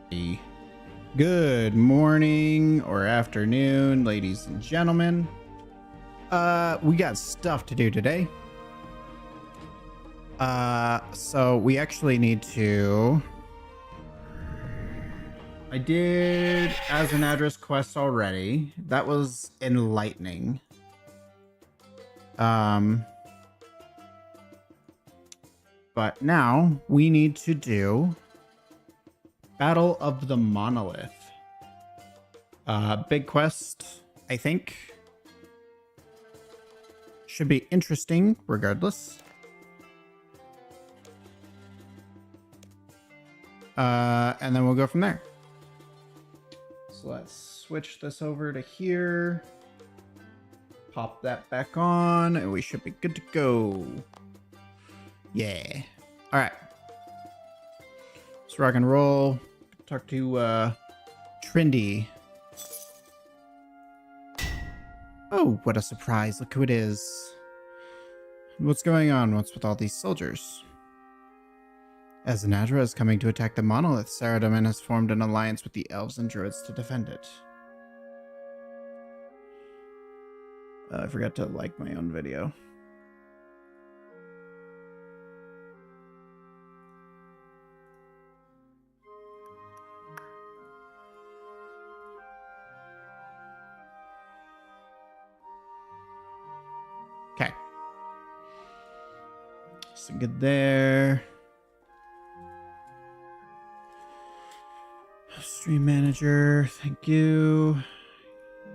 Good morning or afternoon, ladies and gentlemen. We got stuff to do today. So we actually need to... I did as an address quest already. That was enlightening. But now we need to do Battle of the Monolith. Big quest, I think. Should be interesting regardless. And then we'll go from there. So let's switch this over to here. Pop that back on, and we should be good to go. Yeah. All right. Let's rock and roll. Talk to Trendy. Oh, what a surprise. Look who it is. What's going on? What's with all these soldiers? As Nadra is coming to attack the monolith, Saradomin has formed an alliance with the elves and druids to defend it. I forgot to like my own video. Okay. So good there. Stream manager, thank you.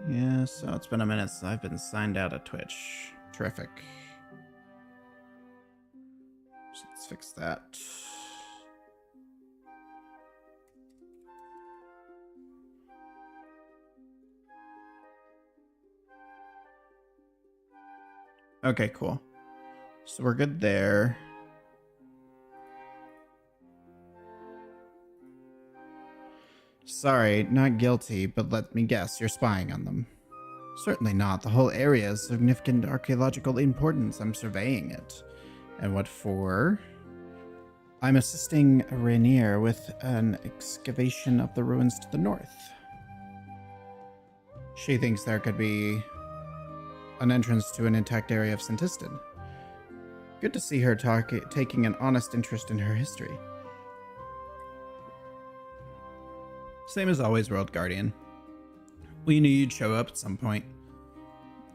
Yeah, so it's been a minute since I've been signed out of Twitch. Terrific. So let's fix that. Okay, cool. So we're good there. Sorry, not guilty, but let me guess, you're spying on them. Certainly not. The whole area is of significant archaeological importance. I'm surveying it. And what for? I'm assisting Rainier with an excavation of the ruins to the north. She thinks there could be an entrance to an intact area of Santistan. Good to see her taking an honest interest in her history. Same as always, World Guardian. We knew you'd show up at some point.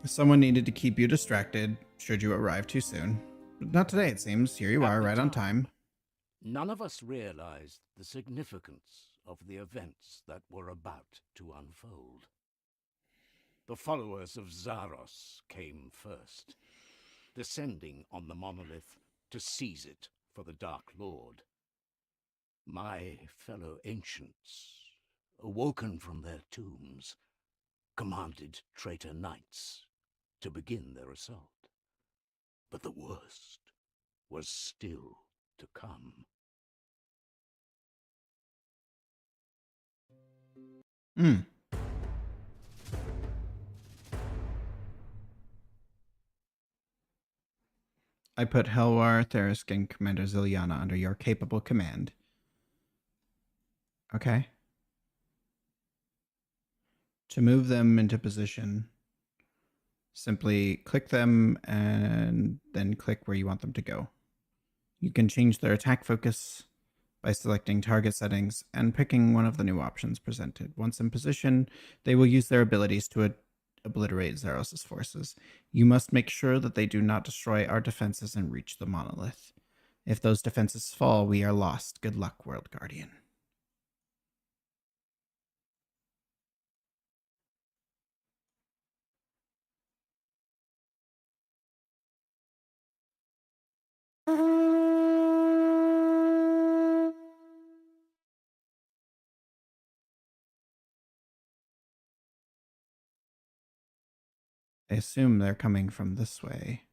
Someone needed to keep you distracted should you arrive too soon. But not today, it seems. Here you are, right on time. None of us realized the significance of the events that were about to unfold. The followers of Zaros came first, descending on the monolith to seize it for the Dark Lord. My fellow ancients, awoken from their tombs, commanded traitor knights to begin their assault. But the worst was still to come. I put Helwar, Therisk, and Commander Ziliana under your capable command. Okay. To move them into position, simply click them and then click where you want them to go. You can change their attack focus by selecting target settings and picking one of the new options presented. Once in position, they will use their abilities to obliterate Zaros' forces. You must make sure that they do not destroy our defenses and reach the monolith. If those defenses fall, we are lost. Good luck, World Guardian. I assume they're coming from this way.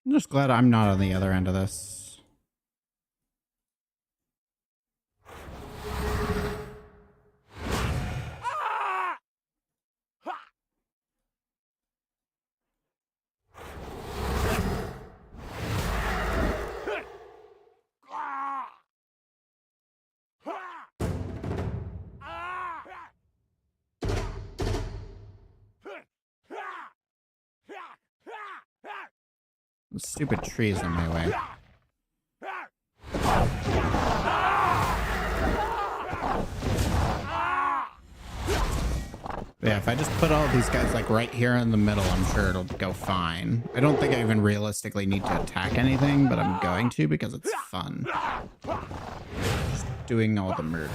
I'm just glad I'm not on the other end of this. The stupid tree is in my way. But yeah, if I just put all these guys like right here in the middle, I'm sure it'll go fine. I don't think I even realistically need to attack anything, but I'm going to because it's fun. Just doing all the murder.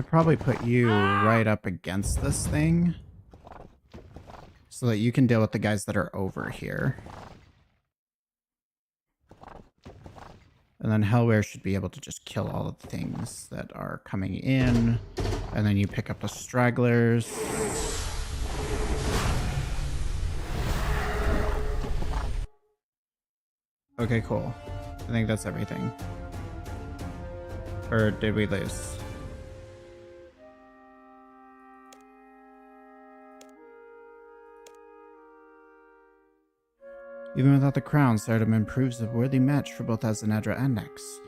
Probably put you right up against this thing so that you can deal with the guys that are over here. And then Hellware should be able to just kill all of the things that are coming in. And then you pick up the stragglers. Okay, cool. I think that's everything. Or did we lose? Even without the crown, Sardamon proves a worthy match for both Azanadra and Nex.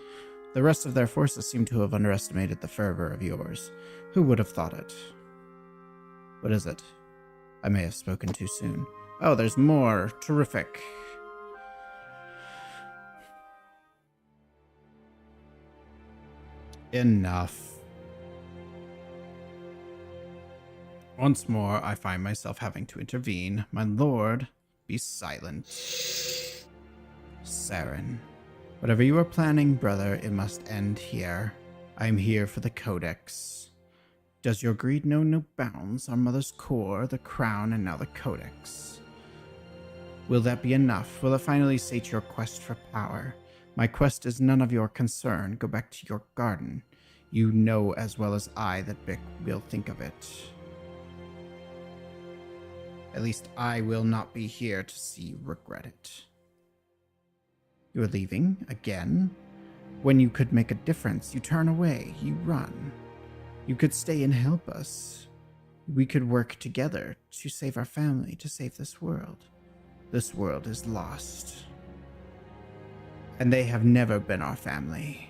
The rest of their forces seem to have underestimated the fervor of yours. Who would have thought it? What is it? I may have spoken too soon. Oh, there's more. Terrific. Enough. Once more, I find myself having to intervene. My lord, be silent. Saren, whatever you are planning, brother, it must end here. I am here for the Codex. Does your greed know no bounds? Our mother's core, the crown, and now the Codex. Will that be enough? Will it finally sate your quest for power? My quest is none of your concern. Go back to your garden. You know as well as I that Bick will think of it. At least I will not be here to see you regret it. You are leaving again? When you could make a difference, you turn away, you run. You could stay and help us. We could work together to save our family, to save this world. This world is lost. And they have never been our family.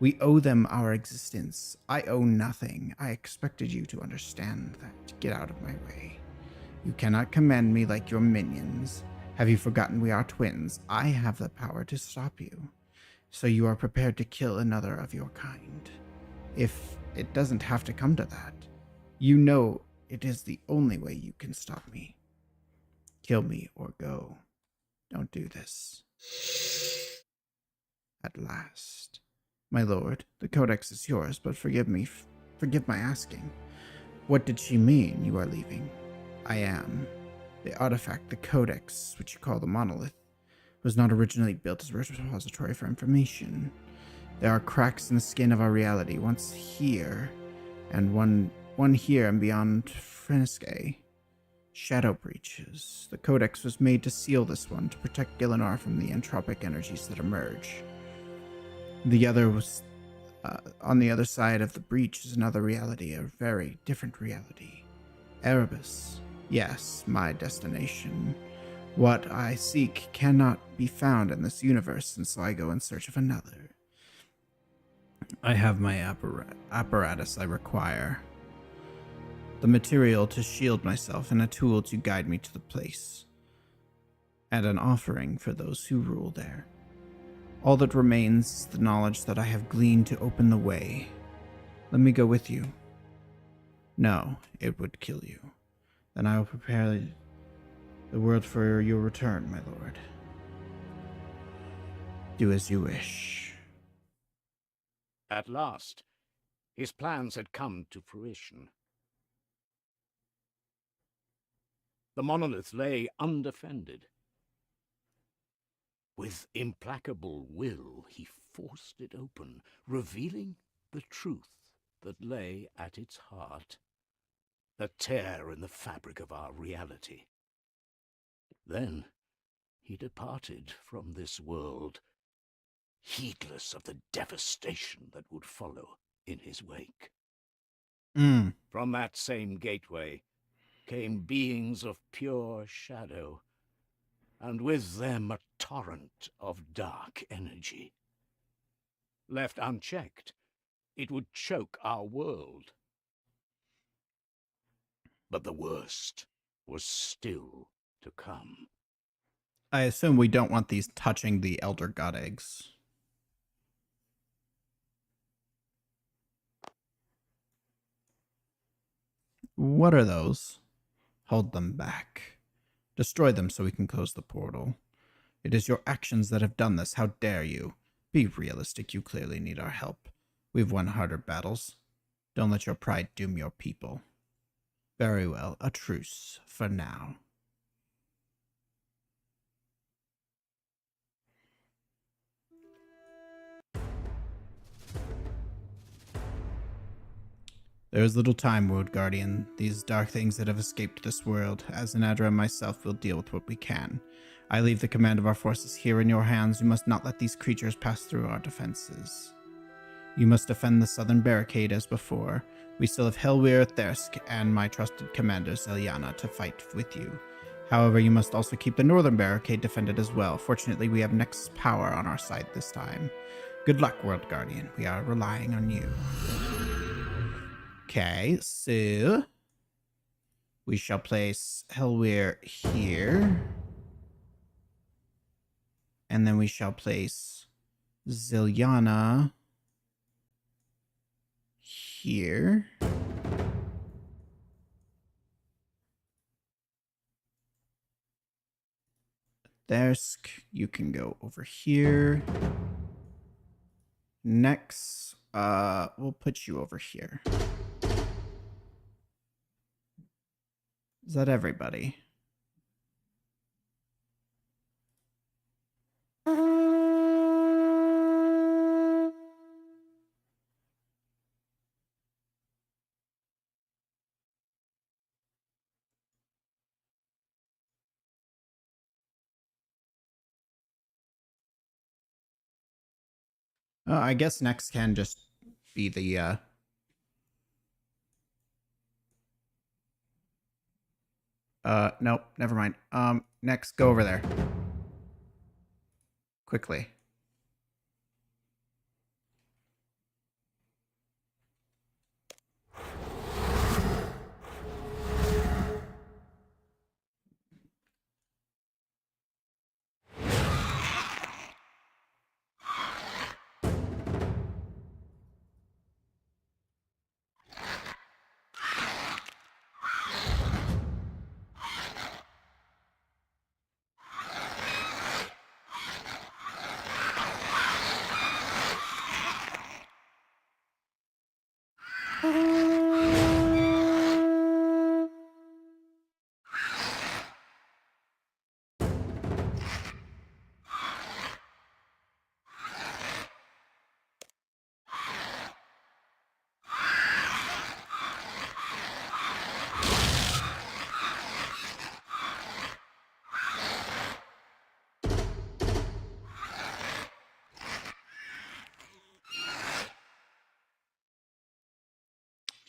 We owe them our existence. I owe nothing. I expected you to understand that. Get out of my way. You cannot command me like your minions. Have you forgotten we are twins? I have the power to stop you. So you are prepared to kill another of your kind. If it doesn't have to come to that, you know it is the only way you can stop me. Kill me or go. Don't do this. At last. My lord, the Codex is yours, but forgive my asking. What did she mean you are leaving? I am. The artifact, the Codex, which you call the monolith, was not originally built as a repository for information. There are cracks in the skin of our reality, once here, and one here and beyond Freniske. Shadow breaches. The Codex was made to seal this one, to protect Gilinar from the entropic energies that emerge. The other was, on the other side of the breach is another reality, a very different reality. Erebus. Yes, my destination. What I seek cannot be found in this universe, and so I go in search of another. I have my apparatus I require. The material to shield myself and a tool to guide me to the place. And an offering for those who rule there. All that remains is the knowledge that I have gleaned to open the way. Let me go with you. No, it would kill you. Then I will prepare the world for your return, my lord. Do as you wish. At last, his plans had come to fruition. The monolith lay undefended. With implacable will, he forced it open, revealing the truth that lay at its heart, a tear in the fabric of our reality. Then he departed from this world, heedless of the devastation that would follow in his wake. From that same gateway came beings of pure shadow, and with them a torrent of dark energy. Left unchecked, it would choke our world. But the worst was still to come. I assume we don't want these touching the Elder God eggs. What are those? Hold them back. Destroy them so we can close the portal. It is your actions that have done this. How dare you? Be realistic. You clearly need our help. We've won harder battles. Don't let your pride doom your people. Very well. A truce for now. There is little time, World Guardian. These dark things that have escaped this world, as Anadra and myself will deal with what we can. I leave the command of our forces here in your hands. You must not let these creatures pass through our defenses. You must defend the southern barricade as before. We still have Helwyr, Thirsk, and my trusted commander Zelyana to fight with you. However, you must also keep the northern barricade defended as well. Fortunately, we have Nexus power on our side this time. Good luck, World Guardian. We are relying on you. Okay, so we shall place Helwyr here. And then we shall place Zelyana here. desk. You can go over here. Next, we'll put you over here. Is that everybody? I guess next can just be the nope, never mind. Next, go over there. Quickly.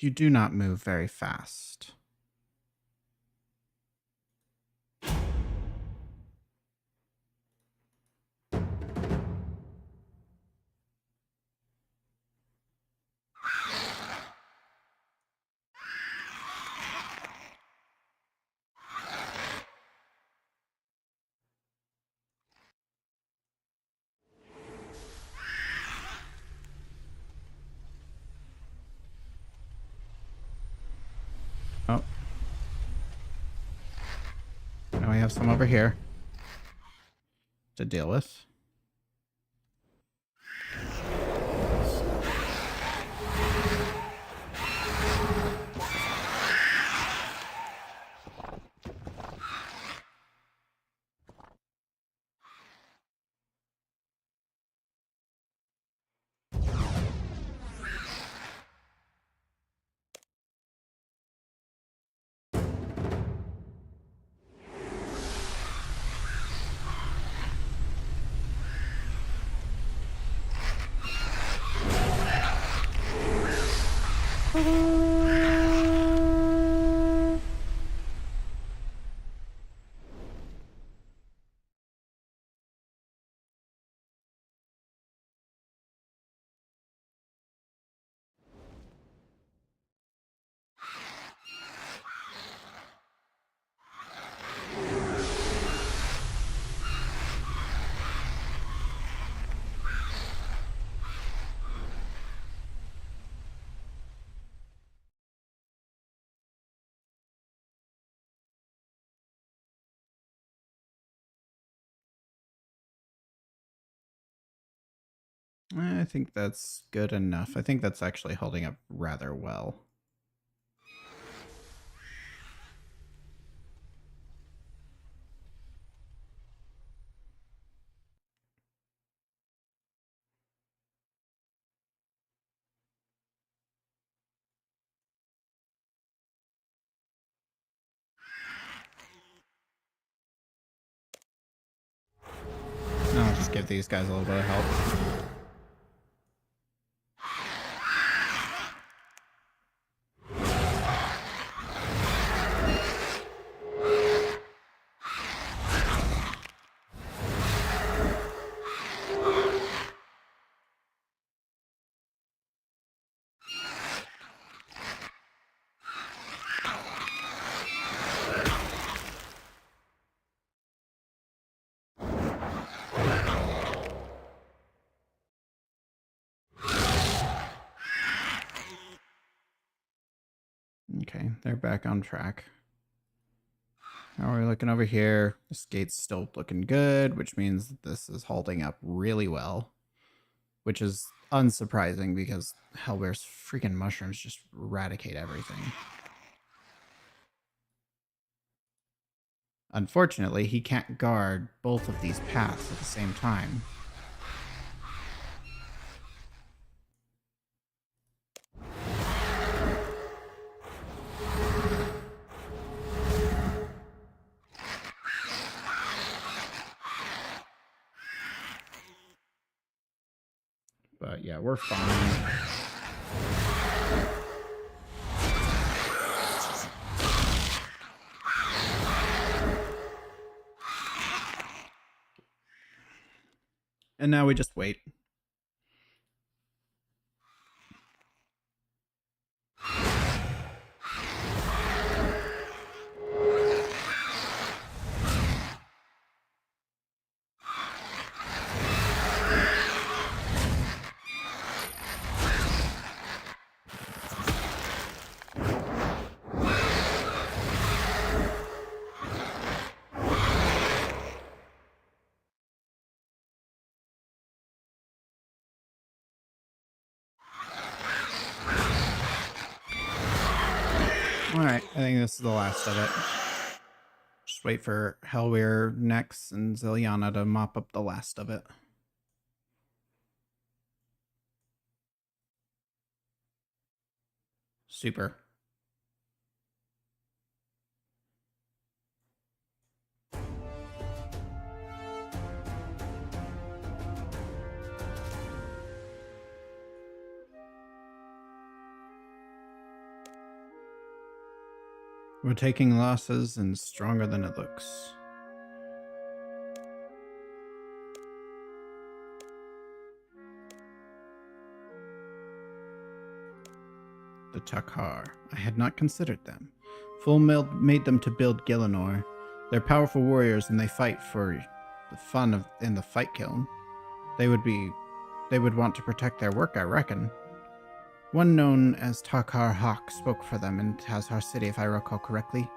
You do not move very fast. Oh. Now we have some over here to deal with. I think that's good enough. I think that's actually holding up rather well. I'll just give these guys a little bit of help. Okay, they're back on track. How are we looking over here? This gate's still looking good, which means that this is holding up really well. Which is unsurprising because Hellbear's freaking mushrooms just eradicate everything. Unfortunately, he can't guard both of these paths at the same time. But yeah, we're fine. And now we just wait. Alright, I think this is the last of it. Just wait for Hellweir next and Ziliana to mop up the last of it. Super. We're taking losses and stronger than it looks. The Takhar. I had not considered them. Full made them to build Gielinor. They're powerful warriors and they fight for the fun of in the fight kiln. They would want to protect their work, I reckon. One known as Takhar Hawk spoke for them in Tazhar City, if I recall correctly.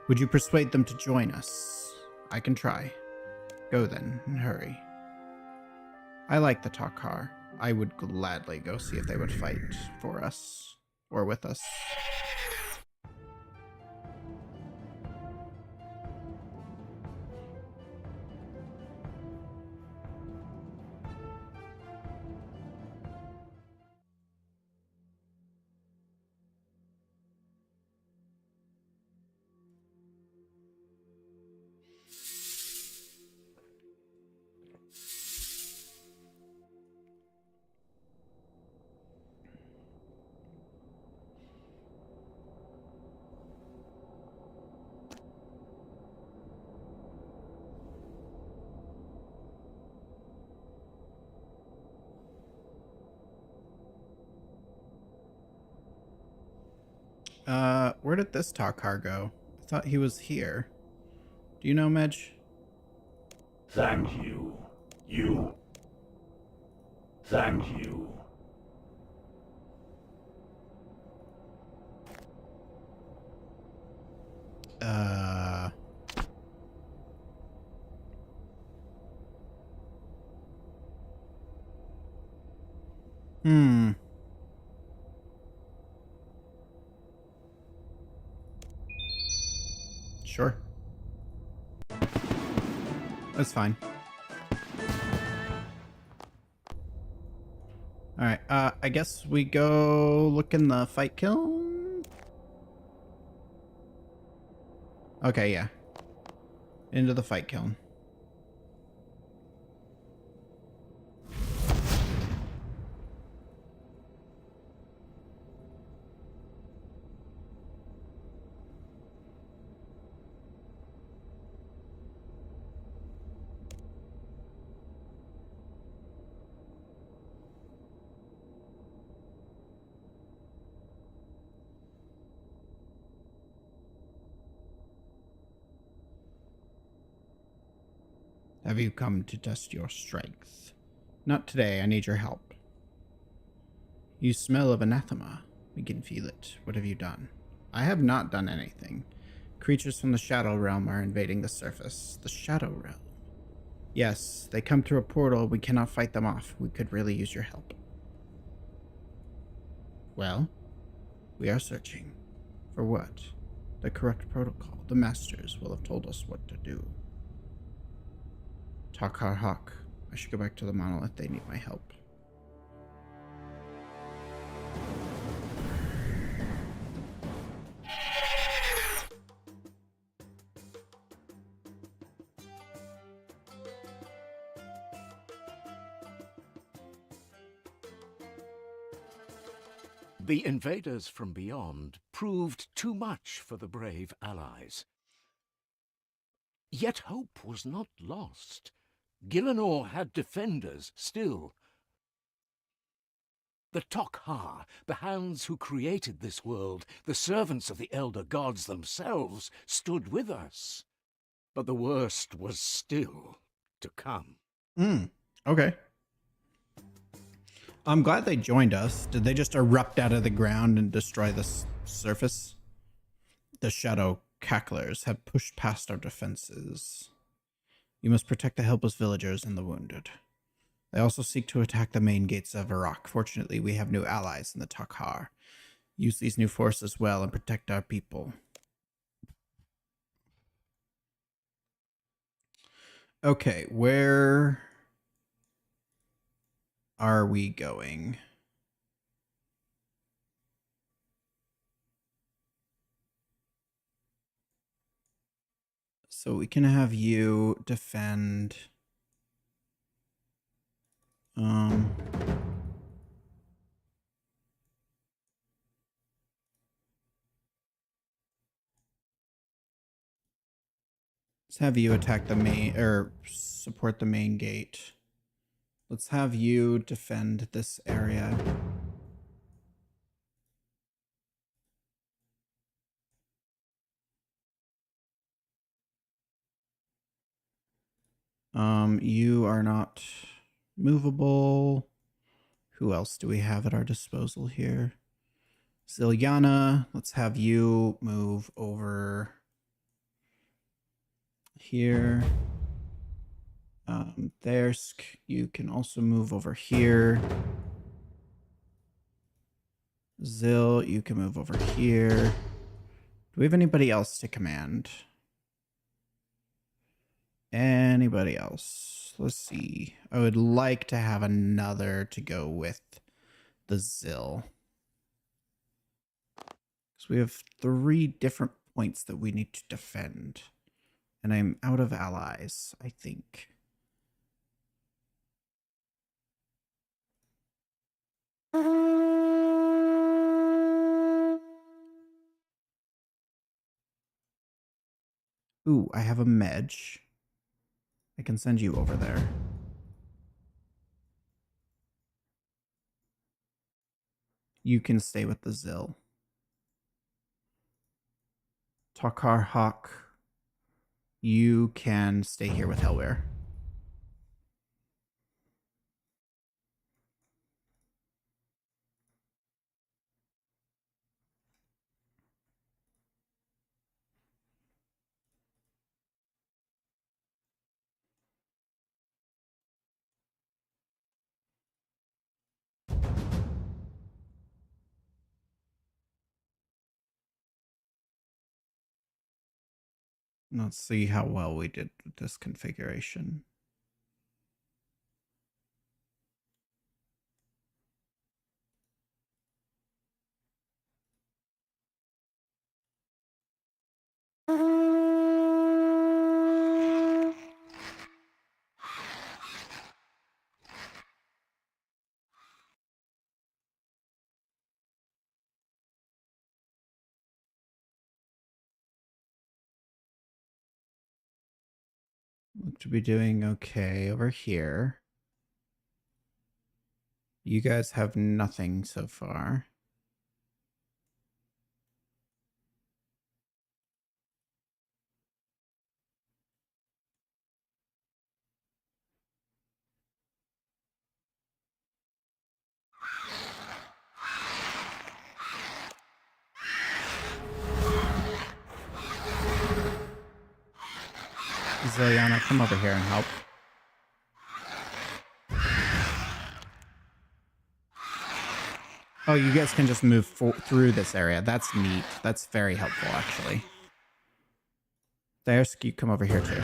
Would you persuade them to join us? I can try. Go then, and hurry. I like the Takhar. I would gladly go see if they would fight for us. Or with us. Where did this Takhar go? I thought he was here. Do you know, Medj? Thank you. Thank you. Sure. That's fine. Alright, I guess we go look in the fight kiln? Okay, yeah. Into the fight kiln. Have you come to test your strength? Not today, I need your help. You smell of anathema. We can feel it. What have you done? I have not done anything. Creatures from the Shadow Realm are invading the surface. The Shadow Realm. Yes, they come through a portal. We cannot fight them off. We could really use your help. Well, we are searching. For what? The correct protocol. The masters will have told us what to do. Takar Hawk. I should go back to the monolith. They need my help. The invaders from beyond proved too much for the brave allies. Yet hope was not lost. Gielinor had defenders still. The Tokhar, the hands who created this world, the servants of the elder gods themselves, stood with us. But the worst was still to come. Okay. I'm glad they joined us. Did they just erupt out of the ground and destroy the surface? The shadow cacklers have pushed past our defenses. You must protect the helpless villagers and the wounded. They also seek to attack the main gates of Iraq. Fortunately, we have new allies in the Takhar. Use these new forces well and protect our people. Okay, where are we going? So we can have you defend. Let's have you attack the main, or support the main gate. Let's have you defend this area. You are not movable. Who else do we have at our disposal here? Zilyana, let's have you move over here. Thirsk, you can also move over here. Zil, you can move over here. Do we have anybody else to command? Anybody else? Let's see. I would like to have another to go with the Zil. So we have 3 different points that we need to defend. And I'm out of allies, I think. Ooh, I have a Medj. I can send you over there. You can stay with the Zil. Takar Hawk, you can stay here with Hellware. Let's see how well we did with this configuration. Look to be doing okay over here. You guys have nothing so far. Ziliana, come over here and help. Oh, you guys can just move through this area. That's neat. That's very helpful, actually. There's, you come over here too.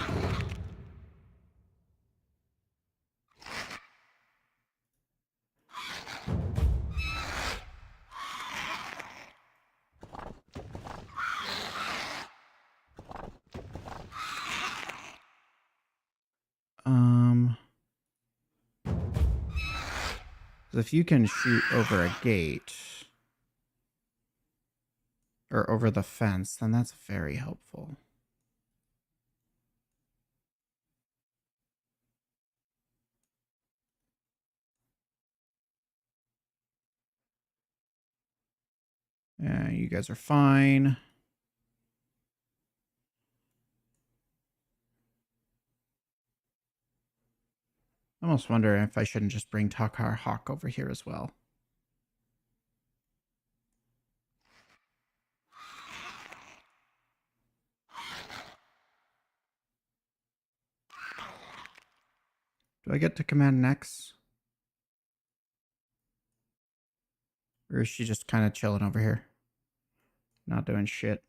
If you can shoot over a gate or over the fence, then that's very helpful. Yeah, you guys are fine. I almost wonder if I shouldn't just bring Takar Hawk over here as well. Do I get to command next? Or is she just kind of chilling over here? Not doing shit.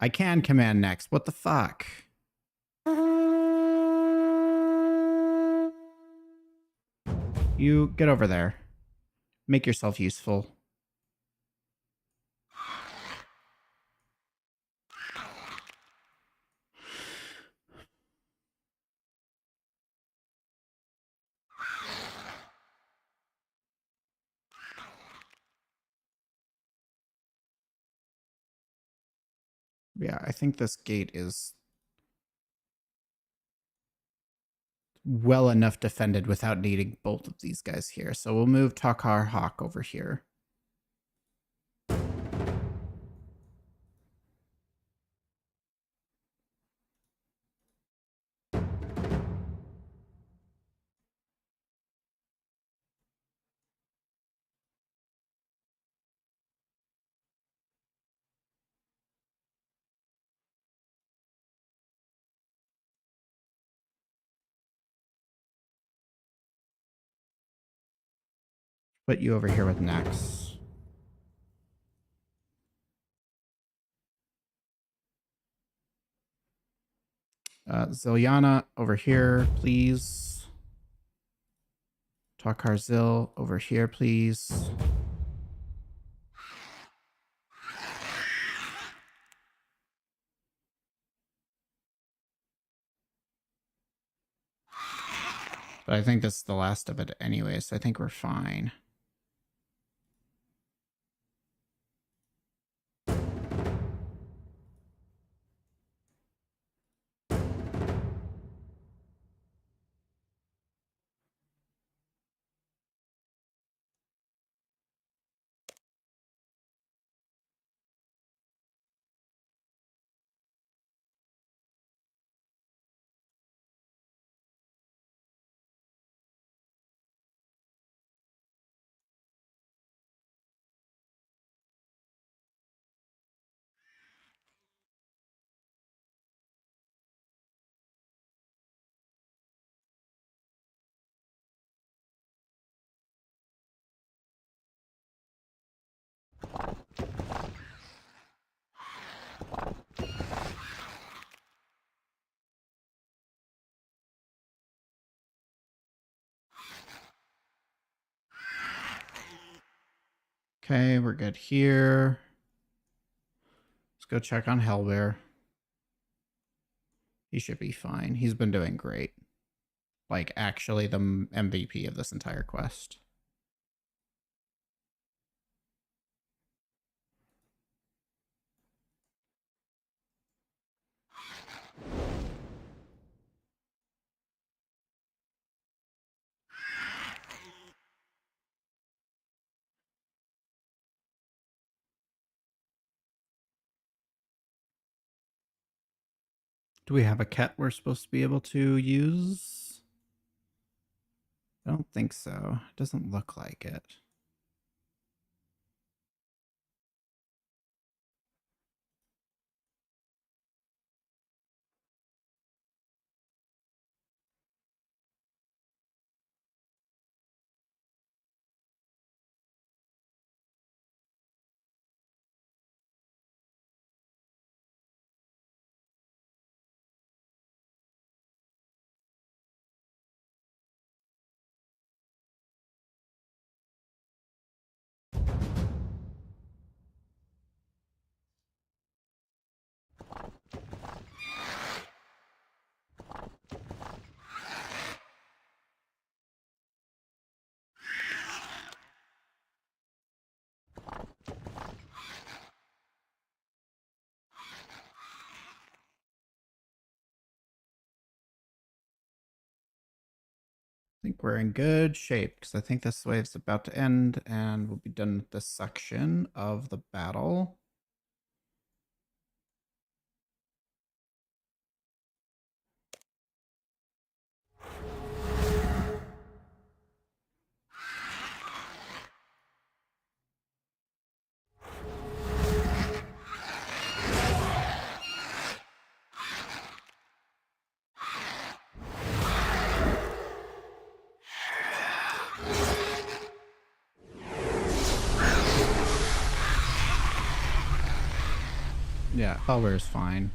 I can command next. What the fuck? You get over there. Make yourself useful. Yeah, I think this gate is well enough defended without needing both of these guys here. So we'll move Takar Hawk over here. Put you over here with Nex. Ziliana over here, please. Takar Zil over here, please. But I think this is the last of it anyway, so I think we're fine. Okay, we're good here. Let's go check on Hellbear. He should be fine. He's been doing great. Like, actually the MVP of this entire quest. Do we have a cat we're supposed to be able to use? I don't think so. It doesn't look like it. think we're in good shape because I think this wave's about to end and we'll be done with this section of the battle. Yeah, Helwer's fine.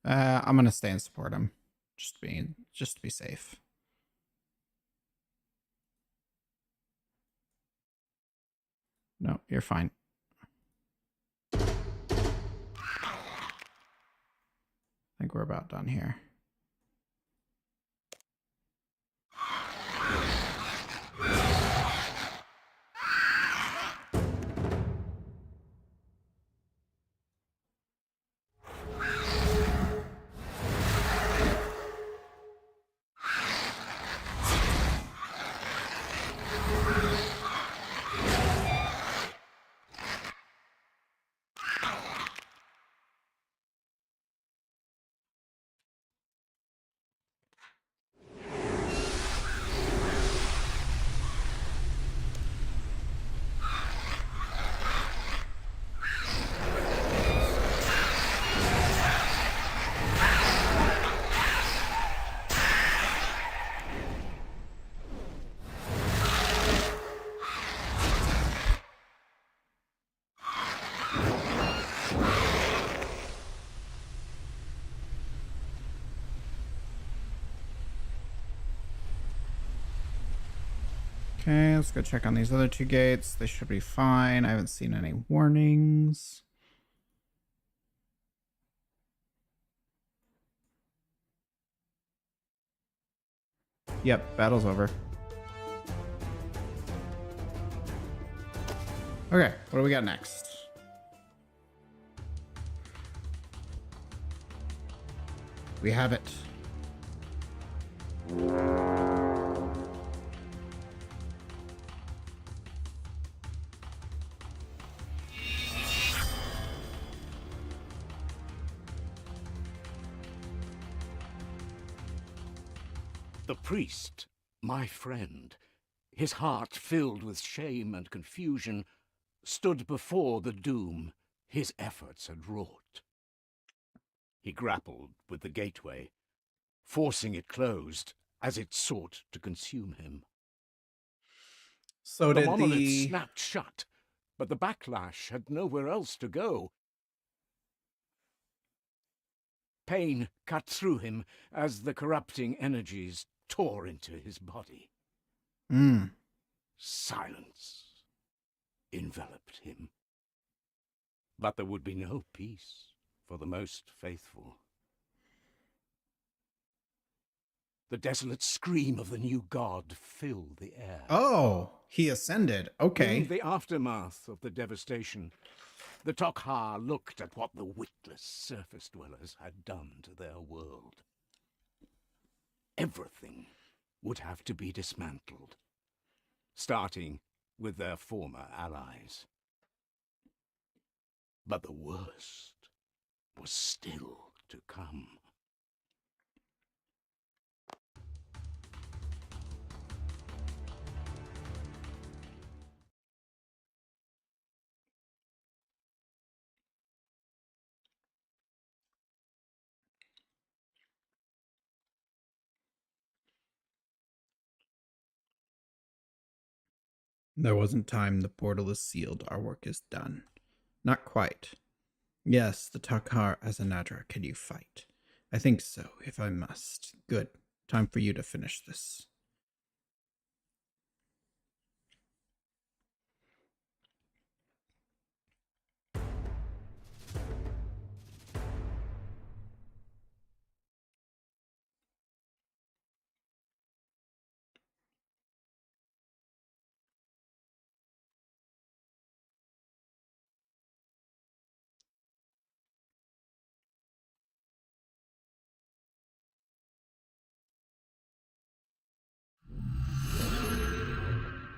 I'm gonna stay and support him. Just to be safe. No, you're fine. I think we're about done here. Okay, let's go check on these other two gates. They should be fine. I haven't seen any warnings. Yep, battle's over. Okay, what do we got next? We have it. The priest, my friend, his heart filled with shame and confusion, stood before the doom his efforts had wrought. He grappled with the gateway, forcing it closed as it sought to consume him. So The did monolith the... snapped shut, but the backlash had nowhere else to go. Pain cut through him as the corrupting energies tore into his body. Silence enveloped him. But there would be no peace for the most faithful. The desolate scream of the new god filled the air. Oh, he ascended. Okay. In the aftermath of the devastation, the Tok'ha looked at what the witless surface dwellers had done to their world. Everything would have to be dismantled, starting with their former allies. But the worst was still to come. There wasn't time. The portal is sealed. Our work is done. Not quite. Yes, the Takhar as a Nadra. Can you fight? I think so, if I must. Good. Time for you to finish this.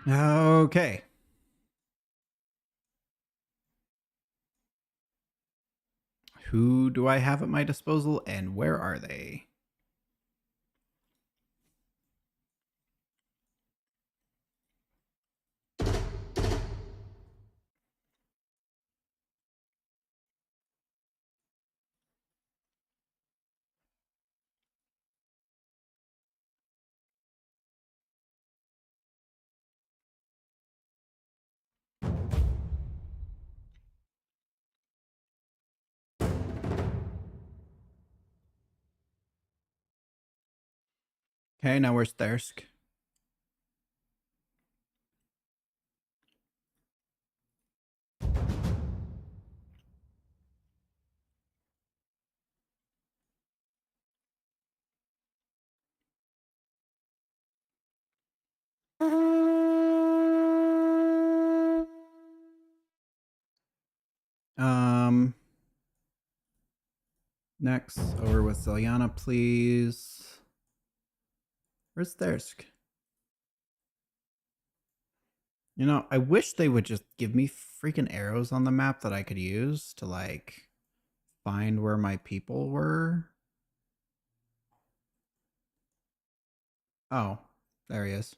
Okay. Who do I have at my disposal and where are they? Okay, now where's Thirsk? Next, over with Zelyana, please. Where's Thirsk? You know, I wish they would just give me freaking arrows on the map that I could use to, like, find where my people were. Oh, there he is.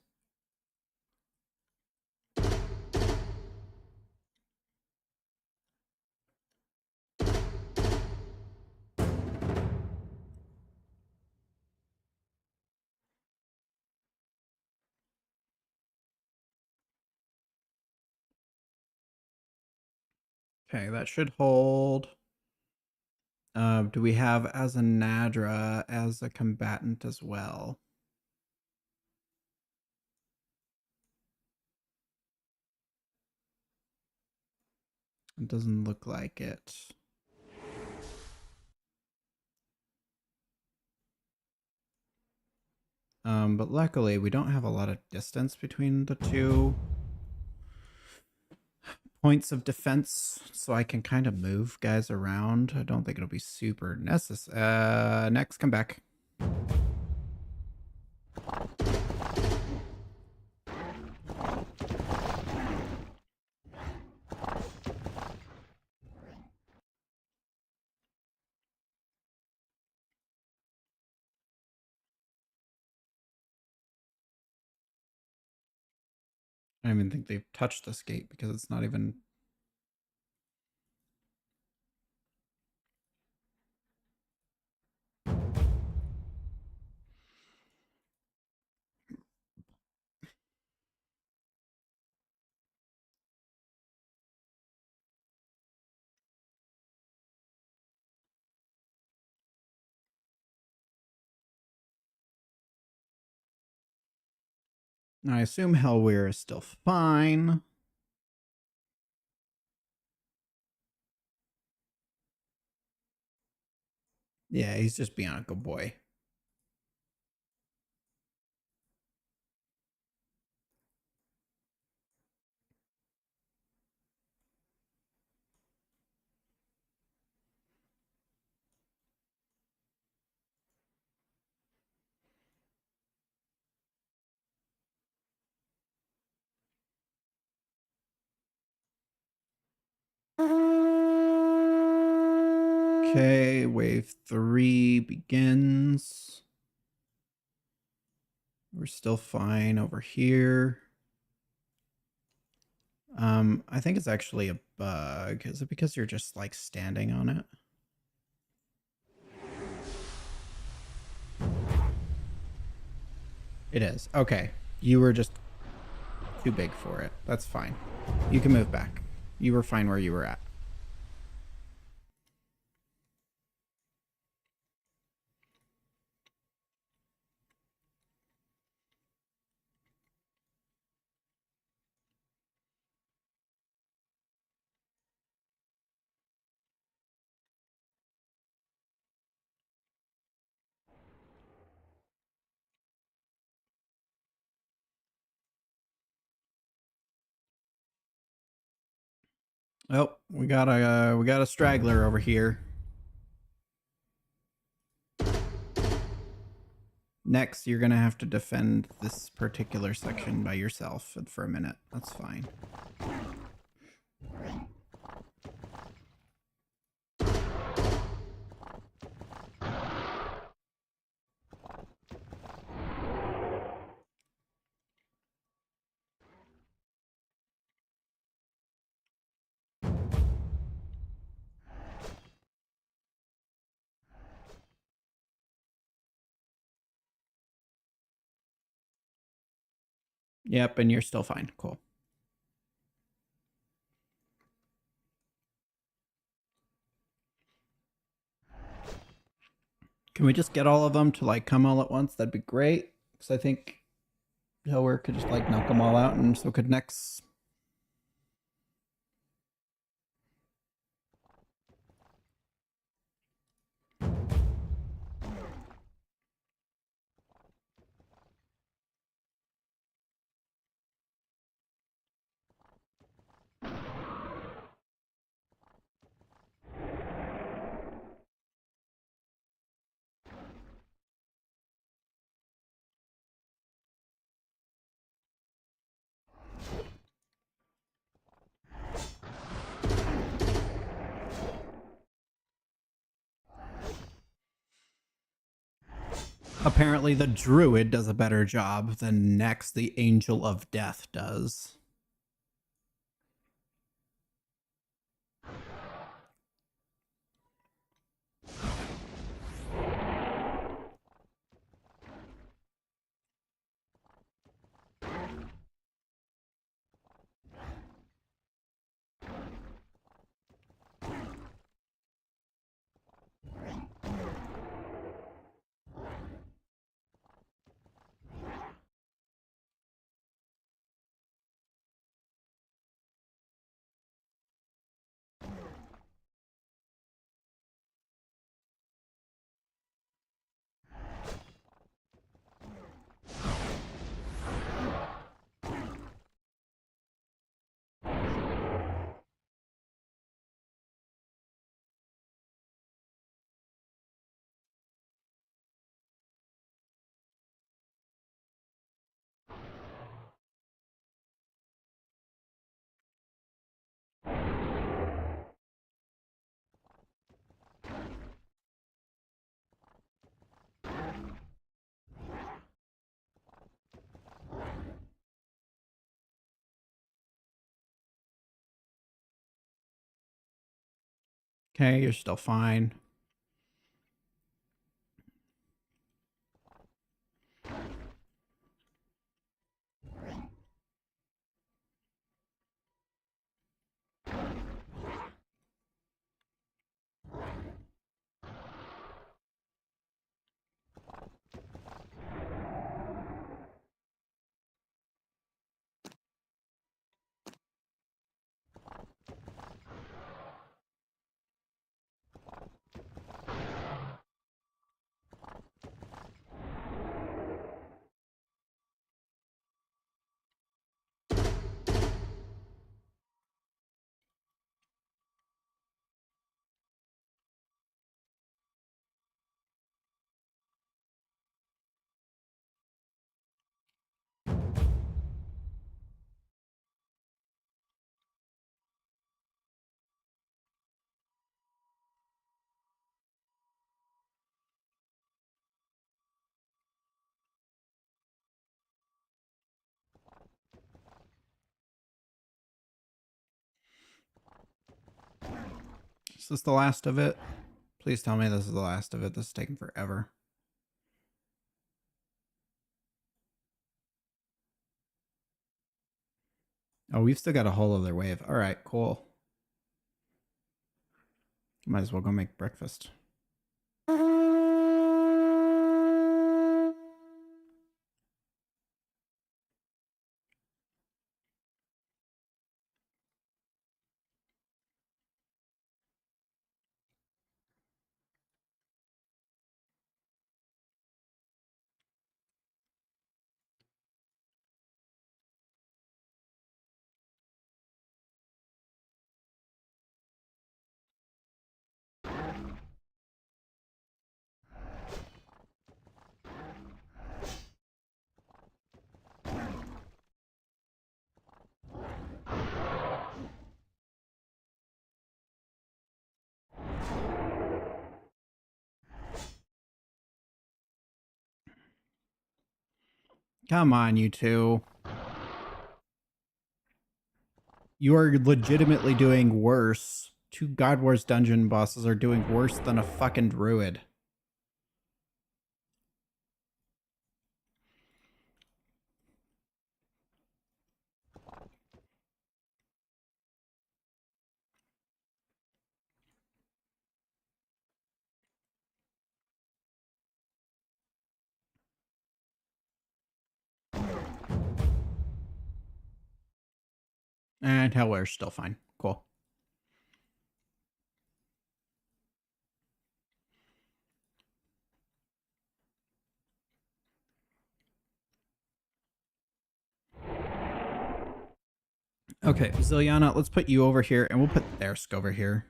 Okay, that should hold. Do we have Azanadra as a combatant as well? It doesn't look like it. But luckily we don't have a lot of distance between the two points of defense, so I can kind of move guys around. I don't think it'll be super necessary. Next, come back. I don't even think they've touched this gate because it's not even... I assume Hellweir is still fine. Yeah, he's just being a good boy. Okay, wave 3 begins. We're still fine over here. I think it's actually a bug. Is it because you're just like standing on it? It is. Okay. You were just too big for it. That's fine. You can move back. You were fine where you were at. Oh, we got a straggler over here. Next, you're going to have to defend this particular section by yourself for a minute. That's fine. Yep, and you're still fine. Cool. Can we just get all of them to like come all at once? That'd be great. Because I think Hellware could just like knock them all out, and so could Nex. Apparently, the druid does a better job than Nex, the Angel of Death, does. Okay, you're still fine. Is this the last of it? Please tell me this is the last of it. This is taking forever. Oh, we've still got a whole other wave. All right, cool. Might as well go make breakfast. Come on, you two. You are legitimately doing worse. 2 God Wars dungeon bosses are doing worse than a fucking druid. And Hellware's still fine. Cool. Okay, Ziliana, let's put you over here, and we'll put Thirsk over here.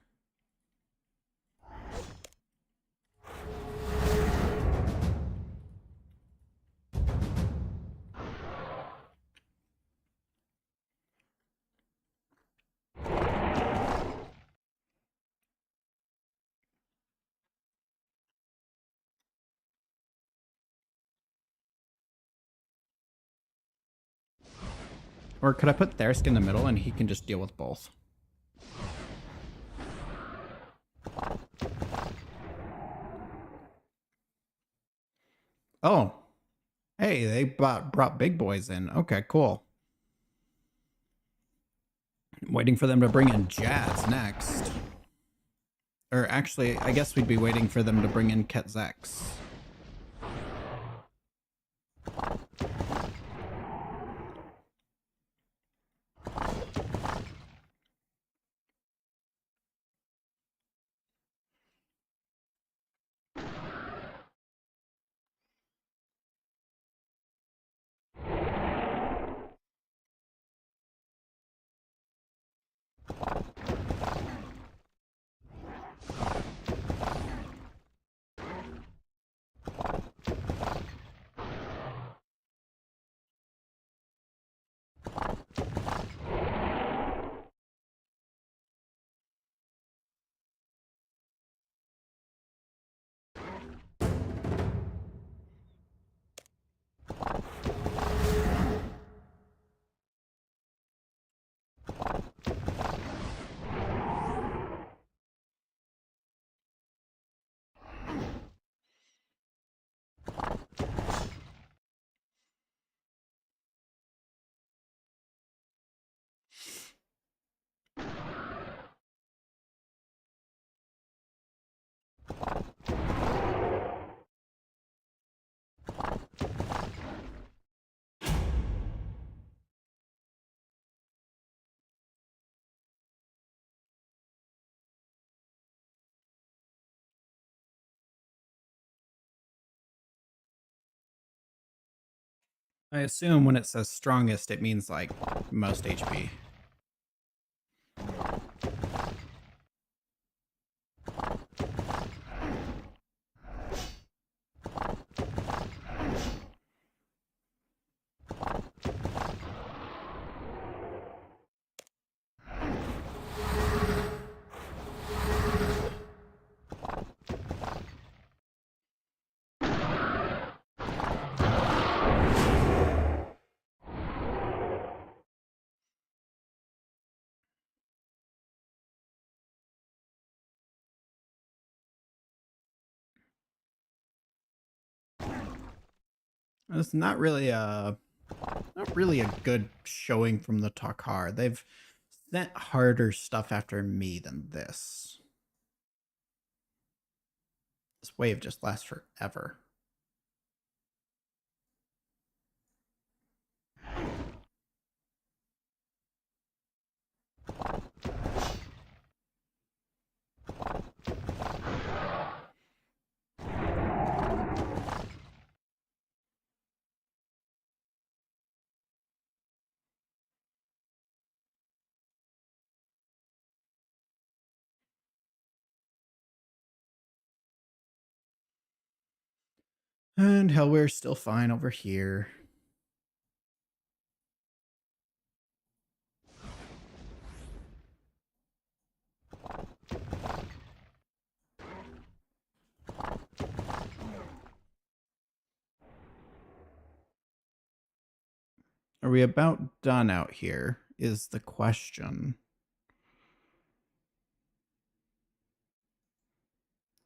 Or could I put Thirsk in the middle, and he can just deal with both? Oh. Hey, they brought big boys in. Okay, cool. I'm waiting for them to bring in Jazz next. Or actually, I guess we'd be waiting for them to bring in Ketzex. I assume when it says strongest, it means like most HP. It's not really a good showing from the Takar. They've sent harder stuff after me than this. This wave just lasts forever. And Hellware's still fine over here. Are we about done out here is the question.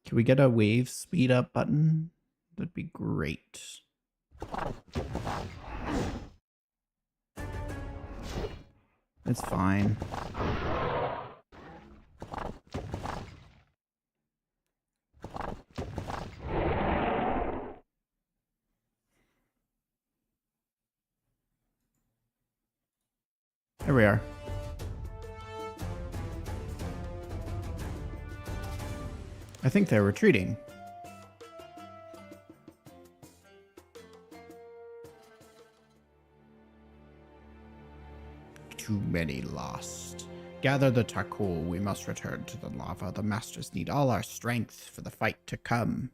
Can we get a wave speed up button? That'd be great. It's fine. Here we are. I think they're retreating. Too many lost. Gather the Takul. We must return to the lava. The masters need all our strength for the fight to come.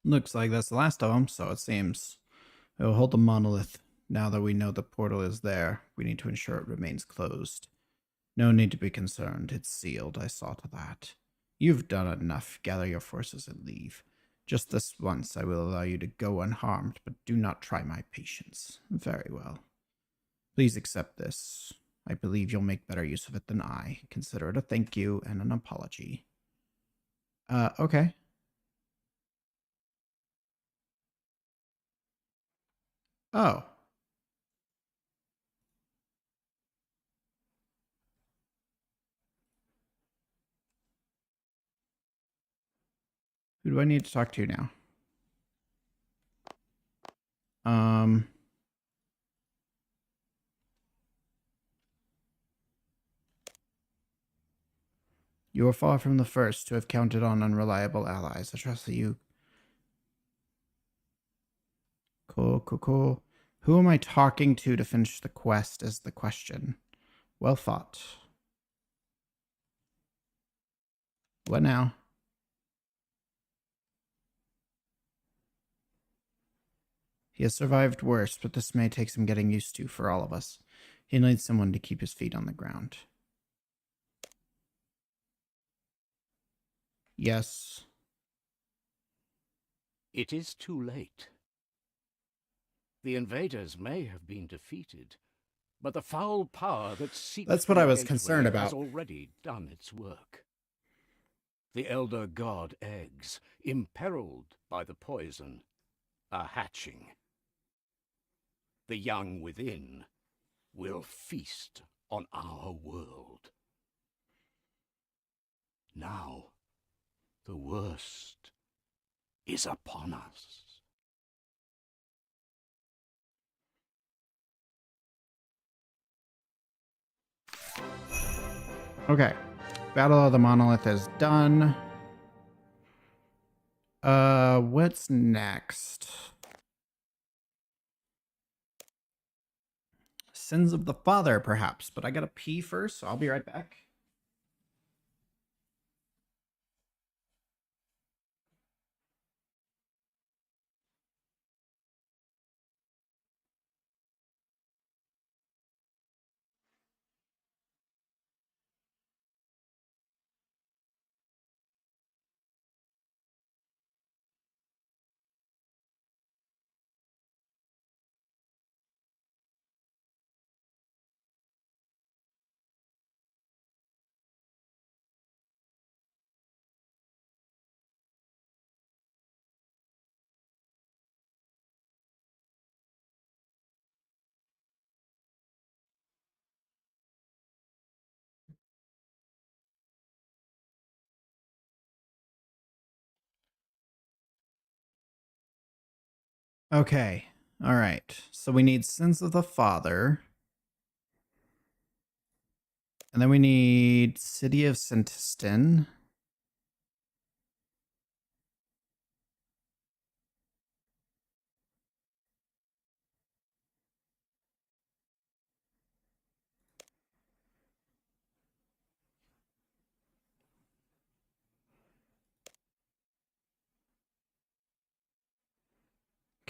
Looks like that's the last of them, so it seems. It will hold the monolith. Now that we know the portal is there, we need to ensure it remains closed. No need to be concerned. It's sealed. I saw to that. You've done enough. Gather your forces and leave. Just this once, I will allow you to go unharmed, but do not try my patience. Very well. Please accept this. I believe you'll make better use of it than I. Consider it a thank you and an apology. Okay. Oh. Who do I need to talk to now? You are far from the first to have counted on unreliable allies. I trust that you... Cool. Who am I talking to finish the quest is the question. Well thought. What now? He has survived worse, but this may take some getting used to for all of us. He needs someone to keep his feet on the ground. Yes. It is too late. The invaders may have been defeated, but the foul power that seeks That's what I was the concerned gateway about. has already done its work. The elder god eggs, imperiled by the poison, are hatching. The young within will feast on our world. Now, the worst is upon us. Okay. Battle of the Monolith is done. What's next? Sins of the Father, perhaps, but I gotta pee first, so I'll be right back. Okay. All right. So we need Sins of the Father. And then we need City of Sentiston.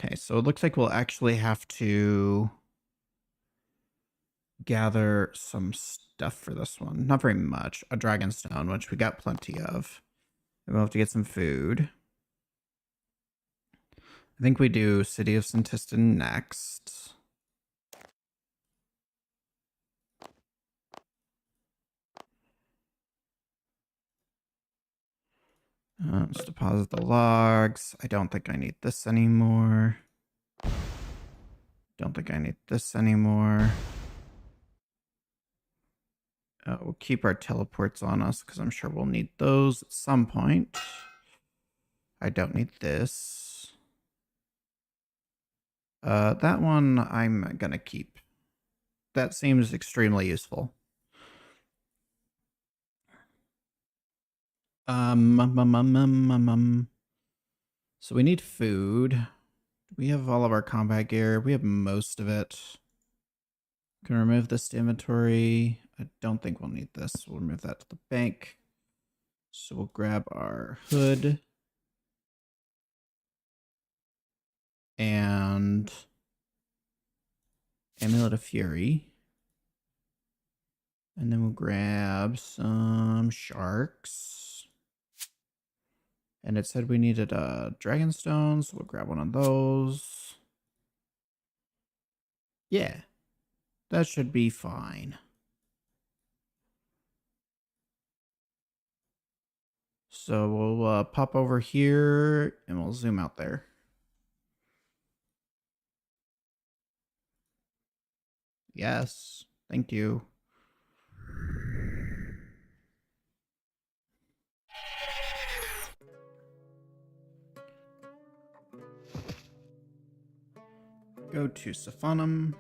Okay, so it looks like we'll actually have to gather some stuff for this one. Not very much. A dragon stone, which we got plenty of. And we'll have to get some food. I think we do City of Santistan next. Let's deposit the logs. I don't think I need this anymore. Don't think I need this anymore. We'll keep our teleports on us because I'm sure we'll need those at some point. I don't need this. That one I'm gonna keep. That seems extremely useful. So we need food. We have all of our combat gear. We have most of it. Can remove this to inventory. I don't think we'll need this. We'll remove that to the bank. So we'll grab our hood. And Amulet of Fury. And then we'll grab some sharks. And it said we needed a dragon stone, so we'll grab one of those. Yeah, that should be fine. So we'll pop over here and we'll zoom out there. Yes, thank you. Go to Siphanum.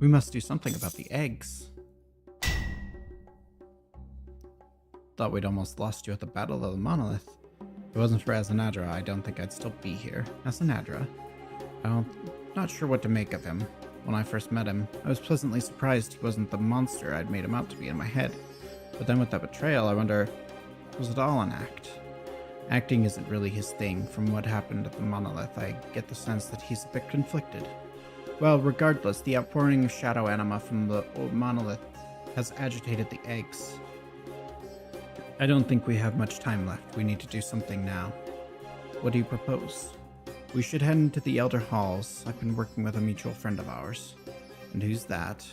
We must do something about the eggs. Thought we'd almost lost you at the Battle of the Monolith. If it wasn't for Azanadra, I don't think I'd still be here. Azanadra? I'm not sure what to make of him. When I first met him, I was pleasantly surprised he wasn't the monster I'd made him out to be in my head. But then with that betrayal, I wonder, was it all an act? Acting isn't really his thing. From what happened at the Monolith, I get the sense that he's a bit conflicted. Well, regardless, the outpouring of shadow anima from the old monolith has agitated the eggs. I don't think we have much time left. We need to do something now. What do you propose? We should head into the Elder Halls. I've been working with a mutual friend of ours. And who's that?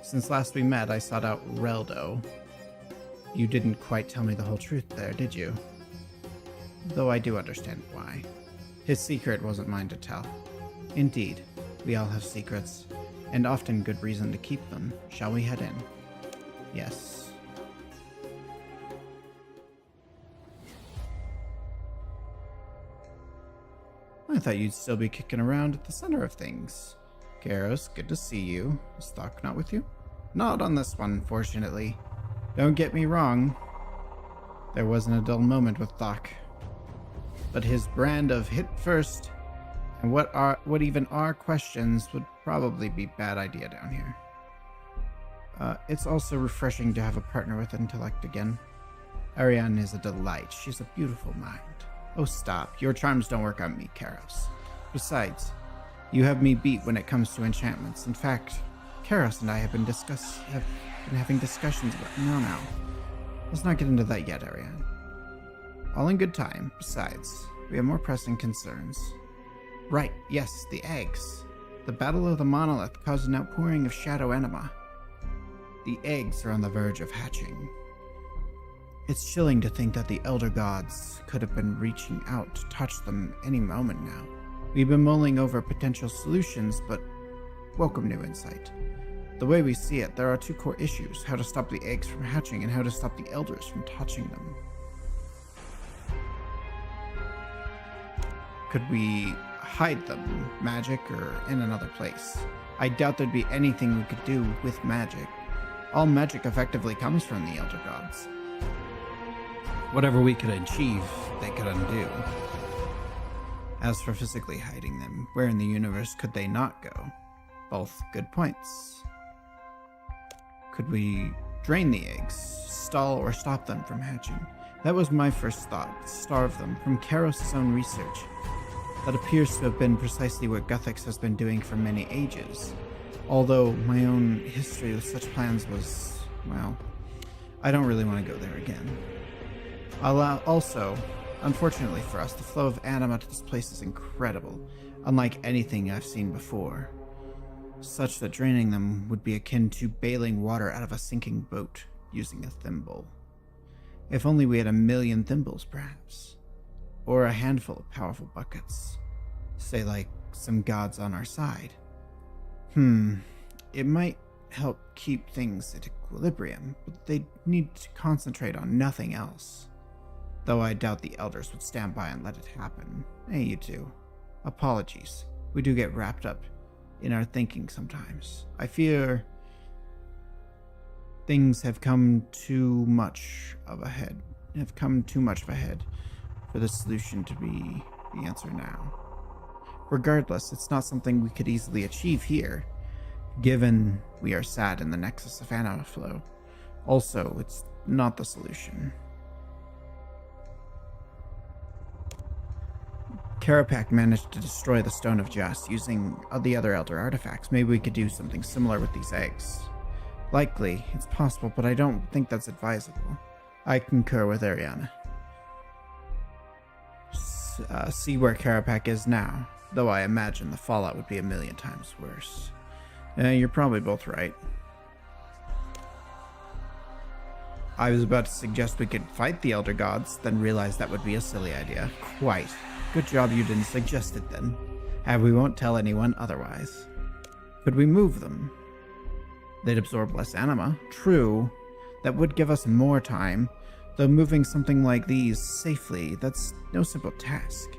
Since last we met, I sought out Reldo. You didn't quite tell me the whole truth there, did you? Though I do understand why. His secret wasn't mine to tell. Indeed. We all have secrets, and often good reason to keep them. Shall we head in? Yes. I thought you'd still be kicking around at the center of things. Karos, good to see you. Is Thok not with you? Not on this one, fortunately. Don't get me wrong. There wasn't a dull moment with Thok. But his brand of hit first and what even are questions would probably be bad idea down here. It's also refreshing to have a partner with intellect again. Ariane is a delight. She's a beautiful mind. Oh, stop. Your charms don't work on me, Karos. Besides, you have me beat when it comes to enchantments. In fact, Karos and I have been having discussions about... No. Let's not get into that yet, Ariane. All in good time. Besides, we have more pressing concerns. Right, yes, the eggs. The Battle of the Monolith caused an outpouring of shadow anima. The eggs are on the verge of hatching. It's chilling to think that the Elder Gods could have been reaching out to touch them any moment now. We've been mulling over potential solutions, but welcome new insight. The way we see it, there are two core issues: how to stop the eggs from hatching and how to stop the elders from touching them. Could we hide them, magic, or in another place? I doubt there'd be anything we could do with magic. All magic effectively comes from the Elder Gods. Whatever we could achieve, they could undo. As for physically hiding them, where in the universe could they not go? Both good points. Could we drain the eggs, stall or stop them from hatching? That was my first thought: starve them. From Karos' own research, that appears to have been precisely what Guthix has been doing for many ages. Although my own history with such plans was, well, I don't really want to go there again. Also, unfortunately for us, the flow of anima to this place is incredible, unlike anything I've seen before, such that draining them would be akin to bailing water out of a sinking boat using a thimble. If only we had 1,000,000 thimbles, perhaps. Or a handful of powerful buckets. Say, like, some gods on our side. It might help keep things at equilibrium, but they'd need to concentrate on nothing else. Though I doubt the elders would stand by and let it happen. Hey, you two. Apologies. We do get wrapped up in our thinking sometimes. I fear things have come too much of a head for the solution to be the answer now. Regardless, it's not something we could easily achieve here, given we are sad in the nexus of anima flow. Also, it's not the solution. Karapak managed to destroy the Stone of Just using the other Elder artifacts. Maybe we could do something similar with these eggs. Likely, it's possible, but I don't think that's advisable. I concur with Ariana. See where Karapak is now, though I imagine the fallout would be 1,000,000 times worse. You're probably both right. I was about to suggest we could fight the Elder Gods, then realized that would be a silly idea. Quite. Good job you didn't suggest it then. And we won't tell anyone otherwise. Could we move them? They'd absorb less anima. True. That would give us more time. Though moving something like these safely, that's no simple task.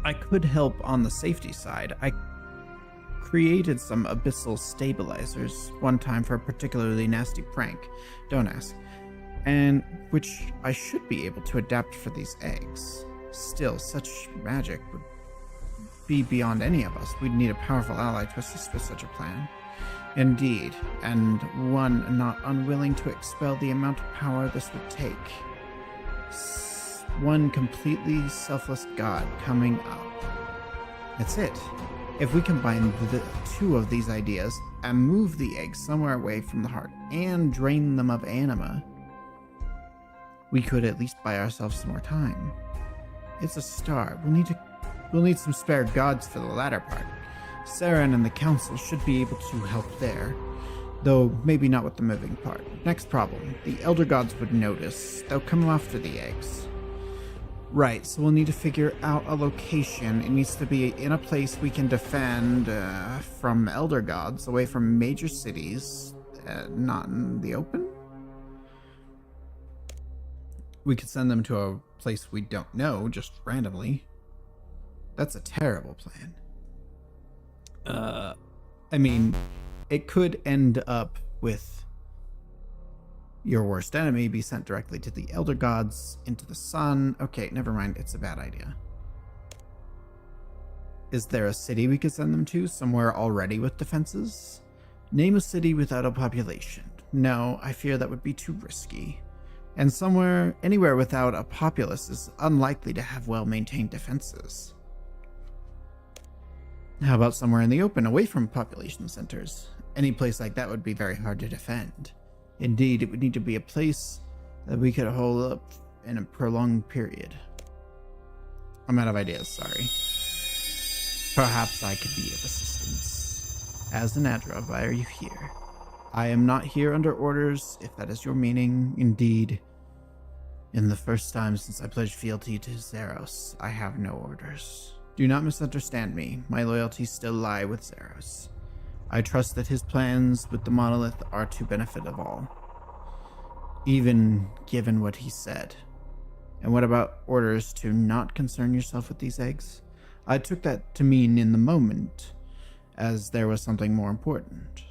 I could help on the safety side. I created some abyssal stabilizers one time for a particularly nasty prank. Don't ask. And which I should be able to adapt for these eggs. Still, such magic would be beyond any of us. We'd need a powerful ally to assist with such a plan. Indeed, and one not unwilling to expel the amount of power this would take. One completely selfless god coming up. That's it. If we combine the two of these ideas and move the eggs somewhere away from the heart and drain them of anima, we could at least buy ourselves some more time. It's a start. We'll need some spare gods for the latter part. Saren and the council should be able to help there, though maybe not with the moving part. Next problem. The Elder Gods would notice. They'll come after the eggs. Right, so we'll need to figure out a location. It needs to be in a place we can defend from Elder Gods, away from major cities, not in the open. We could send them to a place we don't know, just randomly. That's a terrible plan. I mean, it could end up with your worst enemy be sent directly to the Elder Gods, into the sun. Okay, never mind, it's a bad idea. Is there a city we could send them to, somewhere already with defenses? Name a city without a population. No, I fear that would be too risky. And anywhere without a populace is unlikely to have well-maintained defenses. How about somewhere in the open, away from population centers? Any place like that would be very hard to defend. Indeed, it would need to be a place that we could hold up in a prolonged period. I'm out of ideas, sorry. Perhaps I could be of assistance. As an Adra, why are you here? I am not here under orders, if that is your meaning. Indeed, in the first time since I pledged fealty to Zeros, I have no orders. Do not misunderstand me. My loyalties still lie with Zeros. I trust that his plans with the monolith are to benefit of all, even given what he said. And what about orders to not concern yourself with these eggs? I took that to mean in the moment, as there was something more important,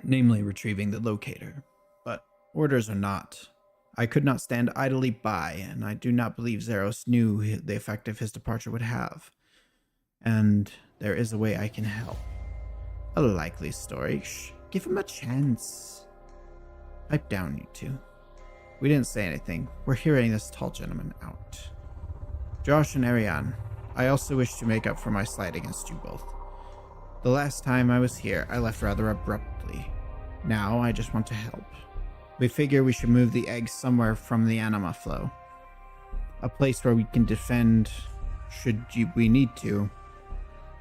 namely retrieving the locator. But orders or not, I could not stand idly by, and I do not believe Zeros knew the effect of his departure would have. And there is a way I can help. A likely story. Shh, give him a chance. Pipe down, you two. We didn't say anything. We're hearing this tall gentleman out. Josh and Ariane, I also wish to make up for my slight against you both. The last time I was here, I left rather abruptly. Now, I just want to help. We figure we should move the eggs somewhere from the anima flow. A place where we can defend should we need to.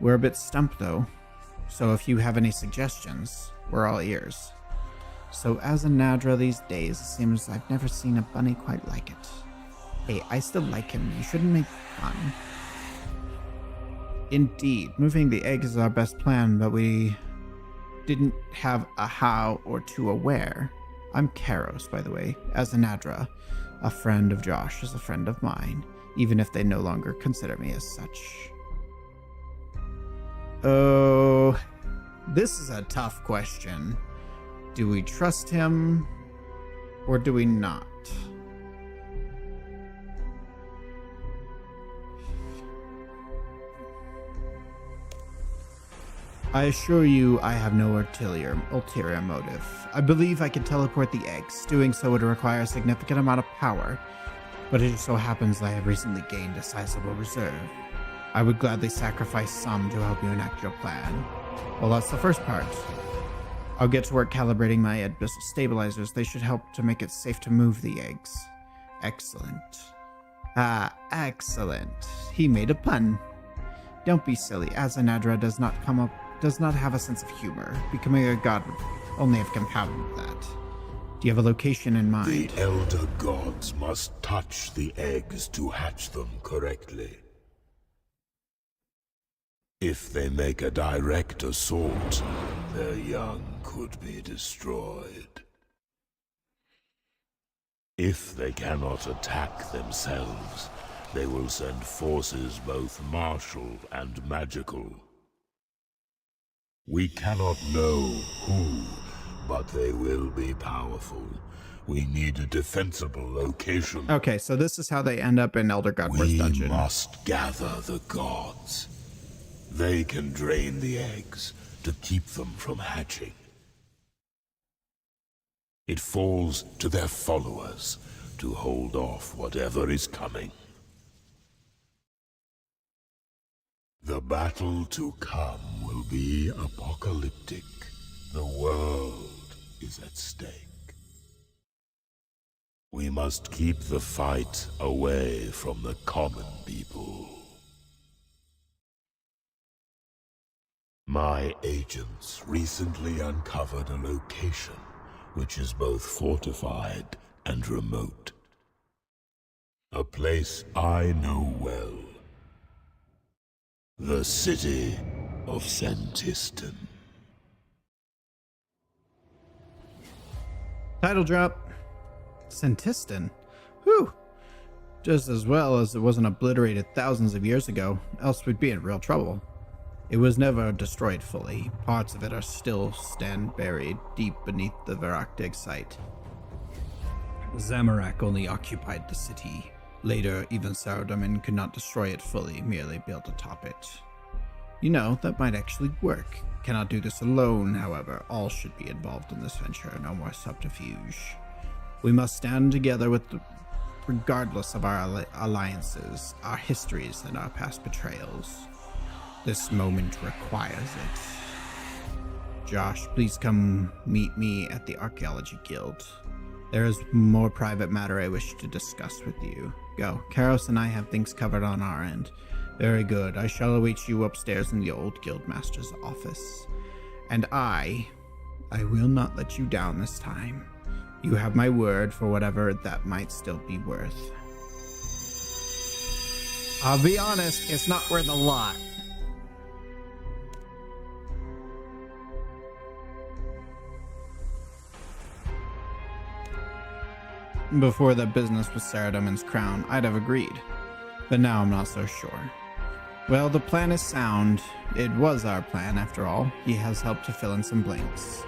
We're a bit stumped though, so if you have any suggestions, we're all ears. So as a Nadra these days, it seems I've never seen a bunny quite like it. Hey, I still like him. You shouldn't make fun. Indeed, moving the eggs is our best plan, but we didn't have a how or to a where. I'm Karos, by the way, as a Nadra. A friend of Josh is a friend of mine, even if they no longer consider me as such. Oh, this is a tough question. Do we trust him, or do we not? I assure you I have no ulterior motive. I believe I can teleport the eggs. Doing so would require a significant amount of power, but it just so happens I have recently gained a sizable reserve. I would gladly sacrifice some to help you enact your plan. Well, that's the first part. I'll get to work calibrating my abyssal stabilizers. They should help to make it safe to move the eggs. Excellent. Ah, excellent. He made a pun. Don't be silly. Azanadra does not have a sense of humor. Becoming a god would only have compounded that. Do you have a location in mind? The elder gods must touch the eggs to hatch them correctly. If they make a direct assault, their young could be destroyed. If they cannot attack themselves, they will send forces both martial and magical. We cannot know who, but they will be powerful. We need a defensible location. Okay, so this is how they end up in Elder Godward's dungeon. We must gather the gods. They can drain the eggs to keep them from hatching. It falls to their followers to hold off whatever is coming. The battle to come will be apocalyptic. The world is at stake. We must keep the fight away from the common people. My agents recently uncovered a location which is both fortified and remote. A place I know well. The city of Santistan. Title drop. Santistan. Whew. Just as well as it wasn't obliterated thousands of years ago, else we'd be in real trouble. It was never destroyed fully. Parts of it are still stand buried deep beneath the Varactig site. Zamorak only occupied the city. Later, even Saradomin could not destroy it fully, merely build atop it. You know, that might actually work. Cannot do this alone, however. All should be involved in this venture, no more subterfuge. We must stand together regardless of our alliances, our histories, and our past betrayals. This moment requires it. Josh, please come meet me at the Archaeology Guild. There is more private matter I wish to discuss with you. Go. Karos and I have things covered on our end. Very good. I shall await you upstairs in the old Guildmaster's office. And I I will not let you down this time. You have my word for whatever that might still be worth. I'll be honest, it's not worth a lot. Before the business with Saradomin's crown, I'd have agreed. But now I'm not so sure. Well, the plan is sound. It was our plan, after all. He has helped to fill in some blanks.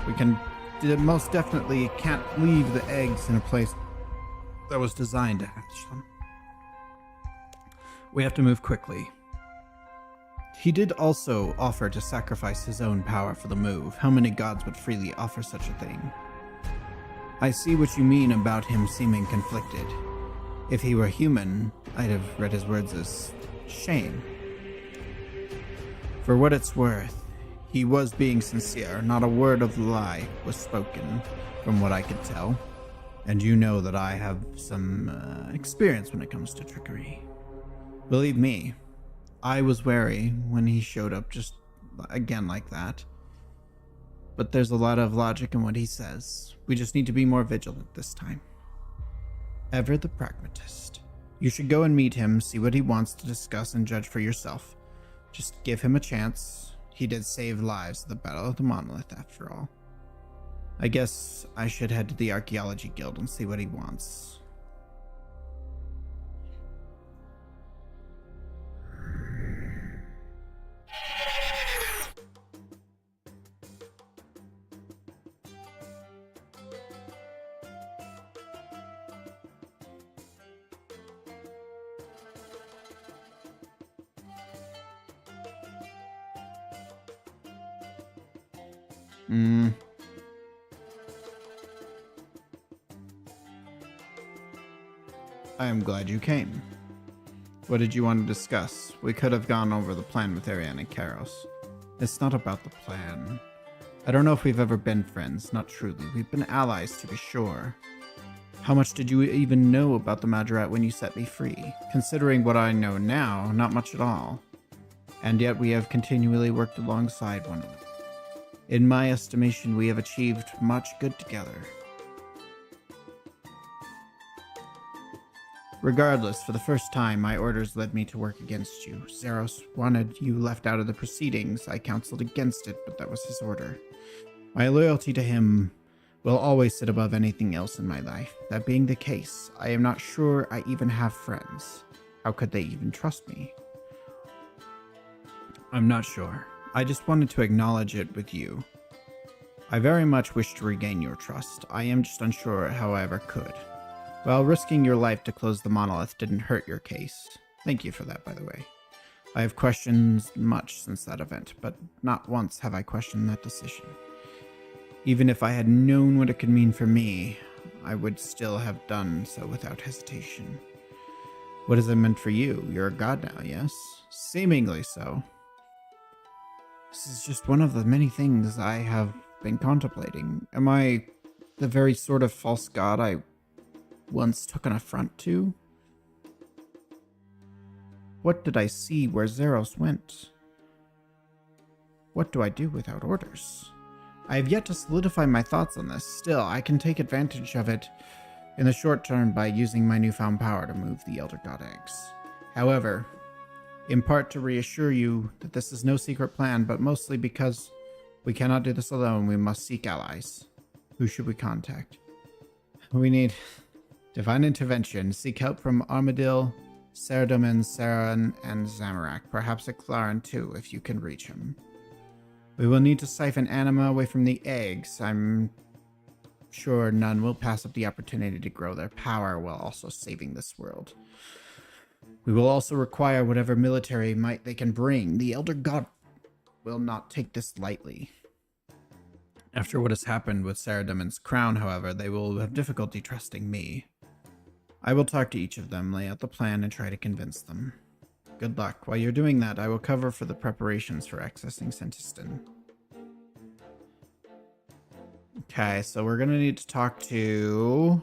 We most definitely can't leave the eggs in a place that was designed to hatch them. We have to move quickly. He did also offer to sacrifice his own power for the move. How many gods would freely offer such a thing? I see what you mean about him seeming conflicted. If he were human, I'd have read his words as shame. For what it's worth, he was being sincere. Not a word of lie was spoken, from what I could tell. And you know that I have some experience when it comes to trickery. Believe me, I was wary when he showed up just again like that. But there's a lot of logic in what he says. We just need to be more vigilant this time. Ever the pragmatist. You should go and meet him, see what he wants to discuss, and judge for yourself. Just give him a chance. He did save lives at the Battle of the Monolith, after all. I guess I should head to the Archaeology Guild and see what he wants. I am glad you came. What did you want to discuss? We could have gone over the plan with Ariane and Karos. It's not about the plan. I don't know if we've ever been friends, not truly. We've been allies, to be sure. How much did you even know about the Majorat when you set me free? Considering what I know now, not much at all. And yet we have continually worked alongside one another. In my estimation, we have achieved much good together. Regardless, for the first time, my orders led me to work against you. Zeros wanted you left out of the proceedings. I counseled against it, but that was his order. My loyalty to him will always sit above anything else in my life. That being the case, I am not sure I even have friends. How could they even trust me? I'm not sure. I just wanted to acknowledge it with you. I very much wish to regain your trust. I am just unsure how I ever could. Well, risking your life to close the monolith didn't hurt your case. Thank you for that, by the way. I have questioned much since that event, but not once have I questioned that decision. Even if I had known what it could mean for me, I would still have done so without hesitation. What has it meant for you? You're a god now, yes? Seemingly so. This is just one of the many things I have been contemplating. Am I the very sort of false god I once took an affront to? What did I see where Zeros went? What do I do without orders? I have yet to solidify my thoughts on this. Still, I can take advantage of it in the short term by using my newfound power to move the Elder God eggs. However, in part to reassure you that this is no secret plan, but mostly because we cannot do this alone, we must seek allies. Who should we contact? We need divine intervention. Seek help from Armadil, Saradomin, Saran, and Zamorak. Perhaps a Claren too, if you can reach him. We will need to siphon anima away from the eggs. I'm sure none will pass up the opportunity to grow their power while also saving this world. We will also require whatever military might they can bring. The Elder God will not take this lightly. After what has happened with Saradomin's crown, however, they will have difficulty trusting me. I will talk to each of them, lay out the plan, and try to convince them. Good luck. While you're doing that, I will cover for the preparations for accessing Sentiston. Okay, so we're going to need to talk to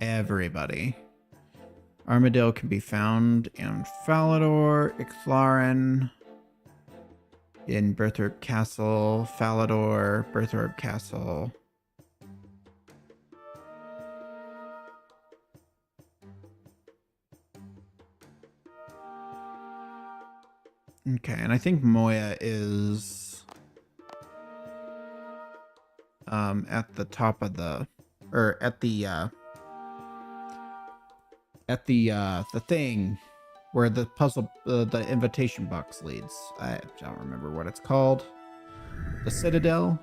everybody. Armadil can be found in Falador, Ictharen. in Berthorpe Castle, Falador, Berthorpe Castle. Okay, and I think Moya is at the top of the, or at the thing where the puzzle, the invitation box leads. I don't remember what it's called. The Citadel?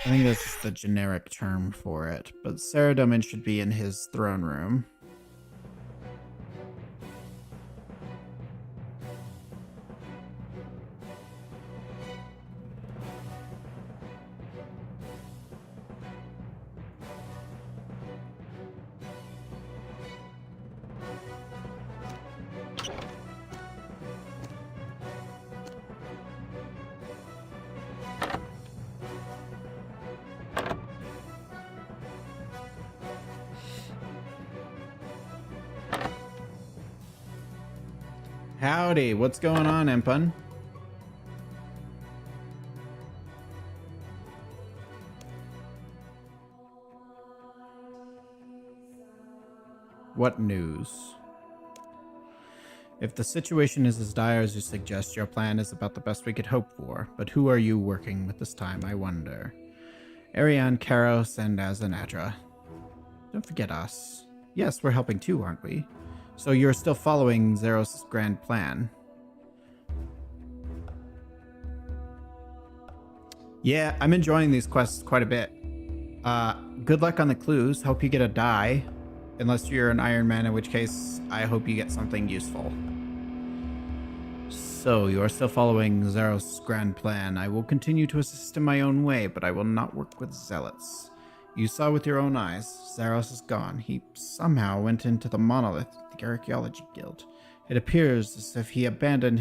I think that's the generic term for it, but Saradomin should be in his throne room. Howdy, what's going on, Empun? What news? If the situation is as dire as you suggest, your plan is about the best we could hope for. But who are you working with this time, I wonder? Ariane, Karos, and Azanadra. Don't forget us. Yes, we're helping too, aren't we? So you're still following Zeros' grand plan. Yeah, I'm enjoying these quests quite a bit. Good luck on the clues. Hope you get a die. Unless you're an Iron Man, in which case, I hope you get something useful. So, you are still following Zeros' grand plan. I will continue to assist in my own way, but I will not work with zealots. You saw with your own eyes, Zeros is gone. He somehow went into the monolith, the Archaeology Guild. It appears as if he abandoned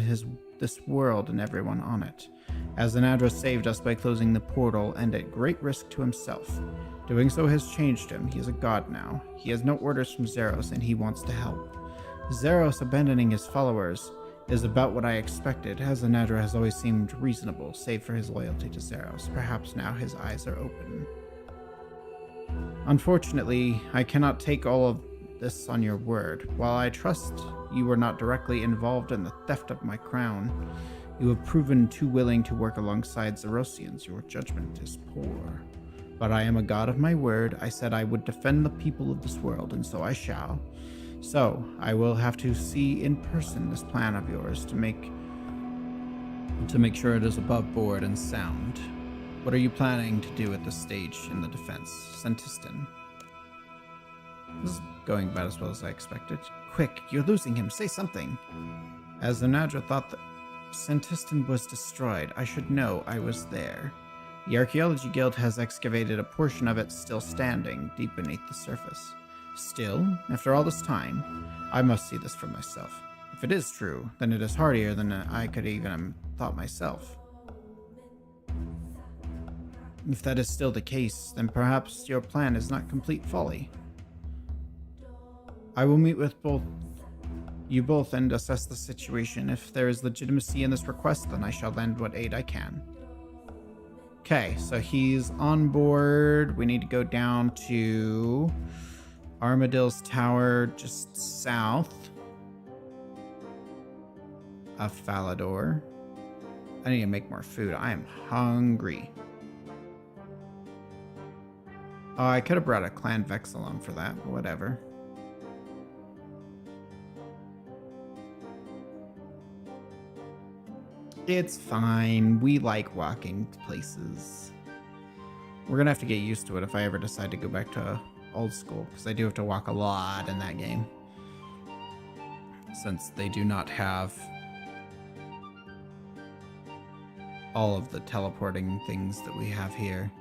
this world and everyone on it. Azanadra saved us by closing the portal and at great risk to himself. Doing so has changed him. He is a god now. He has no orders from Zeros and he wants to help. Zeros abandoning his followers is about what I expected. Azanadra has always seemed reasonable, save for his loyalty to Zeros. Perhaps now his eyes are open. Unfortunately, I cannot take all of this on your word. While I trust you were not directly involved in the theft of my crown, you have proven too willing to work alongside Zerosians. Your judgment is poor. But I am a god of my word. I said I would defend the people of this world, and so I shall. So, I will have to see in person this plan of yours to make sure it is above board and sound. What are you planning to do at this stage in the defense? Sentiston. This is going about as well as I expected. Quick, you're losing him. Say something. As Zanadra thought that Sentiston was destroyed, I should know. I was there. The Archaeology Guild has excavated a portion of it still standing, deep beneath the surface. Still, after all this time, I must see this for myself. If it is true, then it is hardier than I could even have thought myself. If that is still the case, then perhaps your plan is not complete folly. I will meet with you both and assess the situation. If there is legitimacy in this request, then I shall lend what aid I can. Okay, so he's on board. We need to go down to Armadill's Tower, just south of Falador. I need to make more food. I am hungry. Oh, I could have brought a Clan Vex along for that, but whatever. It's fine. We like walking places. We're gonna have to get used to it if I ever decide to go back to old school, because I do have to walk a lot in that game. Since they do not have all of the teleporting things that we have here.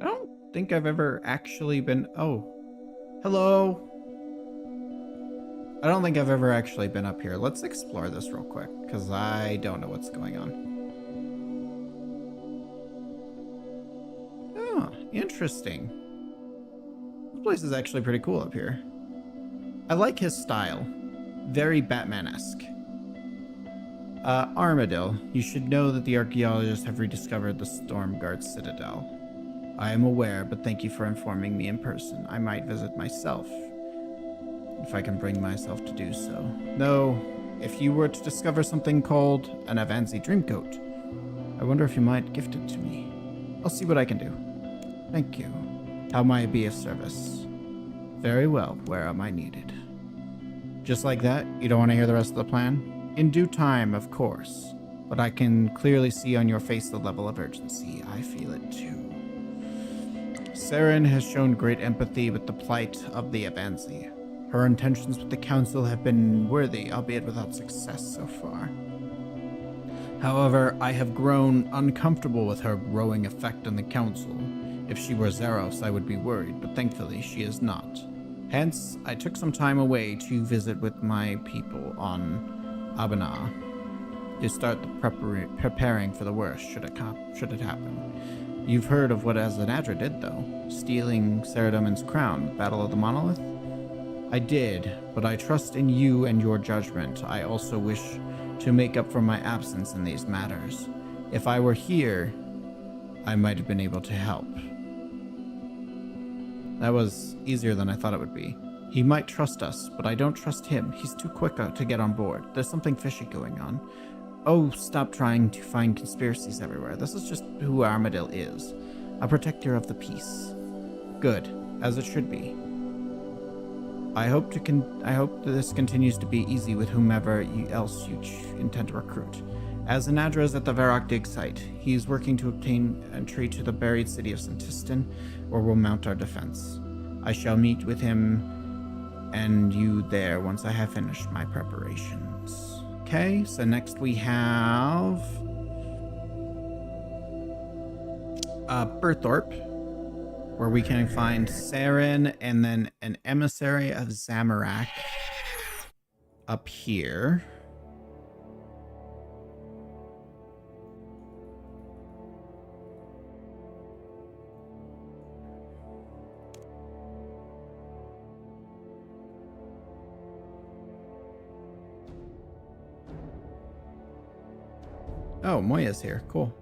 I don't think I've ever actually been... Oh. Hello. I don't think I've ever actually been up here. Let's explore this real quick, because I don't know what's going on. Oh, interesting. This place is actually pretty cool up here. I like his style. Very Batman-esque. Armadil, you should know that the archaeologists have rediscovered the Stormguard Citadel. I am aware, but thank you for informing me in person. I might visit myself, if I can bring myself to do so. Though, if you were to discover something called an Avanzi Dreamcoat, I wonder if you might gift it to me. I'll see what I can do. Thank you. How may I be of service? Very well, where am I needed? Just like that? You don't want to hear the rest of the plan? In due time, of course. But I can clearly see on your face the level of urgency. I feel it too. Saren has shown great empathy with the plight of the Avanzi. Her intentions with the council have been worthy, albeit without success so far. However, I have grown uncomfortable with her growing effect on the council. If she were Zaros, I would be worried, but thankfully she is not. Hence, I took some time away to visit with my people on Abana to start the preparing for the worst should it happen. You've heard of what Azanadra did, though, stealing Saradomin's crown, Battle of the Monolith? I did, but I trust in you and your judgment. I also wish to make up for my absence in these matters. If I were here, I might have been able to help. That was easier than I thought it would be. He might trust us, but I don't trust him. He's too quick to get on board. There's something fishy going on. Oh, stop trying to find conspiracies everywhere. This is just who Armadil is. A protector of the peace. Good, as it should be. I hope that this continues to be easy with whomever else you intend to recruit. As Anadra is at the Varrock dig site, he is working to obtain entry to the buried city of Santistan, or will mount our defense. I shall meet with him and you there once I have finished my preparations. Okay, so next we have Burthorpe, where we can find Saren and then an emissary of Zamorak up here. Oh, Moya's here. Cool.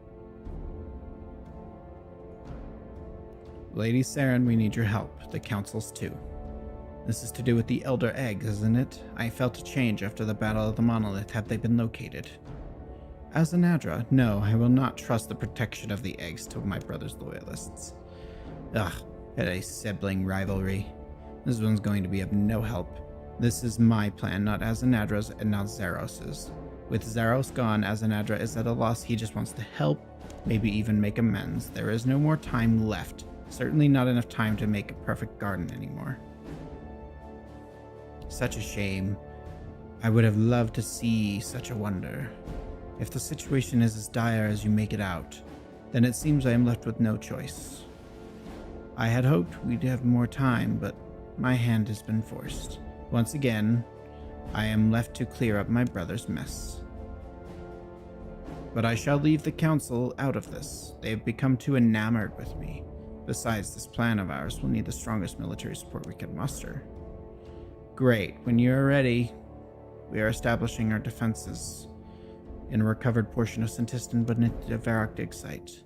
Lady Saren, we need your help. The council's too. This is to do with the Elder Eggs, isn't it? I felt a change after the Battle of the Monolith. Have they been located? As Anadra, no, I will not trust the protection of the eggs to my brother's loyalists. Ugh, had a sibling rivalry. This one's going to be of no help. This is my plan, not Azanadra's and not Zaros's. With Zaros gone, Azanadra is at a loss. He just wants to help, maybe even make amends. There is no more time left. Certainly not enough time to make a perfect garden anymore. Such a shame. I would have loved to see such a wonder. If the situation is as dire as you make it out, then it seems I am left with no choice. I had hoped we'd have more time, but my hand has been forced. Once again, I am left to clear up my brother's mess. But I shall leave the council out of this. They have become too enamored with me. Besides, this plan of ours will need the strongest military support we can muster. Great. When you are ready, we are establishing our defenses in a recovered portion of Santistan beneath the Varrock dig site.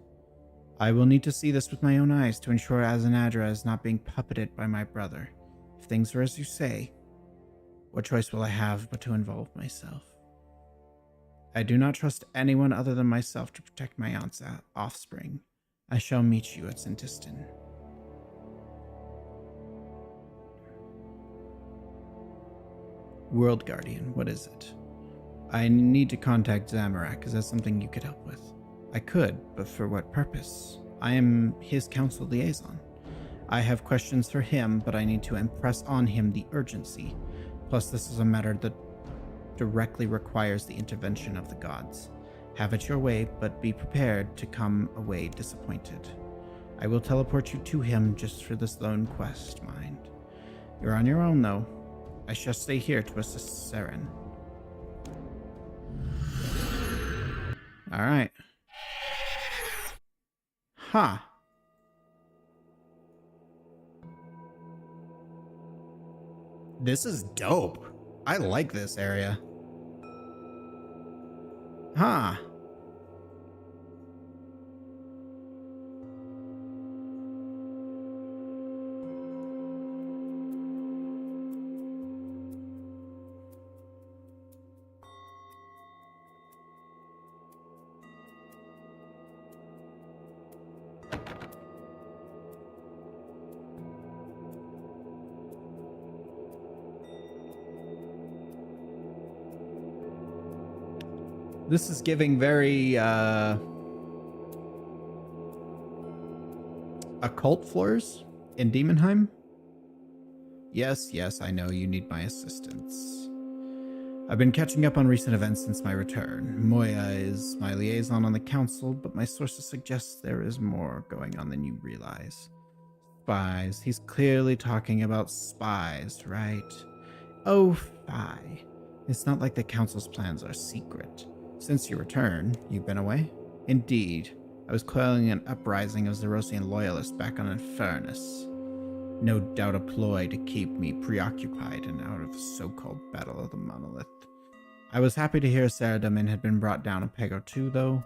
I will need to see this with my own eyes to ensure Azanadra is not being puppeted by my brother. If things are as you say, what choice will I have but to involve myself? I do not trust anyone other than myself to protect my aunt's offspring. I shall meet you at Santistan. World Guardian, what is it? I need to contact Zamorak. Is that something you could help with? I could, but for what purpose? I am his council liaison. I have questions for him, but I need to impress on him the urgency. Plus, this is a matter that directly requires the intervention of the gods. Have it your way, but be prepared to come away disappointed. I will teleport you to him just for this lone quest, mind. You're on your own, though. I shall stay here to assist Saren. Alright. Huh. This is dope. I like this area. Huh. This is giving very occult floors in Demonheim. Yes, I know you need my assistance. I've been catching up on recent events since my return. Moya is my liaison on the council, but my sources suggest there is more going on than you realize. Spies. He's clearly talking about spies, right? Oh, fie. It's not like the council's plans are secret. Since your return, you've been away? Indeed. I was quelling an uprising of Zerosian loyalists back on Infernus. No doubt a ploy to keep me preoccupied and out of the so-called Battle of the Monolith. I was happy to hear Saradomin had been brought down a peg or two, though.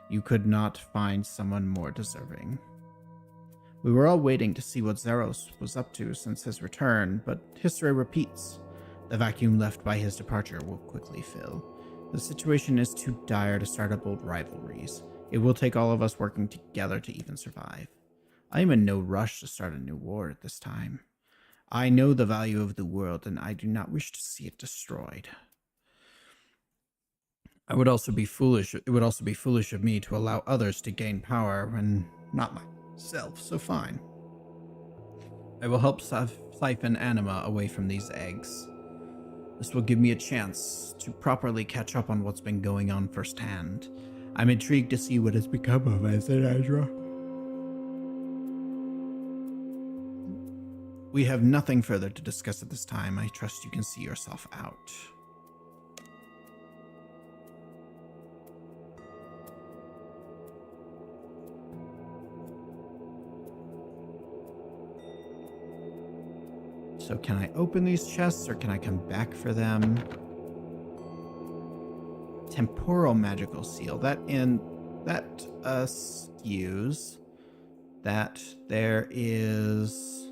You could not find someone more deserving. We were all waiting to see what Zeros was up to since his return, but history repeats. The vacuum left by his departure will quickly fill. The situation is too dire to start up old rivalries. It will take all of us working together to even survive. I am in no rush to start a new war at this time. I know the value of the world, and I do not wish to see it destroyed. It would also be foolish of me to allow others to gain power when not myself, so fine. I will help siphon anima away from these eggs. This will give me a chance to properly catch up on what's been going on firsthand. I'm intrigued to see what has become of Ezra. We have nothing further to discuss at this time. I trust you can see yourself out. So can I open these chests or can I come back for them? Temporal magical seal. That skews that there is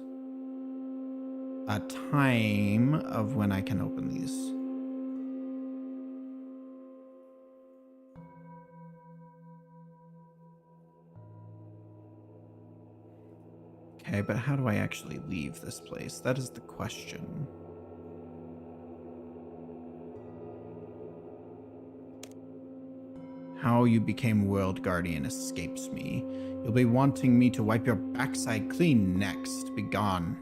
a time of when I can open these. Okay, but how do I actually leave this place? That is the question. How you became World Guardian escapes me. You'll be wanting me to wipe your backside clean next. Be gone.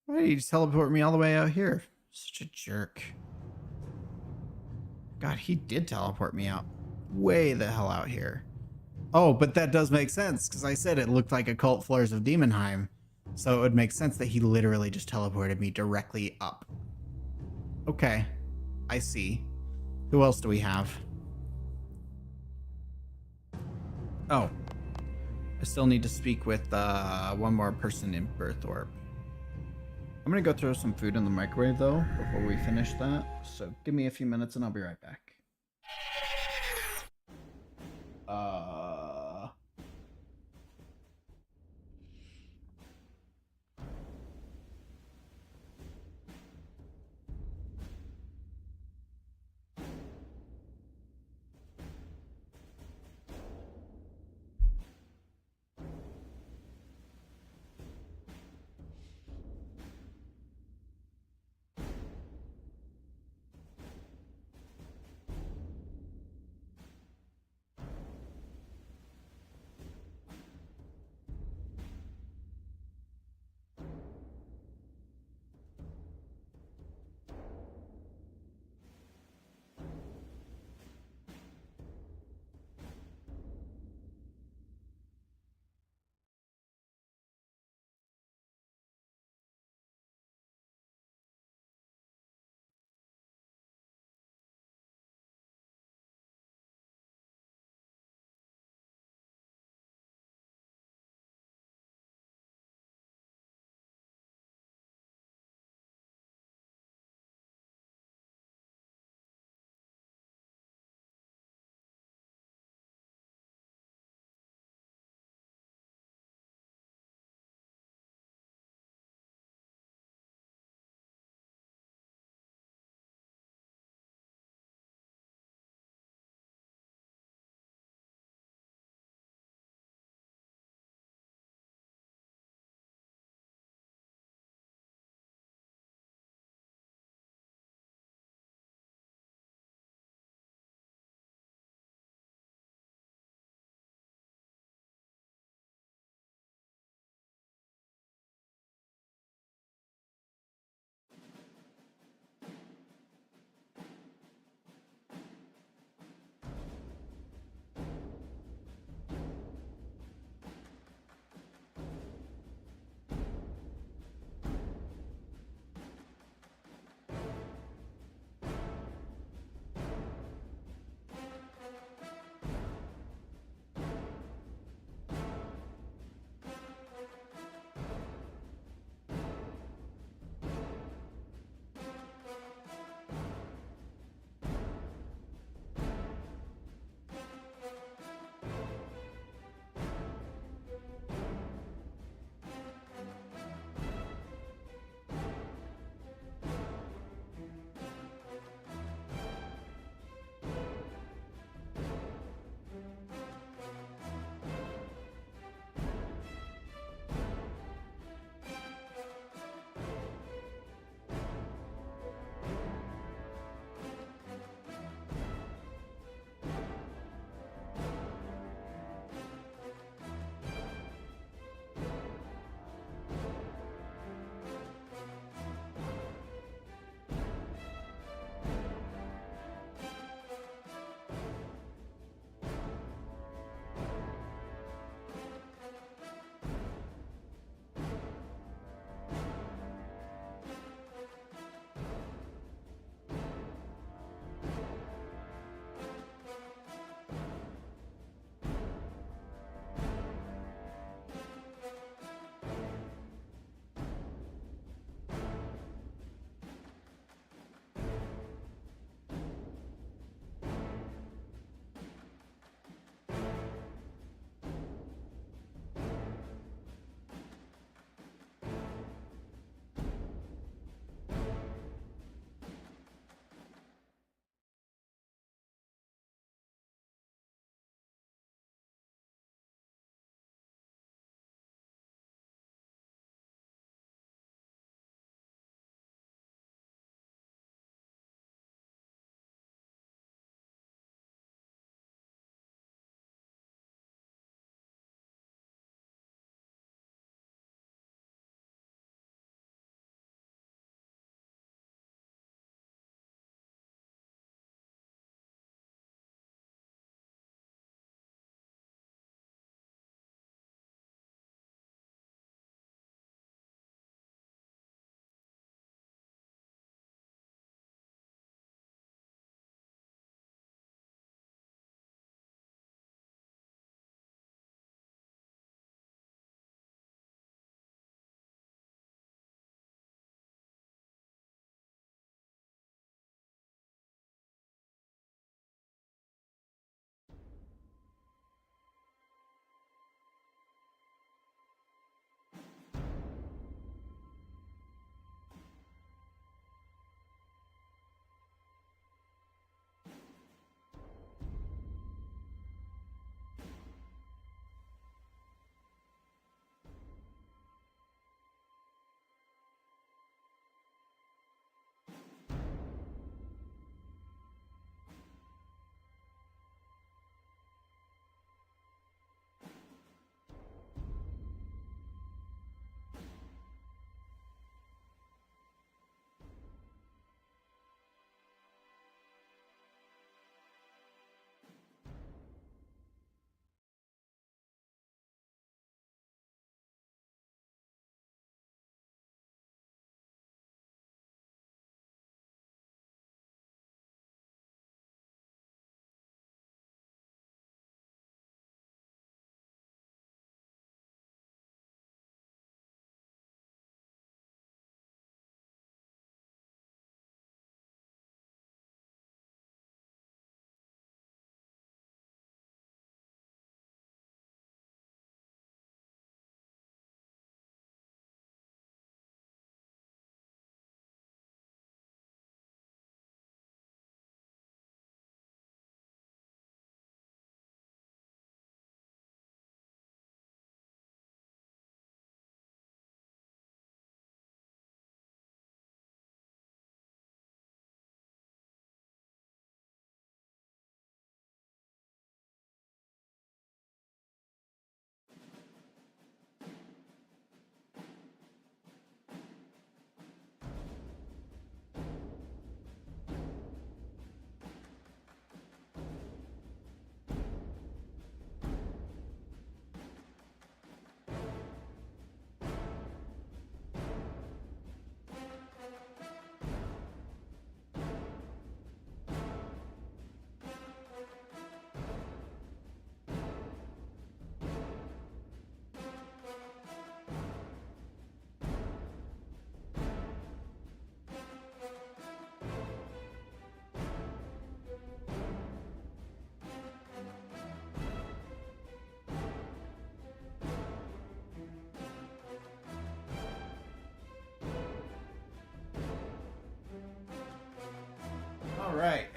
Why did he teleport me all the way out here? Such a jerk. God, he did teleport me out way the hell out here. Oh, but that does make sense, because I said it looked like occult floors of Demonheim. So it would make sense that he literally just teleported me directly up. Okay, I see. Who else do we have? Oh, I still need to speak with one more person in Birthorpe. I'm gonna go throw some food in the microwave though before we finish that. So give me a few minutes and I'll be right back.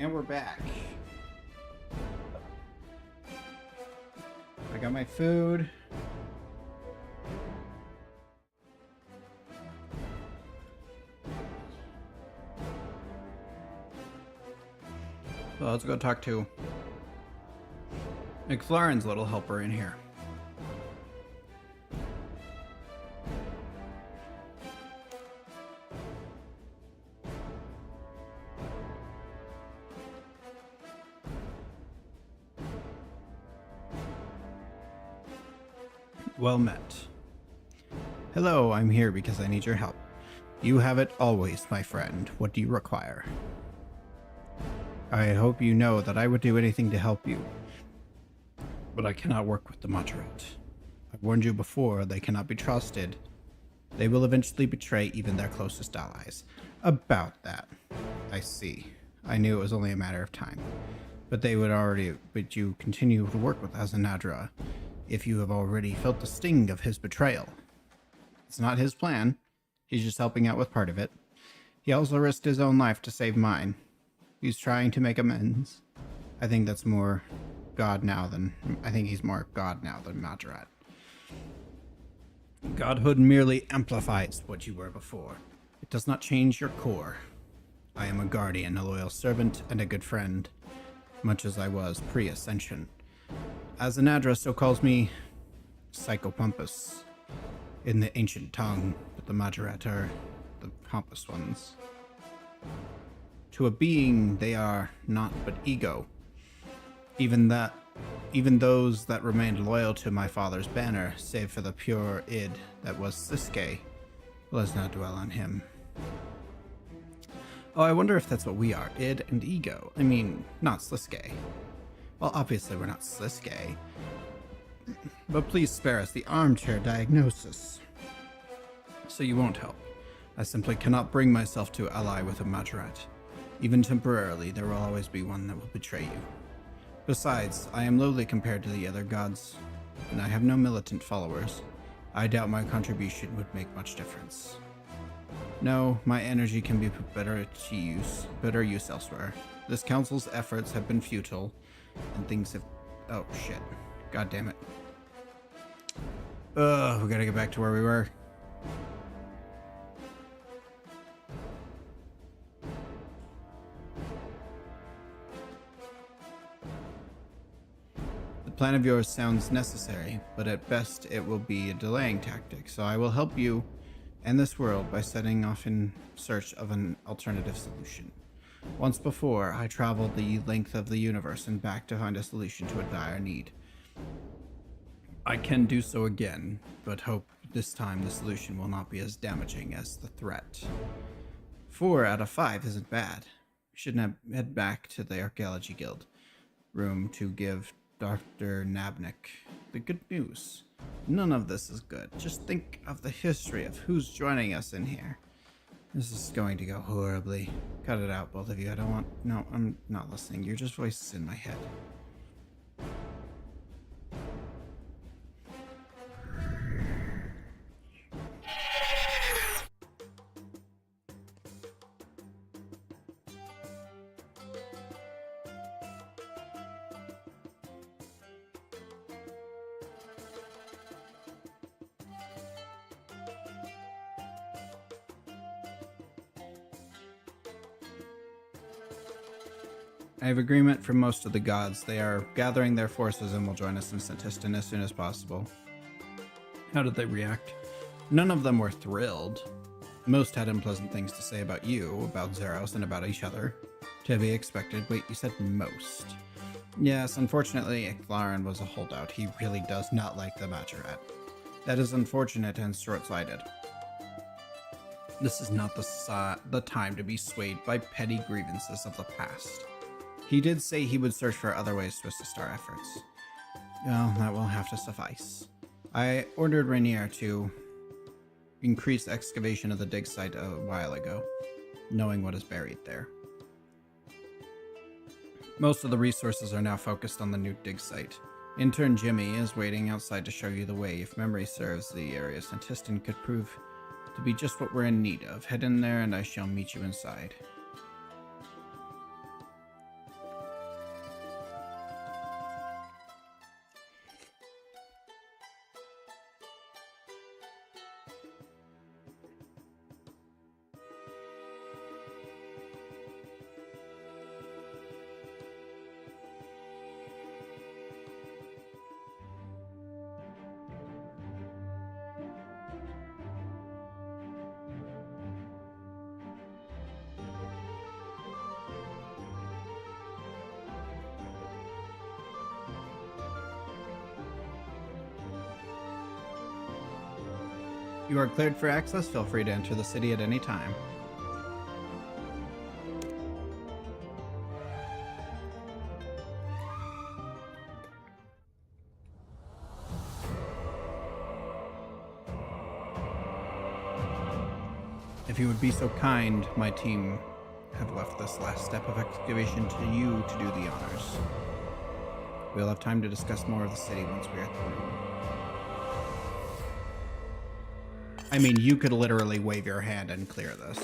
And we're back. I got my food. So let's go talk to McLaurin's little helper in here. Well met. Hello, I'm here because I need your help. You have it always, my friend. What do you require? I hope you know that I would do anything to help you, but I cannot work with the Moderate. I warned you before, they cannot be trusted. They will eventually betray even their closest allies. About that. I see. I knew it was only a matter of time. But you continue to work with Azanadra if you have already felt the sting of his betrayal. It's not his plan. He's just helping out with part of it. He also risked his own life to save mine. He's trying to make amends. I think he's more God now than Majorat. Godhood merely amplifies what you were before. It does not change your core. I am a guardian, a loyal servant, and a good friend, much as I was pre-ascension. Azanadra still calls me Psychopompous in the ancient tongue, but the Majorat are the pompous ones. To a being, they are naught but ego. Even those that remained loyal to my father's banner, save for the pure id that was Siske, let's not dwell on him. Oh, I wonder if that's what we are, id and ego. I mean, not Sliske. Well, obviously we're not Sliske. But please spare us the armchair diagnosis. So you won't help. I simply cannot bring myself to ally with a Majorat. Even temporarily, there will always be one that will betray you. Besides, I am lowly compared to the other gods, and I have no militant followers. I doubt my contribution would make much difference. No, my energy can be put better use elsewhere. This council's efforts have been futile, and things have... Oh, shit. God damn it. Ugh, we gotta get back to where we were. The plan of yours sounds necessary, but at best it will be a delaying tactic, so I will help you and this world by setting off in search of an alternative solution. Once before, I traveled the length of the universe and back to find a solution to a dire need. I can do so again, but hope this time the solution will not be as damaging as the threat. 4 out of 5 isn't bad. We should head back to the Archaeology Guild room to give Dr. Nabnik the good news. None of this is good. Just think of the history of who's joining us in here. This is going to go horribly. Cut it out, both of you. No, I'm not listening. You're just voices in my head. I have agreement from most of the gods. They are gathering their forces and will join us in Santistan as soon as possible. How did they react? None of them were thrilled. Most had unpleasant things to say about you, about Zeros, and about each other. To be expected. Wait, you said most. Yes, unfortunately, Iclarin was a holdout. He really does not like the Majorat. That is unfortunate and short-sighted. This is not the time to be swayed by petty grievances of the past. He did say he would search for other ways to assist our efforts. Well, that will have to suffice. I ordered Rainier to increase excavation of the dig site a while ago, knowing what is buried there. Most of the resources are now focused on the new dig site. Intern Jimmy is waiting outside to show you the way. If memory serves, the area Santistan could prove to be just what we're in need of. Head in there and I shall meet you inside. You are cleared for access. Feel free to enter the city at any time. If you would be so kind, my team have left this last step of excavation to you to do the honors. We'll have time to discuss more of the city once we are through. I mean, you could literally wave your hand and clear this.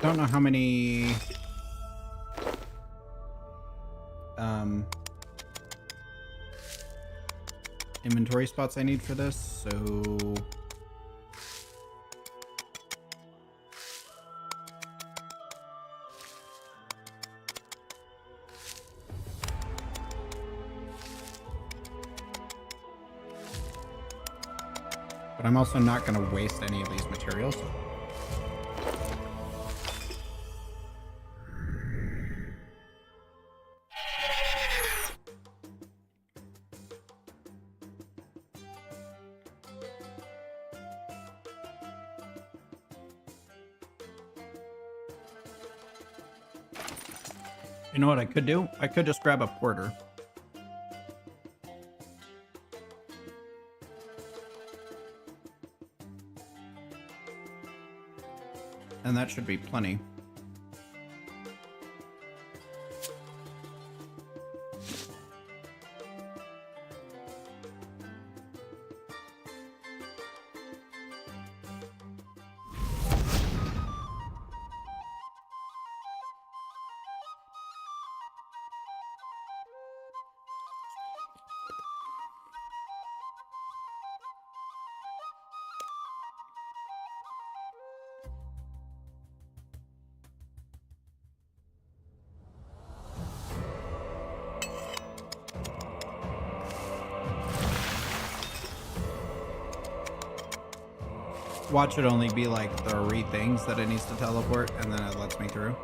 Don't know how many inventory spots I need for this, so but I'm also not going to waste any of these materials. You know what I could do? I could just grab a porter. And that should be plenty. Watch it only be like 3 things that it needs to teleport, and then it lets me through.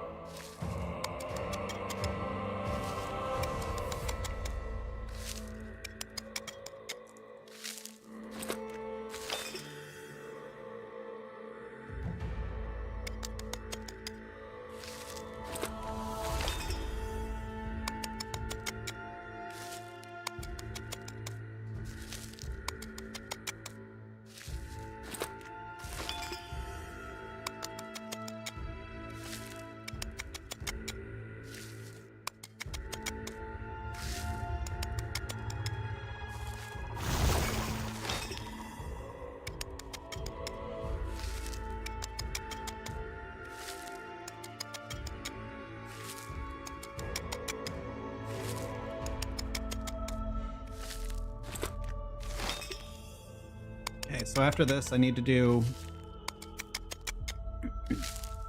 Okay, so after this, I need to do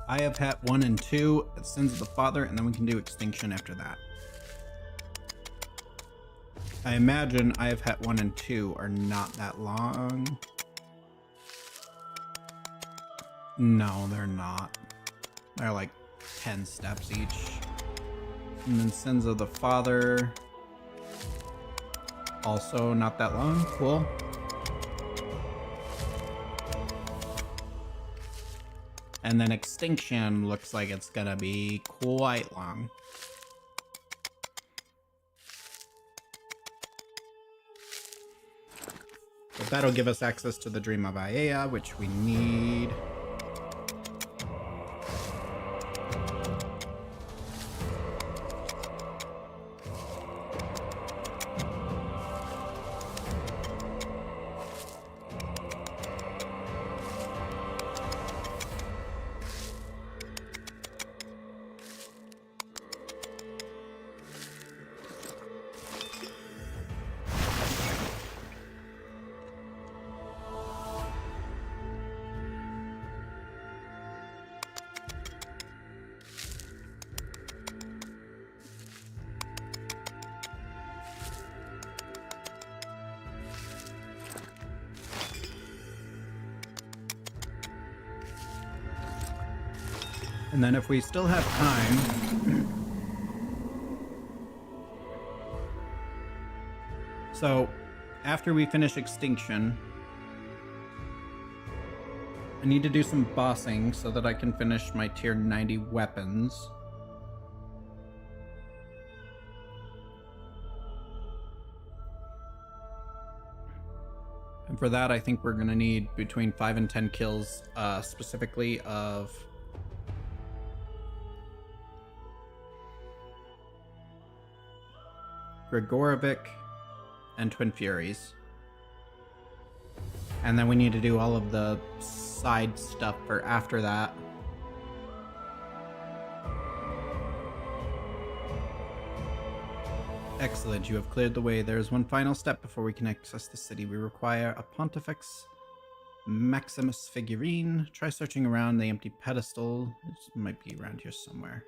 I have hat 1 and 2, Sins of the Father, and then we can do Extinction after that. I imagine I have hat 1 and 2 are not that long. No, they're not. They're like 10 steps each. And then Sins of the Father, also not that long. Cool. And then Extinction looks like it's gonna be quite long. But that'll give us access to the Dream of Aiea, which we need. And then if we still have time... So, after we finish Extinction, I need to do some bossing so that I can finish my tier 90 weapons. And for that, I think we're going to need between 5 and 10 kills, specifically of... Grigorovic and Twin Furies. And then we need to do all of the side stuff for after that. Excellent, you have cleared the way. There is one final step before we can access the city. We require a Pontifex Maximus figurine. Try searching around the empty pedestal. This might be around here somewhere.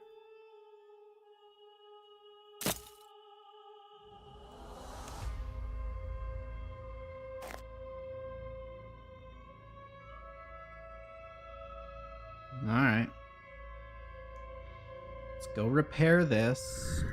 Alright. Let's go repair this.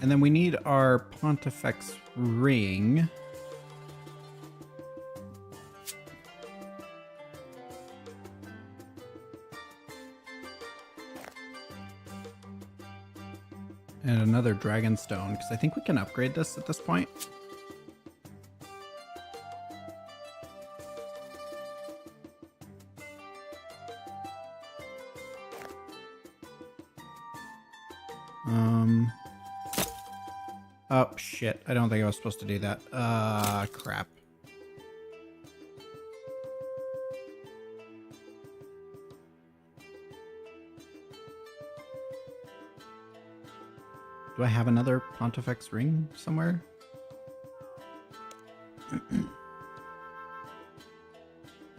And then we need our Pontifex ring. And another dragon stone, because I think we can upgrade this at this point. Oh, shit. I don't think I was supposed to do that. Crap. Do I have another Pontifex ring somewhere?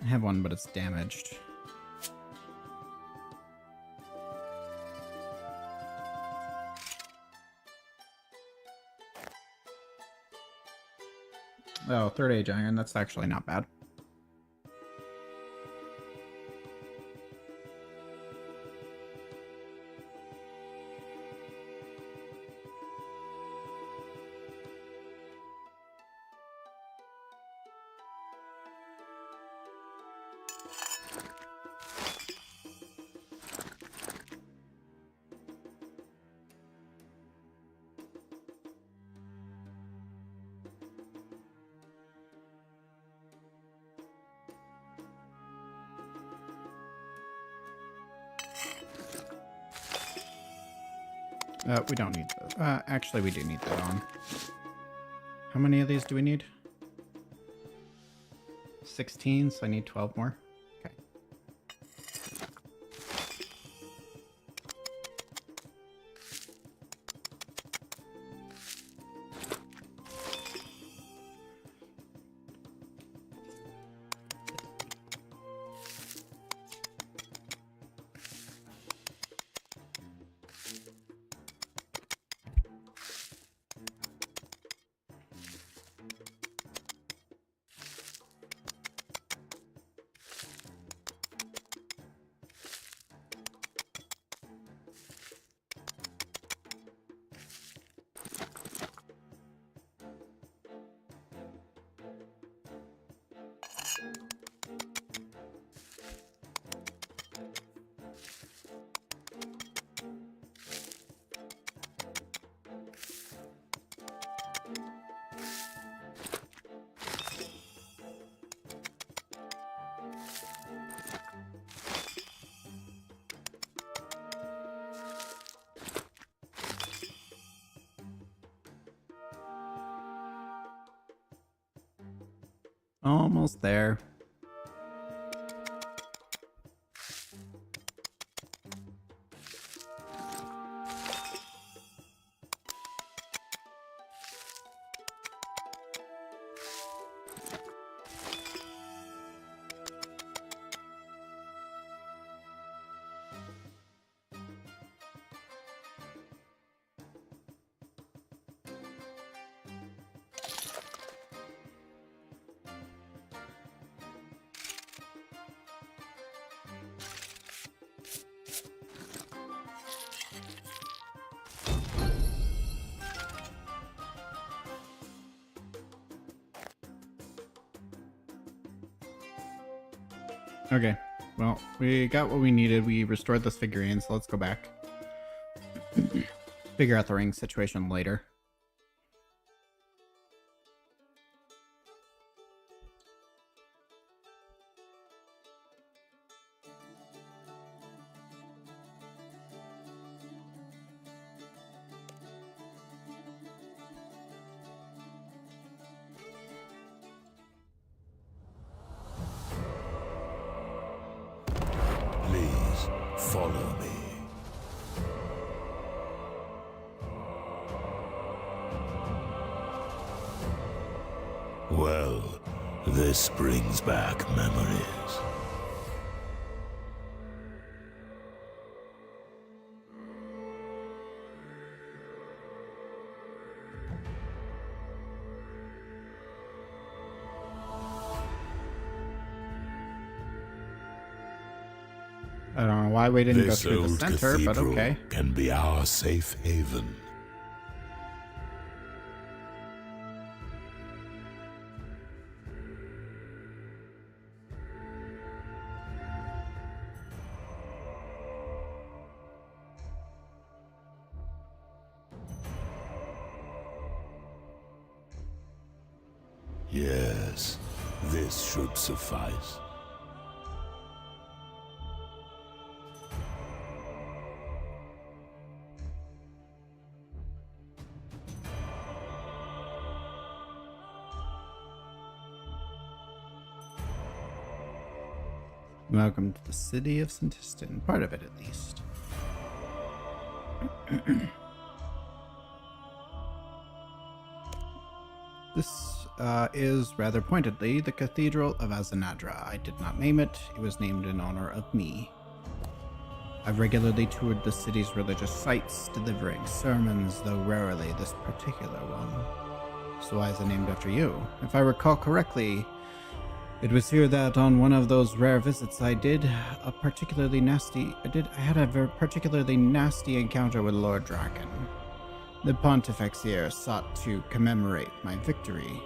I have one, but it's damaged. Oh, third age iron. That's actually not bad. We don't need those. Actually, we do need that on. How many of these do we need? 16, so I need 12 more. Okay. Almost there. Okay, well, we got what we needed. We restored this figurine, so let's go back. Figure out the ring situation later. Please follow me. Well, this brings back memories. I don't know why we didn't go This through the old center, but cathedral okay. can be our safe haven. Yes, this should suffice. Welcome to the city of Santistan. Part of it, at least. This is, rather pointedly, the Cathedral of Azanadra. I did not name it. It was named in honor of me. I've regularly toured the city's religious sites, delivering sermons, though rarely this particular one. So why is it named after you? If I recall correctly, it was here that on one of those rare visits I had a particularly nasty encounter with Lord Draken. The Pontifex here sought to commemorate my victory,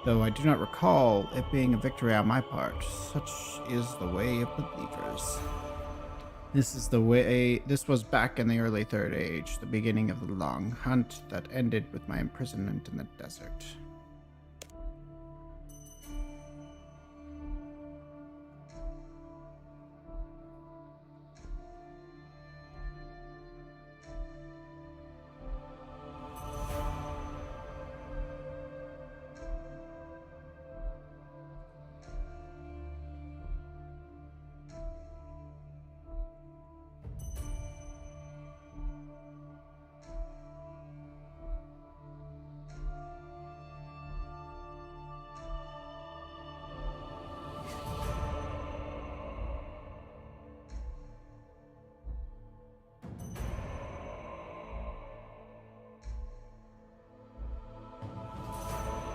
though I do not recall it being a victory on my part. Such is the way of believers. This was back in the early Third Age, the beginning of the long hunt that ended with my imprisonment in the desert.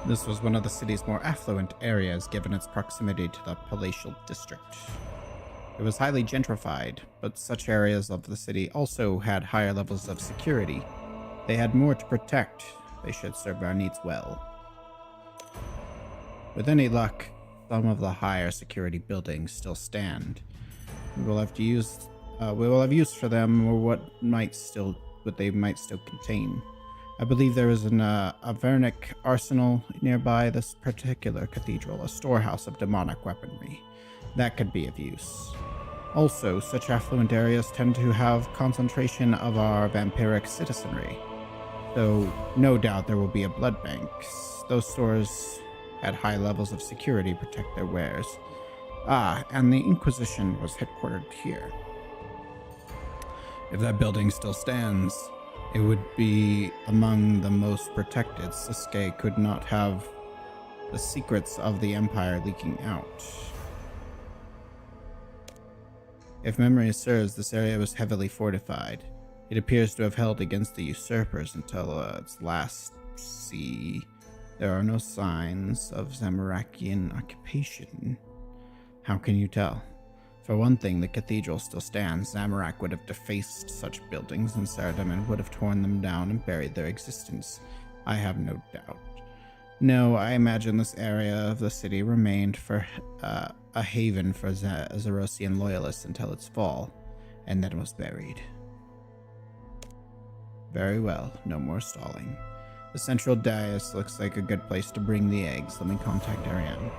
This was one of the city's more affluent areas, given its proximity to the palatial district. It was highly gentrified, but such areas of the city also had higher levels of security. They had more to protect. They should serve our needs well. With any luck, some of the higher security buildings still stand. We will have use for them, or what they might still contain. I believe there is a Vernic arsenal nearby this particular cathedral, a storehouse of demonic weaponry. That could be of use. Also, such affluent areas tend to have concentration of our vampiric citizenry, so no doubt there will be a blood bank. Those stores had high levels of security to protect their wares. And the Inquisition was headquartered here. If that building still stands, it would be among the most protected. Siske could not have the secrets of the Empire leaking out. If memory serves, this area was heavily fortified. It appears to have held against the usurpers until its last siege. There are no signs of Zamarakian occupation. How can you tell? For one thing, the cathedral still stands. Zamorak would have defaced such buildings in Saradim and would have torn them down and buried their existence. I have no doubt. No, I imagine this area of the city remained for a haven for Zarosian loyalists until its fall, and then was buried. Very well, no more stalling. The central dais looks like a good place to bring the eggs. Let me contact Ariane.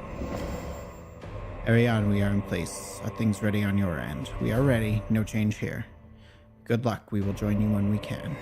Ariane, we are in place. Are things ready on your end? We are ready. No change here. Good luck. We will join you when we can.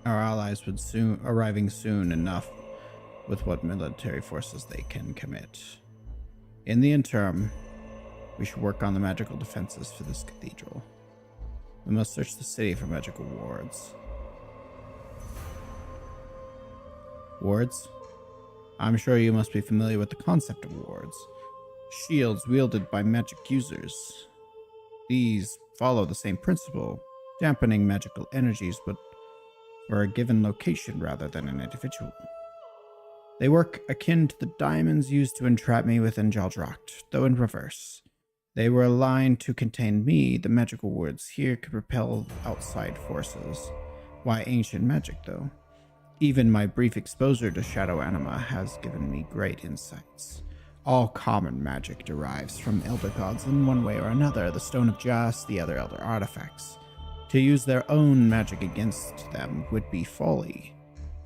Our allies would soon arriving soon enough with what military forces they can commit. In the interim, we should work on the magical defenses for this cathedral. We must search the city for magical wards. Wards? I'm sure you must be familiar with the concept of wards. Shields wielded by magic users. These follow the same principle, dampening magical energies, but for a given location rather than an individual. They work akin to the diamonds used to entrap me within Jaldrocht, though in reverse. They were aligned to contain me. The magical wards here could repel outside forces. Why ancient magic, though? Even my brief exposure to shadow anima has given me great insights. All common magic derives from elder gods in one way or another, the Stone of Jas, the other elder artifacts. To use their own magic against them would be folly.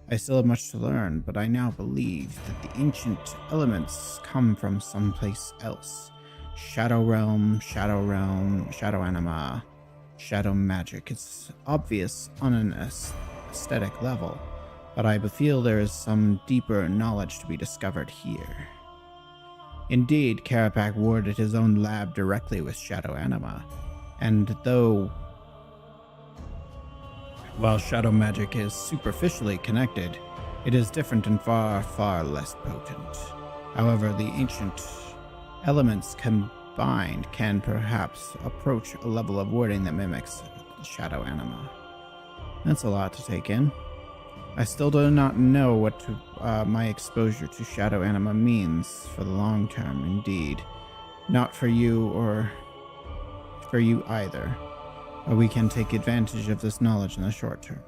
I still have much to learn, but I now believe that the ancient elements come from someplace else. Shadow Realm, Shadow Anima, Shadow Magic. It's obvious on an aesthetic level, but I feel there is some deeper knowledge to be discovered here. Indeed, Karapak warded his own lab directly with Shadow Anima, and while shadow magic is superficially connected, it is different and far, far less potent. However, the ancient elements combined can perhaps approach a level of wording that mimics shadow anima. That's a lot to take in. I still do not know what my exposure to shadow anima means for the long term, indeed. Not for you or for you either. But we can take advantage of this knowledge in the short term.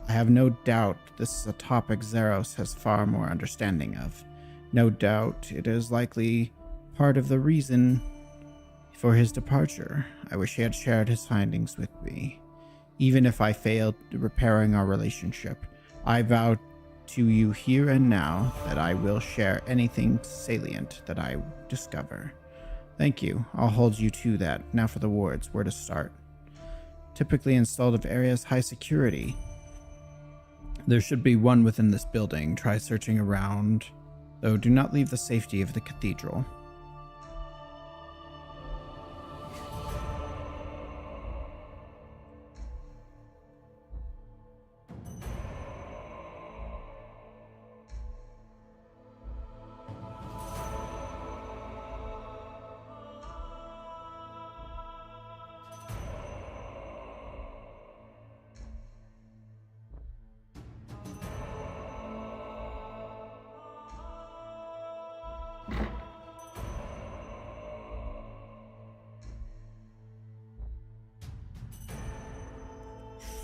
I have no doubt this is a topic Zaros has far more understanding of. No doubt it is likely part of the reason for his departure. I wish he had shared his findings with me. Even if I failed repairing our relationship, I vow to you here and now that I will share anything salient that I discover. Thank you. I'll hold you to that. Now for the wards. Where to start? Typically installed of areas high security. There should be one within this building. Try searching around, though do not leave the safety of the cathedral.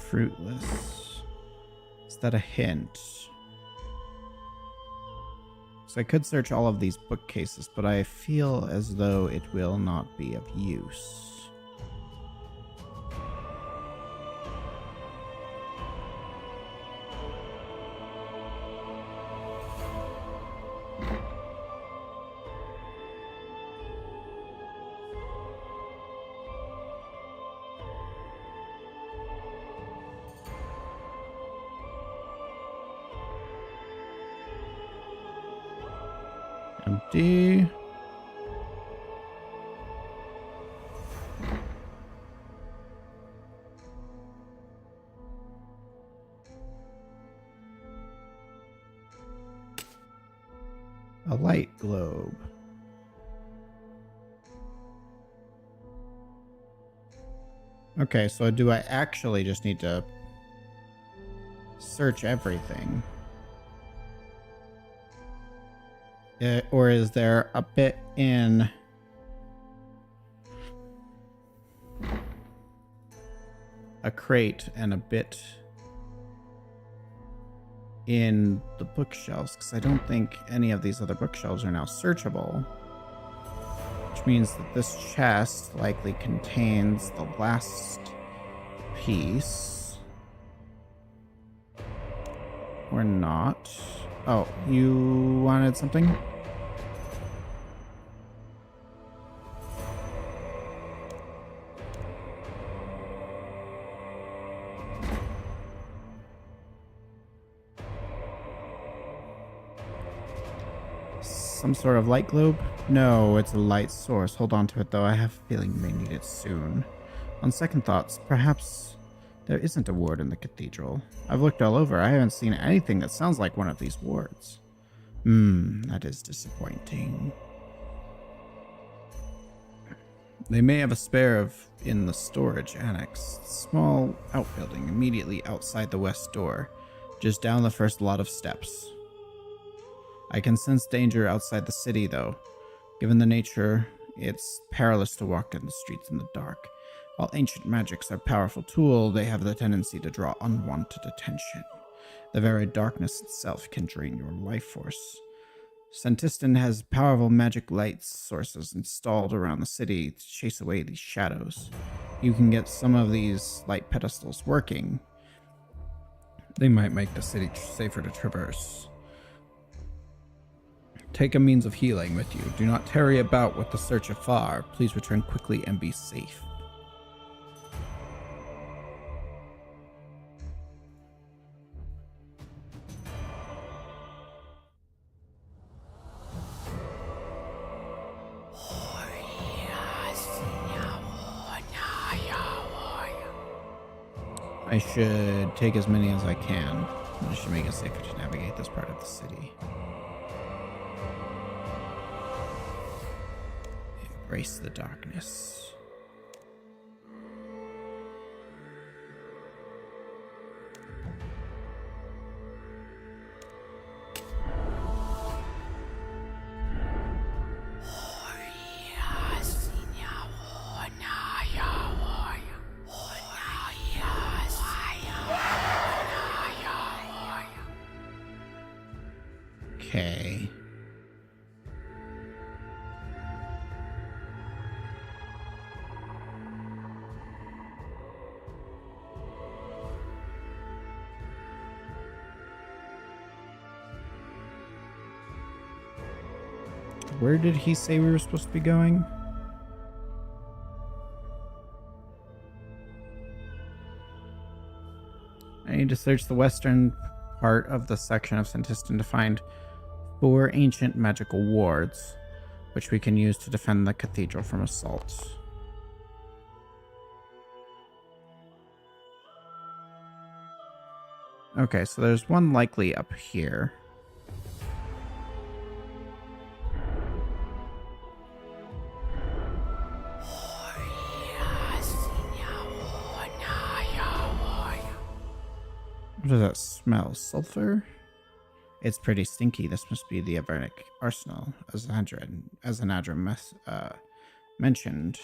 Fruitless. Is that a hint? So I could search all of these bookcases, but I feel as though it will not be of use. Empty. A light globe. Okay, so do I actually just need to search everything? Or is there a bit in a crate and a bit in the bookshelves? Because I don't think any of these other bookshelves are now searchable. Which means that this chest likely contains the last piece. Or not. Oh, you wanted something? Some sort of light globe? No, it's a light source. Hold on to it, though. I have a feeling you may need it soon. On second thoughts, perhaps there isn't a ward in the cathedral. I've looked all over. I haven't seen anything that sounds like one of these wards. That is disappointing. They may have a spare of in the storage annex. Small outbuilding immediately outside the west door, just down the first lot of steps. I can sense danger outside the city, though. Given the nature, it's perilous to walk in the streets in the dark. While ancient magics are a powerful tool, they have the tendency to draw unwanted attention. The very darkness itself can drain your life force. Santistan has powerful magic light sources installed around the city to chase away these shadows. You can get some of these light pedestals working. They might make the city safer to traverse. Take a means of healing with you. Do not tarry about with the search afar. Please return quickly and be safe. I should take as many as I can. This should make it safer to navigate this part of the city. Embrace the darkness. Okay. Where did he say we were supposed to be going? I need to search the western part of the section of Santistan to find 4 ancient magical wards, which we can use to defend the cathedral from assault. Okay, so there's one likely up here. What does that smell? Sulfur? It's pretty stinky. This must be the Avernic arsenal, as Anadra mentioned.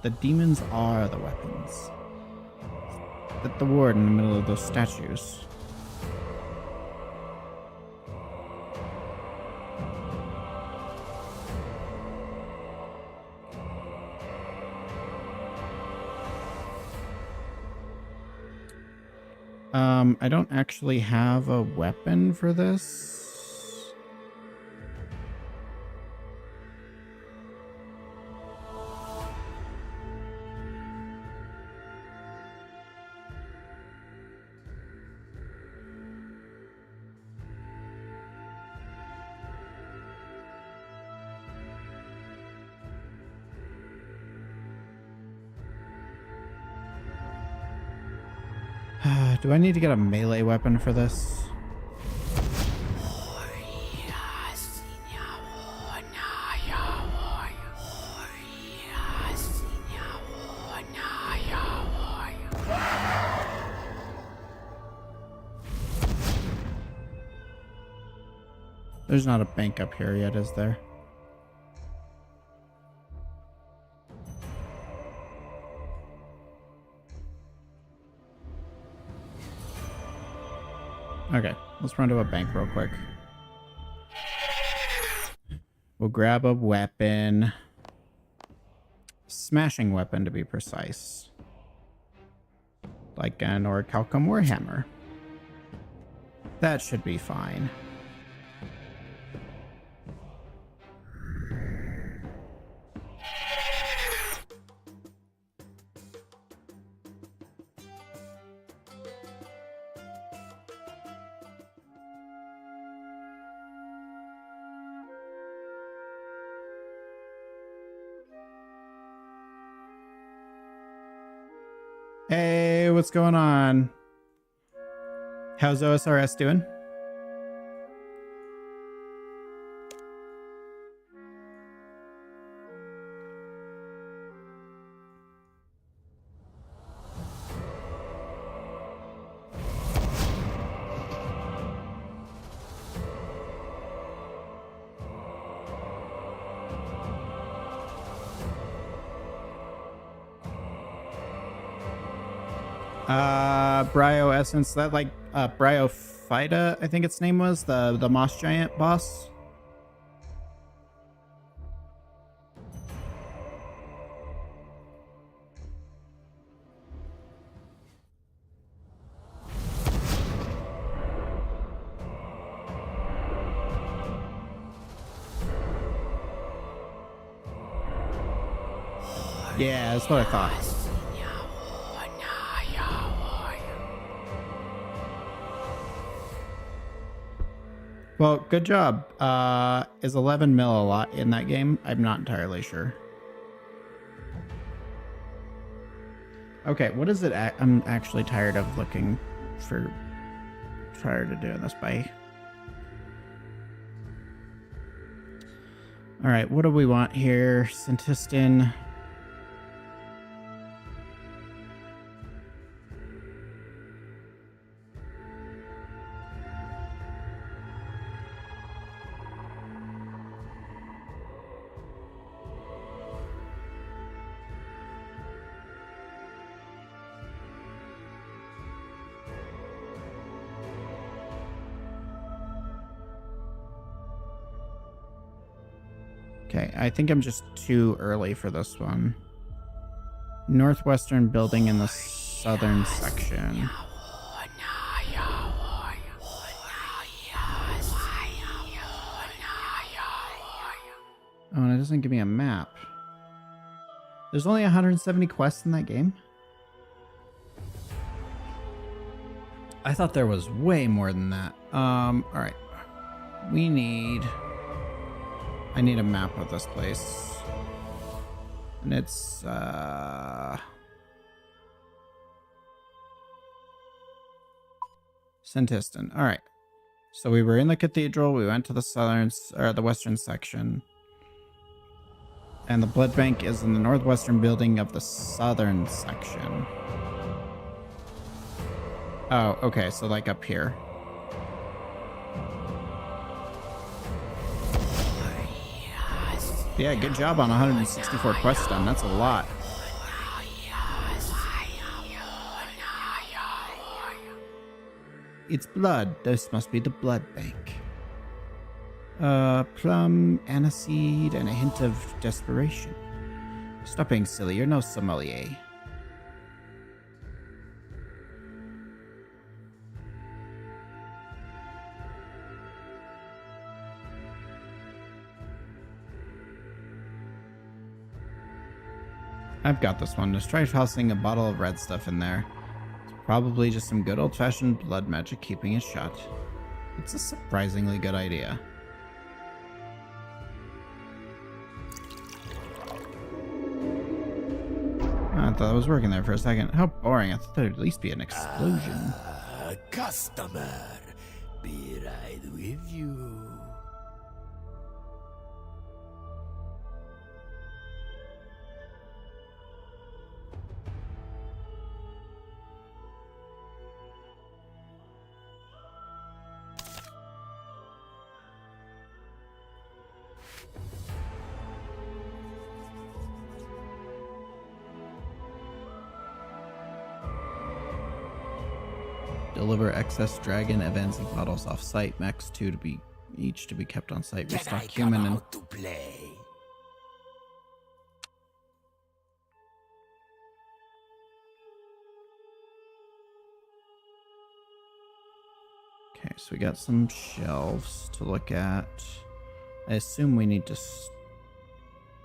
The demons are the weapons. At the ward in the middle of those statues. I don't actually have a weapon for this. Do I need to get a melee weapon for this? There's not a bank up here yet, is there? Okay, let's run to a bank real quick. We'll grab a weapon. Smashing weapon, to be precise. Like an Orichalcum Warhammer. That should be fine. Hey, what's going on? How's OSRS doing? Bryo Essence, that like Bryophyta, I think its name was, the moss giant boss. Yeah, that's what I thought. Well, good job. Is 11 mil a lot in that game? I'm not entirely sure. Okay, what is it? I'm actually tired of looking for... Tired of doing this by... Alright, what do we want here? Centistin... Okay, I think I'm just too early for this one. Northwestern building in the southern section. Oh, and it doesn't give me a map. There's only 170 quests in that game? I thought there was way more than that. Alright. I need a map of this place. And it's, Centistin. Alright. So we were in the cathedral, we went to the western section. And the blood bank is in the northwestern building of the southern section. Oh, okay, so like up here. Yeah, good job on 164 quests done. That's a lot. It's blood. This must be the blood bank. Plum, aniseed, and a hint of desperation. Stop being silly. You're no sommelier. I've got this one. Just try tossing a bottle of red stuff in there. It's probably just some good old-fashioned blood magic keeping it shut. It's a surprisingly good idea. I thought I was working there for a second. How boring. I thought there'd at least be an explosion. Customer, be right with you. Deliver excess dragon events and bottles off site. Max 2 to be each to be kept on site. Restock human and to play? okay, so we got some shelves to look at. I assume we need to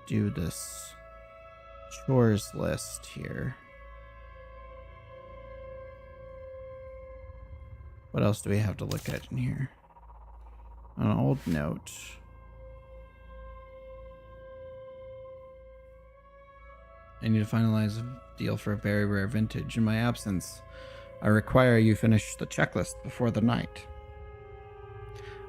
do this chores list here. What else do we have to look at in here? An old note. I need to finalize a deal for a very rare vintage. In my absence, I require you finish the checklist before the night.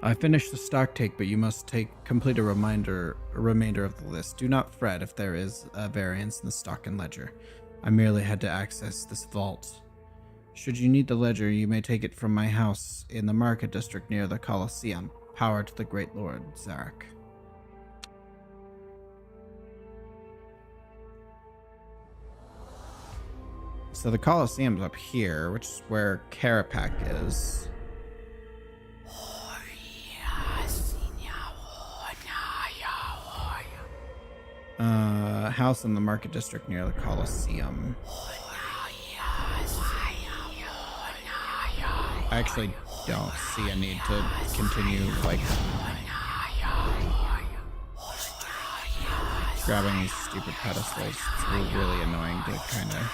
I finished the stock take, but you must complete a remainder of the list. Do not fret if there is a variance in the stock and ledger. I merely had to access this vault. Should you need the ledger, you may take it from my house in the market district near the Colosseum. Power to the great lord, Zarek. So the Colosseum's up here, which is where Karapak is. House in the market district near the Colosseum. I actually don't see a need to continue, like, grabbing these stupid pedestals. It's really annoying to kind of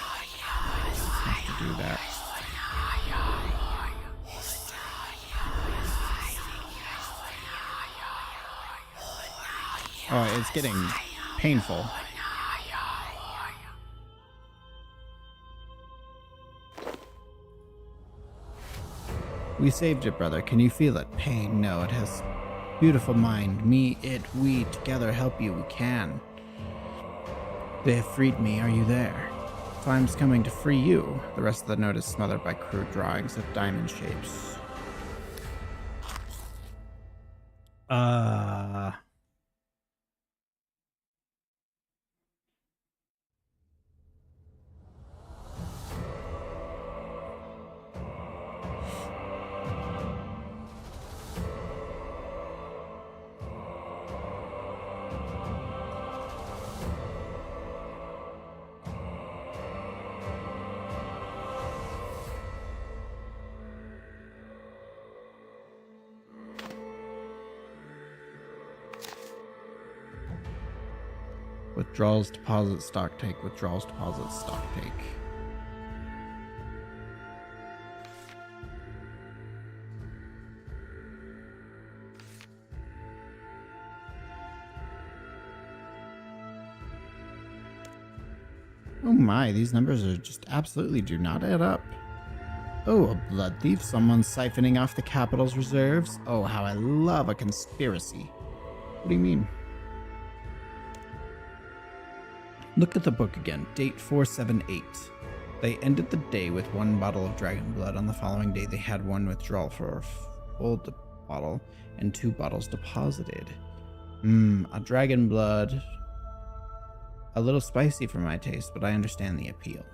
have to do that. Oh, it's getting painful. We saved it, brother. Can you feel it? Pain? No, it has beautiful mind. Me, it, we, together help you. We can. They have freed me. Are you there? Time's coming to free you. The rest of the note is smothered by crude drawings of diamond shapes. Withdrawals, deposit, stock take. Withdrawals, deposit, stock take. Oh my, these numbers are just absolutely do not add up. Oh, a blood thief? Someone siphoning off the capital's reserves? Oh, how I love a conspiracy. What do you mean? Look at the book again. Date 478. They ended the day with 1 bottle of dragon blood. On the following day, they had 1 withdrawal for a full bottle and 2 bottles deposited. A dragon blood. A little spicy for my taste, but I understand the appeal.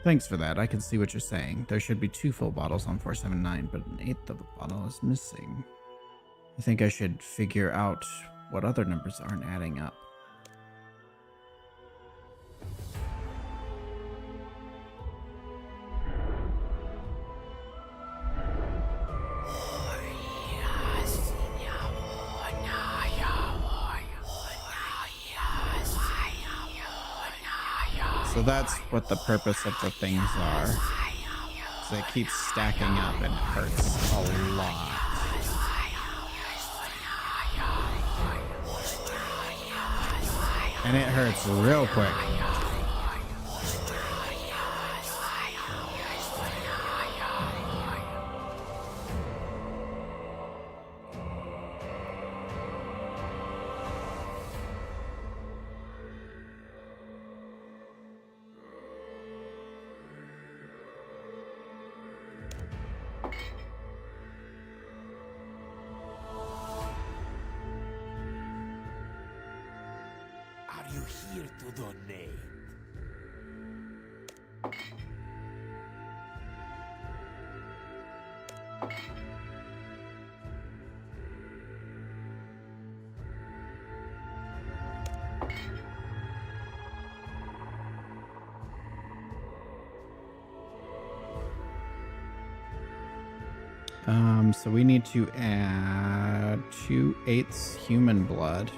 Thanks for that. I can see what you're saying. There should be 2 full bottles on 479, but an 1/8 of a bottle is missing. I think I should figure out what other numbers aren't adding up. So that's what the purpose of the things are. So it keeps stacking up and it hurts a lot. And it hurts real quick. Are you here to donate? So we need to add 2/8 human blood.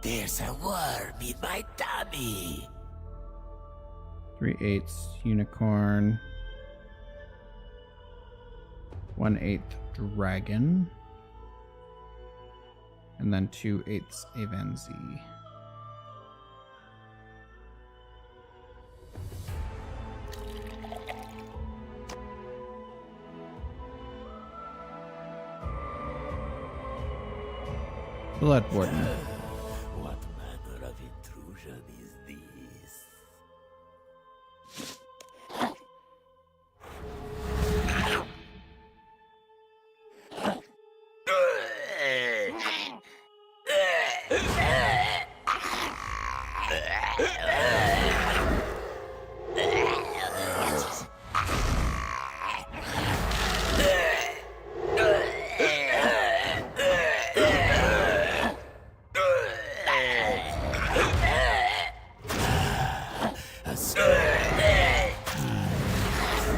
There's a worm in my tummy. 3/8 unicorn. 1/8 dragon. And then 2/8 Avenzi. Blood Warden. What manner of intrusion is this?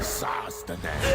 Sustenance.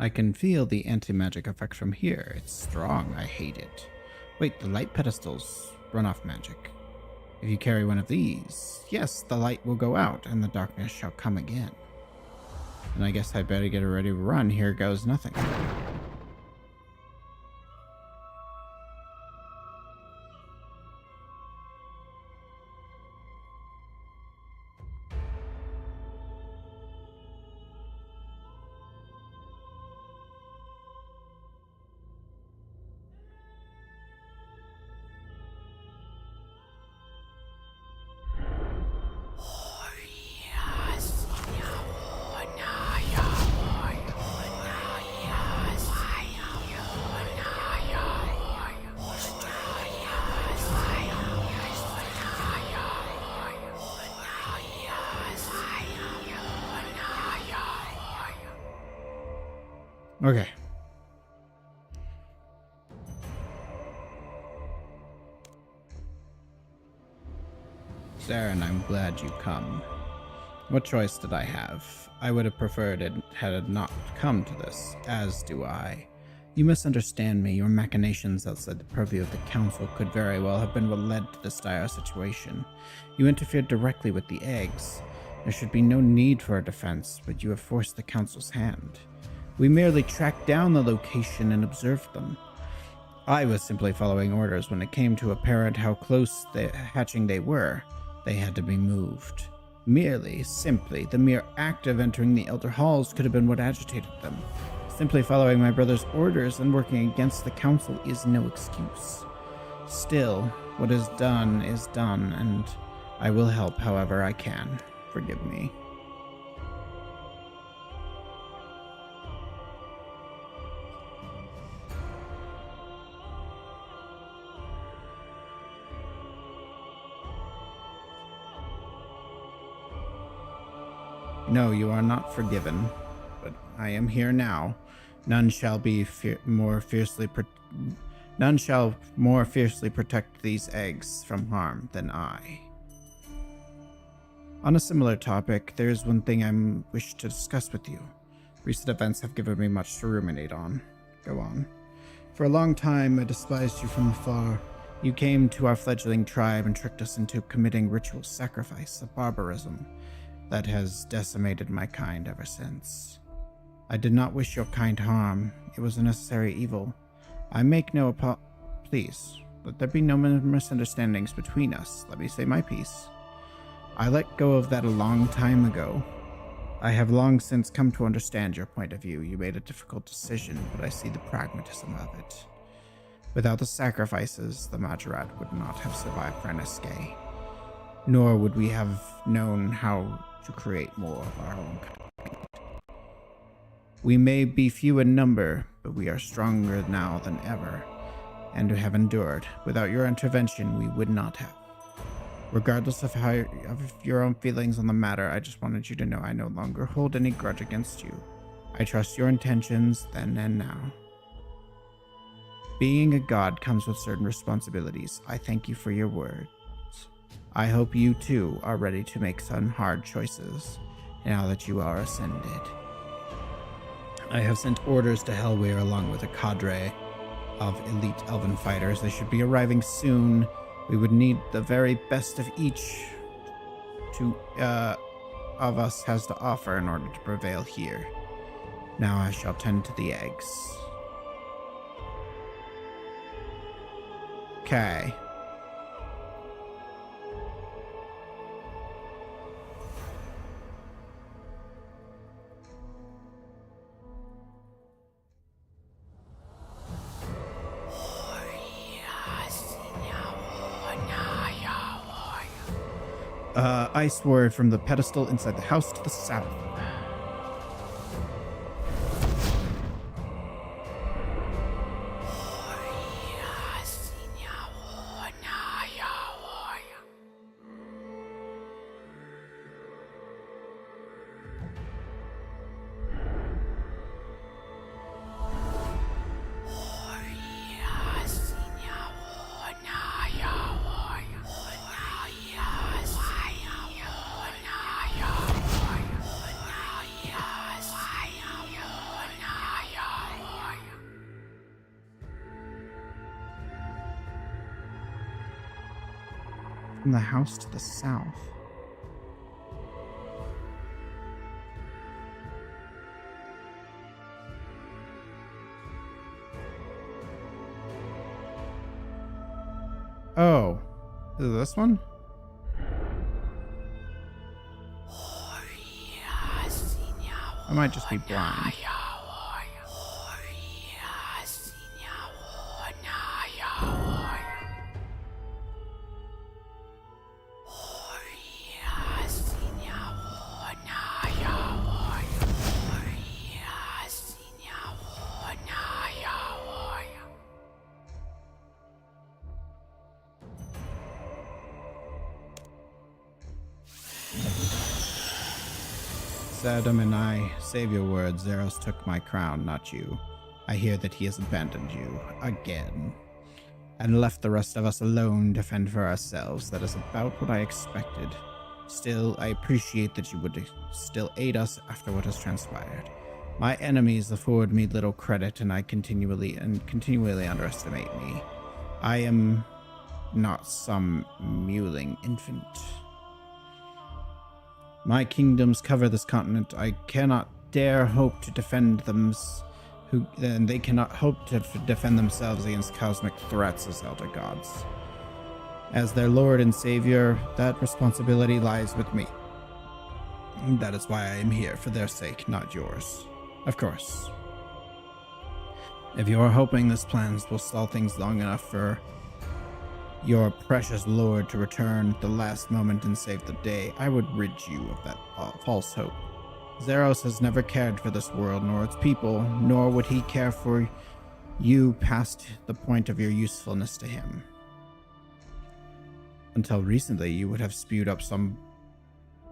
I can feel the anti-magic effect from here. It's strong. I hate it. Wait, the light pedestals run off magic. If you carry one of these, yes, the light will go out and the darkness shall come again. And I guess I better get ready to run. Here goes nothing. Okay. Saren, I'm glad you come. What choice did I have? I would have preferred it had it not come to this, as do I. You misunderstand me. Your machinations outside the purview of the Council could very well have been what led to this dire situation. You interfered directly with the eggs. There should be no need for a defense, but you have forced the Council's hand. We merely tracked down the location and observed them. I was simply following orders. When it came to apparent how close the hatching they were, they had to be moved. Simply, the mere act of entering the Elder Halls could have been what agitated them. Simply following my brother's orders and working against the Council is no excuse. Still, what is done, and I will help however I can. Forgive me. No, you are not forgiven, but I am here now. None shall more fiercely protect these eggs from harm than I. On a similar topic, there is one thing I wish to discuss with you. Recent events have given me much to ruminate on. Go on. For a long time, I despised you from afar. You came to our fledgling tribe and tricked us into committing ritual sacrifice, a barbarism that has decimated my kind ever since. I did not wish your kind harm. It was a necessary evil. I make no Please, let there be no misunderstandings between us. Let me say my piece. I let go of that a long time ago. I have long since come to understand your point of view. You made a difficult decision, but I see the pragmatism of it. Without the sacrifices, the Majorat would not have survived Frenesque, nor would we have known how to create more of our own kind. We may be few in number, but we are stronger now than ever, and have endured. Without your intervention, we would not have. Regardless of your own feelings on the matter, I just wanted you to know I no longer hold any grudge against you. I trust your intentions then and now. Being a god comes with certain responsibilities. I thank you for your words. I hope you too are ready to make some hard choices now that you are ascended. I have sent orders to Hellweir along with a cadre of elite elven fighters. They should be arriving soon. We would need the very best of each of us has to offer in order to prevail here. Now I shall tend to the eggs. Okay. Ice word from the pedestal inside the house to the south. From the house to the south. Oh, is it this one? I might just be blind. Adam and I, save your words. Zeros took my crown, not you. I hear that he has abandoned you again and left the rest of us alone to fend for ourselves. That is about what I expected. Still, I appreciate that you would still aid us after what has transpired. My enemies afford me little credit, and continually underestimate me. I am not some mewling infant. My kingdoms cover this continent. I cannot dare hope to defend them, and they cannot hope to defend themselves against cosmic threats as elder gods. As their lord and savior, that responsibility lies with me. That is why I am here, for their sake, not yours. Of course. If you are hoping this plan will stall things long enough for your precious lord to return at the last moment and save the day, I would rid you of that false hope. Zeros has never cared for this world nor its people, nor would he care for you past the point of your usefulness to him. Until recently, you would have spewed up some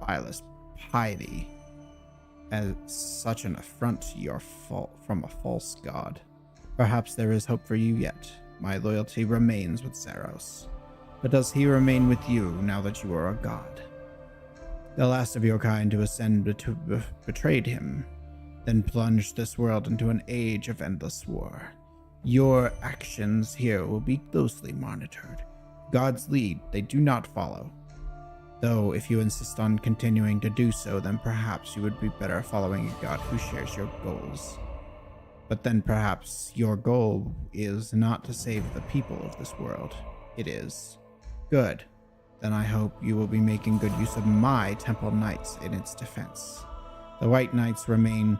vilest piety as such an affront to your from a false god. Perhaps there is hope for you yet. My loyalty remains with Zeros. But does he remain with you now that you are a god? The last of your kind to ascend betrayed him, then plunged this world into an age of endless war. Your actions here will be closely monitored. Gods lead, they do not follow. Though, if you insist on continuing to do so, then perhaps you would be better following a god who shares your goals. But then perhaps your goal is not to save the people of this world. It is. Good. Then I hope you will be making good use of my temple knights in its defense. The White Knights remain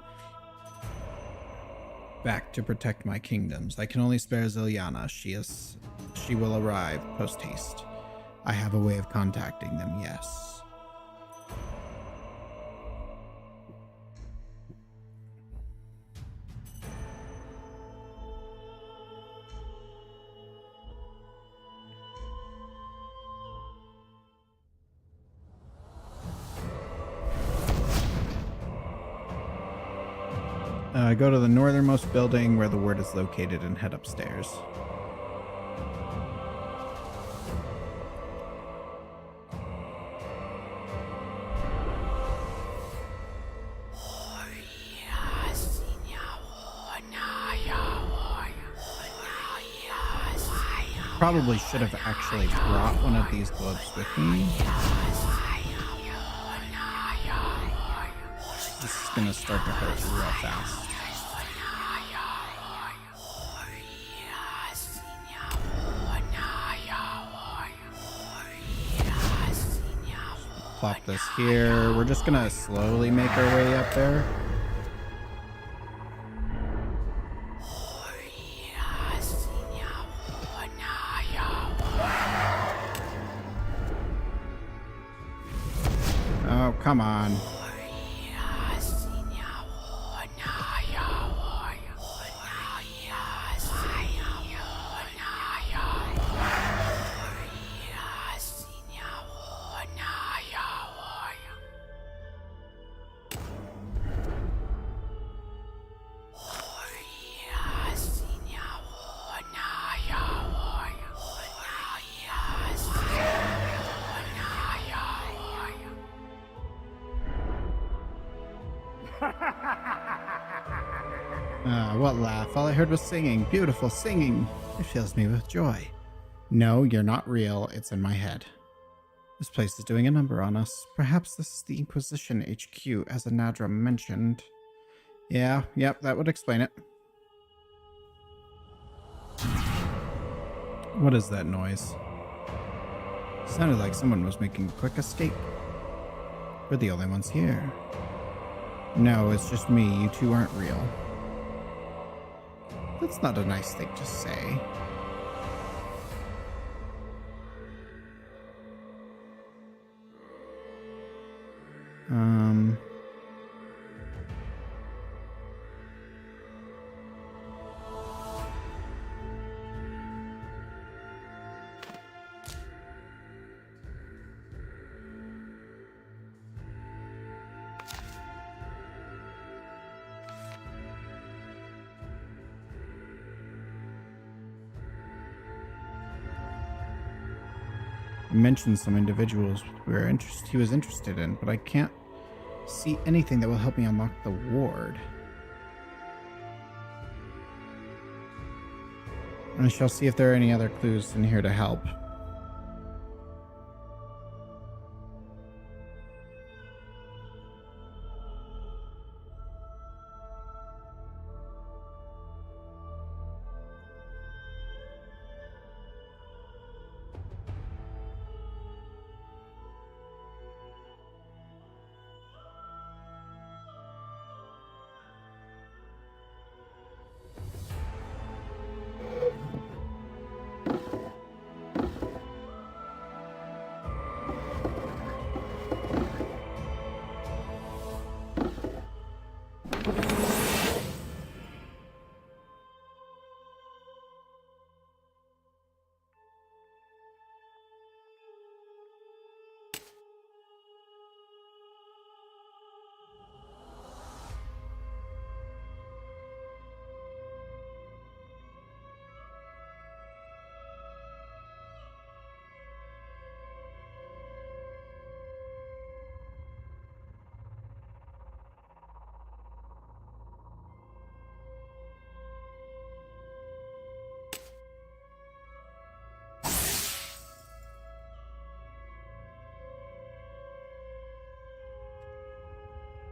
back to protect my kingdoms. I can only spare Ziliana. She will arrive post haste. I have a way of contacting them, yes. Go to the northernmost building where the word is located and head upstairs. Probably should have actually brought one of these globes with me. This is gonna start to hurt real fast. Plop this here. We're just gonna slowly make our way up there. Oh, come on. What laugh? All I heard was singing. Beautiful singing. It fills me with joy. No, you're not real. It's in my head. This place is doing a number on us. Perhaps this is the Inquisition HQ, as Anadra mentioned. Yeah, yep, that would explain it. What is that noise? Sounded like someone was making a quick escape. We're the only ones here. No, it's just me. You two aren't real. That's not a nice thing to say. Mentioned some individuals he was interested in, but I can't see anything that will help me unlock the ward. I shall see if there are any other clues in here to help.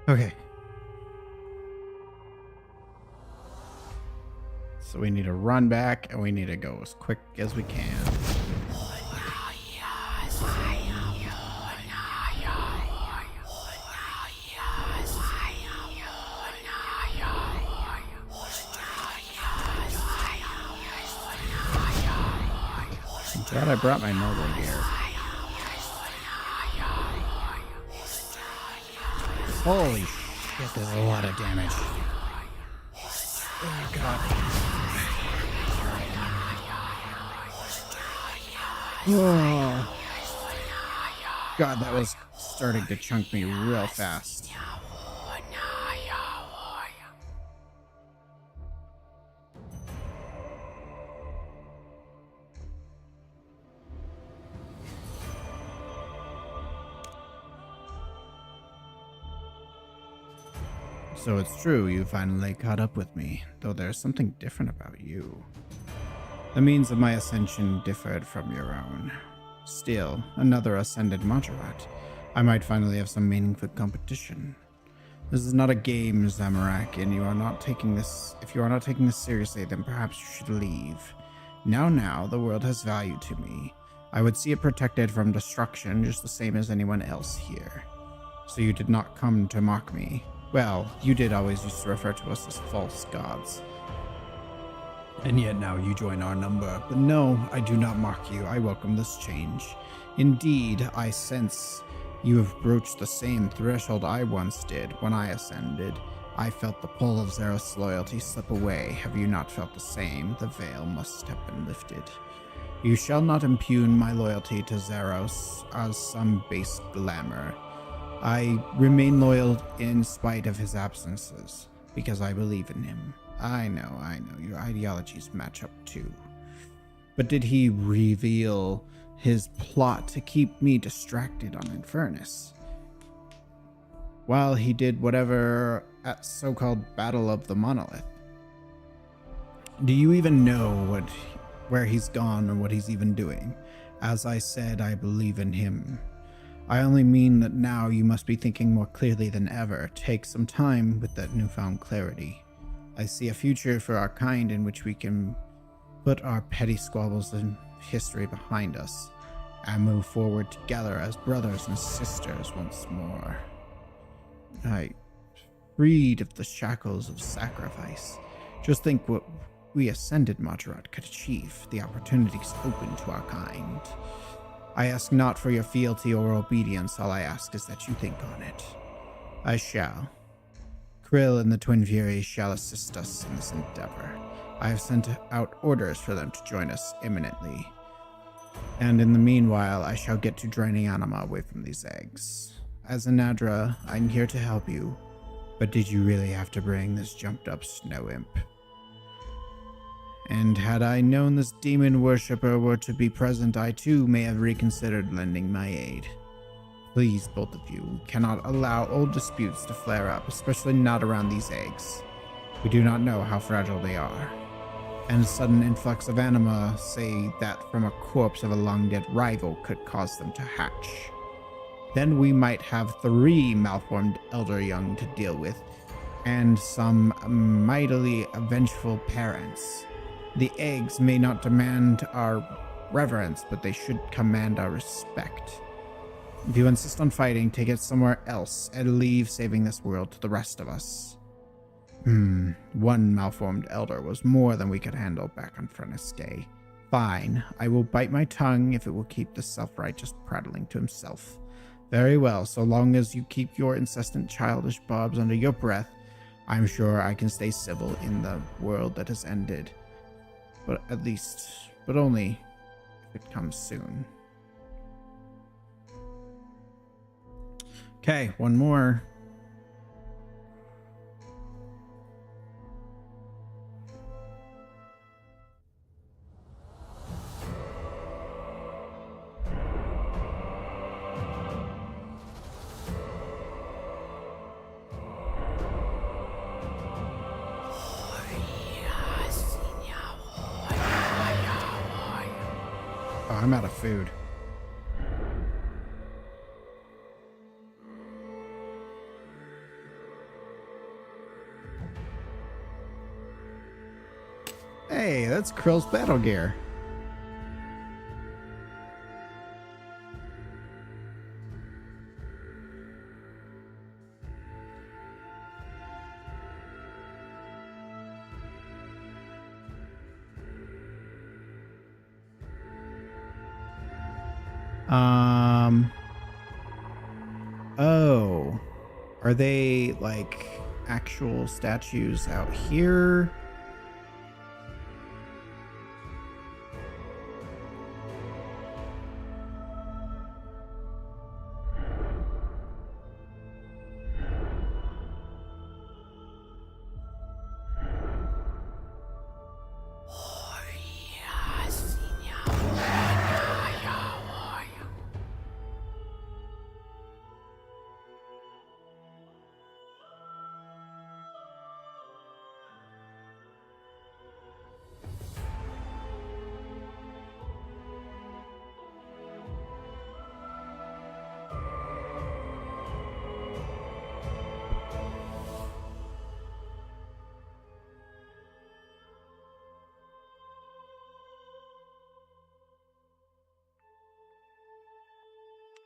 Okay. So we need to run back and we need to go as quick as we can. Glad I brought my mobile gear. Holy shit, there's a lot of damage. Oh god. Oh. God, that was starting to chunk me real fast. So it's true, you finally caught up with me, though there's something different about you. The means of my ascension differed from your own. Still, another ascended Majorat. I might finally have some meaningful competition. This is not a game, Zamorak, and if you are not taking this seriously, then perhaps you should leave. Now, the world has value to me. I would see it protected from destruction just the same as anyone else here. So you did not come to mock me. Well, you did always used to refer to us as false gods. And yet now you join our number. But no, I do not mock you. I welcome this change. Indeed, I sense you have broached the same threshold I once did when I ascended. I felt the pull of Zeros' loyalty slip away. Have you not felt the same? The veil must have been lifted. You shall not impugn my loyalty to Zeros as some base glamour. I remain loyal in spite of his absences, because I believe in him. I know, your ideologies match up too. But did he reveal his plot to keep me distracted on Infernus? While he did whatever at so-called Battle of the Monolith? Do you even know where he's gone or what he's even doing? As I said, I believe in him. I only mean that now you must be thinking more clearly than ever. Take some time with that newfound clarity. I see a future for our kind in which we can put our petty squabbles and history behind us and move forward together as brothers and sisters once more. I freed of the shackles of sacrifice. Just think what we ascended Majorat could achieve, the opportunities open to our kind. I ask not for your fealty or obedience, all I ask is that you think on it. I shall. Krill and the Twin Furies shall assist us in this endeavor. I have sent out orders for them to join us imminently. And in the meanwhile, I shall get to draining anima away from these eggs. As a Nadra, I'm here to help you. But did you really have to bring this jumped up snow imp? And had I known this demon worshipper were to be present, I too may have reconsidered lending my aid. Please, both of you, we cannot allow old disputes to flare up, especially not around these eggs. We do not know how fragile they are. And a sudden influx of anima, say that from a corpse of a long-dead rival, could cause them to hatch. Then we might have 3 malformed elder young to deal with, and some mightily vengeful parents. The eggs may not demand our reverence, but they should command our respect. If you insist on fighting, take it somewhere else and leave saving this world to the rest of us. 1 malformed elder was more than we could handle back on Frenesque. Fine, I will bite my tongue if it will keep the self-righteous prattling to himself. Very well, so long as you keep your incessant childish bobs under your breath, I'm sure I can stay civil in the world that has ended. But only if it comes soon. Okay, one more. Oh, I'm out of food. Hey, that's Krill's battle gear. Oh. Are they like actual statues out here?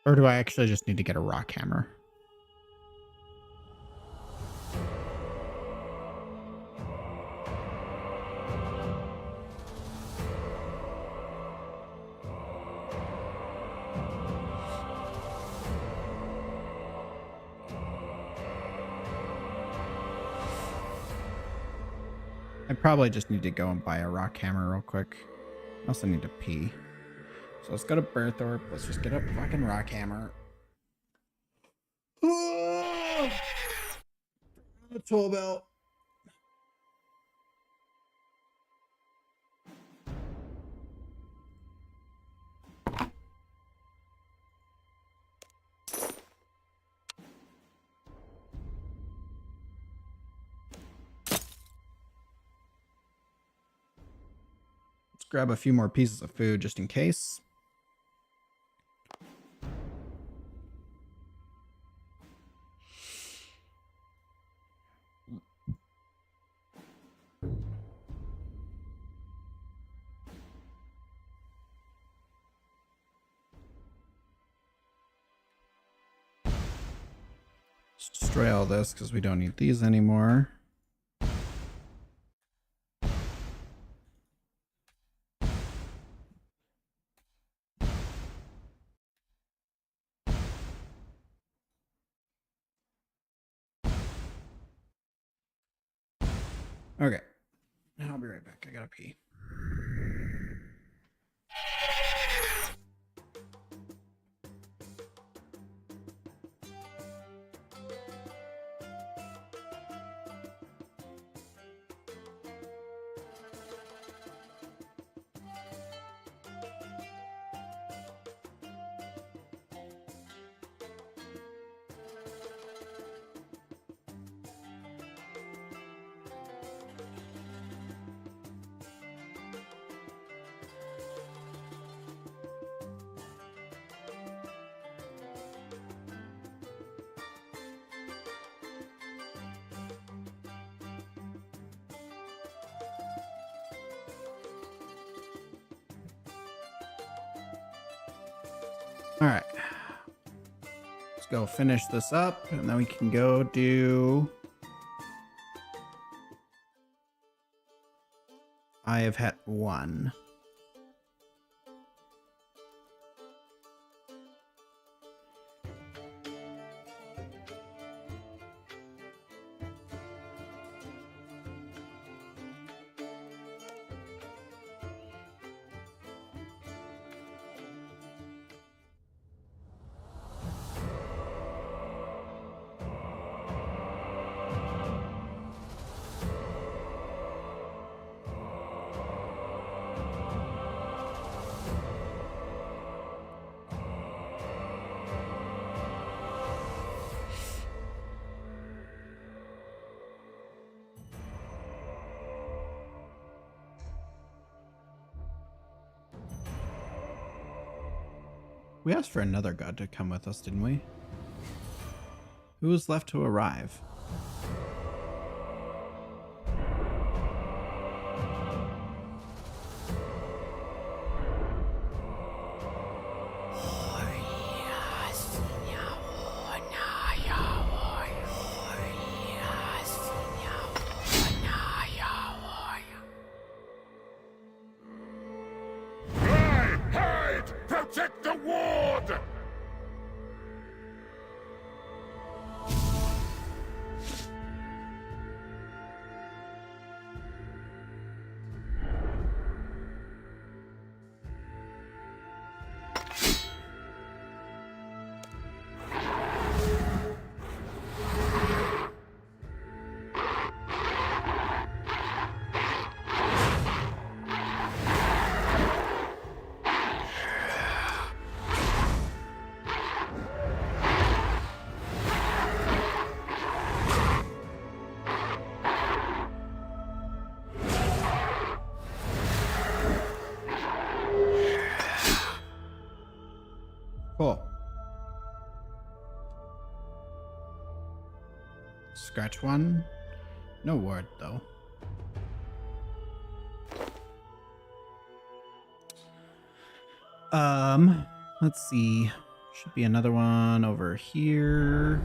Or do I actually just need to get a rock hammer? I probably just need to go and buy a rock hammer real quick. I also need to pee. So let's go to Berthorpe. Let's just get a fucking rock hammer. A toll belt. Let's grab a few more pieces of food just in case. Let's destroy all this because we don't need these anymore. Okay. I'll be right back. I gotta pee. All right. Let's go finish this up, and then we can go do... I have had one. We asked for another god to come with us, didn't we? Who was left to arrive? Protect the wall! Cool. Scratch one. No ward, though. Let's see. Should be another one over here.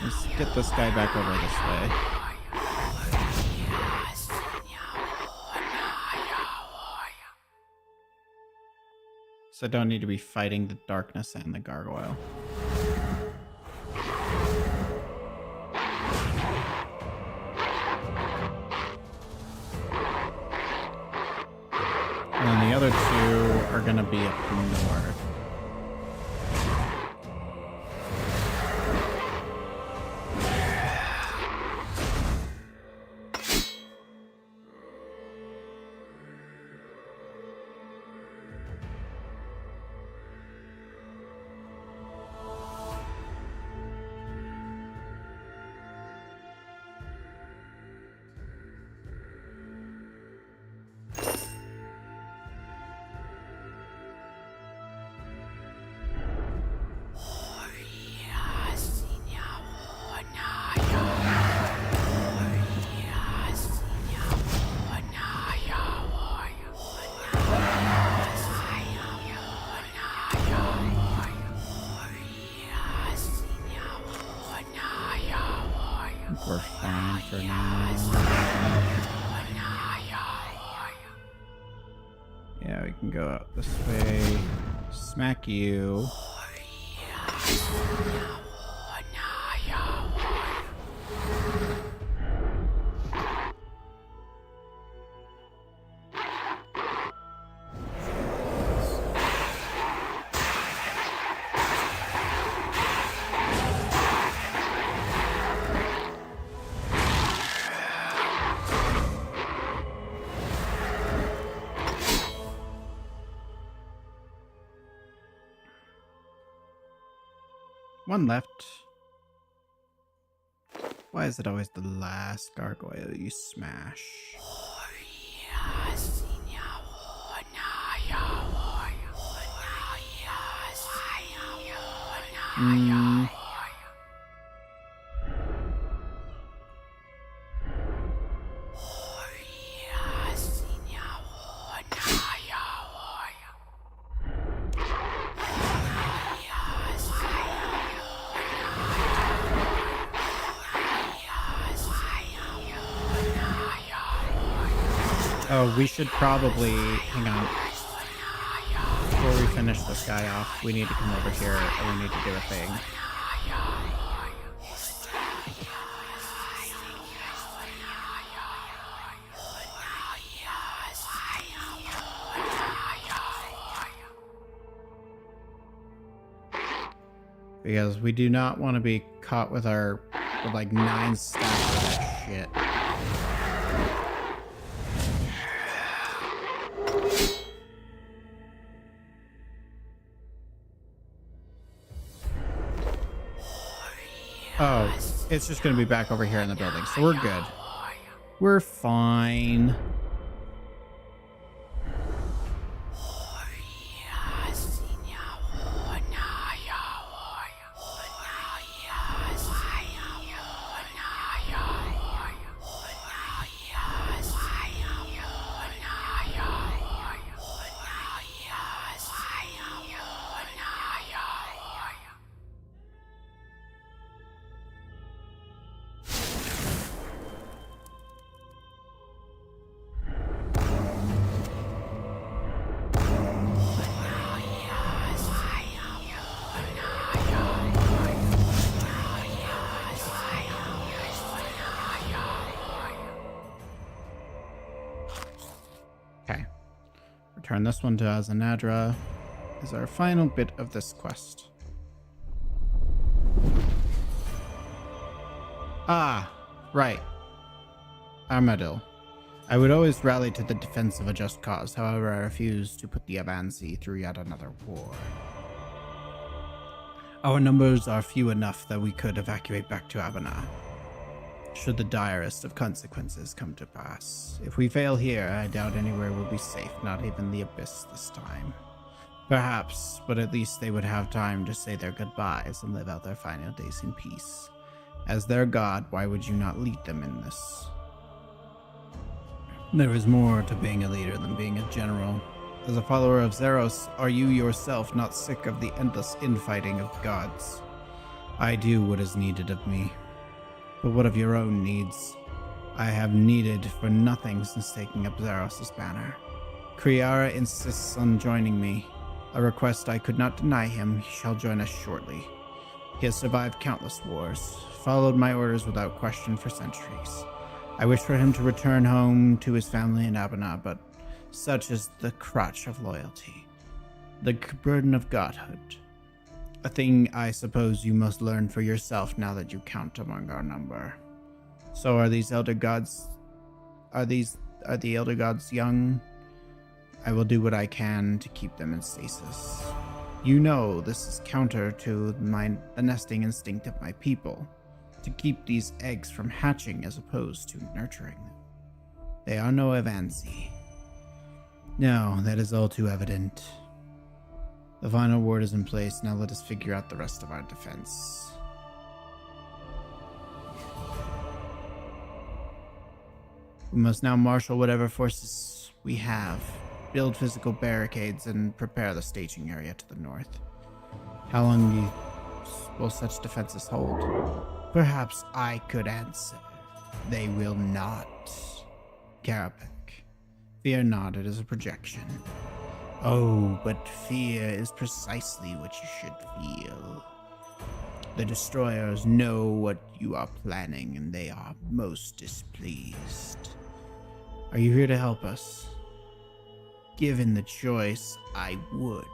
Let's get this guy back over this way. So I don't need to be fighting the darkness and the gargoyle. And then the other two are going to be up north. We're fine for now. Yeah, we can go out this way. Smack you. One left. Why is it always the last gargoyle you smash? Oh, we should probably, hang on, before we finish this guy off, we need to come over here and we need to do a thing. Because we do not want to be caught with our, with like 9 stacks of that shit. Oh, it's just going to be back over here in the building, so we're good. We're fine. Return this one to Azanadra is our final bit of this quest. Ah, right. Armadil. I would always rally to the defense of a just cause, however I refuse to put the Avanzi through yet another war. Our numbers are few enough that we could evacuate back to Abana. should the direst of consequences come to pass. If we fail here, I doubt anywhere will be safe, not even the abyss this time. Perhaps, but at least they would have time to say their goodbyes and live out their final days in peace. As their god, why would you not lead them in this? There is more to being a leader than being a general. As a follower of Zeros, are you yourself not sick of the endless infighting of gods? I do what is needed of me. But what of your own needs? I have needed for nothing since taking up Zeros' banner. Kriara insists on joining me, a request I could not deny him. He shall join us shortly. He has survived countless wars, followed my orders without question for centuries. I wish for him to return home to his family in Abana, but such is the crutch of loyalty, the burden of godhood. A thing I suppose you must learn for yourself now that you count among our number. So are these elder gods? Are the elder gods young? I will do what I can to keep them in stasis. You know this is counter to the nesting instinct of my people, to keep these eggs from hatching as opposed to nurturing them. They are no Avanzi. No, that is all too evident. The final word is in place, now let us figure out the rest of our defense. We must now marshal whatever forces we have, build physical barricades, and prepare the staging area to the north. How long will such defenses hold? Perhaps I could answer. They will not. Carapac, fear not, it is a projection. Oh, but fear is precisely what you should feel. The destroyers know what you are planning, and they are most displeased. Are you here to help us? Given the choice, I would,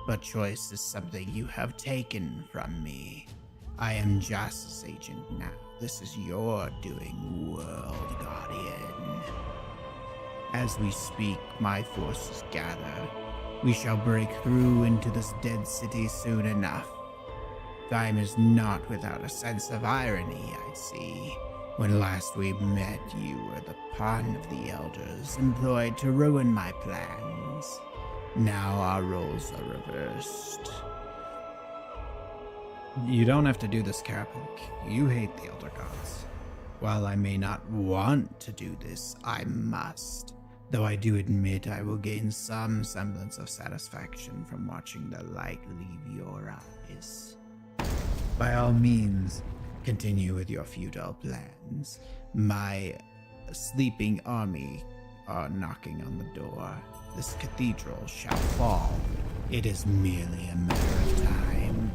but choice is something you have taken from me. I am Joss's agent now. This is your doing, World Guardian. As we speak, my forces gather. We shall break through into this dead city soon enough. Time is not without a sense of irony, I see. When last we met, you were the pawn of the elders, employed to ruin my plans. Now our roles are reversed. You don't have to do this, Carapac. You hate the Elder Gods. While I may not want to do this, I must. Though I do admit I will gain some semblance of satisfaction from watching the light leave your eyes. By all means, continue with your futile plans. My sleeping army are knocking on the door. This cathedral shall fall. It is merely a matter of time.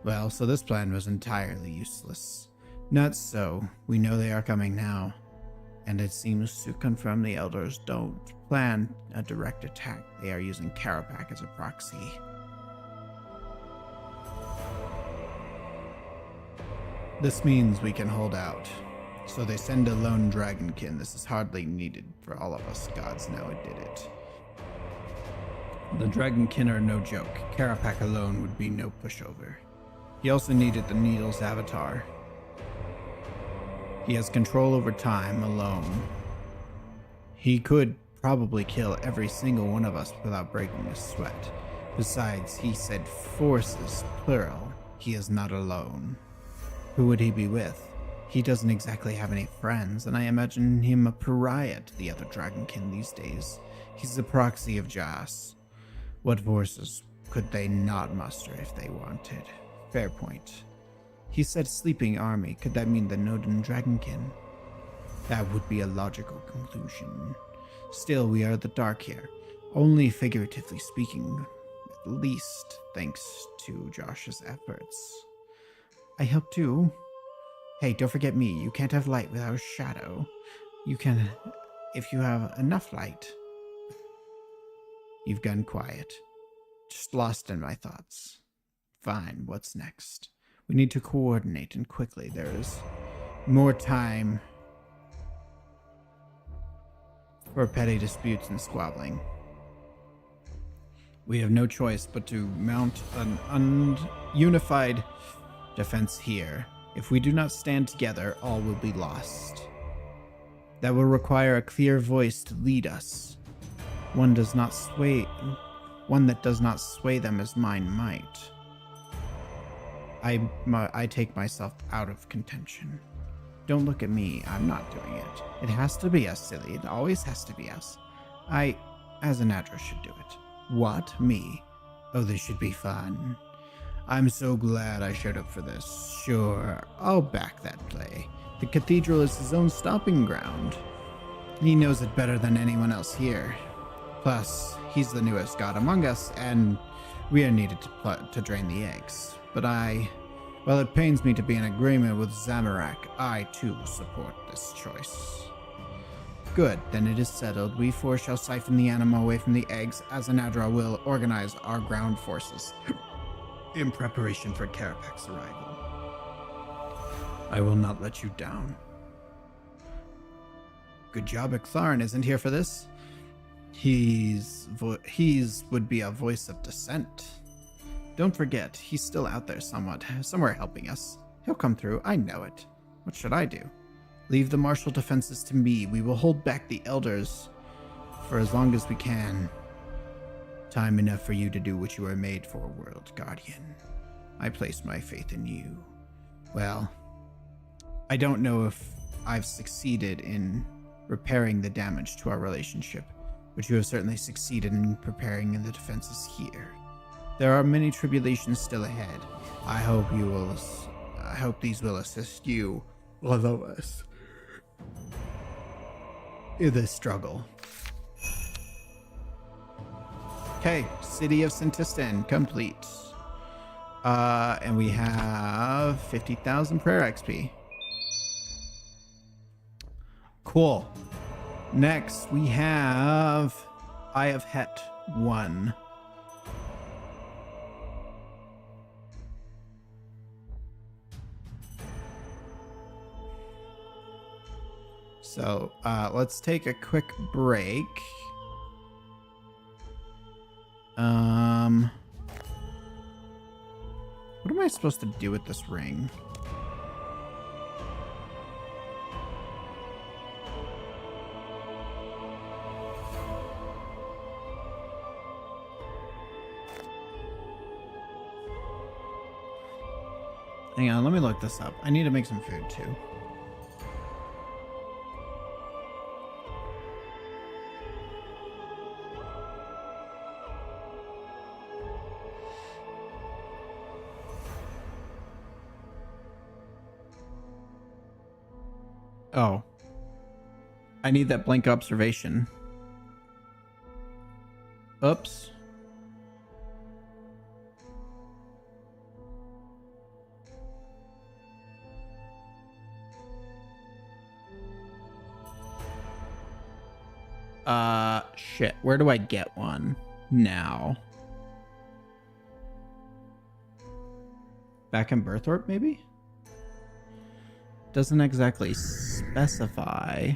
Well, so this plan was entirely useless. Not so. We know they are coming now. And it seems to confirm the elders don't plan a direct attack. They are using Carapac as a proxy. This means we can hold out. So they send a lone dragonkin. This is hardly needed for all of us. Gods know it did it. The dragonkin are no joke. Carapac alone would be no pushover. He also needed the Needle's avatar. He has control over time alone. He could probably kill every single one of us without breaking a sweat. Besides, he said forces, plural. He is not alone. Who would he be with? He doesn't exactly have any friends, and I imagine him a pariah to the other dragonkin these days. He's a proxy of Jas. What forces could they not muster if they wanted? Fair point. He said sleeping army. Could that mean the Nodin dragonkin? That would be a logical conclusion. Still, we are the dark here. Only figuratively speaking, at least thanks to Josh's efforts. I help too. Hey, don't forget me. You can't have light without shadow. You can, if you have enough light. You've gone quiet. Just lost in my thoughts. Fine, what's next? We need to coordinate, and quickly. There is more time for petty disputes and squabbling. We have no choice but to mount an unified defense here. If we do not stand together, all will be lost. That will require a clear voice to lead us. One that does not sway them as mine might. I take myself out of contention. Don't look at me. I'm not doing it. It has to be us, silly. It always has to be us. As an address, should do it. What? Me? Oh, this should be fun. I'm so glad I showed up for this. Sure, I'll back that play. The cathedral is his own stomping ground. He knows it better than anyone else here. Plus, he's the newest god among us, and we are needed to drain the eggs. But well, it pains me to be in agreement with Zamorak. I, too, support this choice. Good, then it is settled. We four shall siphon the animal away from the eggs, as Anadra will organize our ground forces in preparation for Karapak's arrival. I will not let you down. Good job, Ictharin isn't here for this. He's would be a voice of dissent. Don't forget, he's still out there somewhere helping us. He'll come through, I know it. What should I do? Leave the martial defenses to me. We will hold back the elders for as long as we can. Time enough for you to do what you are made for, World Guardian. I place my faith in you. Well, I don't know if I've succeeded in repairing the damage to our relationship, but you have certainly succeeded in preparing the defenses here. There are many tribulations still ahead. I hope these will assist you, all of us, in this struggle. Okay, City of Sintistan complete. And we have 50,000 prayer XP. Cool. Next, we have Eye of Het 1. So, let's take a quick break. What am I supposed to do with this ring? Hang on, let me look this up. I need to make some food too. Oh. I need that blank observation. Oops. Shit. Where do I get one now? Back in Birthorpe, maybe? Doesn't exactly specify.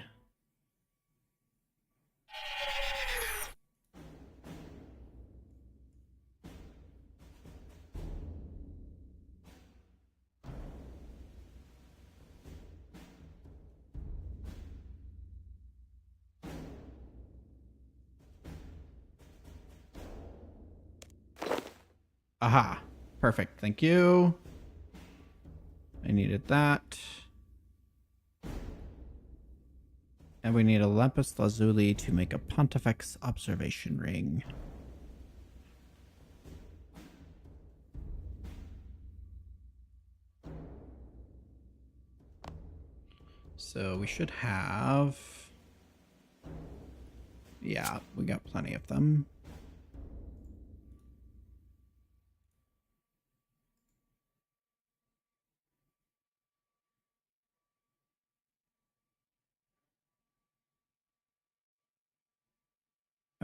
Aha. Perfect. Thank you. I needed that. And we need a lapis lazuli to make a Pontifex observation ring. So we should have... Yeah, we got plenty of them.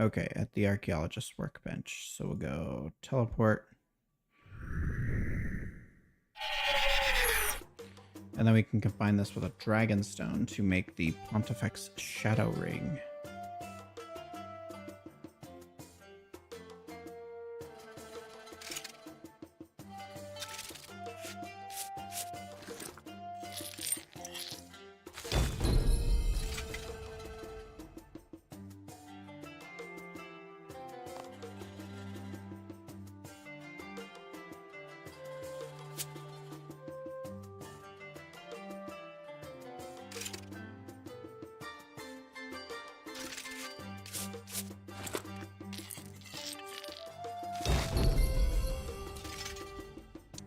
Okay, at the archaeologist's workbench. So we'll go teleport. And then we can combine this with a dragonstone to make the Pontifex shadow ring.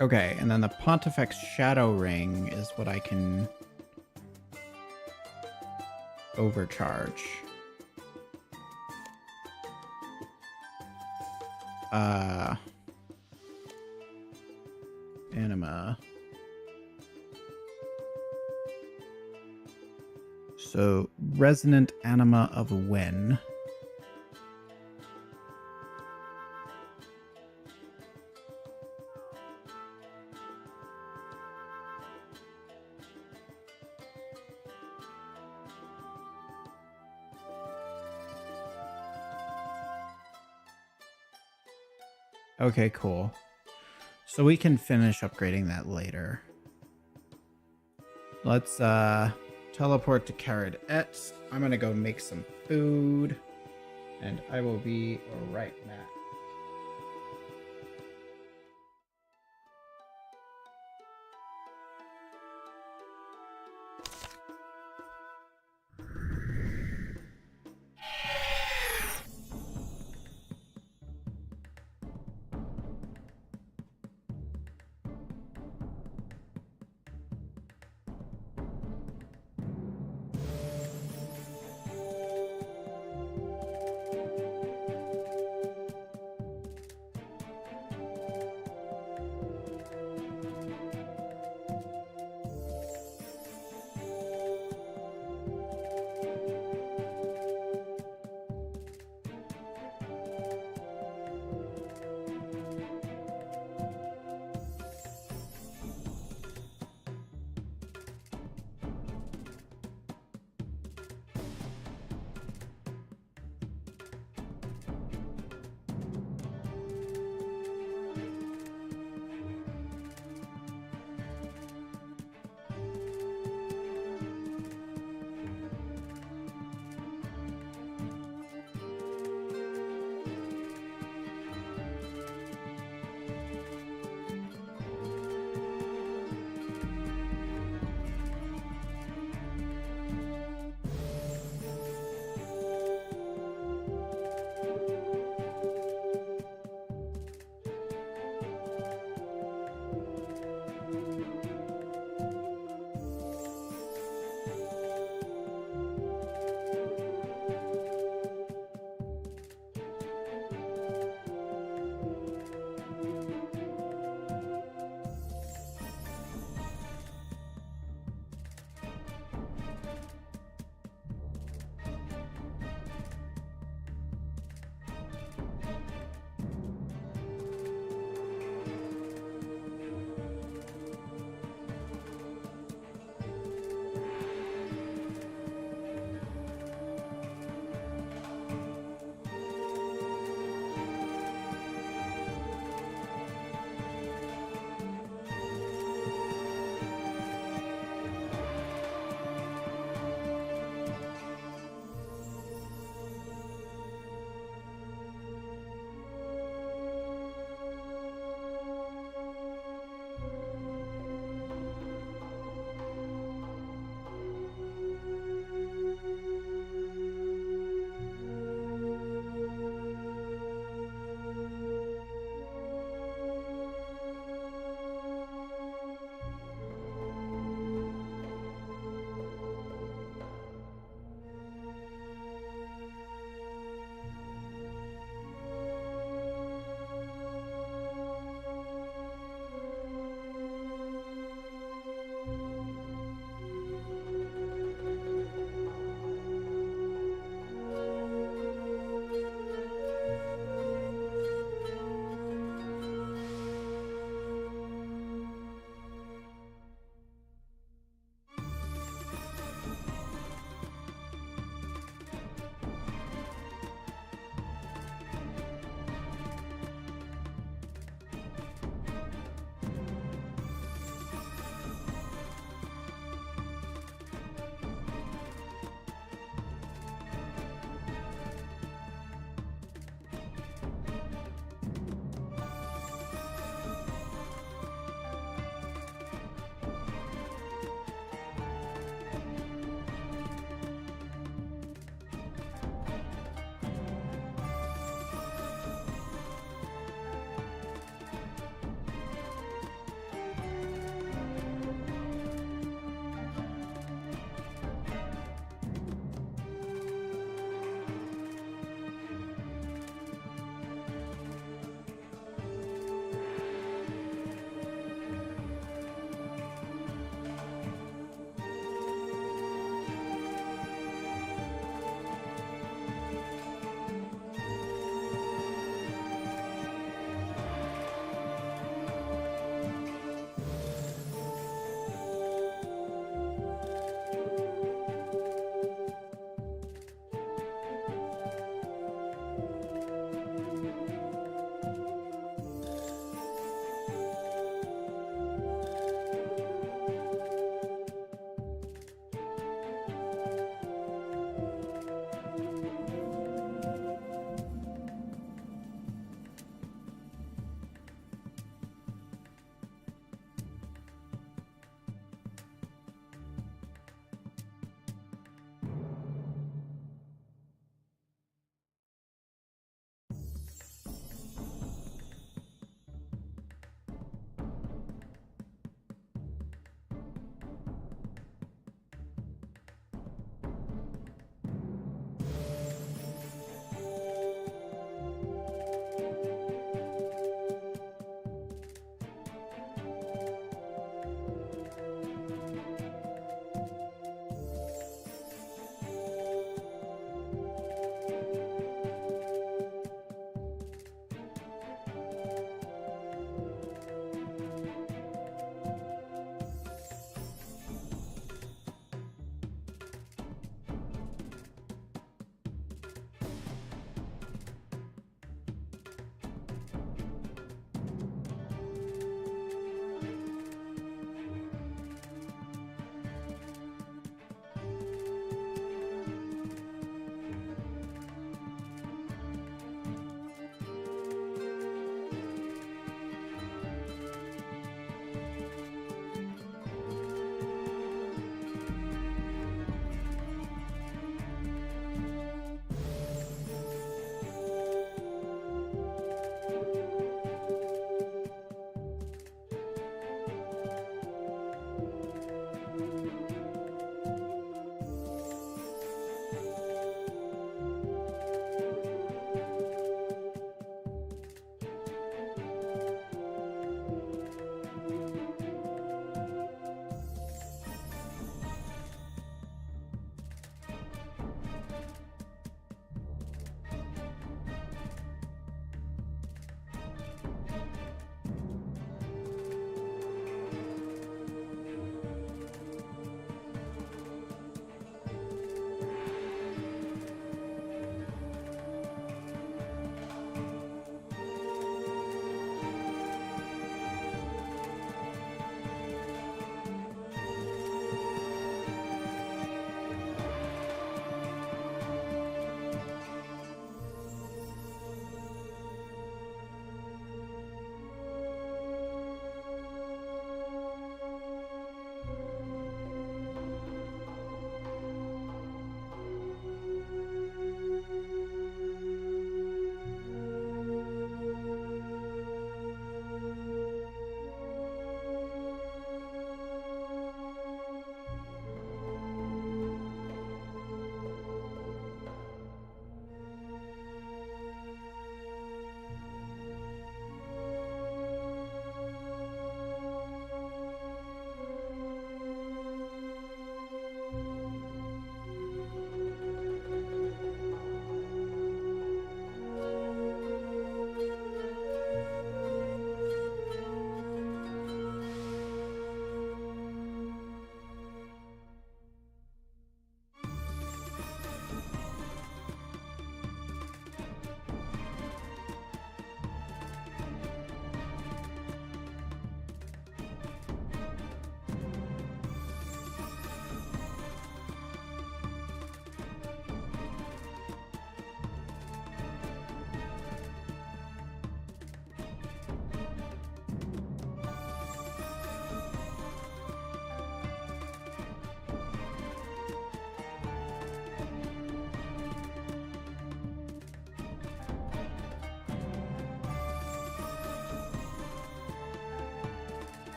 Okay, and then the Pontifex Shadow Ring is what I can overcharge. Anima. So, Resonant Anima of When. Okay, cool. So we can finish upgrading that later. Let's teleport to Carrot-et. I'm gonna go make some food, and I will be right back.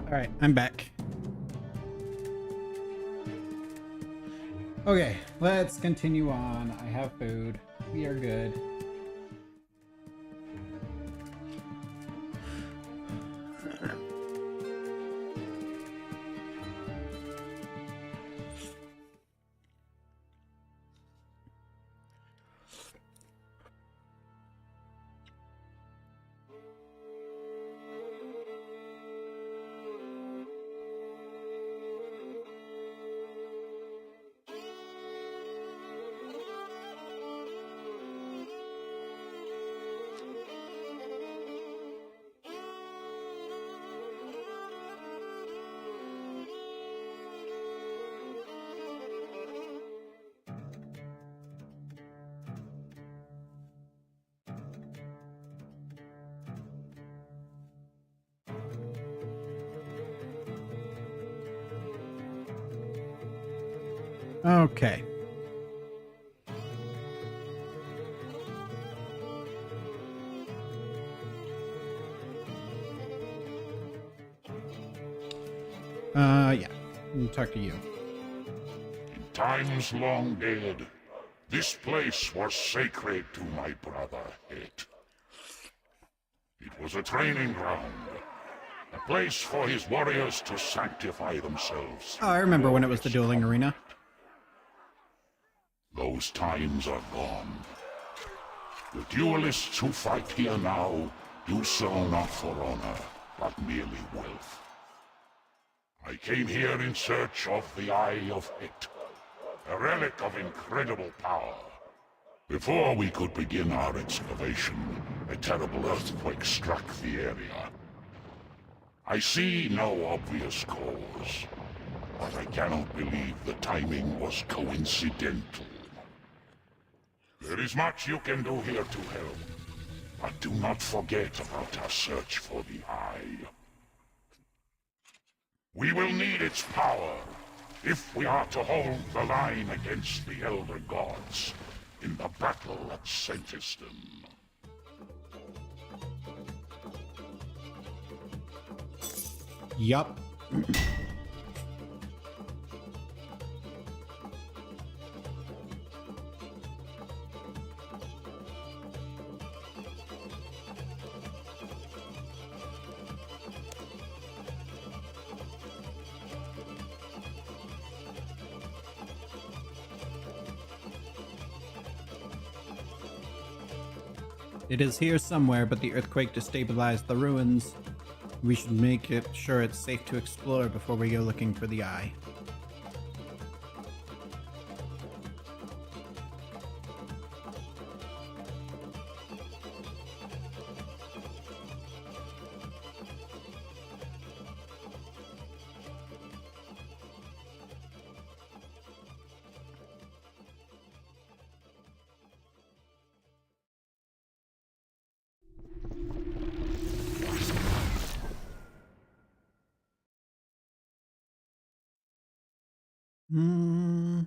All right, I'm back. Okay, let's continue on. I have food. We are good. Okay. Yeah. I'll talk to you. In times long dead, this place was sacred to my brother, Het. It was a training ground, a place for his warriors to sanctify themselves. Oh, I remember when it was the dueling arena. Those times are gone. The duelists who fight here now do so not for honor, but merely wealth. I came here in search of the Eye of Het, a relic of incredible power. Before we could begin our excavation, a terrible earthquake struck the area. I see no obvious cause, but I cannot believe the timing was coincidental. There is much you can do here to help, but do not forget about our search for the Eye. We will need its power if we are to hold the line against the Elder Gods in the battle at Sentiston. Yup. It is here somewhere, but the earthquake destabilized the ruins. We should make it sure it's safe to explore before we go looking for the eye. Hmm.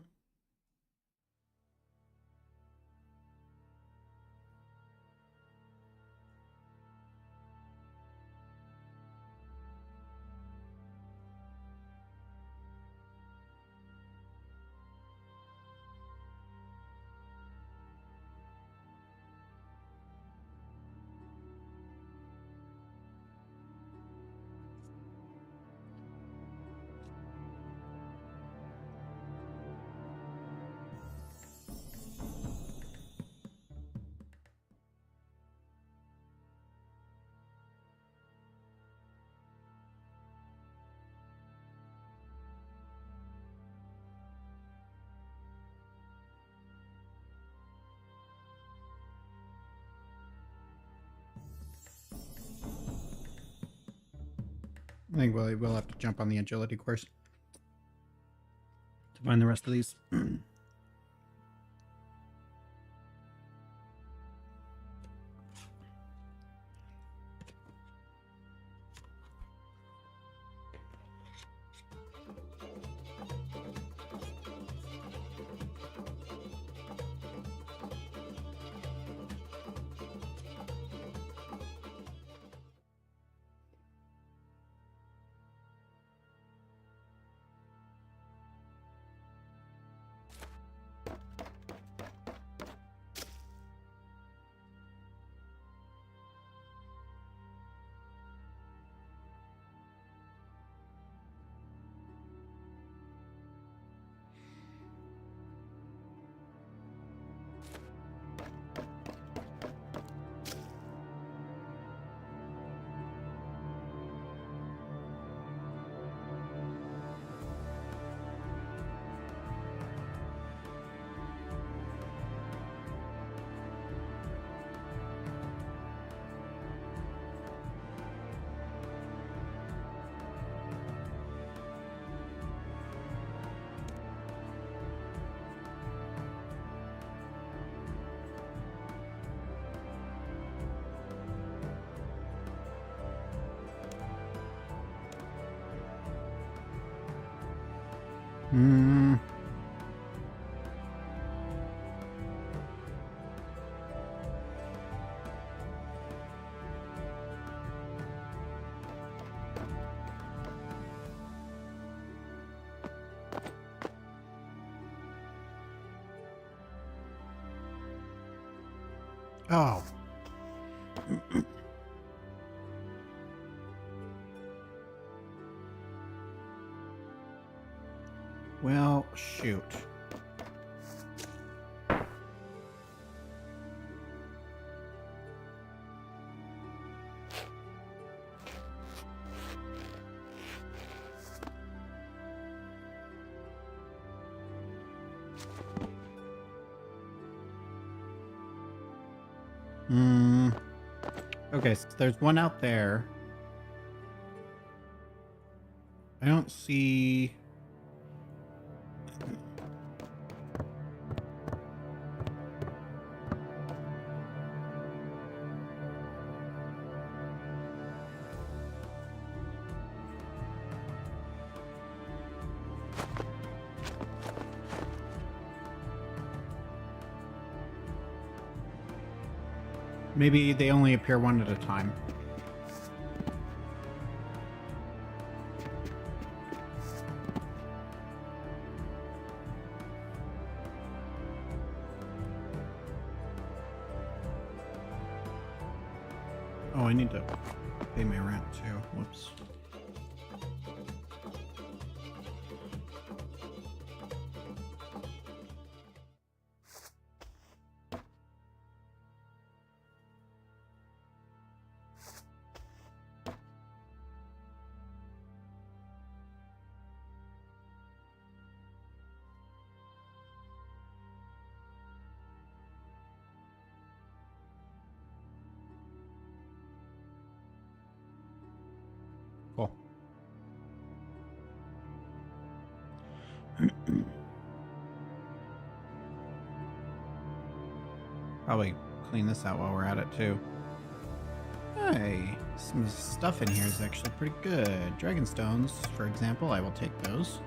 I think we'll have to jump on the agility course to find the rest of these. Hmm. Oh. Well, shoot. Hmm. Okay, so there's one out there. I don't see... Maybe they only appear one at a time. Oh, I need to pay my rent too. Whoops. Cool. Probably clean this out while we're at it too. Hey, some stuff in here is actually pretty good. Dragon stones, for example, I will take those.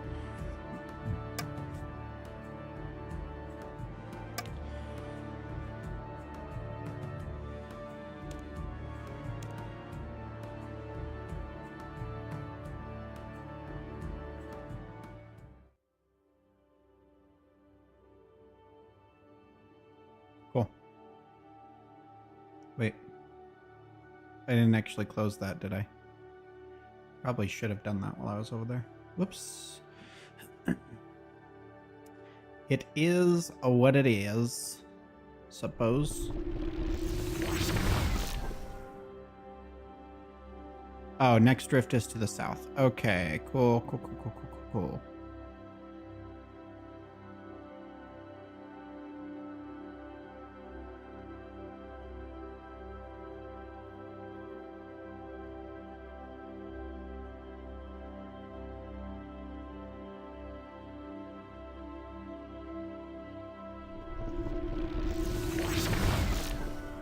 Cool. Wait. I didn't actually close that, did I? Probably should have done that while I was over there. Whoops. It is what it is, suppose. Oh, next drift is to the south. Okay, cool, cool, cool, cool, cool, cool, cool.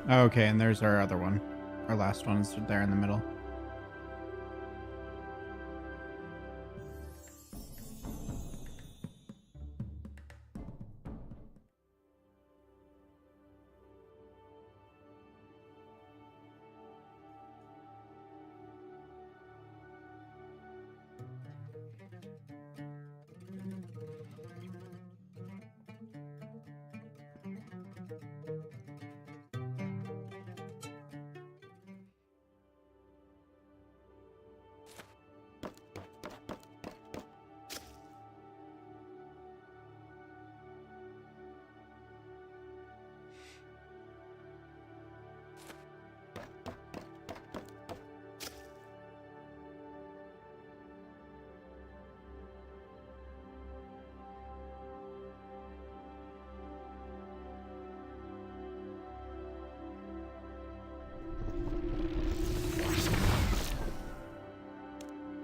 Okay, and there's our other one. Our last one's there in the middle.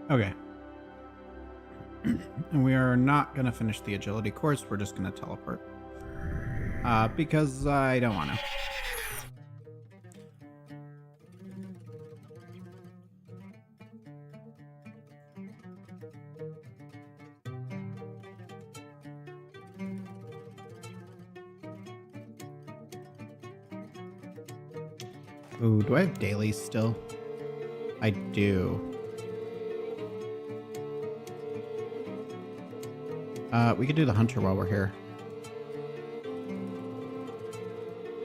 Okay. And we are not going to finish the agility course. We're just going to teleport. Because I don't want to. Ooh, do I have dailies still? I do. We could do the hunter while we're here.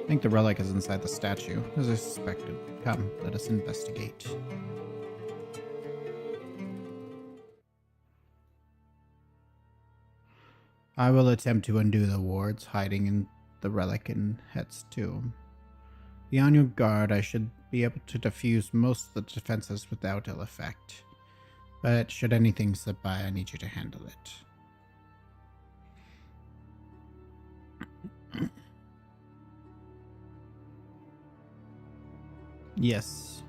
I think the relic is inside the statue, as I suspected. Come, let us investigate. I will attempt to undo the wards hiding in the relic in Het's tomb. Be on your guard. I should be able to defuse most of the defenses without ill effect. But should anything slip by, I need you to handle it. Yes.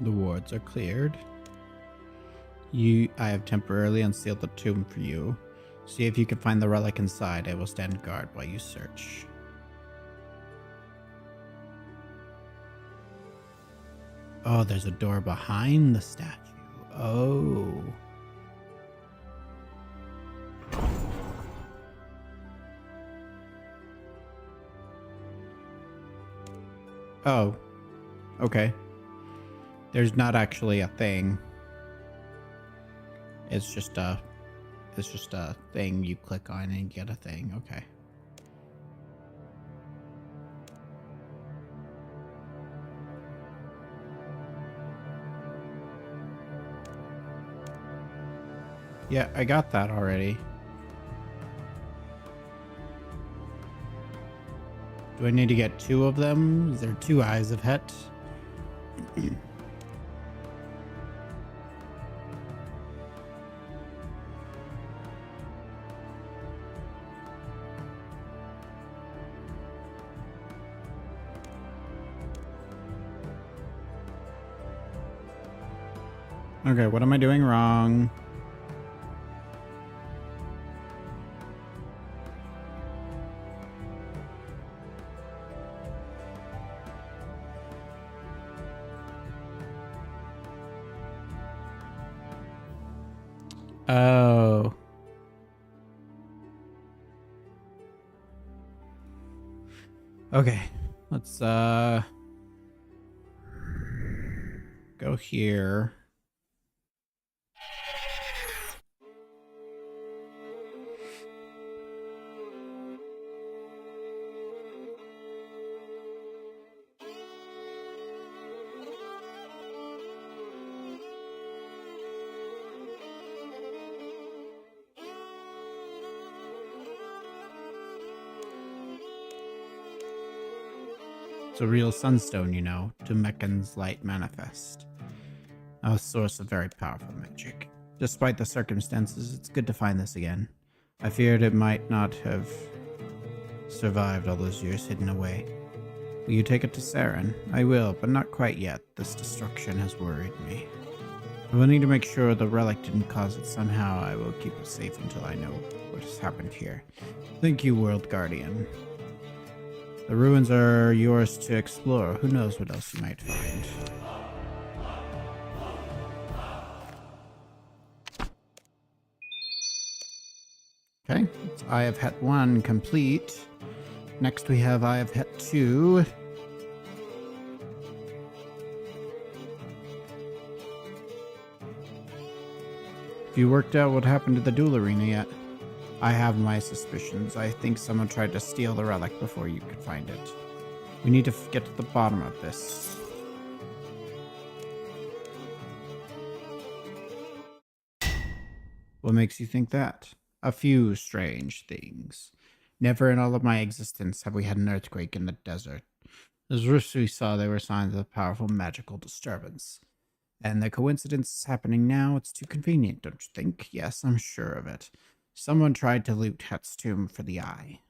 The wards are cleared. I have temporarily unsealed the tomb for you. See if you can find the relic inside. I will stand guard while you search. Oh, there's a door behind the statue. Oh. Oh. Okay. There's not actually a thing. It's just a thing you click on and get a thing. Okay. Yeah, I got that already. Do I need to get 2 of them? Is there 2 eyes of Het? Okay, what am I doing wrong? Oh. Okay, let's go here. It's a real sunstone, you know, to Meccan's light manifest. A source of very powerful magic. Despite the circumstances, it's good to find this again. I feared it might not have survived all those years hidden away. Will you take it to Saren? I will, but not quite yet. This destruction has worried me. I will need to make sure the relic didn't cause it somehow. I will keep it safe until I know what has happened here. Thank you, World Guardian. The ruins are yours to explore. Who knows what else you might find. Okay, it's Eye of Het 1 complete. Next we have Eye of Het 2. Have you worked out what happened to the duel arena yet? I have my suspicions. I think someone tried to steal the relic before you could find it. We need to get to the bottom of this. What makes you think that? A few strange things. Never in all of my existence have we had an earthquake in the desert. As first we saw, there were signs of a powerful magical disturbance. And the coincidence is happening now. It's too convenient, don't you think? Yes, I'm sure of it. Someone tried to loot Het's tomb for the eye.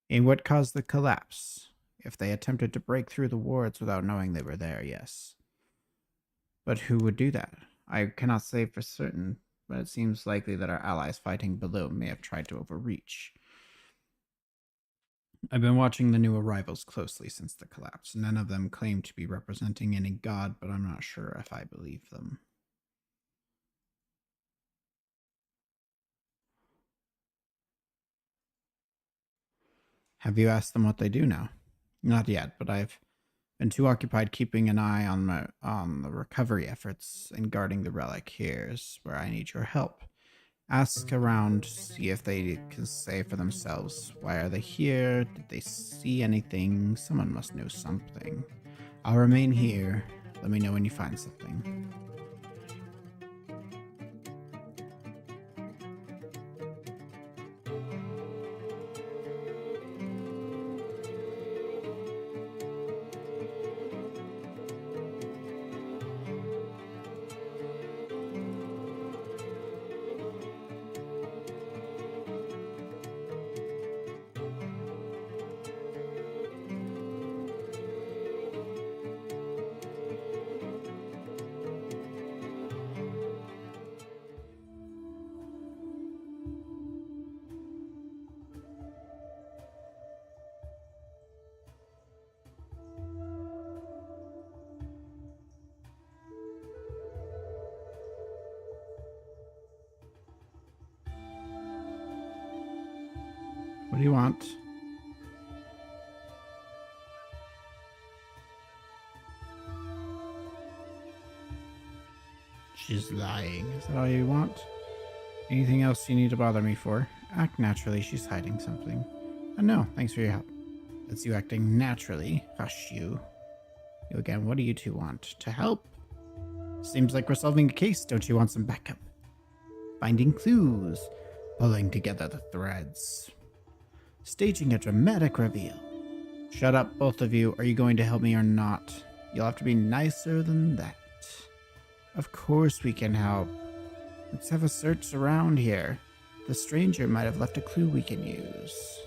And what caused the collapse? If they attempted to break through the wards without knowing they were there, yes. But who would do that? I cannot say for certain, but it seems likely that our allies fighting below may have tried to overreach. I've been watching the new arrivals closely since the collapse. None of them claim to be representing any god, but I'm not sure if I believe them. Have you asked them what they do now? Not yet, but I've been too occupied keeping an eye on the recovery efforts and guarding the relic. Here's where I need your help. Ask around, see if they can say for themselves. Why are they here? Did they see anything? Someone must know something. I'll remain here. Let me know when you find something. What do you want? She's lying. Is that all you want? Anything else you need to bother me for? Act naturally. She's hiding something. No, thanks for your help. That's you acting naturally. Hush you. You again, what do you two want? To help? Seems like we're solving a case. Don't you want some backup? Finding clues. Pulling together the threads. Staging a dramatic reveal. Shut up, both of you. Are you going to help me or not? You'll have to be nicer than that. Of course we can help. Let's have a search around here. The stranger might have left a clue we can use.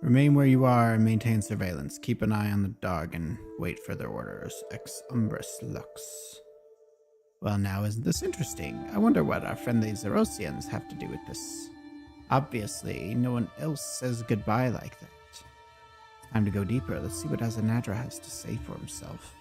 Remain where you are and maintain surveillance. Keep an eye on the dog and wait for their orders. Ex umbris lux. Well, now isn't this interesting? I wonder what our friendly Zerosians have to do with this. Obviously, no one else says goodbye like that. Time to go deeper. Let's see what Azanadra has to say for himself.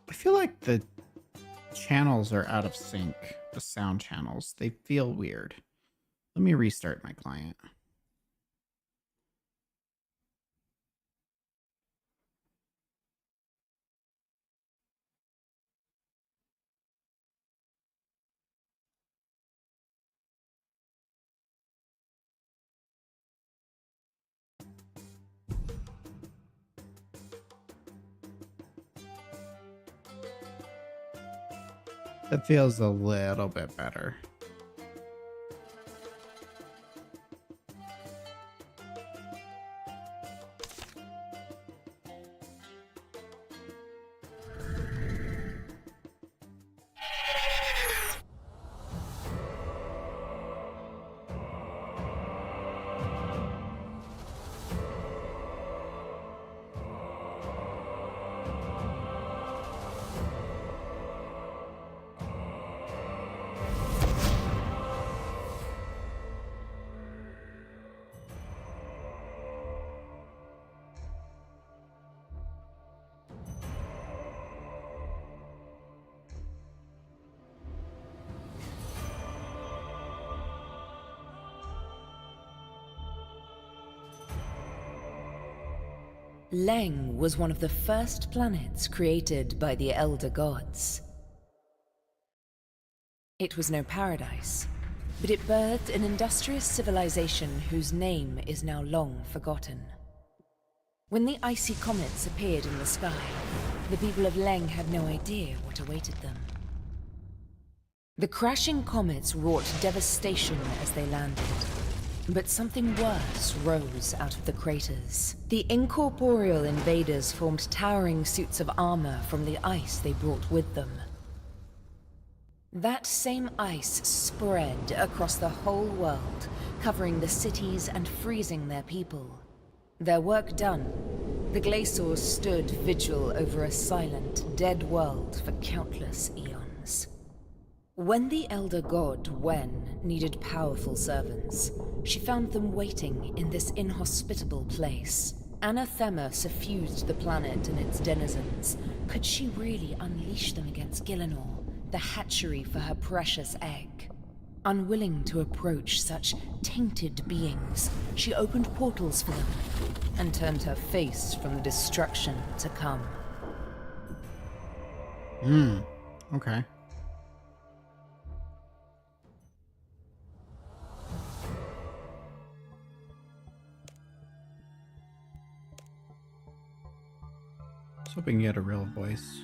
I feel like the channels are out of sync. The sound channels. They feel weird. Let me restart my client. That feels a little bit better. Leng was one of the first planets created by the Elder Gods. It was no paradise, but it birthed an industrious civilization whose name is now long forgotten. When the icy comets appeared in the sky, the people of Leng had no idea what awaited them. The crashing comets wrought devastation as they landed, but something worse rose out of the craters. The incorporeal invaders formed towering suits of armor from the ice they brought with them. That same ice spread across the whole world, covering the cities and freezing their people. Their work done, the Glaciers stood vigil over a silent, dead world for countless eons. When the Elder God, Wen, needed powerful servants, she found them waiting in this inhospitable place. Anathema suffused the planet and its denizens. Could she really unleash them against Gielinor, the hatchery for her precious egg? Unwilling to approach such tainted beings, she opened portals for them and turned her face from the destruction to come. Okay. I was hoping you had a real voice.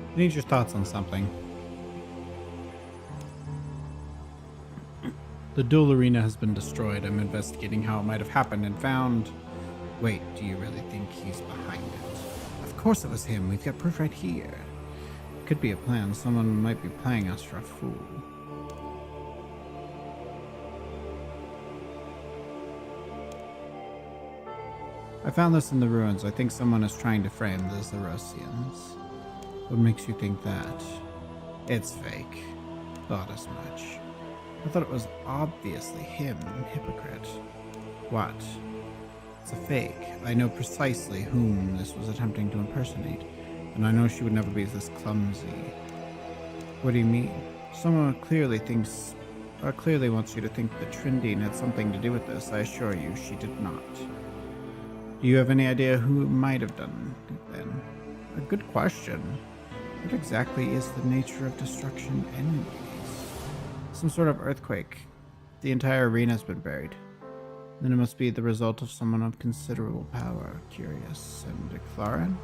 I need your thoughts on something. The duel arena has been destroyed. I'm investigating how it might have happened and found... Wait, do you really think he's behind it? Of course it was him. We've got proof right here. It could be a plan. Someone might be playing us for a fool. I found this in the ruins. I think someone is trying to frame the Zerosians. What makes you think that? It's fake. Thought as much. I thought it was obviously him, hypocrite. What? It's a fake. I know precisely whom this was attempting to impersonate, and I know she would never be this clumsy. What do you mean? Someone clearly wants you to think that Trindine had something to do with this. I assure you, she did not. Do you have any idea who it might have done, then? A good question. What exactly is the nature of destruction anyways? Some sort of earthquake. The entire arena has been buried. Then it must be the result of someone of considerable power. Curious. And Claren?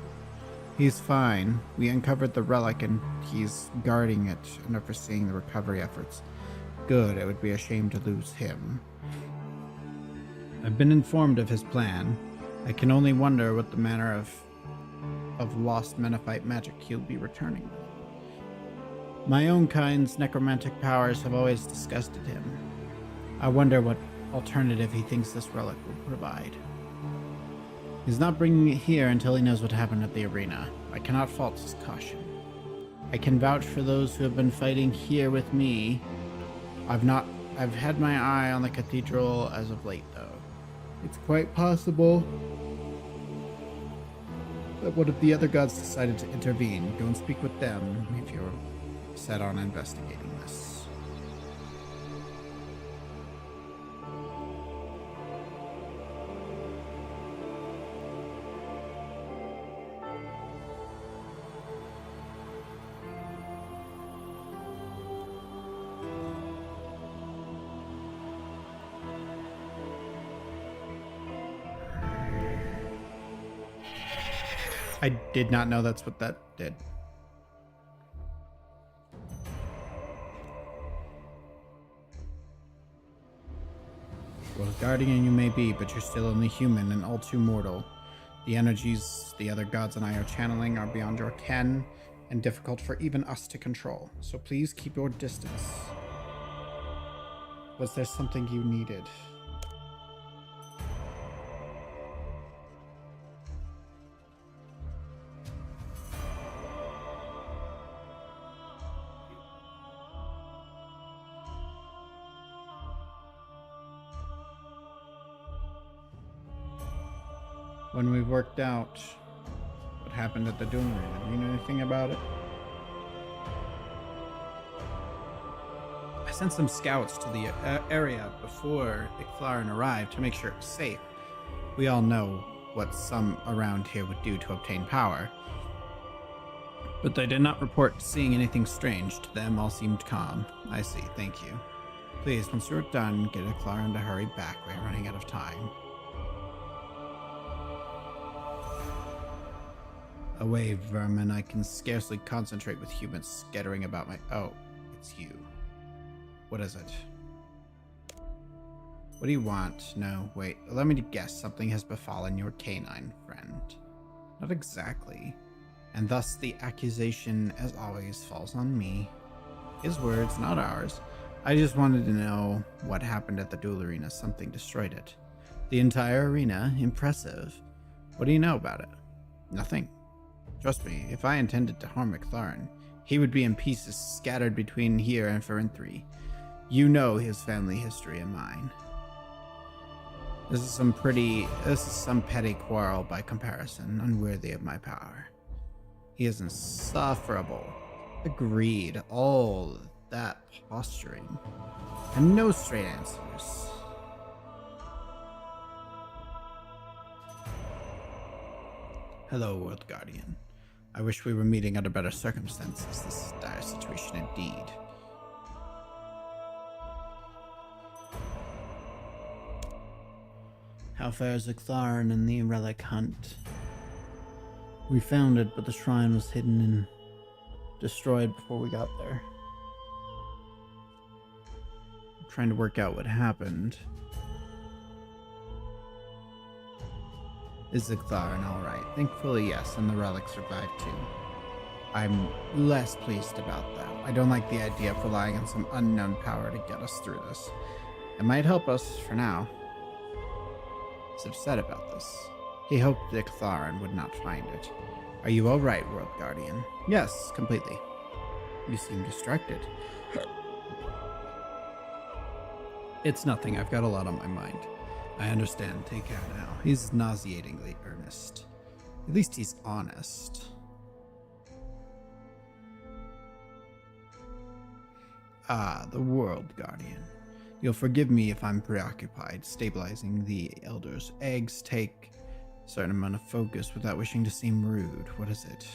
He's fine. We uncovered the relic and he's guarding it and overseeing the recovery efforts. Good. It would be a shame to lose him. I've been informed of his plan. I can only wonder what the manner of lost Menethite magic he'll be returning with. My own kind's necromantic powers have always disgusted him. I wonder what alternative he thinks this relic will provide. He's not bringing it here until he knows what happened at the arena. I cannot fault his caution. I can vouch for those who have been fighting here with me. I've had my eye on the cathedral as of late, though. It's quite possible that one of the other gods decided to intervene. Go and speak with them if you're set on investigating this. I did not know that's what that did. What Guardian you may be, but you're still only human and all too mortal. The energies the other gods and I are channeling are beyond your ken and difficult for even us to control. So please keep your distance. Was there something you needed? When we worked out what happened at the Doom Arena, do you know anything about it? I sent some scouts to the area before Icthlarin arrived to make sure it was safe. We all know what some around here would do to obtain power. But they did not report seeing anything strange. To them, all seemed calm. I see, thank you. Please, once you're done, get Icthlarin to hurry back. We're running out of time. Away, vermin. I can scarcely concentrate with humans scattering about my... Oh, it's you. What is it? What do you want? No, wait. Allow me to guess. Something has befallen your canine friend. Not exactly. And thus the accusation, as always, falls on me. His words, not ours. I just wanted to know what happened at the duel arena. Something destroyed it. The entire arena? Impressive. What do you know about it? Nothing. Trust me, if I intended to harm Icthlarin, he would be in pieces scattered between here and Ferenthri. You know his family history and mine. This is some petty quarrel by comparison, unworthy of my power. He is insufferable. Agreed, all that posturing. And no straight answers. Hello, World Guardian. I wish we were meeting under better circumstances. This is a dire situation indeed. How fares Icthlarin and the relic hunt? We found it, but the shrine was hidden and destroyed before we got there. I'm trying to work out what happened. Is Icthlarin alright? Thankfully, yes, and the relic survived too. I'm less pleased about that. I don't like the idea of relying on some unknown power to get us through this. It might help us for now. He's upset about this. He hoped Icthlarin would not find it. Are you alright, World Guardian? Yes, completely. You seem distracted. It's nothing. I've got a lot on my mind. I understand. Take care now. He's nauseatingly earnest. At least he's honest. Ah, the World Guardian. You'll forgive me if I'm preoccupied. Stabilizing the Elder's eggs take a certain amount of focus without wishing to seem rude. What is it?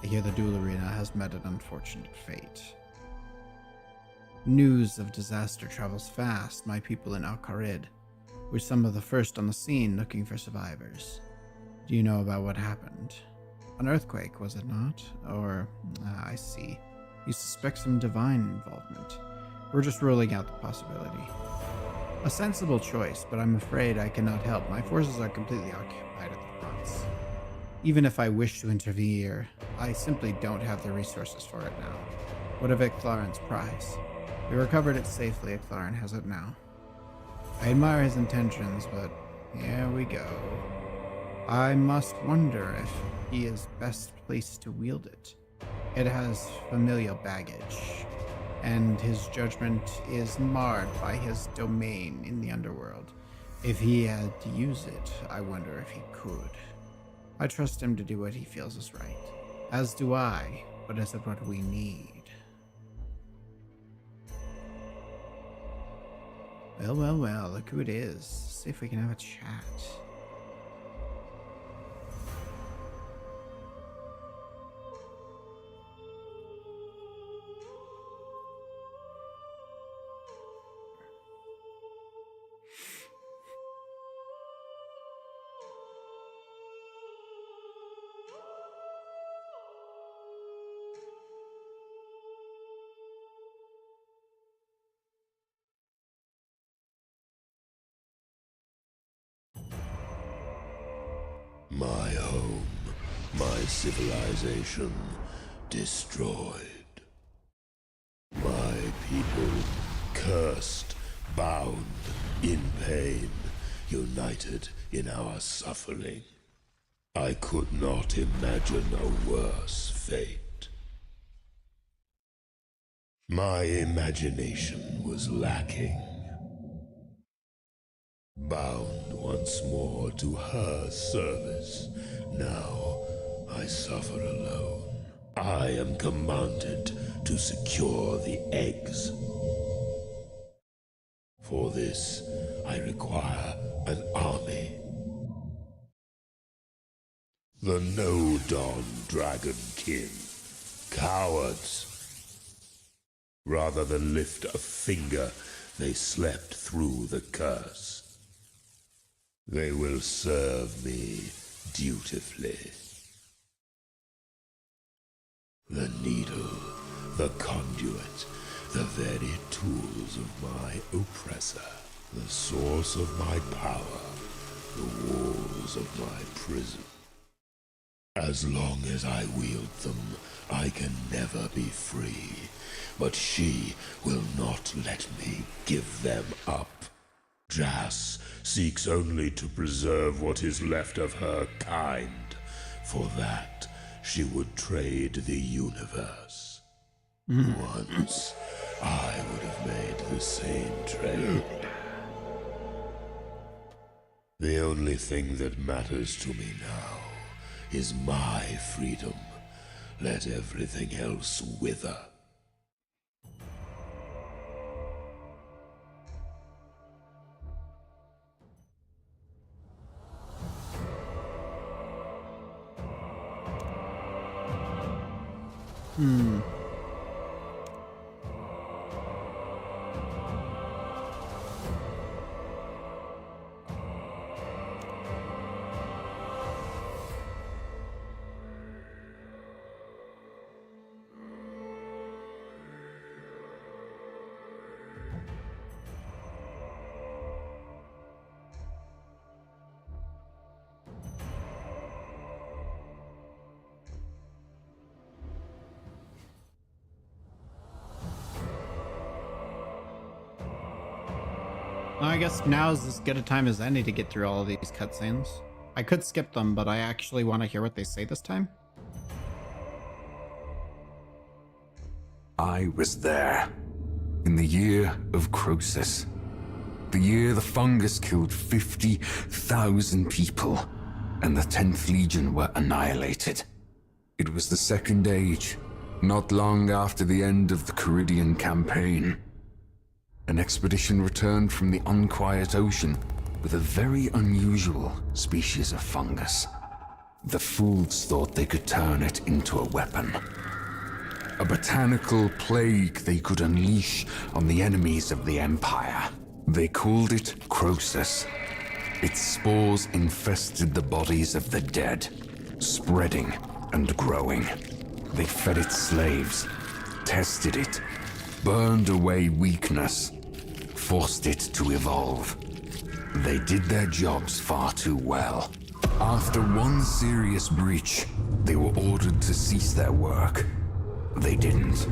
I hear the duel arena has met an unfortunate fate. News of disaster travels fast. My people in Al-Kharid were some of the first on the scene looking for survivors. Do you know about what happened? An earthquake, was it not? Or, I see. You suspect some divine involvement. We're just ruling out the possibility. A sensible choice, but I'm afraid I cannot help. My forces are completely occupied at the fronts. Even if I wish to interfere, I simply don't have the resources for it now. What of Icthlarin's prize? We recovered it safely. Icthlarin has it now. I admire his intentions, but here we go. I must wonder if he is best placed to wield it. It has familial baggage, and his judgment is marred by his domain in the underworld. If he had to use it, I wonder if he could. I trust him to do what he feels is right. As do I, but is it what we need? Well, look who it is. See if we can have a chat. My home, my civilization, destroyed. My people, cursed, bound, in pain, united in our suffering. I could not imagine a worse fate. My imagination was lacking. Bound once more to her service, now I suffer alone. I am commanded to secure the eggs. For this, I require an army. The No-Dawn Dragon King. Cowards. Rather than lift a finger, they slept through the curse. They will serve me dutifully. The needle, the conduit, the very tools of my oppressor, the source of my power, the walls of my prison. As long as I wield them, I can never be free. But she will not let me give them up. Jas seeks only to preserve what is left of her kind. For that, she would trade the universe. Once, I would have made the same trade. The only thing that matters to me now is my freedom. Let everything else wither. I guess now is as good a time as any to get through all of these cutscenes. I could skip them, but I actually want to hear what they say this time. I was there, in the year of Croesus. The year the fungus killed 50,000 people, and the 10th Legion were annihilated. It was the Second Age, not long after the end of the Caridian campaign. An expedition returned from the unquiet ocean with a very unusual species of fungus. The fools thought they could turn it into a weapon. A botanical plague they could unleash on the enemies of the Empire. They called it Croesus. Its spores infested the bodies of the dead, spreading and growing. They fed it slaves, tested it, burned away weakness, forced it to evolve. They did their jobs far too well. After one serious breach, they were ordered to cease their work. They didn't.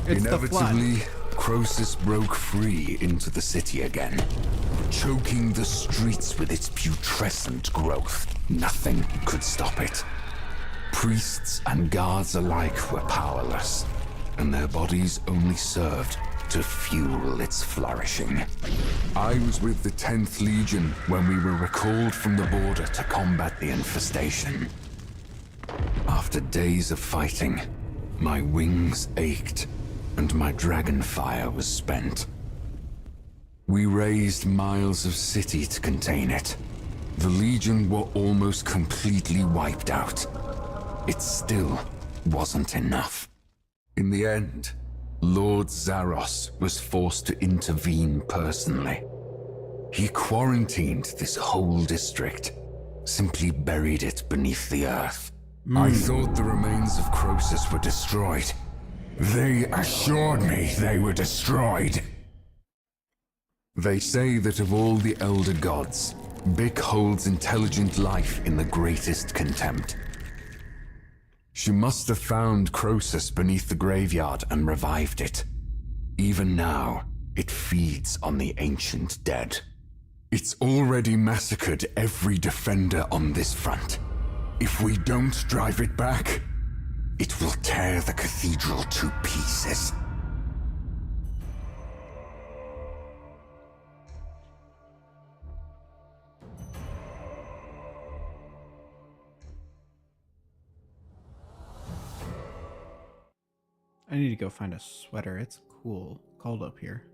It's the flood. Inevitably, Croesus broke free into the city again, choking the streets with its putrescent growth. Nothing could stop it. Priests and guards alike were powerless, and their bodies only served to fuel its flourishing. I was with the 10th Legion when we were recalled from the border to combat the infestation. After days of fighting, my wings ached, and my dragon fire was spent. We razed miles of city to contain it. The Legion were almost completely wiped out. It still wasn't enough. In the end, Lord Zaros was forced to intervene personally. He quarantined this whole district, simply buried it beneath the earth. I thought the remains of Croesus were destroyed. They assured me they were destroyed. They say that of all the Elder Gods, Bick holds intelligent life in the greatest contempt. She must have found Croesus beneath the graveyard and revived it. Even now, it feeds on the ancient dead. It's already massacred every defender on this front. If we don't drive it back, it will tear the cathedral to pieces. I need to go find a sweater. It's cold up here.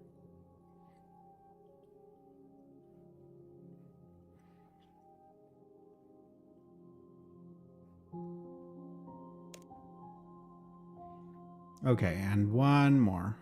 Okay, and one more.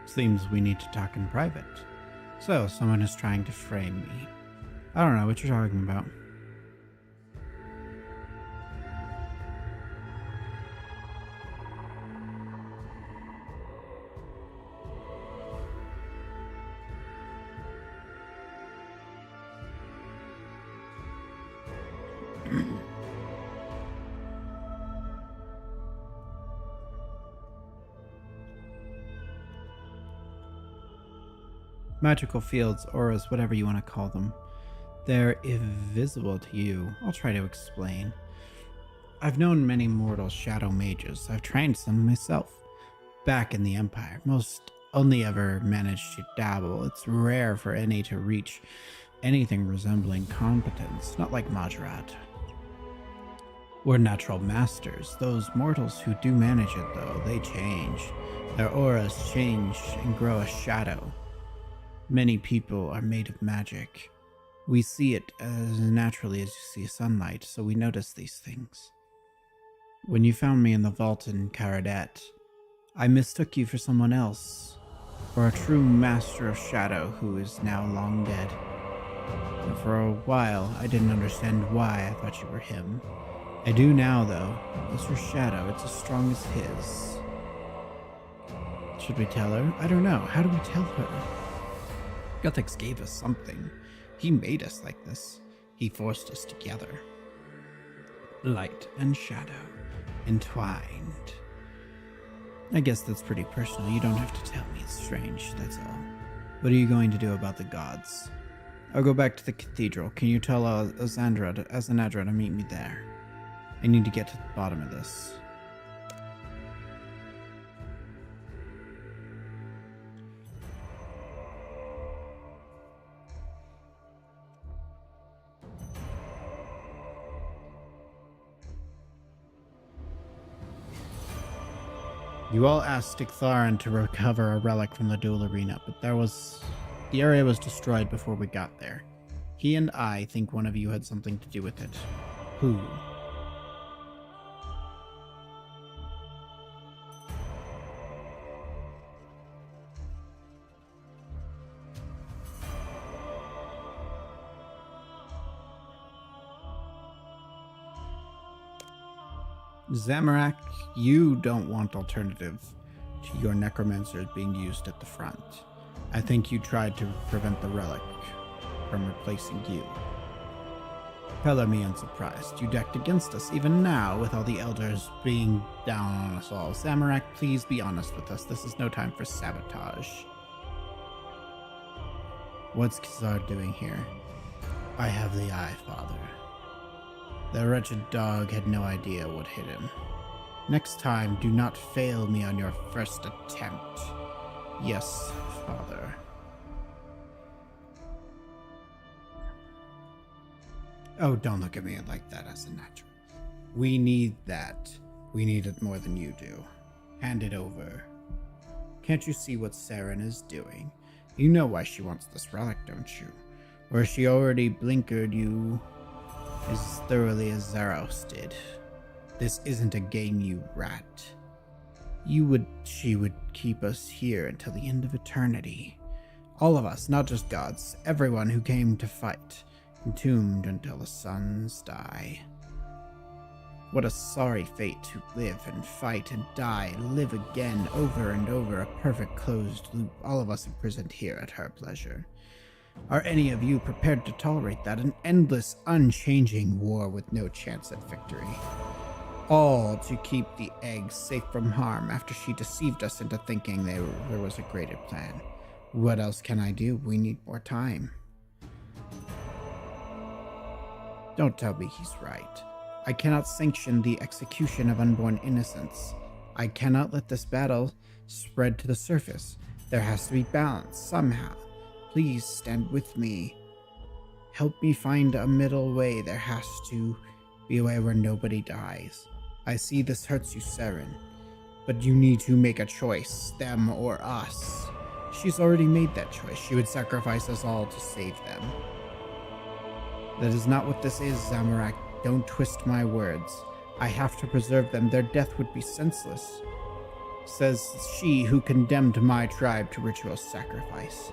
Seems we need to talk in private. So, someone is trying to frame me. I don't know what you're talking about. Magical fields, auras, whatever you want to call them. They're invisible to you. I'll try to explain. I've known many mortal shadow mages. I've trained some myself. Back in the Empire, most only ever managed to dabble. It's rare for any to reach anything resembling competence, not like Majorat. We're natural masters. Those mortals who do manage it, though, they change. Their auras change and grow a shadow. Many people are made of magic. We see it as naturally as you see sunlight, so we notice these things. When you found me in the vault in Caradet, I mistook you for someone else, for a true master of shadow who is now long dead. And for a while, I didn't understand why I thought you were him. I do now, though. It's your shadow. It's as strong as his. Should we tell her? I don't know. How do we tell her? Guthix gave us something. He made us like this. He forced us together. Light and shadow, entwined. I guess that's pretty personal. You don't have to tell me. It's strange, that's all. What are you going to do about the gods? I'll go back to the cathedral. Can you tell Azandra to meet me there? I need to get to the bottom of this. You all asked Ichtharan to recover a relic from the duel arena, but the area was destroyed before we got there. He and I think one of you had something to do with it. Who? Zamorak, you don't want alternative to your necromancers being used at the front. I think you tried to prevent the relic from replacing you. Color me unsurprised. You decked against us even now, with all the elders being down on us all. Zamorak, please be honest with us. This is no time for sabotage. What's Kazar doing here? I have the eye, Father. The wretched dog had no idea what hit him. Next time, do not fail me on your first attempt. Yes, Father. Oh, don't look at me like that as a natural. We need that. We need it more than you do. Hand it over. Can't you see what Saren is doing? You know why she wants this relic, don't you? Or she already blinkered you as thoroughly as Zaros did. This isn't a game, you rat. She would keep us here until the end of eternity. All of us, not just gods, everyone who came to fight, entombed until the suns die. What a sorry fate to live and fight and die, live again over and over, a perfect closed loop, all of us imprisoned here at her pleasure. Are any of you prepared to tolerate that? An endless, unchanging war with no chance at victory. All to keep the eggs safe from harm after she deceived us into thinking there was a greater plan. What else can I do? We need more time. Don't tell me he's right. I cannot sanction the execution of unborn innocents. I cannot let this battle spread to the surface. There has to be balance somehow. Please stand with me. Help me find a middle way. There has to be a way where nobody dies. I see this hurts you, Saren, but you need to make a choice, them or us. She's already made that choice. She would sacrifice us all to save them. That is not what this is, Zamorak. Don't twist my words. I have to preserve them. Their death would be senseless, says she who condemned my tribe to ritual sacrifice.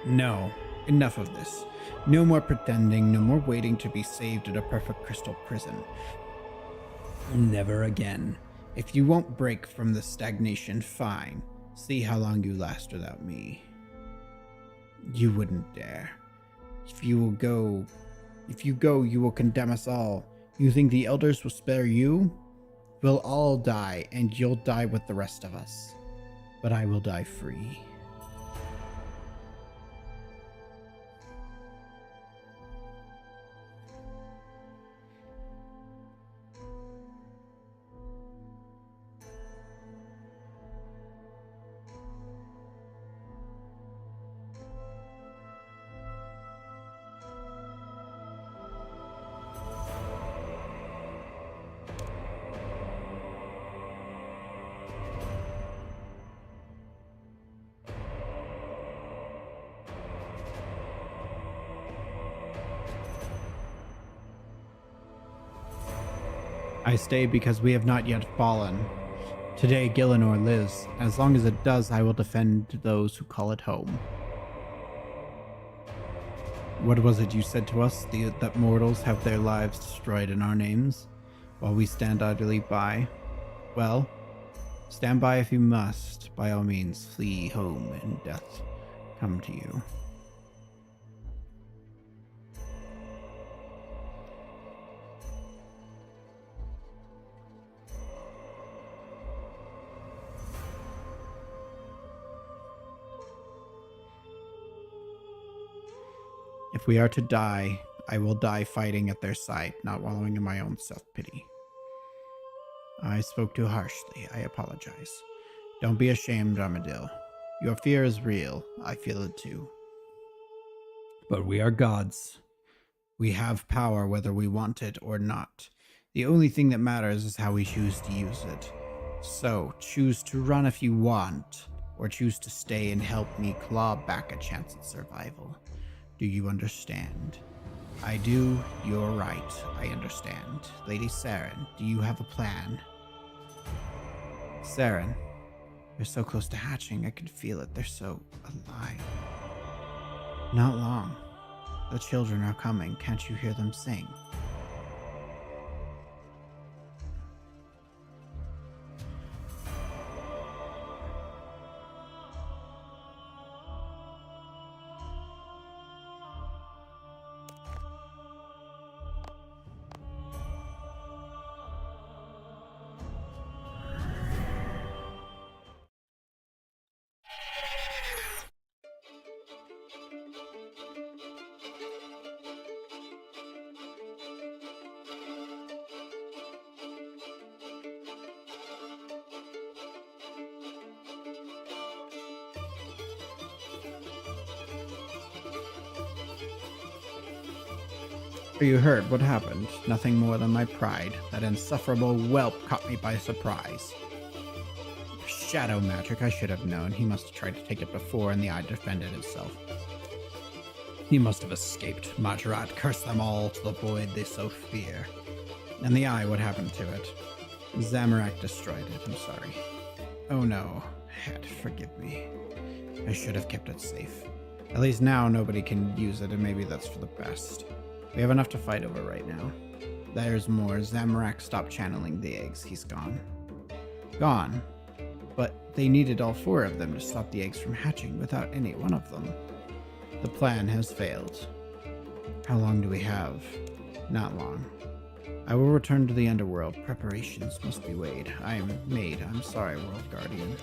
No, enough of this. No more pretending, no more waiting to be saved at a perfect crystal prison. Never again. If you won't break from this stagnation, fine. See how long you last without me. You wouldn't dare. If you go, you will condemn us all. You think the elders will spare you? We'll all die, and you'll die with the rest of us. But I will die free. I stay because we have not yet fallen. Today, Gielinor lives. As long as it does, I will defend those who call it home. What was it you said to us? That mortals have their lives destroyed in our names, while we stand idly by? Well, stand by if you must. By all means, flee home and death come to you. If we are to die, I will die fighting at their side, not wallowing in my own self-pity. I spoke too harshly. I apologize. Don't be ashamed, Armadillo. Your fear is real. I feel it too. But we are gods. We have power whether we want it or not. The only thing that matters is how we choose to use it. So, choose to run if you want, or choose to stay and help me claw back a chance at survival. Do you understand? I do. You're right. I understand. Lady Saren, do you have a plan? Saren, they're so close to hatching. I can feel it. They're so alive. Not long. The children are coming. Can't you hear them sing? You heard what happened. Nothing more than my pride. That insufferable whelp caught me by surprise. Shadow magic, I should have known. He must have tried to take it before, and the eye defended itself. He must have escaped. Majrat cursed them all to the void they so fear. And the eye, what happened to it? Zamorak destroyed it, I'm sorry. Oh no, Het, forgive me. I should have kept it safe. At least now nobody can use it, and maybe that's for the best. We have enough to fight over right now. There's more. Zamorak stopped channeling the eggs. He's gone. Gone? But they needed all 4 of them to stop the eggs from hatching without any one of them. The plan has failed. How long do we have? Not long. I will return to the underworld. Preparations must be made. I'm sorry, World Guardian.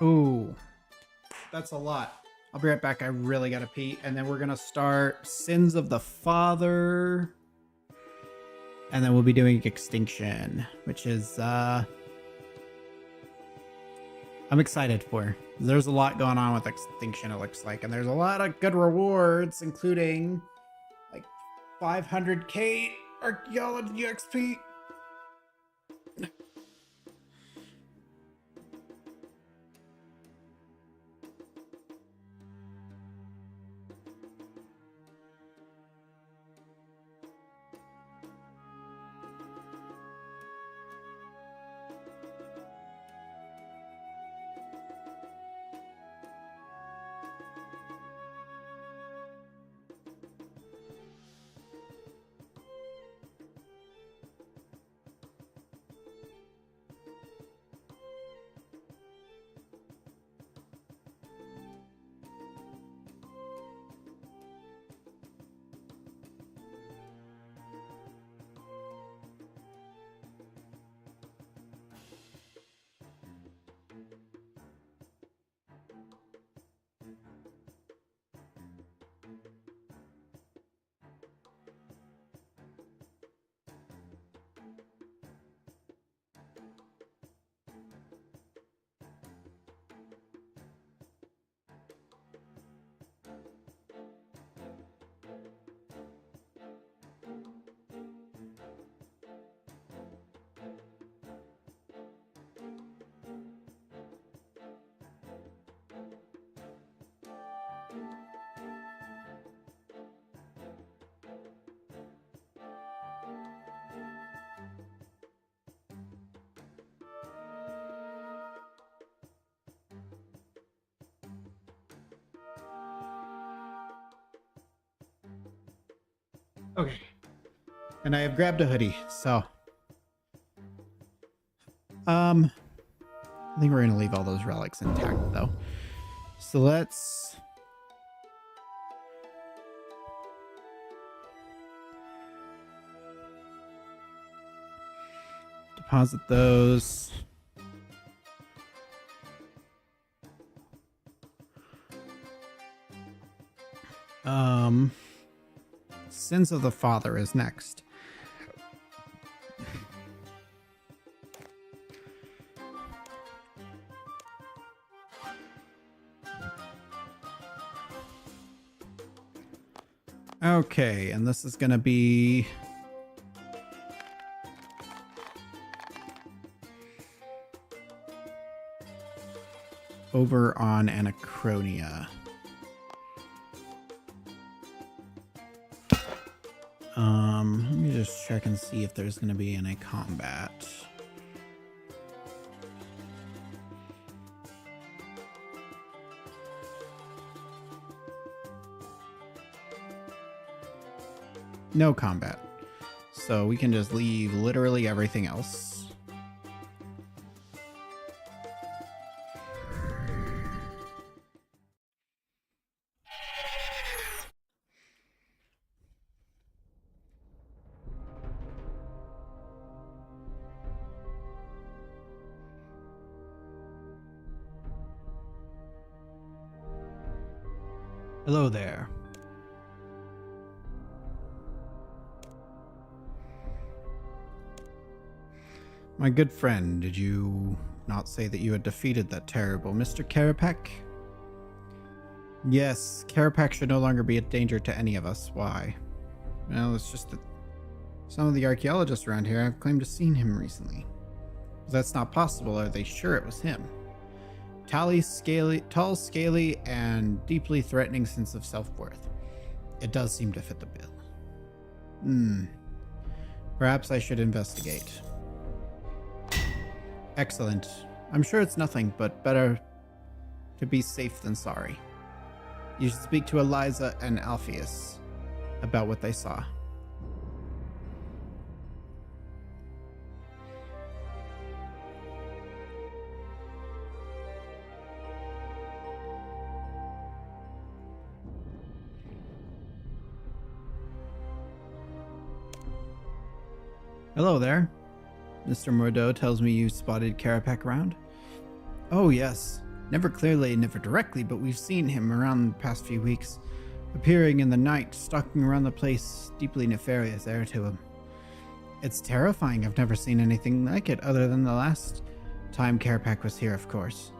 Ooh, that's a lot. I'll be right back. I really gotta pee. And then we're gonna start Sins of the Father. And then we'll be doing Extinction, which is, I'm excited for. There's a lot going on with Extinction, it looks like. And there's a lot of good rewards, including, like, 500k Archaeology XP. Okay. And I have grabbed a hoodie, so I think we're gonna leave all those relics intact though. So let's deposit those. Sins of the Father is next. Okay, and this is gonna be over on Anachronia. Let me just check and see if there's gonna be any combat. No combat. So we can just leave literally everything else. Hello there. My good friend, did you not say that you had defeated that terrible Mr. Karapak? Yes, Karapak should no longer be a danger to any of us. Why? Well, it's just that some of the archaeologists around here have claimed to seen him recently. If that's not possible, are they sure it was him? Tall, scaly, and deeply threatening sense of self-worth. It does seem to fit the bill. Perhaps I should investigate. Excellent. I'm sure it's nothing, but better to be safe than sorry. You should speak to Eliza and Alpheus about what they saw. Hello there. Mr. Mordeau tells me you spotted Karapak around. Oh yes. Never clearly, never directly, but we've seen him around the past few weeks. Appearing in the night, stalking around the place, deeply nefarious air to him. It's terrifying. I've never seen anything like it other than the last time Karapak was here, of course.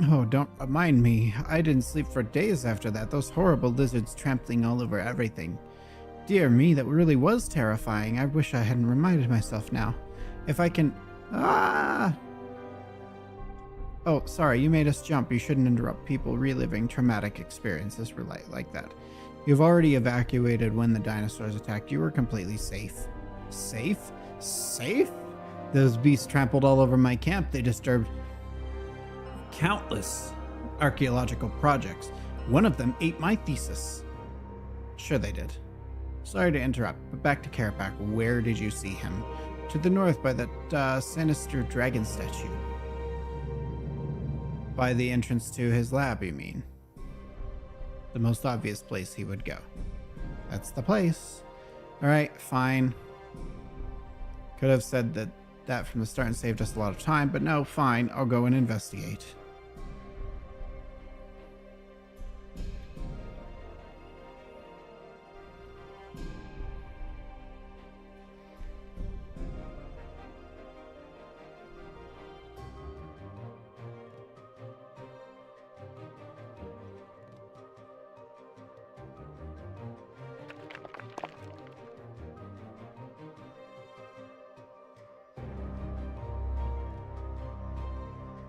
Oh, don't remind me. I didn't sleep for days after that. Those horrible lizards trampling all over everything. Dear me, that really was terrifying. I wish I hadn't reminded myself now. If I can... Ah! Oh, sorry, you made us jump. You shouldn't interrupt people reliving traumatic experiences like that. You've already evacuated when the dinosaurs attacked. You were completely safe. Safe? Safe? Those beasts trampled all over my camp. They disturbed countless archaeological projects. One of them ate my thesis. Sure they did. Sorry to interrupt, but back to Karapak. Where did you see him? To the north by that sinister dragon statue. By the entrance to his lab, you mean? The most obvious place he would go. That's the place. Alright, fine. Could have said that from the start and saved us a lot of time, but no, fine. I'll go and investigate.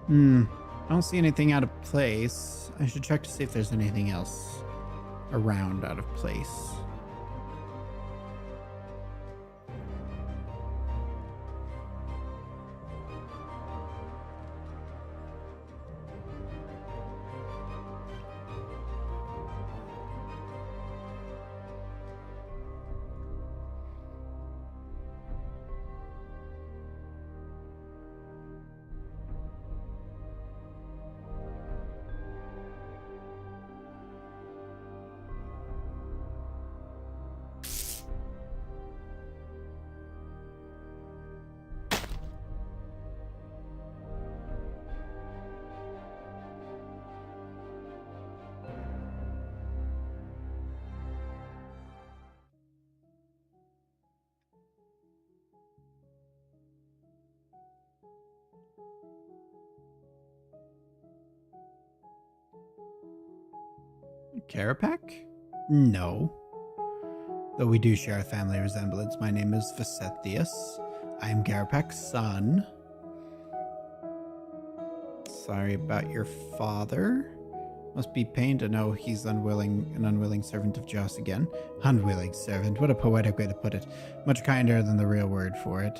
I don't see anything out of place. I should check to see if there's anything else around out of place. Carapac? No. Though we do share a family resemblance. My name is Visethius. I am Garapak's son. Sorry about your father. Must be pain to know he's an unwilling servant of Joss again. Unwilling servant, what a poetic way to put it. Much kinder than the real word for it.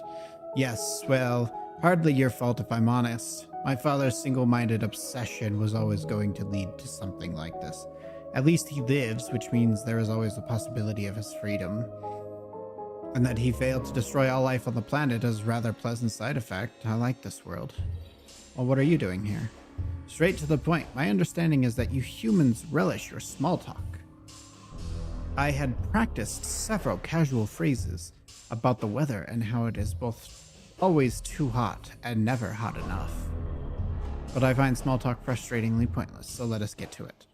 Yes, well, hardly your fault if I'm honest. My father's single-minded obsession was always going to lead to something like this. At least he lives, which means there is always the possibility of his freedom. And that he failed to destroy all life on the planet is a rather pleasant side effect. I like this world. Well, what are you doing here? Straight to the point. My understanding is that you humans relish your small talk. I had practiced several casual phrases about the weather and how it is both always too hot and never hot enough. But I find small talk frustratingly pointless, so let us get to it.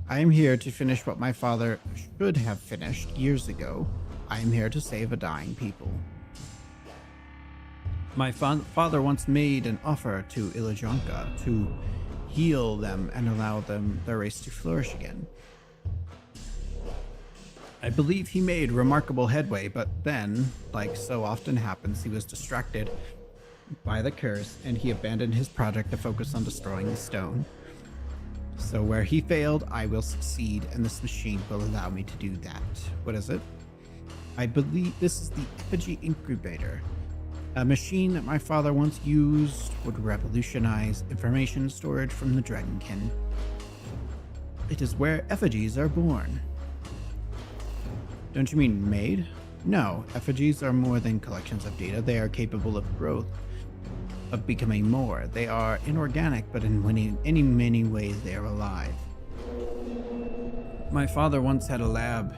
I am here to finish what my father should have finished years ago. I am here to save a dying people. My father once made an offer to Ilajanka to heal them and allow their race to flourish again. I believe he made remarkable headway, but then, like so often happens, he was distracted by the curse and he abandoned his project to focus on destroying the stone. So where he failed, I will succeed, and this machine will allow me to do that. What is it? I believe this is the effigy incubator. A machine that my father once used would revolutionize information storage from the Dragonkin. It is where effigies are born. Don't you mean made? No, effigies are more than collections of data. They are capable of growth, of becoming more. They are inorganic, but in many ways they are alive. My father once had a lab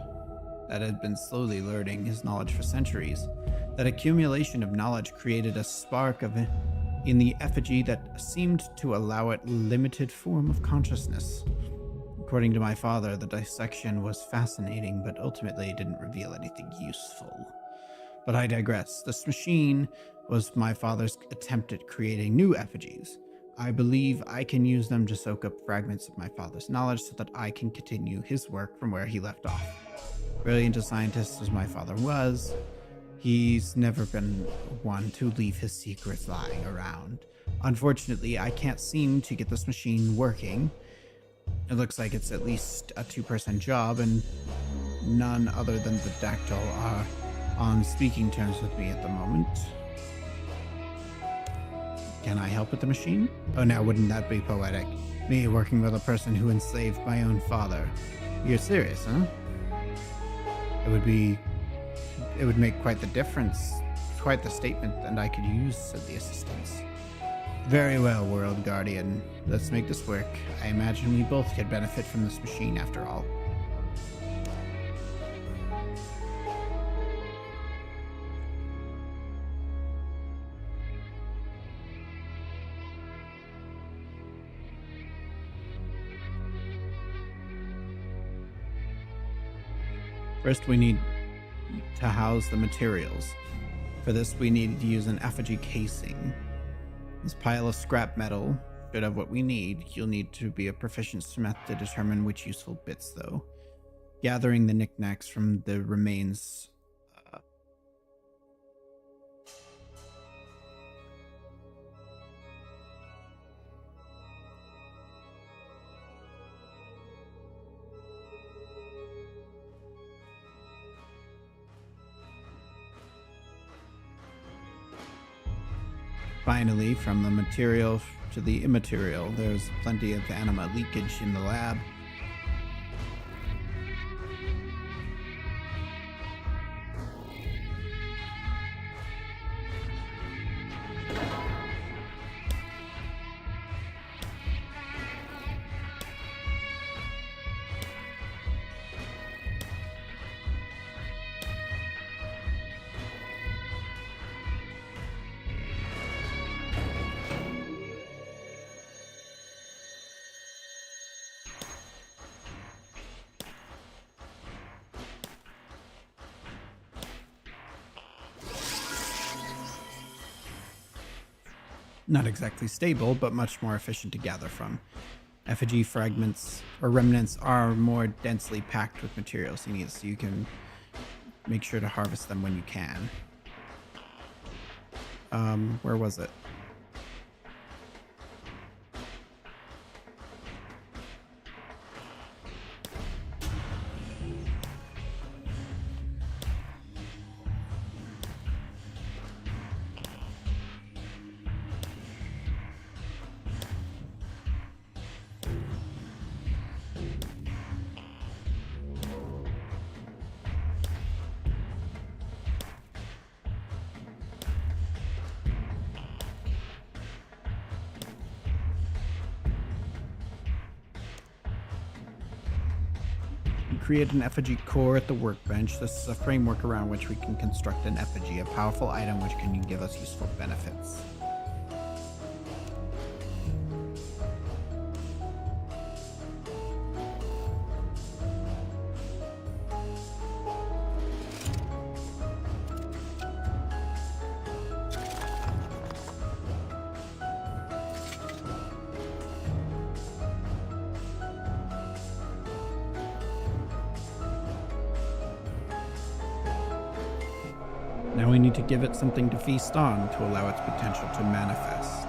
that had been slowly learning his knowledge for centuries. That accumulation of knowledge created a spark in the effigy that seemed to allow it limited form of consciousness. According to my father, the dissection was fascinating, but ultimately didn't reveal anything useful. But I digress. This machine was my father's attempt at creating new effigies. I believe I can use them to soak up fragments of my father's knowledge so that I can continue his work from where he left off. Brilliant a scientist as my father was, he's never been one to leave his secrets lying around. Unfortunately, I can't seem to get this machine working. It looks like it's at least a two-person job, and none other than the Dactyl are on speaking terms with me at the moment. Can I help with the machine? Oh, now wouldn't that be poetic? Me working with a person who enslaved my own father. You're serious, huh? It would make quite the difference, quite the statement, and I could use the assistance. Very well, World Guardian. Let's make this work. I imagine we both could benefit from this machine after all. First, we need to house the materials. For this, we need to use an effigy casing. This pile of scrap metal should have what we need. You'll need to be a proficient smith to determine which useful bits, though. Gathering the knickknacks from the remains. Finally, from the material to the immaterial, there's plenty of anima leakage in the lab. Not exactly stable, but much more efficient to gather from. effigy fragments or remnants are more densely packed with materials you need, so you can make sure to harvest them when you can. Where was it? Create an effigy core at the workbench. This is a framework around which we can construct an effigy, a powerful item which can give us useful benefits. Now we need to give it something to feast on to allow its potential to manifest.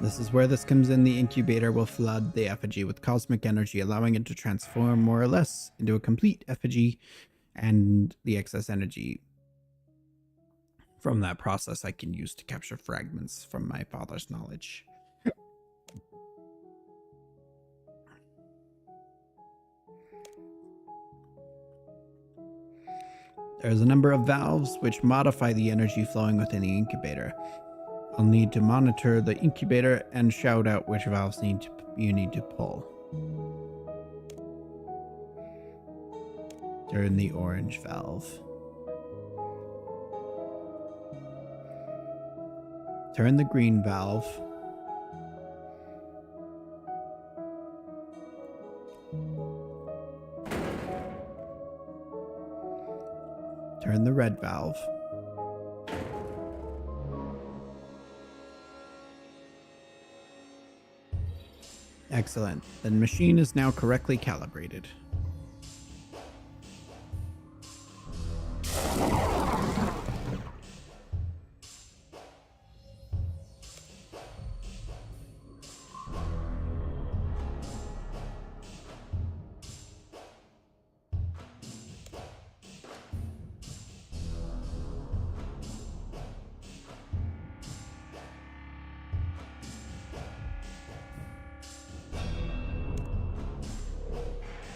This is where this comes in. The incubator will flood the effigy with cosmic energy, allowing it to transform more or less into a complete effigy, and the excess energy from that process I can use to capture fragments from my father's knowledge. There's a number of valves which modify the energy flowing within the incubator. I'll need to monitor the incubator and shout out which valves you need to pull. Turn the orange valve. Turn the green valve. Turn the red valve. Excellent. The machine is now correctly calibrated.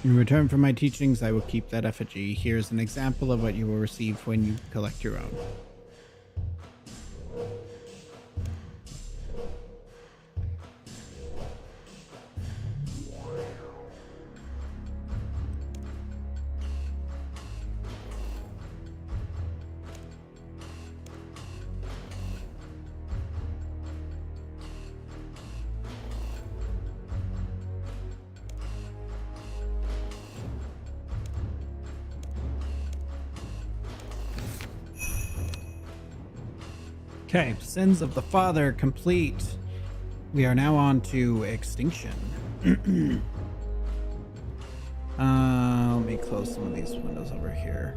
In return for my teachings, I will keep that effigy. Here's an example of what you will receive when you collect your own. Okay, Sins of the Father complete. We are now on to Extinction. Let me close some of these windows over here.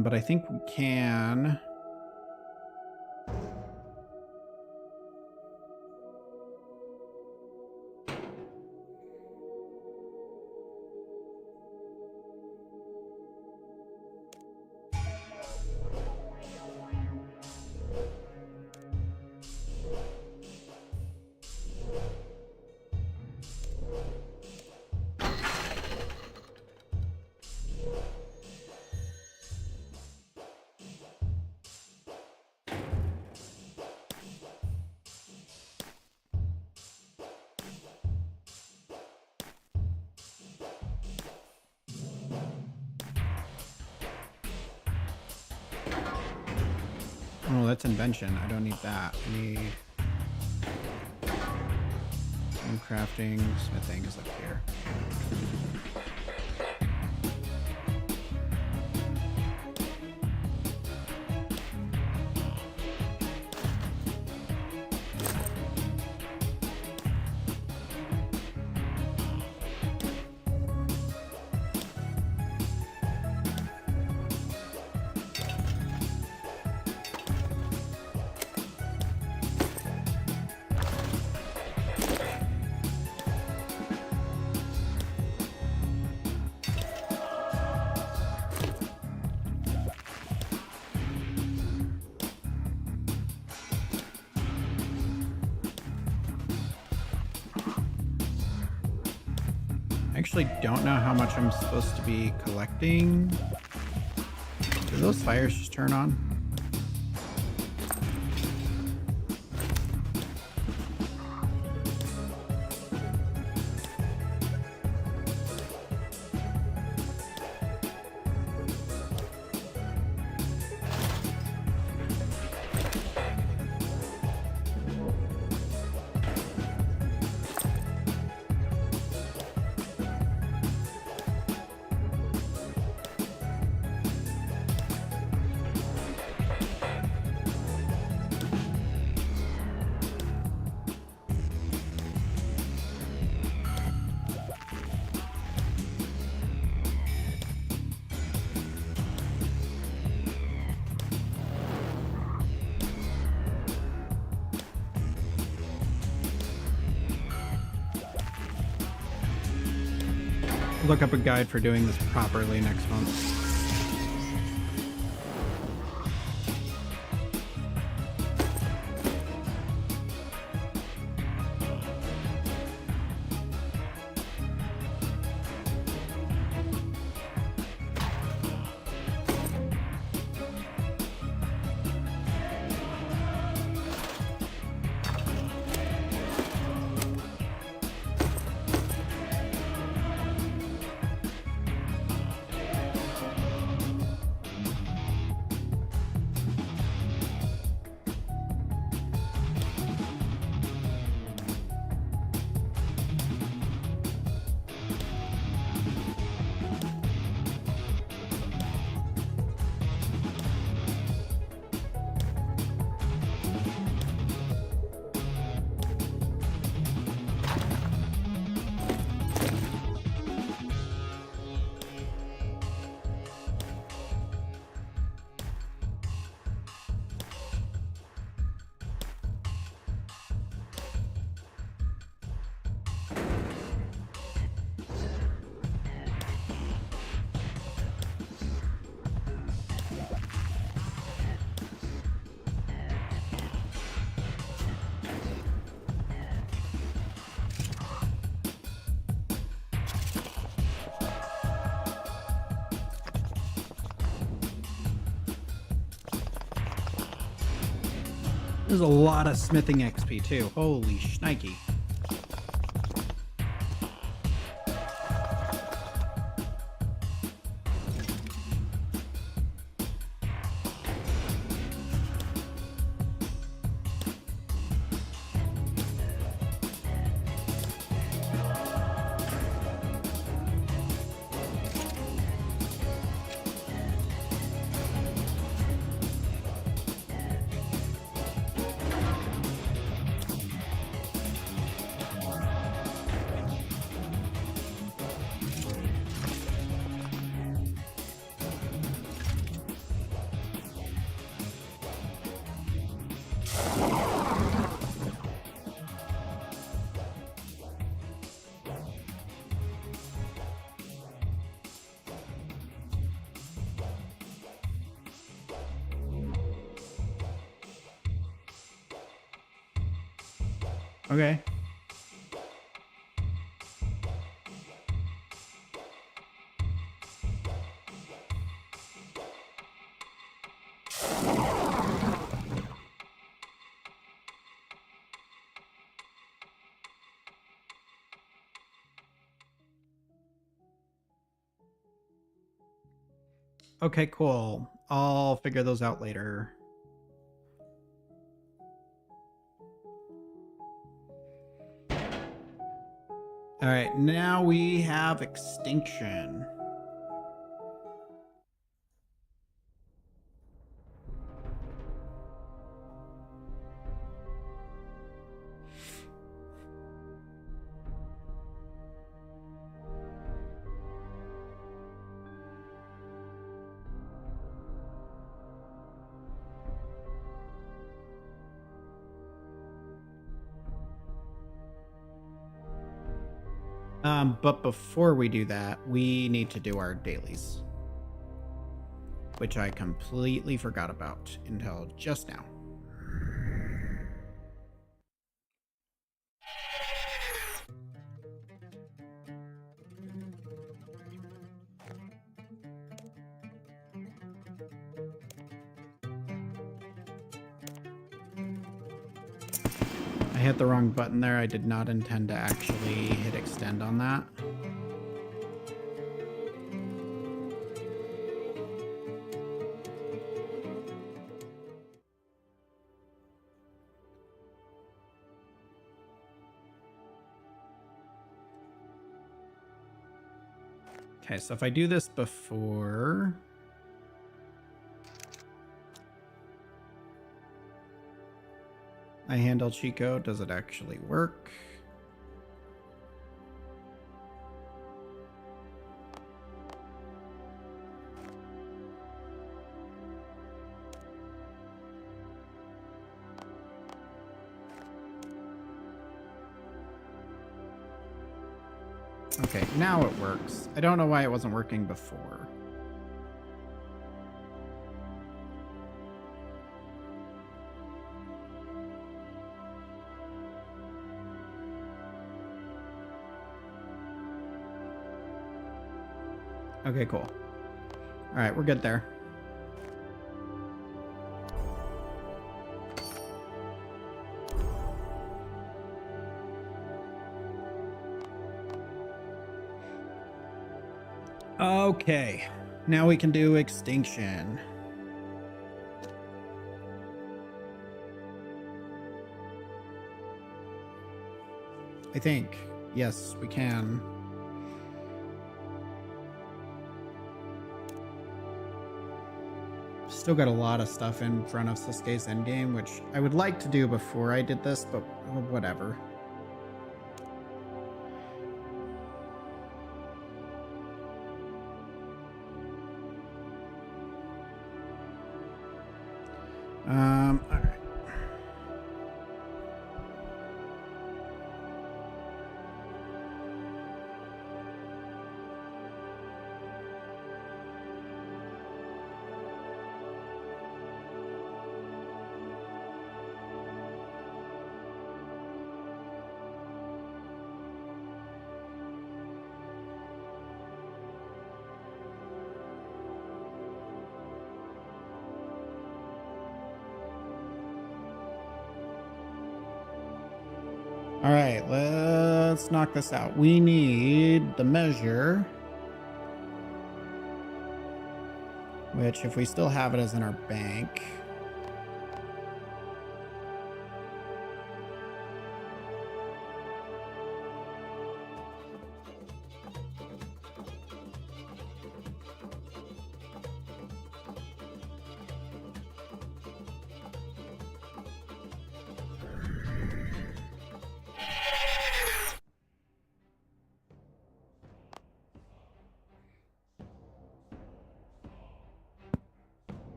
But I think we can... Oh, that's invention. I don't need that. I need crafting, smithing is up here. I actually don't know how much I'm supposed to be collecting. Do those fires just turn on? Look up a guide for doing this properly next month. There's a lot of smithing XP too. Holy shnikey. Okay. Okay, cool. I'll figure those out later. All right, now we have Extinction. But before we do that, we need to do our dailies, which I completely forgot about until just now. I hit the wrong button there. I did not intend to actually hit extend on that. Okay, so if I do this before... I handle Chico, does it actually work? Okay, now it works. I don't know why it wasn't working before. Okay, cool. All right, we're good there. Okay, now we can do Extinction. I think. Yes, we can. Still got a lot of stuff in front of Sasuke's endgame, which I would like to do before I did this, but whatever. All right. All right, let's knock this out. We need the measure, which if we still have it is in our bank.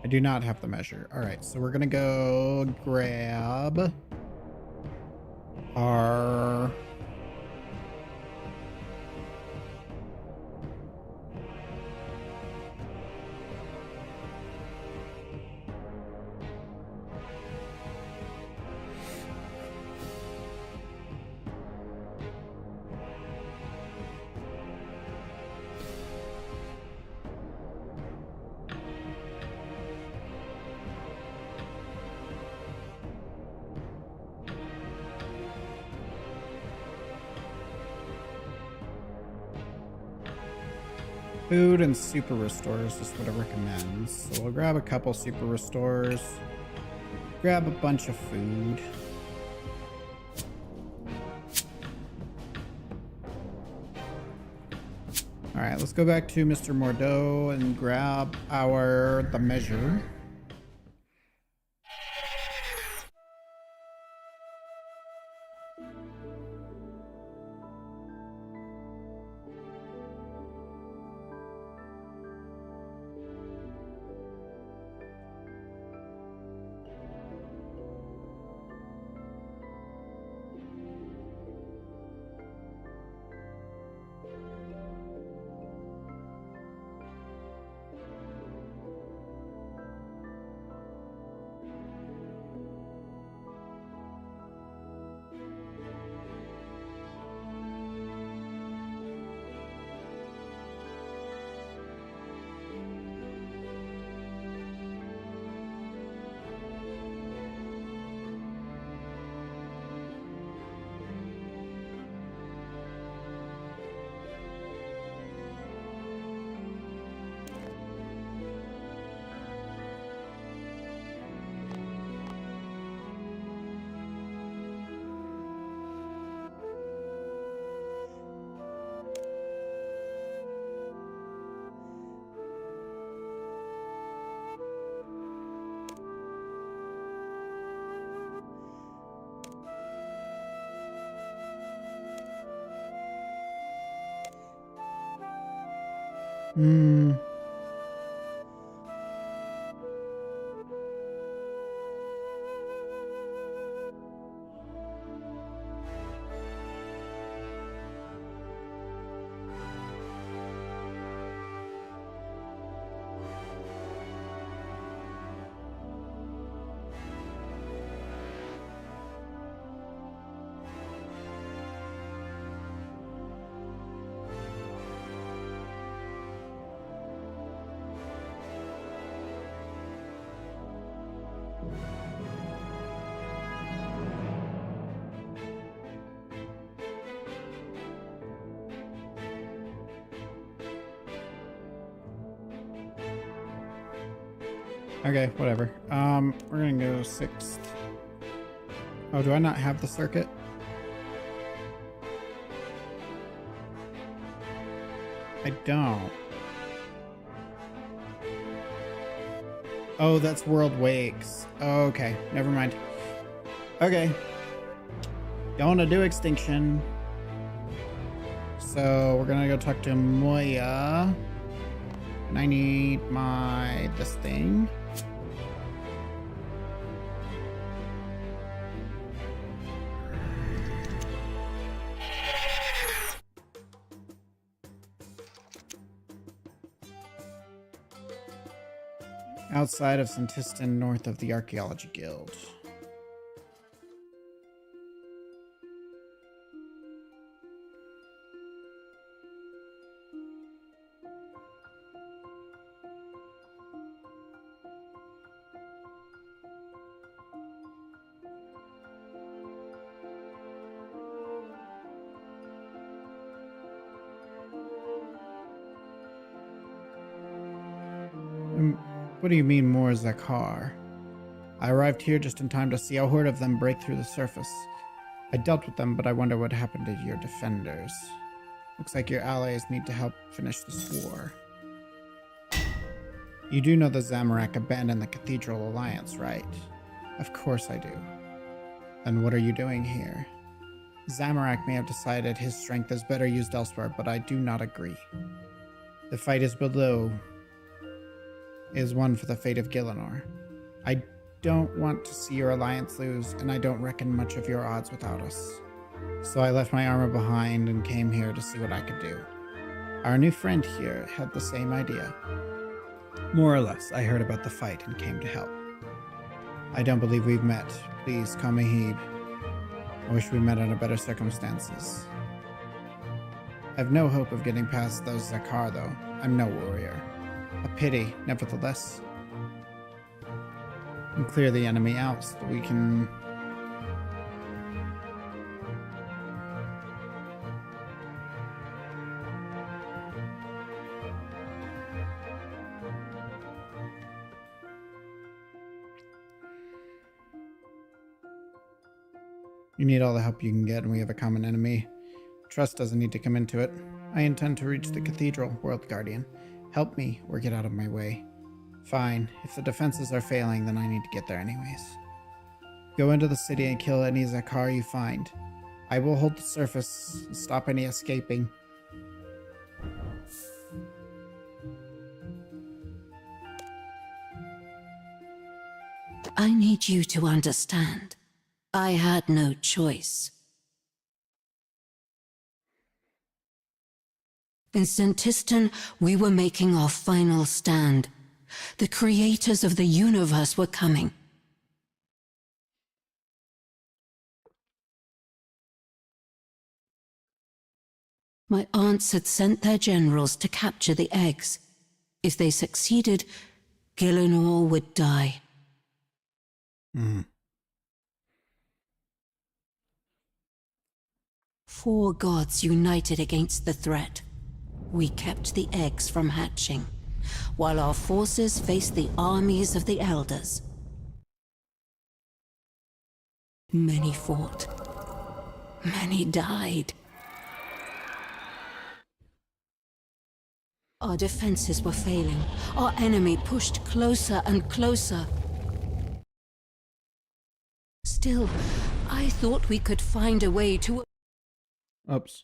I do not have the measure. All right, so we're gonna go grab our Food and super restores is what it recommends. So we'll grab a couple super restores. Grab a bunch of food. Alright, let's go back to Mr. Mordeaux and grab the measure. Hmm. Okay, whatever. We're gonna go 6th. Oh, do I not have the circuit? I don't. Oh, that's World Wakes. Okay, never mind. Okay. Don't want to do Extinction. So we're gonna go talk to Moya. And I need this thing. Outside of Santistan, north of the Archaeology Guild. What do you mean more Zakar? I arrived here just in time to see a horde of them break through the surface. I dealt with them, but I wonder what happened to your defenders. Looks like your allies need to help finish this war. You do know the Zamorak abandoned the Cathedral Alliance, right? Of course I do. Then what are you doing here? Zamorak may have decided his strength is better used elsewhere, but I do not agree. The fight is one for the fate of Gielinor. I don't want to see your alliance lose, and I don't reckon much of your odds without us. So I left my armor behind and came here to see what I could do. Our new friend here had the same idea. More or less, I heard about the fight and came to help. I don't believe we've met. Please call me Heeb. I wish we met under better circumstances. I have no hope of getting past those Zakar, though. I'm no warrior. A pity, nevertheless. And clear the enemy out so that we can... You need all the help you can get, and we have a common enemy. Trust doesn't need to come into it. I intend to reach the cathedral, World Guardian. Help me, or get out of my way. Fine. If the defenses are failing, then I need to get there anyways. Go into the city and kill any Zakar you find. I will hold the surface and stop any escaping. I need you to understand. I had no choice. In St. Tiston, we were making our final stand. The creators of the universe were coming. My aunts had sent their generals to capture the eggs. If they succeeded, Gillenor would die. Four gods united against the threat. We kept the eggs from hatching, while our forces faced the armies of the Elders. Many fought. Many died. Our defenses were failing. Our enemy pushed closer and closer. Still, I thought we could find a way to... Oops.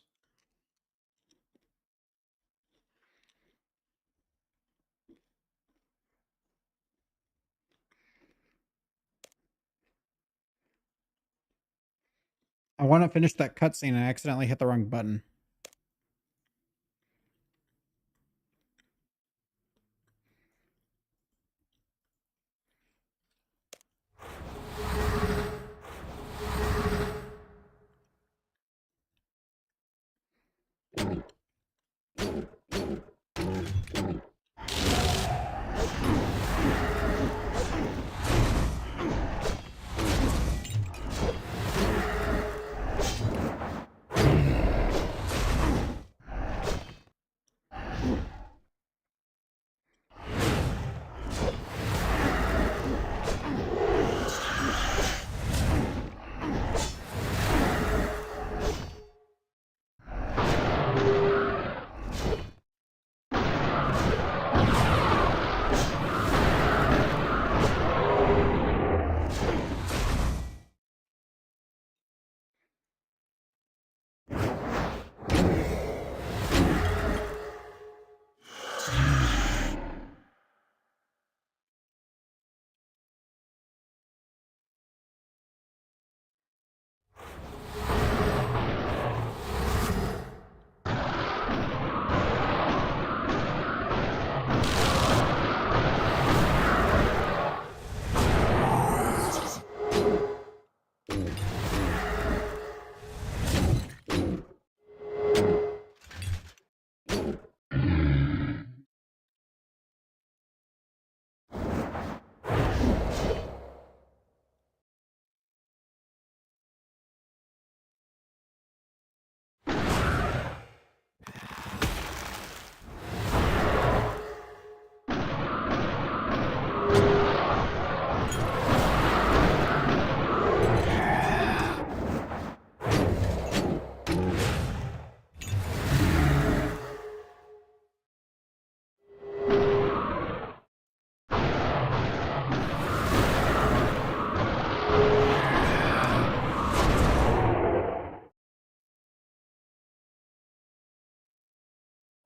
I want to finish that cutscene and I accidentally hit the wrong button.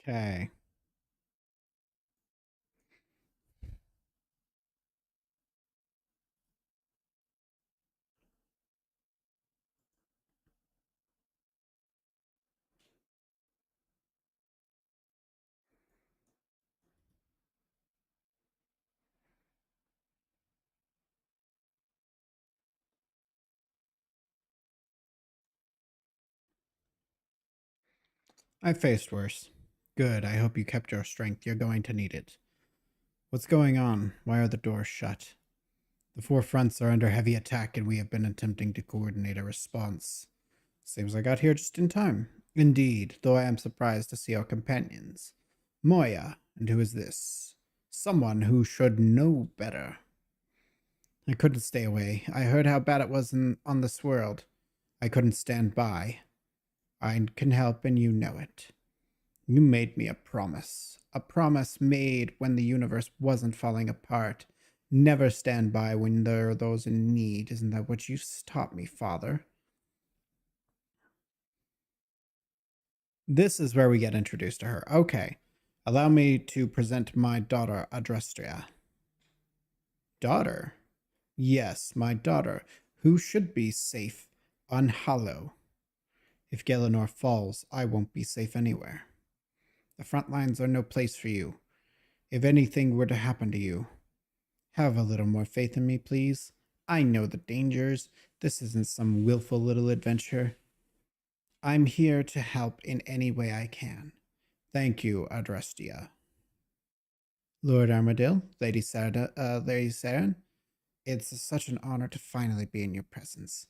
Okay. I've faced worse. Good, I hope you kept your strength. You're going to need it. What's going on? Why are the doors shut? The four fronts are under heavy attack and we have been attempting to coordinate a response. Seems I got here just in time. Indeed, though I am surprised to see our companions. Moya, and who is this? Someone who should know better. I couldn't stay away. I heard how bad it was on this world. I couldn't stand by. I can help, and you know it. You made me a promise made when the universe wasn't falling apart. Never stand by when there are those in need. Isn't that what you taught me, Father? This is where we get introduced to her. Okay. Allow me to present my daughter, Adrestria. Daughter? Yes, my daughter, who should be safe on Hollow. If Galenor falls, I won't be safe anywhere. The front lines are no place for you. If anything were to happen to you, have a little more faith in me, please. I know the dangers. This isn't some willful little adventure. I'm here to help in any way I can. Thank you, Adrestia. Lord Armadale, Lady Saren, it's such an honor to finally be in your presence.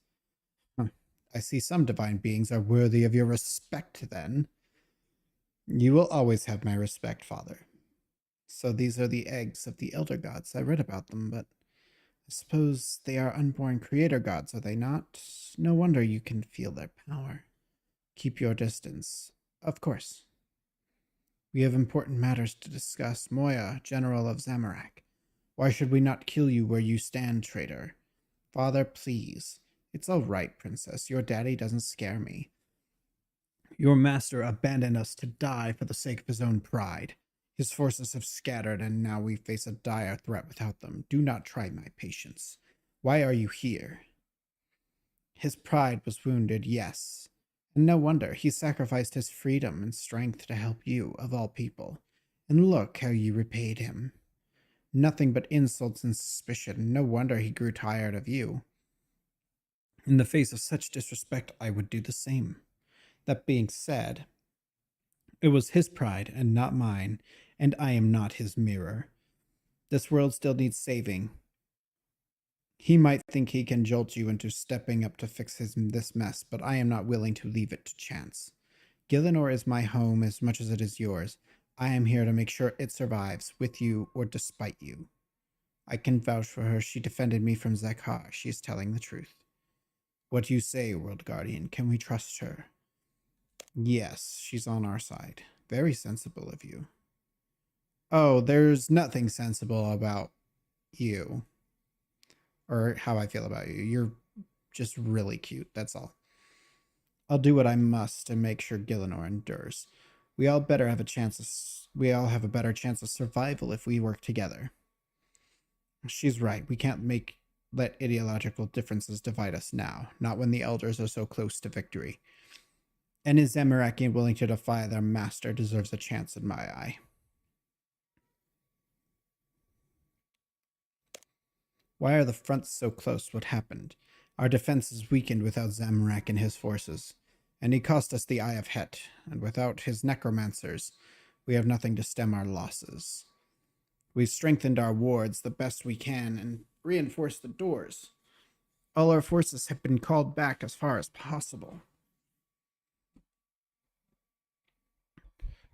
I see some divine beings are worthy of your respect, then. You will always have my respect, Father. So these are the eggs of the Elder Gods. I read about them, but I suppose they are unborn creator gods, are they not? No wonder you can feel their power. Keep your distance. Of course. We have important matters to discuss. Moya, General of Zamorak. Why should we not kill you where you stand, traitor? Father, please. It's all right, Princess. Your daddy doesn't scare me. Your master abandoned us to die for the sake of his own pride. His forces have scattered, and now we face a dire threat without them. Do not try my patience. Why are you here? His pride was wounded, yes. And no wonder. He sacrificed his freedom and strength to help you, of all people. And look how you repaid him. Nothing but insults and suspicion. No wonder he grew tired of you. In the face of such disrespect, I would do the same. That being said, it was his pride and not mine, and I am not his mirror. This world still needs saving. He might think he can jolt you into stepping up to fix this mess, but I am not willing to leave it to chance. Galenor is my home as much as it is yours. I am here to make sure it survives, with you or despite you. I can vouch for her. She defended me from Zakhar. She is telling the truth. What do you say, World Guardian? Can we trust her? Yes, she's on our side. Very sensible of you. Oh, there's nothing sensible about you. Or how I feel about you. You're just really cute, that's all. I'll do what I must to make sure Galenor endures. We all have a better chance of survival if we work together. She's right. We can't let ideological differences divide us now, not when the elders are so close to victory. Any Zamarakian willing to defy their master deserves a chance in my eye. Why are the fronts so close? What happened? Our defense is weakened without Zamorak and his forces, and he cost us the Eye of Het, and without his necromancers, we have nothing to stem our losses. We've strengthened our wards the best we can and reinforced the doors. All our forces have been called back as far as possible.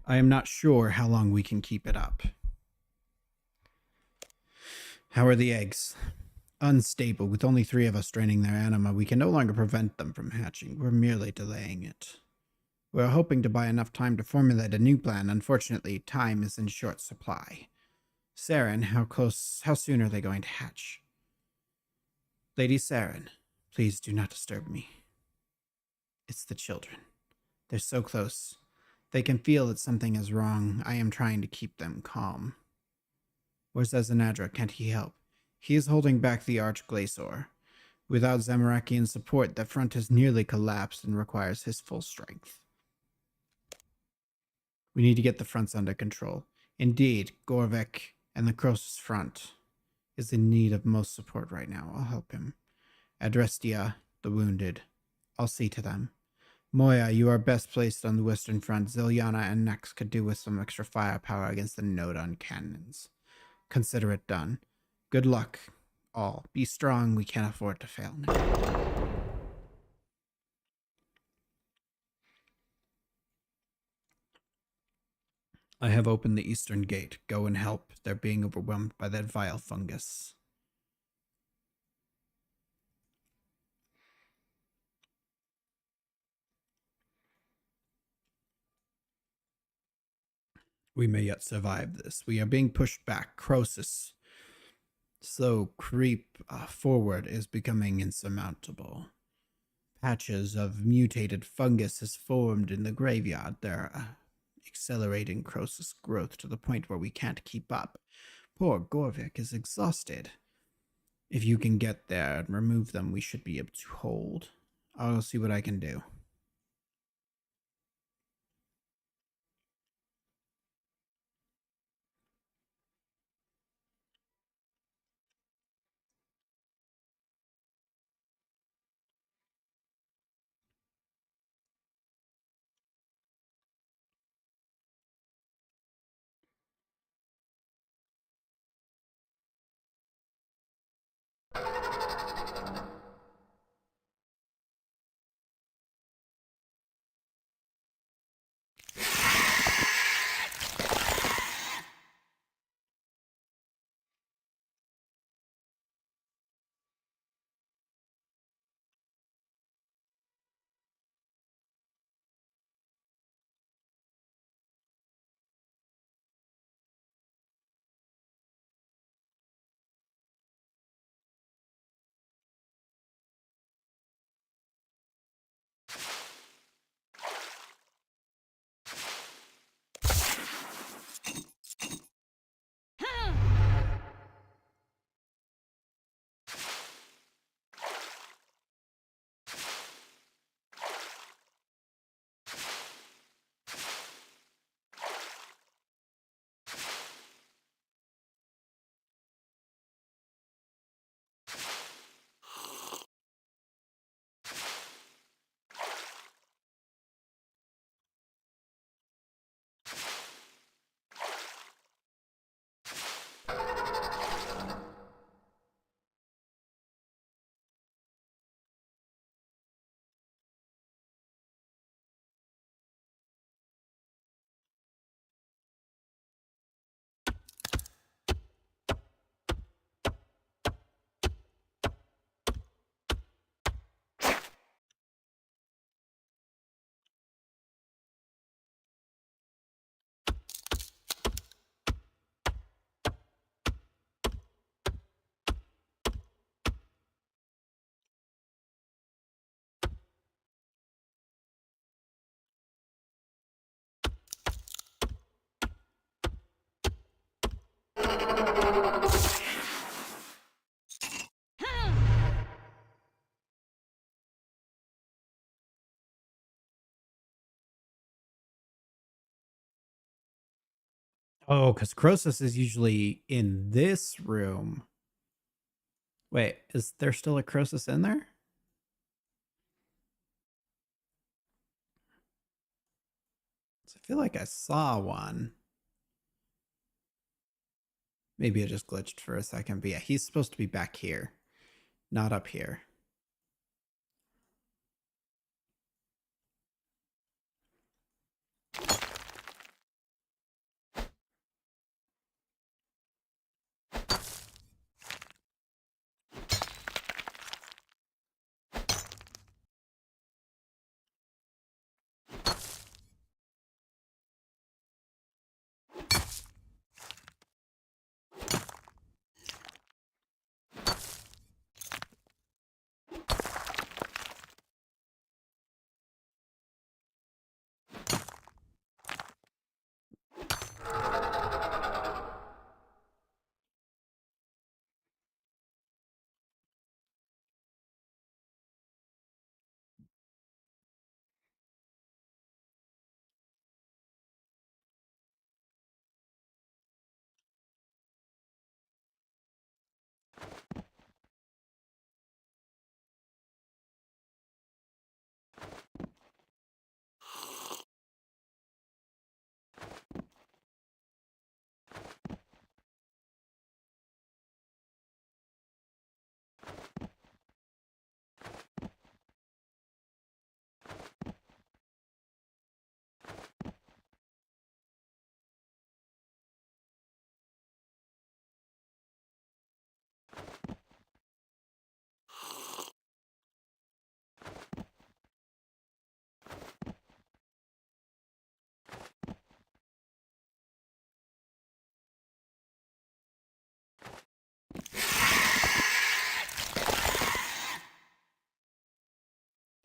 I am not sure how long we can keep it up. How are the eggs? Unstable. With only 3 of us draining their anima, we can no longer prevent them from hatching. We're merely delaying it. We're hoping to buy enough time to formulate a new plan. Unfortunately, time is in short supply. Saren, how soon are they going to hatch? Lady Saren, please do not disturb me. It's the children. They're so close. They can feel that something is wrong. I am trying to keep them calm. Where's Ezanadra? Can't he help? He is holding back the Arch-Glacior. Without Zamarakian support, the front has nearly collapsed and requires his full strength. We need to get the fronts under control. Indeed, Gorvek and the Crosus front is in need of most support right now. I'll help him. Adrestia, the wounded. I'll see to them. Moya, you are best placed on the western front. Ziliana and Nex could do with some extra firepower against the Nodon cannons. Consider it done. Good luck, all. Be strong. We can't afford to fail now. I have opened the eastern gate. Go and help. They're being overwhelmed by that vile fungus. We may yet survive this. We are being pushed back. Croesus' slow creep forward is becoming insurmountable. Patches of mutated fungus has formed in the graveyard. They're accelerating Croesus' growth to the point where we can't keep up. Poor Gorvik is exhausted. If you can get there and remove them, we should be able to hold. I'll see what I can do. Oh, because Croesus is usually in this room. Wait, is there still a Croesus in there? I feel like I saw one. Maybe it just glitched for a second, but yeah, he's supposed to be back here, not up here.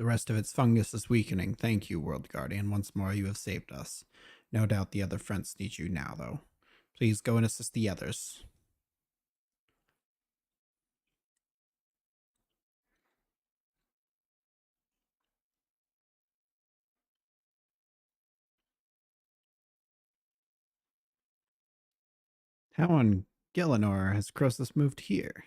rest of its fungus is weakening. Thank you, World Guardian. Once more, you have saved us. No doubt the other fronts need you now, though. Please go and assist the others. How on Gielinor has Croesus moved here?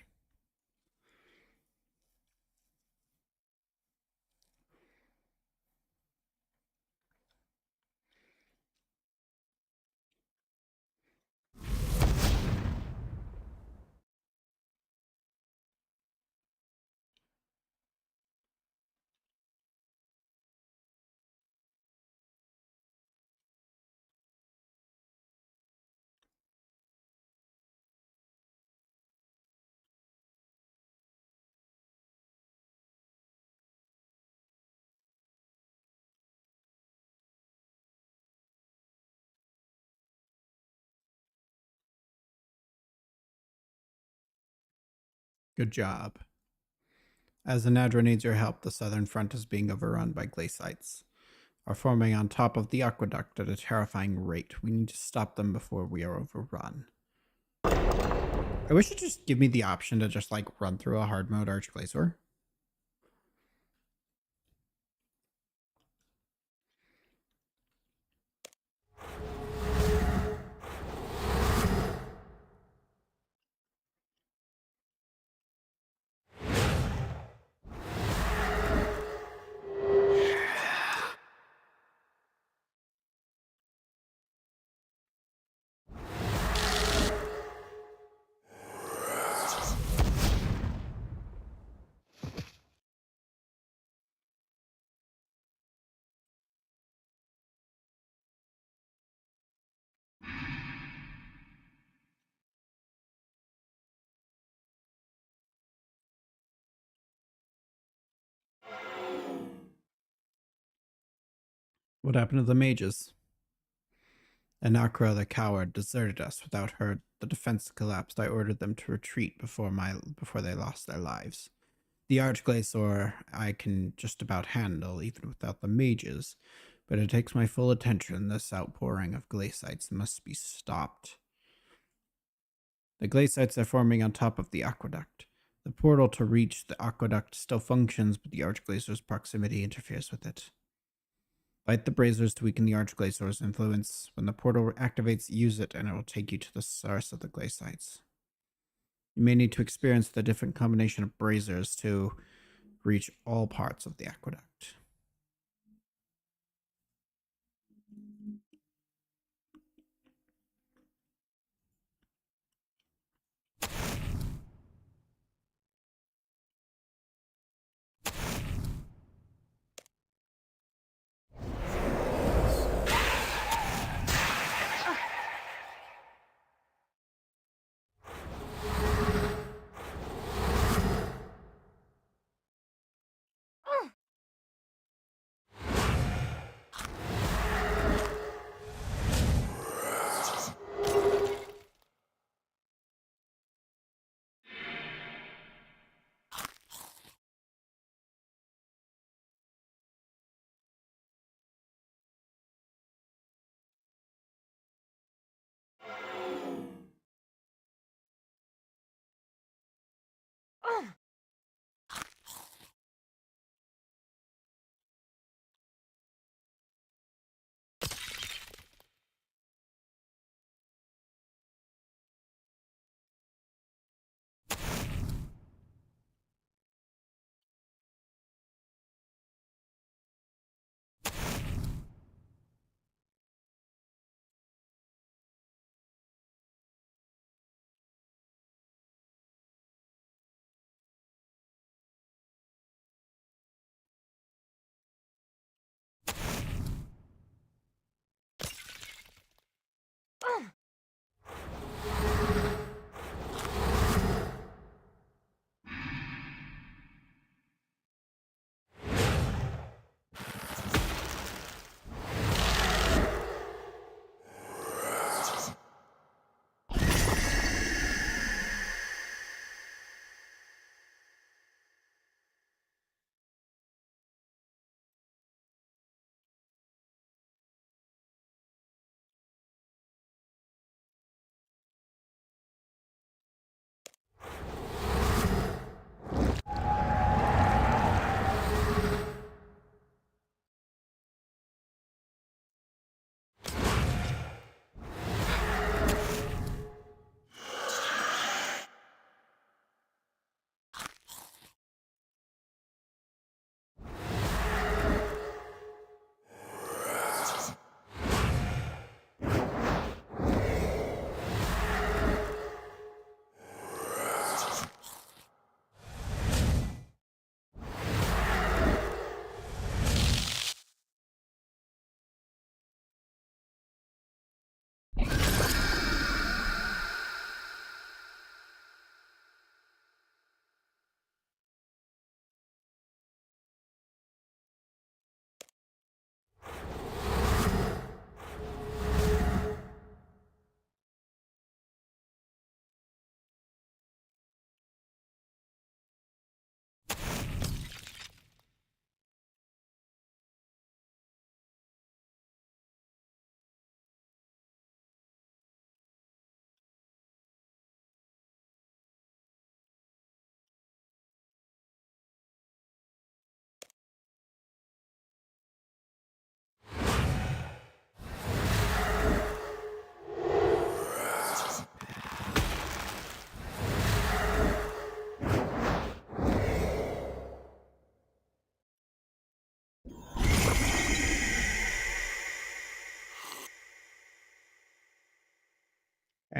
Good job. As Anadra needs your help, the southern front is being overrun by glacites. Are forming on top of the aqueduct at a terrifying rate. We need to stop them before we are overrun. I wish it just give me the option to just like run through a hard mode Archglacior. What happened to the mages? Anakra the coward deserted us without her. The defense collapsed. I ordered them to retreat before they lost their lives. The Archglacior I can just about handle, even without the mages, but it takes my full attention. This outpouring of glacites must be stopped. The glacites are forming on top of the aqueduct. The portal to reach the aqueduct still functions, but the Archglacior's proximity interferes with it. Fight the Brazers to weaken the Archglacior's influence. When the portal activates, use it, and it will take you to the source of the glacites. You may need to experience the different combination of Brazers to reach all parts of the aqueduct.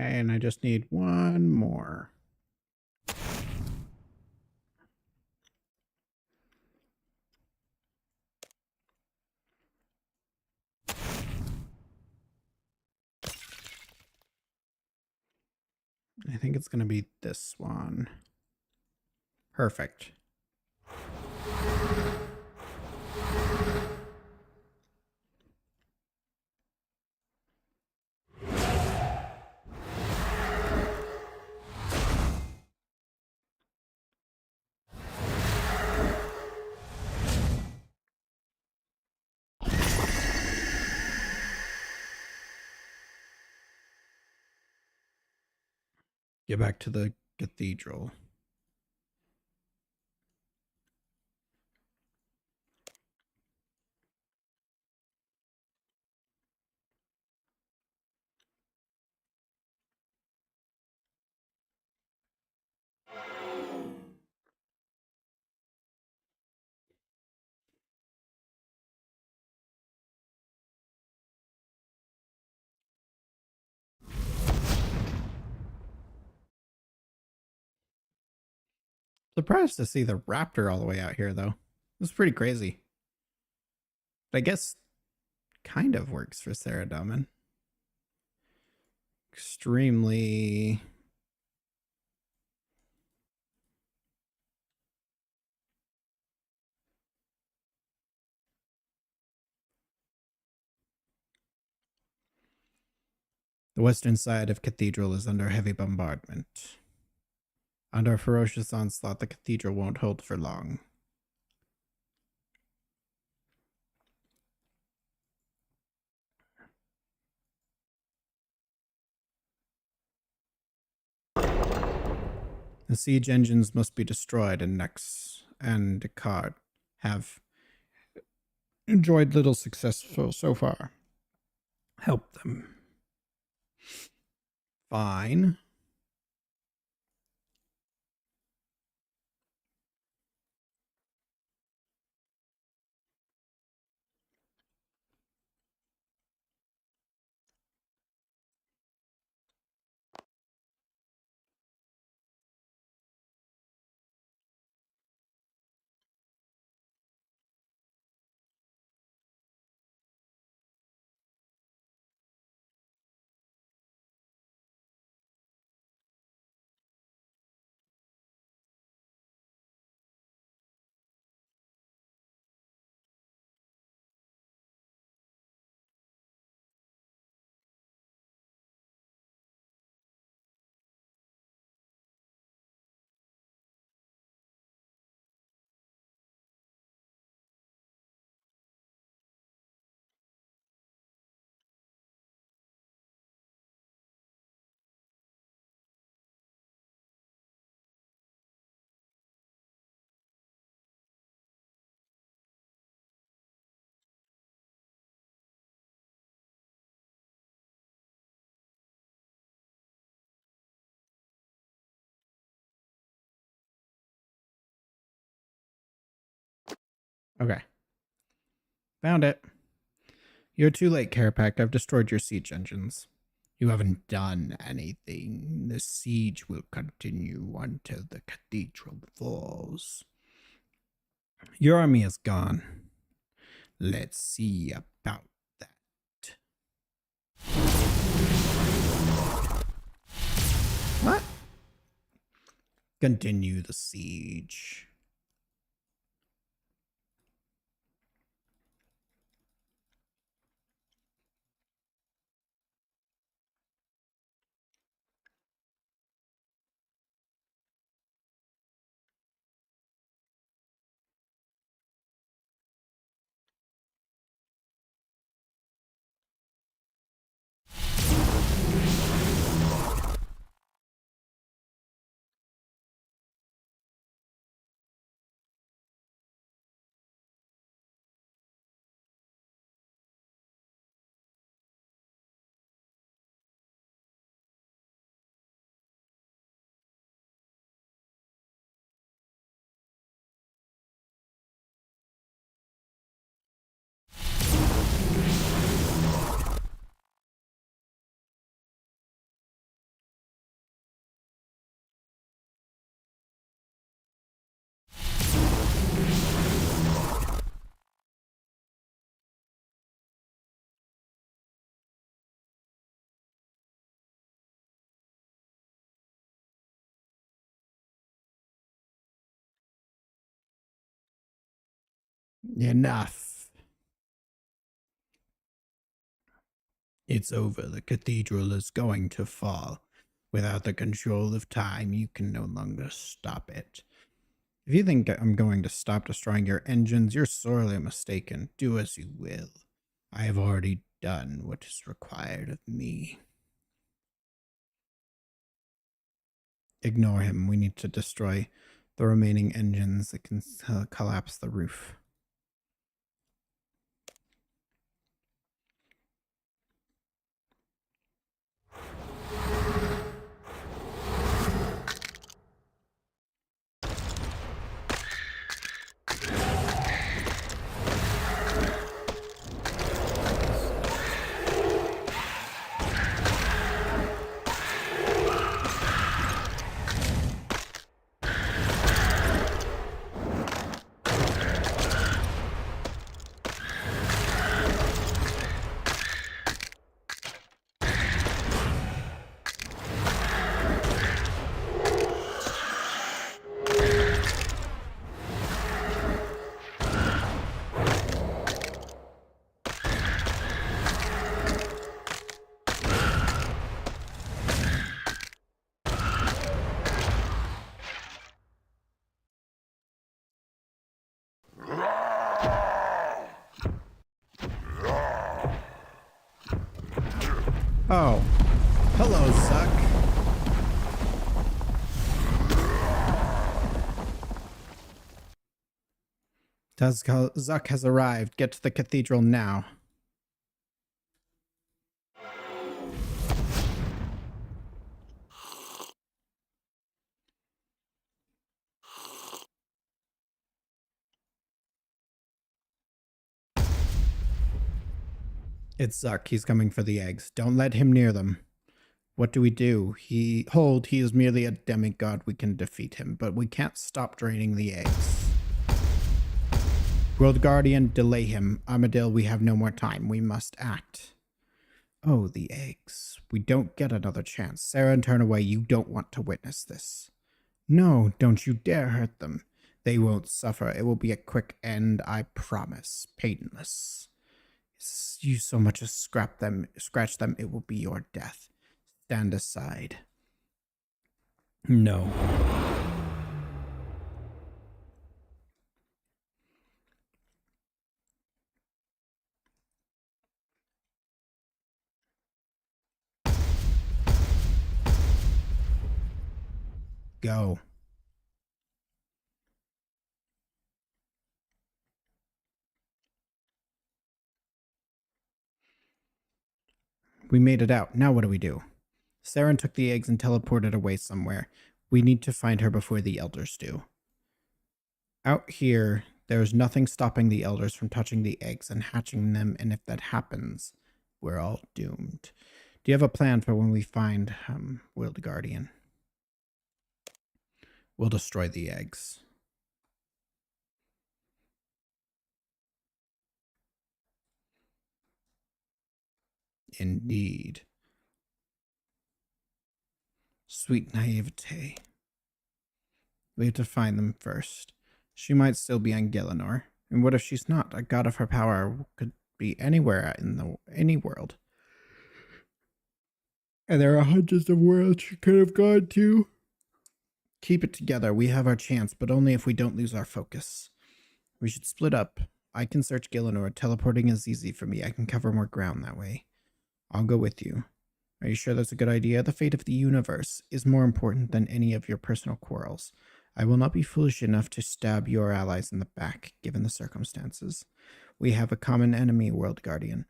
and I just need one more. I think it's going to be this one. Perfect. Get back to the cathedral. Surprised to see the raptor all the way out here, though. It's pretty crazy. But I guess kind of works for Saradomin. Extremely... The western side of Cathedral is under heavy bombardment. Under a ferocious onslaught, the cathedral won't hold for long. The siege engines must be destroyed, and Nex and Descartes have enjoyed little success so far. Help them. Fine. Okay. Found it. You're too late, Carapact. I've destroyed your siege engines. You haven't done anything. The siege will continue until the cathedral falls. Your army is gone. Let's see about that. What? Continue the siege. Enough. It's over. The cathedral is going to fall. Without the control of time, you can no longer stop it. If you think I'm going to stop destroying your engines, you're sorely mistaken. Do as you will. I have already done what is required of me. Ignore him. We need to destroy the remaining engines that can collapse the roof. Oh, hello, Zuck. Zuck has arrived. Get to the cathedral now. It's Zuck. He's coming for the eggs. Don't let him near them. What do? He is merely a demigod. We can defeat him, but we can't stop draining the eggs. World Guardian, delay him. Armadil, we have no more time. We must act. Oh, the eggs. We don't get another chance. Sarah, turn away. You don't want to witness this. No, don't you dare hurt them. They won't suffer. It will be a quick end, I promise. Painless. You so much as scratch them, it will be your death. Stand aside. No. Go. We made it out. Now what do we do? Saren took the eggs and teleported away somewhere. We need to find her before the elders do. Out here, there's nothing stopping the elders from touching the eggs and hatching them, and if that happens, we're all doomed. Do you have a plan for when we find World Guardian? We'll destroy the eggs. Indeed. Sweet naivete. We have to find them first. She might still be on Gielinor. And what if she's not? A god of her power could be anywhere in any world. And there are hundreds of worlds she could have gone to. Keep it together. We have our chance, but only if we don't lose our focus. We should split up. I can search Gielinor. Teleporting is easy for me. I can cover more ground that way. I'll go with you. Are you sure that's a good idea? The fate of the universe is more important than any of your personal quarrels. I will not be foolish enough to stab your allies in the back, given the circumstances. We have a common enemy, World Guardian.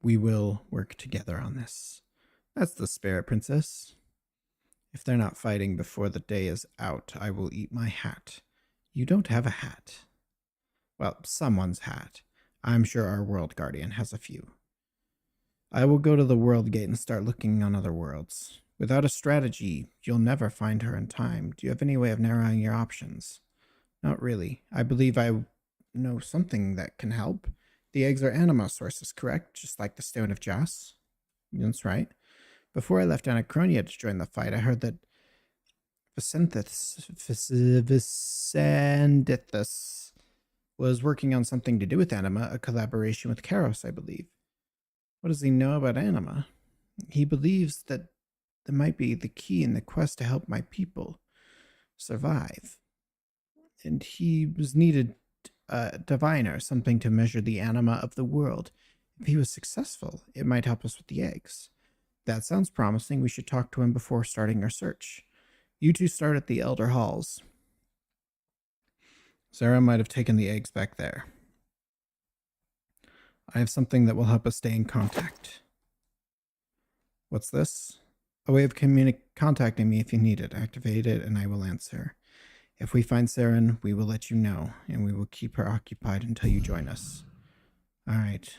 We will work together on this. That's the spirit, Princess. If they're not fighting before the day is out, I will eat my hat. You don't have a hat. Well, someone's hat. I'm sure our World Guardian has a few. I will go to the World Gate and start looking on other worlds. Without a strategy, you'll never find her in time. Do you have any way of narrowing your options? Not really. I believe I know something that can help. The eggs are anima sources, correct? Just like the Stone of Jas? That's right. Before I left Anachronia to join the fight, I heard that Vicendithus was working on something to do with anima, a collaboration with Karos, I believe. What does he know about anima? He believes that it might be the key in the quest to help my people survive. And he was needed a diviner, something to measure the anima of the world. If he was successful, it might help us with the eggs. That sounds promising. We should talk to him before starting our search. You two start at the Elder Halls. Sarah might have taken the eggs back there. I have something that will help us stay in contact. What's this? A way of contacting me if you need it. Activate it and I will answer. If we find Saren, we will let you know, and we will keep her occupied until you join us. All right.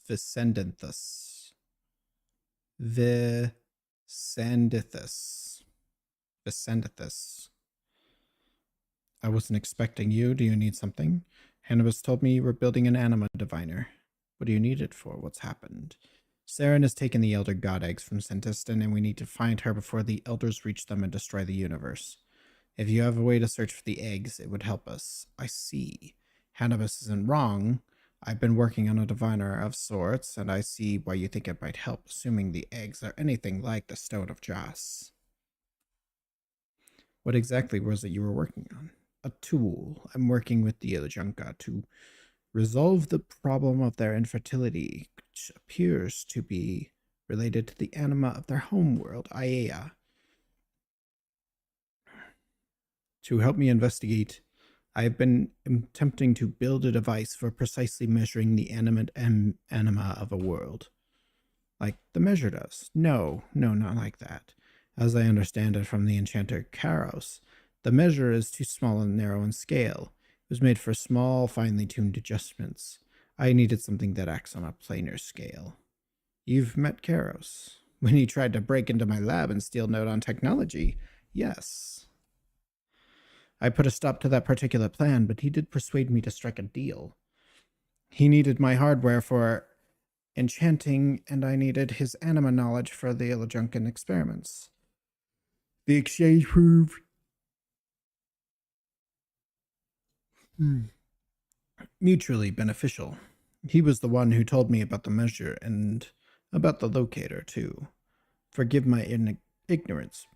Vicendithus. Vicendithus. Vicendithus. I wasn't expecting you. Do you need something? Hannibus told me you were building an anima diviner. What do you need it for? What's happened? Saren has taken the Elder God Eggs from Centiston, and we need to find her before the Elders reach them and destroy the universe. If you have a way to search for the eggs, it would help us. I see. Hannibus isn't wrong. I've been working on a diviner of sorts, and I see why you think it might help, assuming the eggs are anything like the Stone of Jas. What exactly was it you were working on? A tool. I'm working with the Iljanka to resolve the problem of their infertility, which appears to be related to the anima of their homeworld, Aiea. To help me investigate, I have been attempting to build a device for precisely measuring the animate anima of a world. Like the measure does. No, not like that. As I understand it from the enchanter Karos, the measure is too small and narrow in scale. It was made for small, finely tuned adjustments. I needed something that acts on a planar scale. You've met Karos. When he tried to break into my lab and steal note on technology, yes. I put a stop to that particular plan, but he did persuade me to strike a deal. He needed my hardware for enchanting, and I needed his anima knowledge for the Illajunkan experiments. The exchange proved mutually beneficial. He was the one who told me about the measure and about the locator, too. Forgive my ignorance,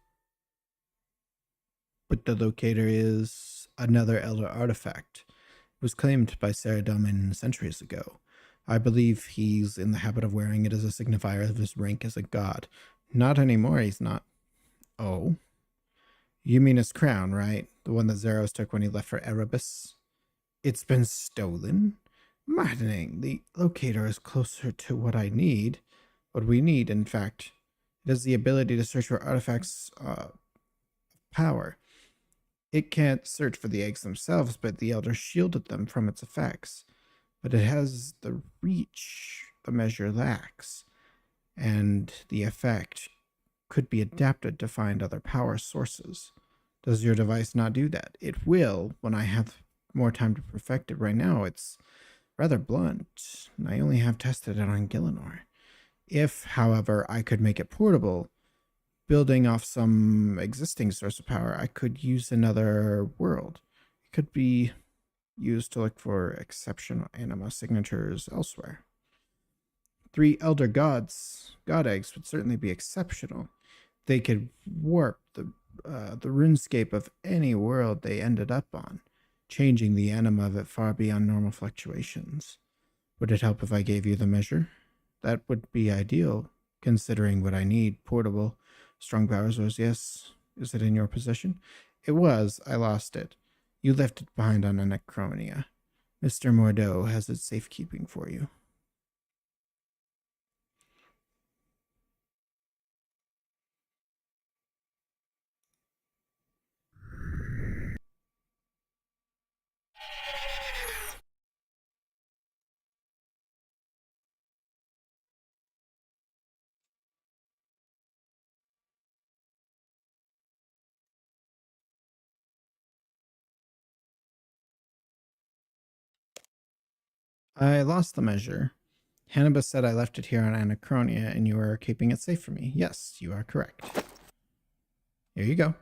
but the locator is another elder artifact. It was claimed by Saradomin centuries ago. I believe he's in the habit of wearing it as a signifier of his rank as a god. Not anymore, he's not. Oh? You mean his crown, right? The one that Zeros took when he left for Erebus? It's been stolen? Maddening. The locator is closer to what I need. What we need, in fact. It has the ability to search for artifacts of power. It can't search for the eggs themselves, but the Elder shielded them from its effects. But it has the reach the measure lacks, and the effect could be adapted to find other power sources. Does your device not do that? It will when I have more time to perfect it. Right now, it's rather blunt. I only have tested it on Gillinor. If, however, I could make it portable, building off some existing source of power, I could use another world. It could be used to look for exceptional anima signatures elsewhere. 3 elder gods, god eggs, would certainly be exceptional. They could warp the runescape of any world they ended up on, changing the anima of it far beyond normal fluctuations. Would it help if I gave you the measure? That would be ideal, considering what I need. Portable, strong powers was yes. Is it in your possession? It was. I lost it. You left it behind on Anachronia. Mr. Mordeaux has it safekeeping for you. I lost the measure. Hannibal said I left it here on Anachronia and you are keeping it safe for me. Yes, you are correct. Here you go.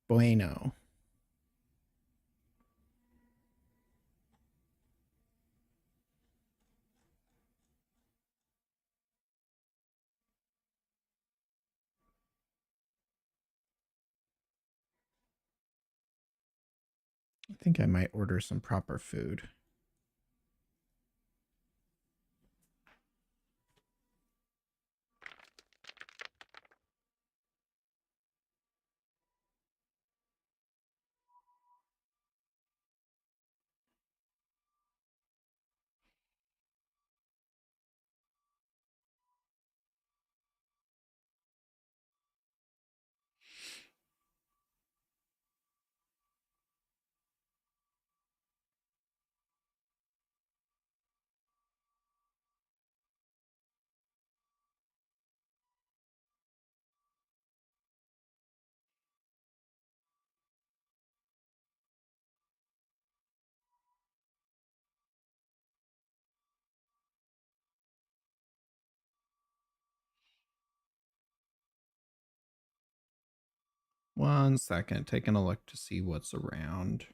Bueno. I think I might order some proper food. One second, taking a look to see what's around.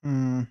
Hmm.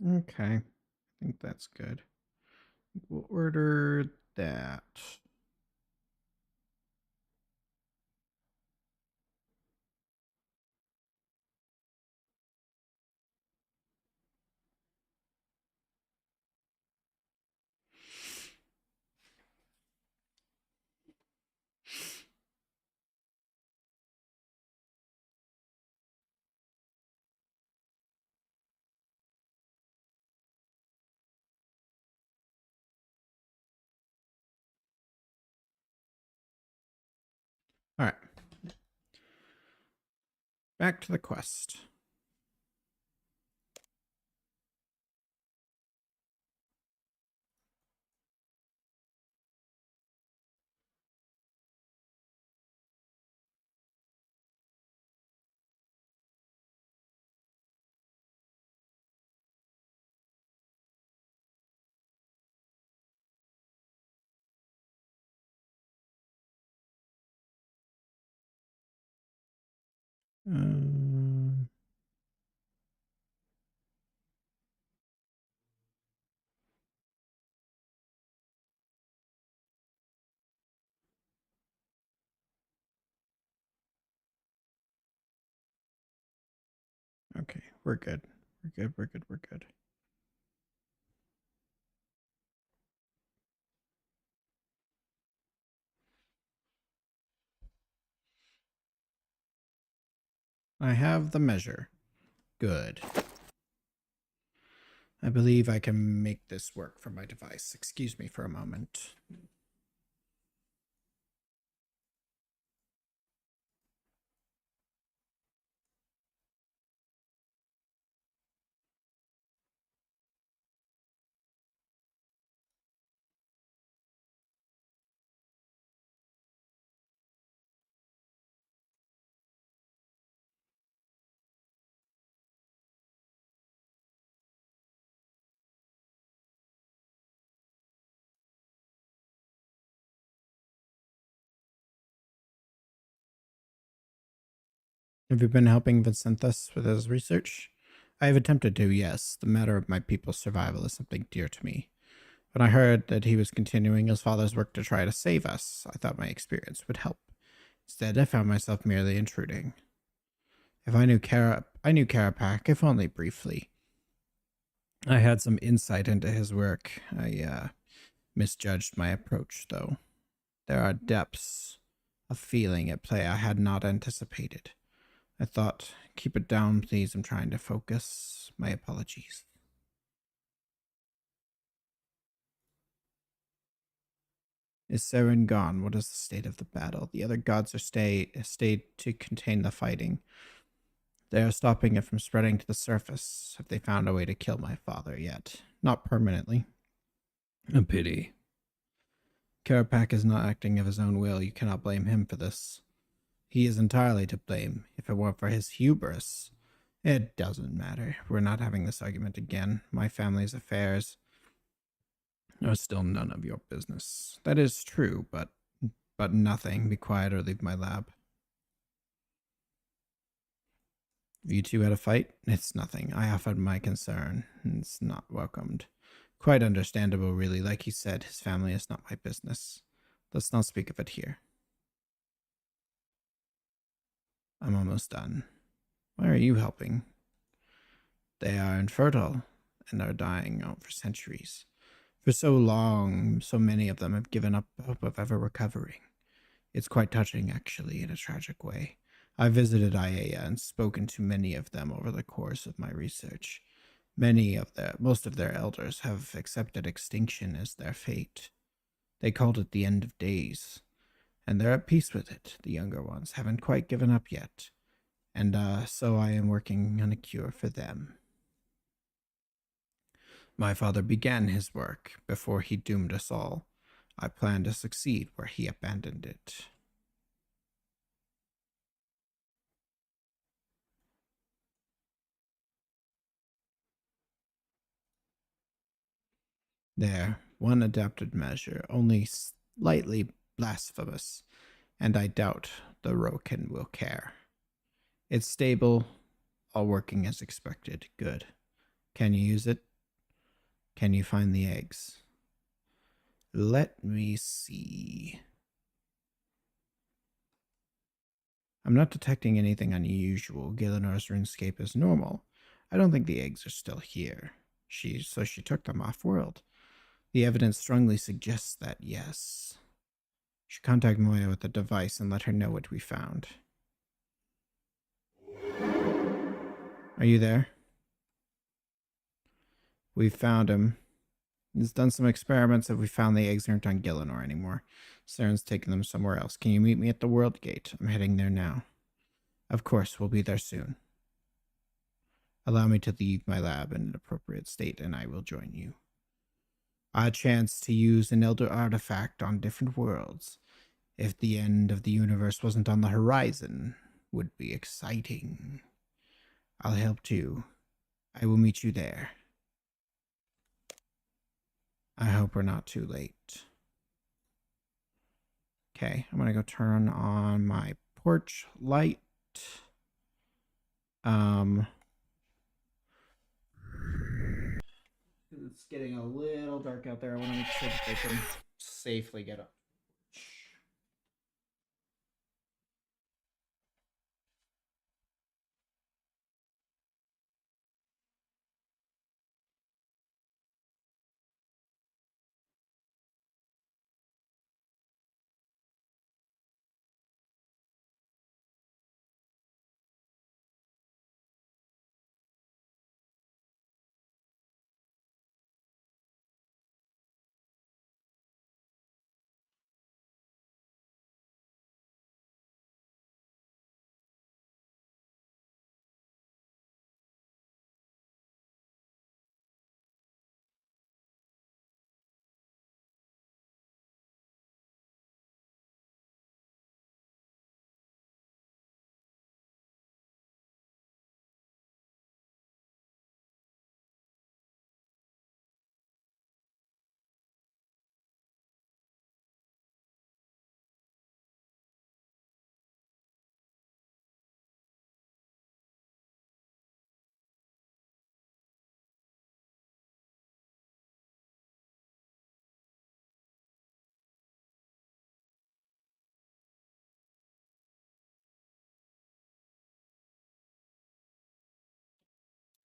Okay. I think that's good. We'll order that. All right. Back to the quest. Um, okay, we're good. We're good. I have the measure. Good. I believe I can make this work for my device. Excuse me for a moment. Have you been helping Vincenthus with his research? I have attempted to, yes. The matter of my people's survival is something dear to me. When I heard that he was continuing his father's work to try to save us, I thought my experience would help. Instead, I found myself merely intruding. If I knew Karapak, if only briefly. I had some insight into his work. I misjudged my approach, though. There are depths of feeling at play I had not anticipated. I thought, keep it down, please. I'm trying to focus. My apologies. Is Seren gone? What is the state of the battle? The other gods are stayed to contain the fighting. They are stopping it from spreading to the surface. Have they found a way to kill my father yet? Not permanently. A pity. Karapak is not acting of his own will. You cannot blame him for this. He is entirely to blame. If it weren't for his hubris, it doesn't matter. We're not having this argument again. My family's affairs are still none of your business. That is true, but nothing. Be quiet or leave my lab. If you two had a fight, it's nothing. I offered my concern. It's not welcomed. Quite understandable, really. Like he said, his family is not my business. Let's not speak of it here. I'm almost done. Why are you helping? They are infertile and are dying out for centuries. For so long, so many of them have given up hope of ever recovering. It's quite touching, actually, in a tragic way. I visited Iea and spoken to many of them over the course of my research. Most of their elders have accepted extinction as their fate. They called it the end of days, and they're at peace with it. The younger ones haven't quite given up yet, and so I am working on a cure for them. My father began his work before he doomed us all. I plan to succeed where he abandoned it. There, one adapted measure, only slightly blasphemous, and I doubt the Rokin will care. It's stable, all working as expected. Good. Can you use it? Can you find the eggs? Let me see. I'm not detecting anything unusual. Gilinor's runescape is normal. I don't think the eggs are still here. So she took them off-world. The evidence strongly suggests that, yes. Should contact Moya with the device and let her know what we found. Are you there? We found him. He's done some experiments and we found the eggs aren't on Gilinor anymore. Saren's taken them somewhere else. Can you meet me at the World Gate? I'm heading there now. Of course, we'll be there soon. Allow me to leave my lab in an appropriate state and I will join you. A chance to use an elder artifact on different worlds, if the end of the universe wasn't on the horizon, would be exciting. I'll help too. I will meet you there. I hope we're not too late. Okay, I'm gonna go turn on my porch light. It's getting a little dark out there. I want to make sure that they can safely get up.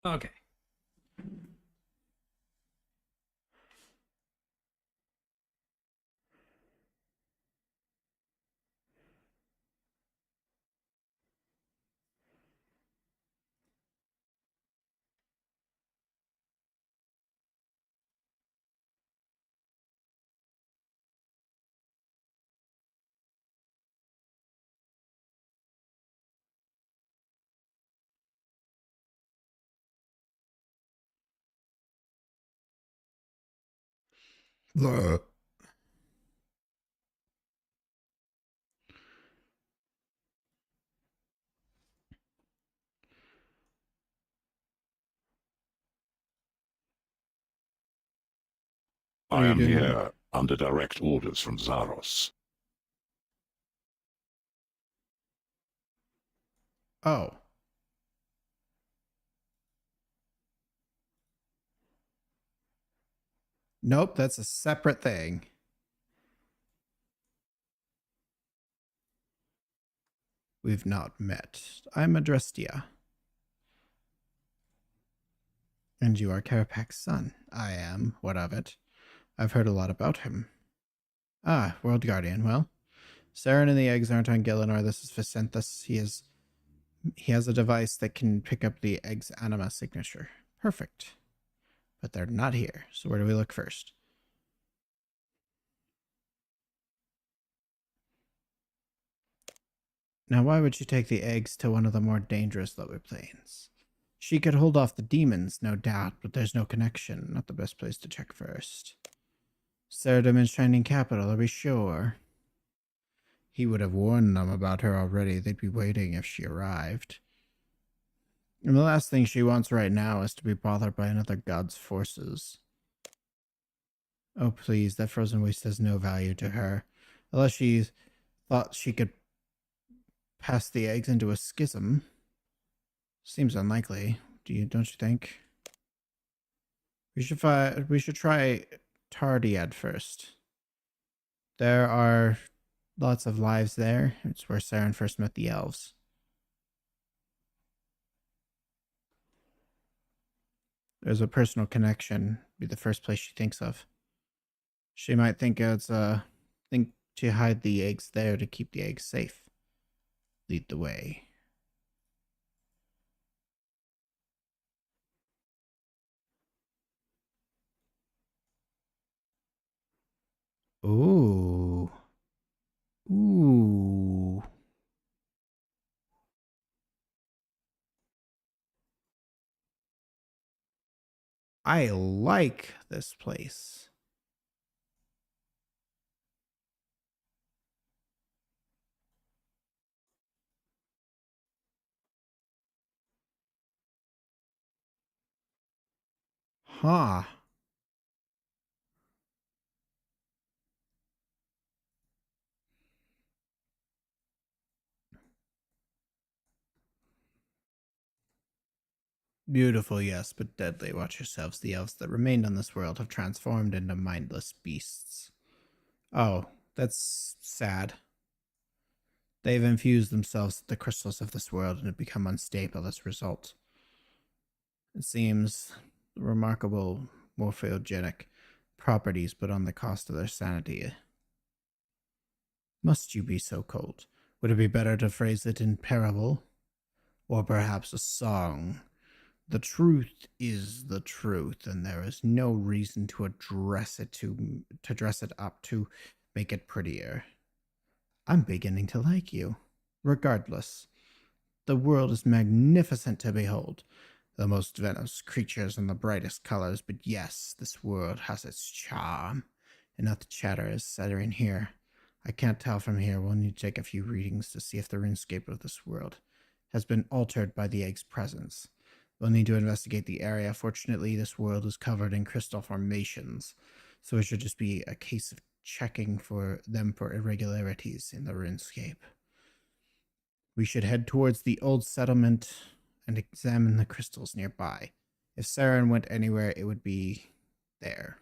Okay. The What are I you am doing? here under direct orders from Zaros. Oh. Nope, that's a separate thing. We've not met. I'm Adrestia. And you are Karapak's son. I am. What of it? I've heard a lot about him. Ah, World Guardian. Well, Saren and the eggs aren't on Gilinor. This is Vicenthus. He has a device that can pick up the egg's anima signature. Perfect. But they're not here. So where do we look first? Now, why would she take the eggs to one of the more dangerous lower planes? She could hold off the demons, no doubt, but there's no connection. Not the best place to check first. Ceradomin's Shining Capital, are we sure? He would have warned them about her already. They'd be waiting if she arrived. And the last thing she wants right now is to be bothered by another god's forces. Oh, please, that frozen waste has no value to her. Unless she thought she could pass the eggs into a schism. Seems unlikely. Don't you think? We should try Tardiad first. There are lots of lives there. It's where Saren first met the elves. There's a personal connection. Be the first place she thinks of. She might think think to hide the eggs there to keep the eggs safe. Lead the way. Ooh. Ooh. I like this place. Huh. Beautiful, yes, but deadly. Watch yourselves. The elves that remained on this world have transformed into mindless beasts. Oh, that's sad. They've infused themselves with the crystals of this world and have become unstable as a result. It seems remarkable morphogenic properties, but on the cost of their sanity. Must you be so cold? Would it be better to phrase it in parable? Or perhaps a song? The truth is the truth, and there is no reason to dress it up to make it prettier. I'm beginning to like you. Regardless, the world is magnificent to behold. The most venomous creatures in the brightest colors, but yes, this world has its charm. Enough chatter is setting here. I can't tell from here. We'll need to take a few readings to see if the runescape of this world has been altered by the egg's presence. We'll need to investigate the area. Fortunately, this world is covered in crystal formations, so it should just be a case of checking for them for irregularities in the runescape. We should head towards the old settlement and examine the crystals nearby. If Saren went anywhere, it would be there.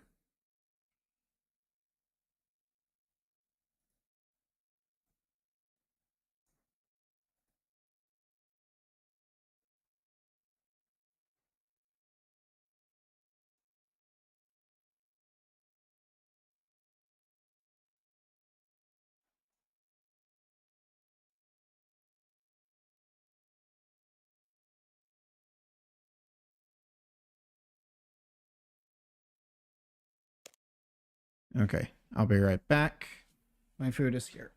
Okay, I'll be right back. My food is here.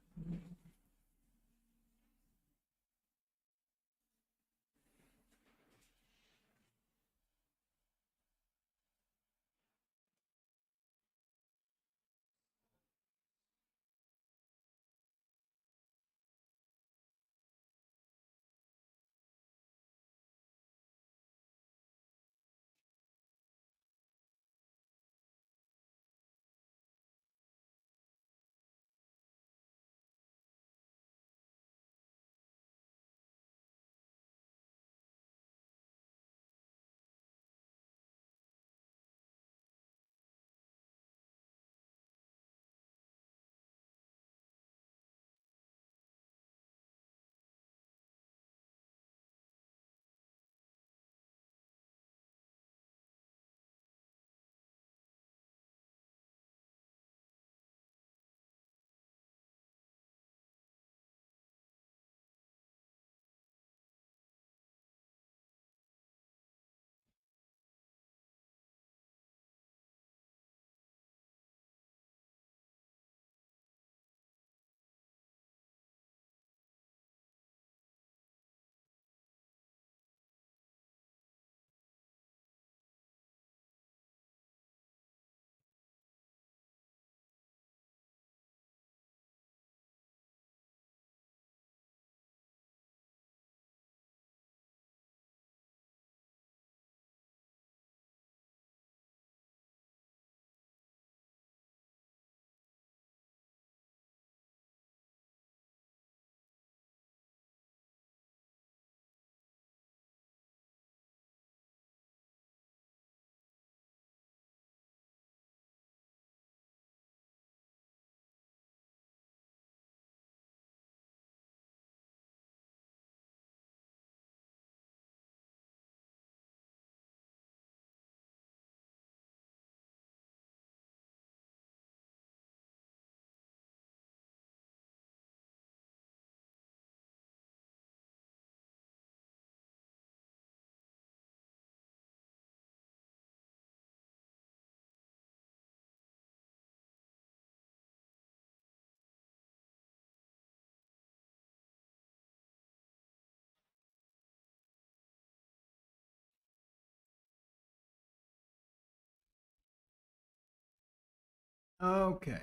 Okay.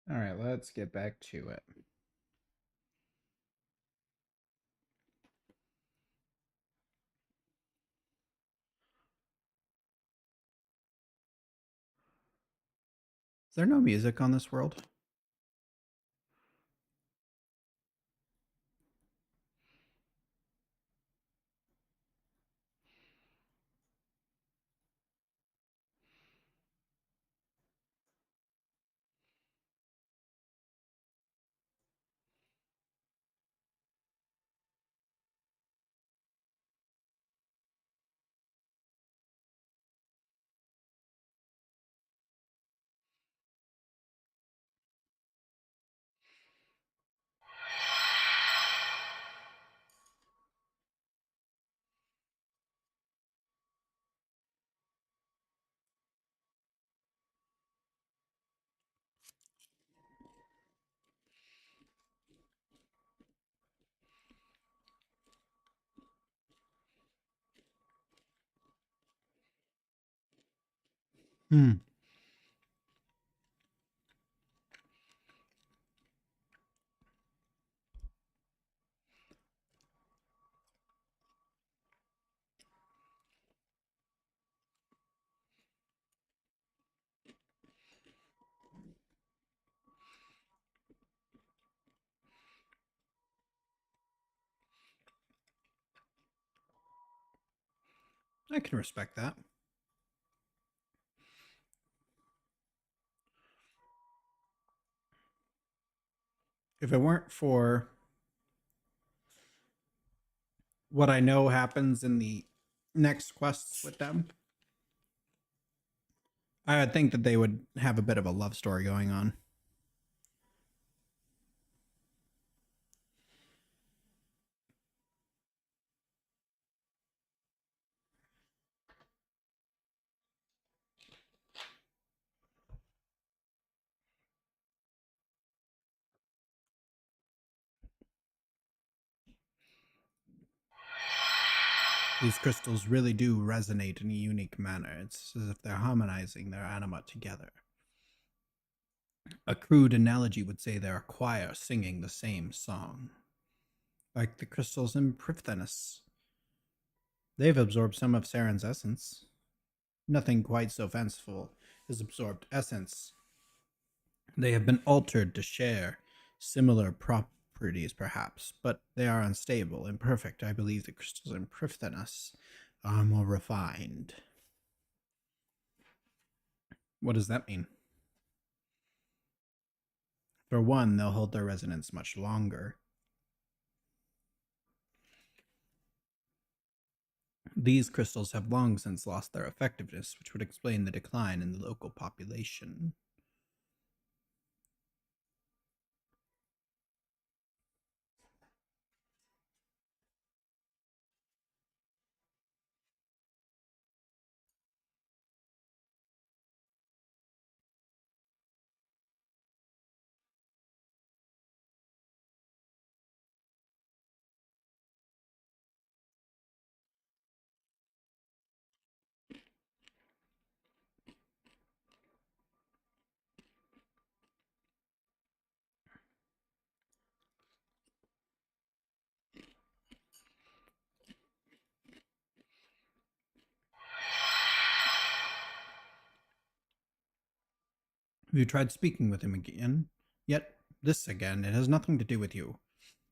All right, let's get back to it. Is there no music on this world? Hmm. I can respect that. If it weren't for what I know happens in the next quests with them, I would think that they would have a bit of a love story going on. These crystals really do resonate in a unique manner. It's as if they're harmonizing their anima together. A crude analogy would say they're a choir singing the same song. Like the crystals in Priphthenus. They've absorbed some of Saren's essence. Nothing quite so fanciful as absorbed essence. They have been altered to share similar properties, perhaps, but they are unstable, imperfect. I believe the crystals in Priphthenus are more refined. What does that mean? For one, they'll hold their resonance much longer. These crystals have long since lost their effectiveness, which would explain the decline in the local population. Have you tried speaking with him again? Yet, this again, it has nothing to do with you.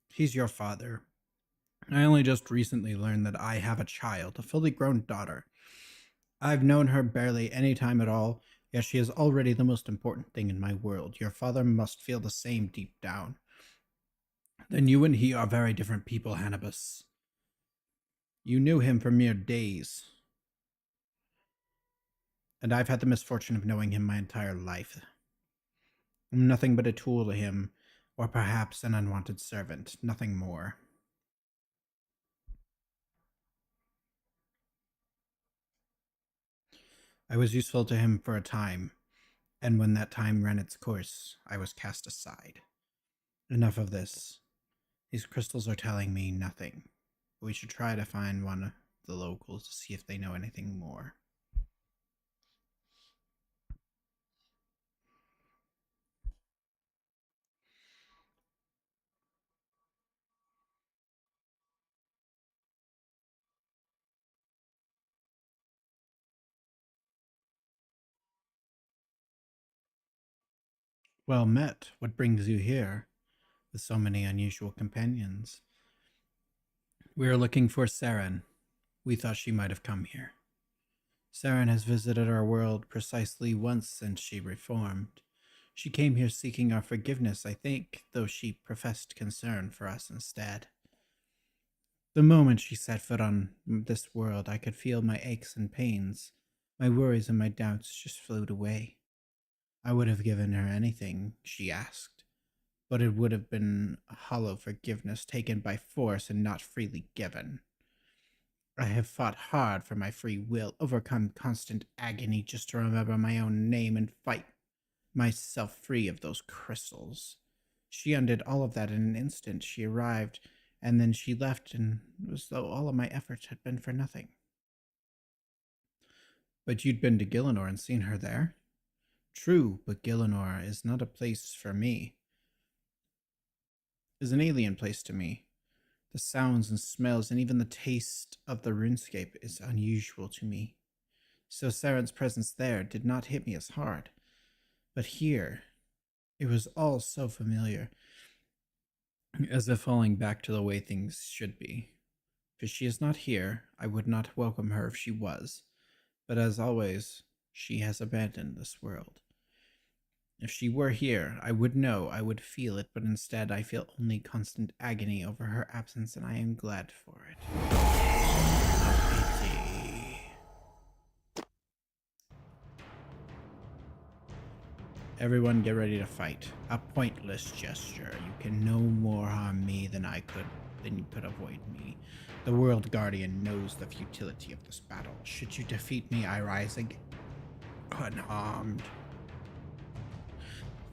He's your father. I only just recently learned that I have a child, a fully grown daughter. I've known her barely any time at all, yet she is already the most important thing in my world. Your father must feel the same deep down. Then you and he are very different people, Hannibus. You knew him for mere days, and I've had the misfortune of knowing him my entire life. I'm nothing but a tool to him, or perhaps an unwanted servant, nothing more. I was useful to him for a time, and when that time ran its course, I was cast aside. Enough of this. These crystals are telling me nothing. We should try to find one of the locals to see if they know anything more. Well met. What brings you here with so many unusual companions? We are looking for Saren. We thought she might have come here. Saren has visited our world precisely once since she reformed. She came here seeking our forgiveness, I think, though she professed concern for us instead. The moment she set foot on this world, I could feel my aches and pains. My worries and my doubts just float away. I would have given her anything she asked, but it would have been a hollow forgiveness taken by force and not freely given. I have fought hard for my free will, overcome constant agony just to remember my own name and fight myself free of those crystals. She undid all of that in an instant. She arrived, and then she left, and it was as though all of my efforts had been for nothing. But you'd been to Gielinor and seen her there? True, but Gielinor is not a place for me. Is an alien place to me. The sounds and smells and even the taste of the runescape is unusual to me. So Saren's presence there did not hit me as hard. But here, it was all so familiar, as if falling back to the way things should be. If she is not here, I would not welcome her if she was. But as always, she has abandoned this world. If she were here, I would know, I would feel it, but instead I feel only constant agony over her absence, and I am glad for it. A pity. Everyone get ready to fight. A pointless gesture. You can no more harm me than you could avoid me. The World Guardian knows the futility of this battle. Should you defeat me, I rise again unharmed.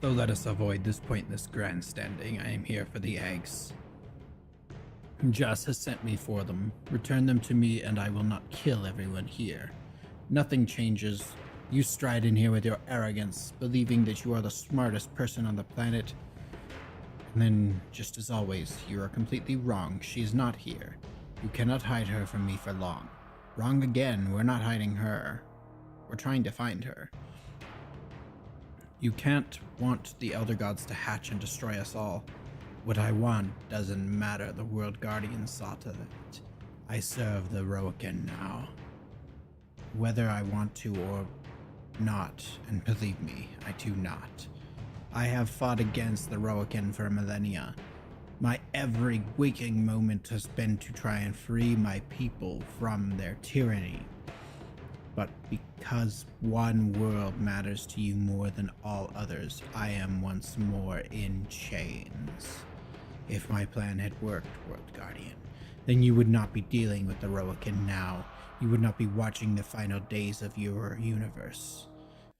So let us avoid this pointless grandstanding. I am here for the eggs. Jas has sent me for them. Return them to me and I will not kill everyone here. Nothing changes. You stride in here with your arrogance, believing that you are the smartest person on the planet. And then, just as always, you are completely wrong. She is not here. You cannot hide her from me for long. Wrong again. We're not hiding her. We're trying to find her. You can't want the Elder Gods to hatch and destroy us all. What I want doesn't matter. The World Guardian saw to that. I serve the Roaken now. Whether I want to or not, and believe me, I do not. I have fought against the Roaken for millennia. My every waking moment has been to try and free my people from their tyranny. But because one world matters to you more than all others, I am once more in chains. If my plan had worked, World Guardian, then you would not be dealing with the Roaken now. You would not be watching the final days of your universe.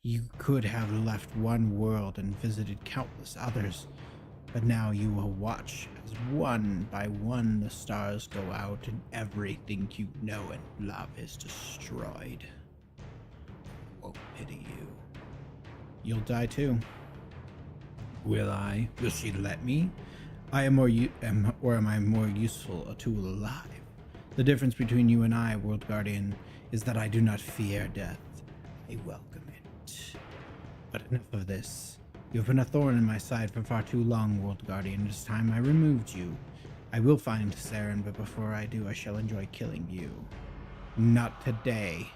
You could have left one world and visited countless others, but now you will watch as one by one the stars go out and everything you know and love is destroyed. I won't pity you. You'll die too. Will I? Will she let me? Am I more useful a tool alive? The difference between you and I, World Guardian, is that I do not fear death. I welcome it. But enough of this. You've been a thorn in my side for far too long, World Guardian. It is time I removed you. I will find Saren, but before I do, I shall enjoy killing you. Not today.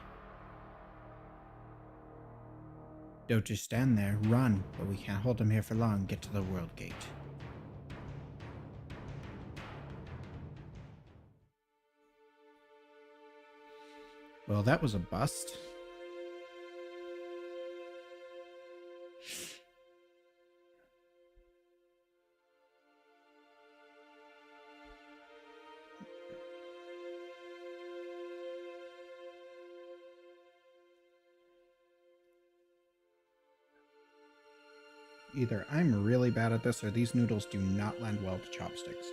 Don't just stand there. Run. But we can't hold him here for long. Get to the World Gate. Well, that was a bust. either I'm really bad at this or these noodles do not lend well to chopsticks.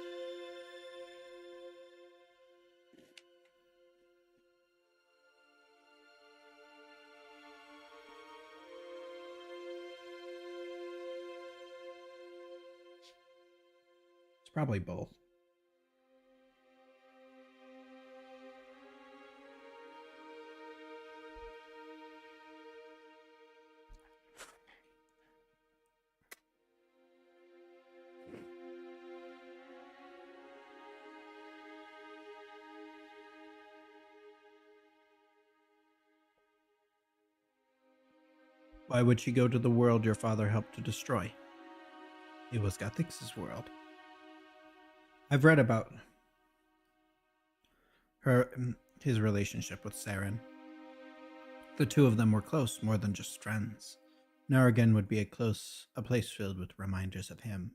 It's probably both. Why would she go to the world your father helped to destroy? It was Gathix's world. I've read about his relationship with Saren. The two of them were close, more than just friends. Naragen would be a place filled with reminders of him.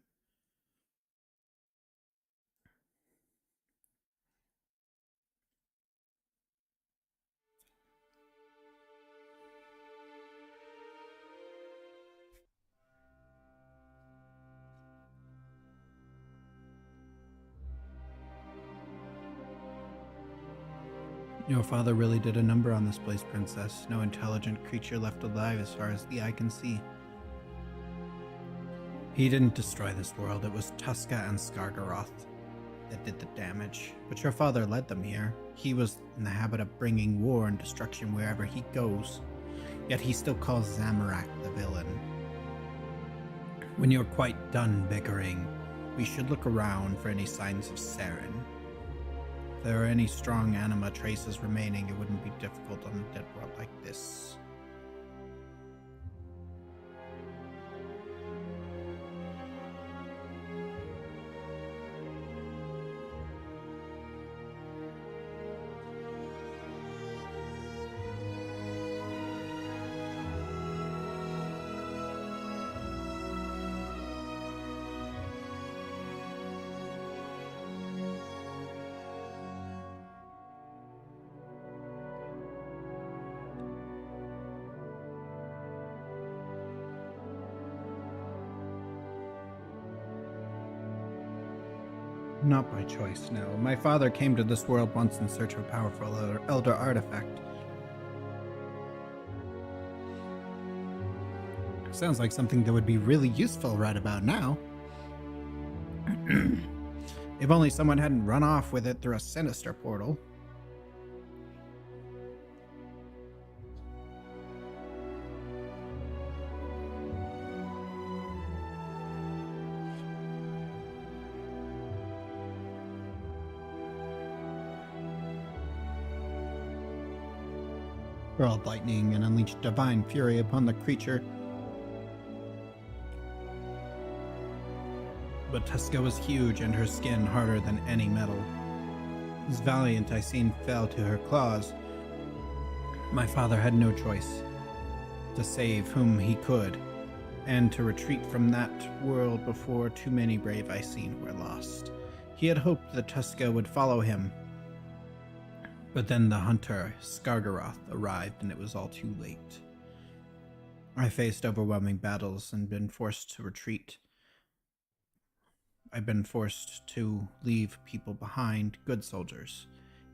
Your father really did a number on this place, Princess. No intelligent creature left alive as far as the eye can see. He didn't destroy this world. It was Tuska and Skargaroth that did the damage. But your father led them here. He was in the habit of bringing war and destruction wherever he goes. Yet he still calls Zamorak the villain. When you're quite done bickering, we should look around for any signs of Saren. If there are any strong anima traces remaining, it wouldn't be difficult on a dead world like this. Not by choice, no. My father came to this world once in search of a powerful elder artifact. Sounds like something that would be really useful right about now. If only someone hadn't run off with it through a sinister portal. Hurled lightning and unleashed divine fury upon the creature. But Tuska was huge and her skin harder than any metal. As valiant Icene fell to her claws, my father had no choice to save whom he could, and to retreat from that world before too many brave Icene were lost. He had hoped that Tuska would follow him, but then the hunter, Skargaroth, arrived and it was all too late. I faced overwhelming battles and been forced to retreat. I've been forced to leave people behind, good soldiers.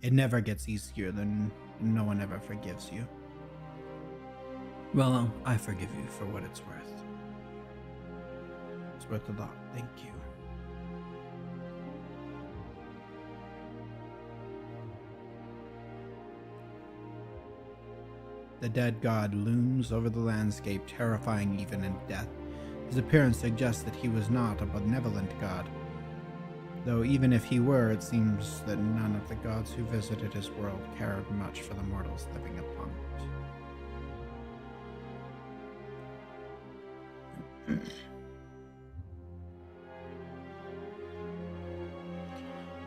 It never gets easier than no one ever forgives you. Well, I forgive you for what it's worth. It's worth a lot, thank you. The dead god looms over the landscape, terrifying even in death. His appearance suggests that he was not a benevolent god. Though even if he were, it seems that none of the gods who visited his world cared much for the mortals living upon it.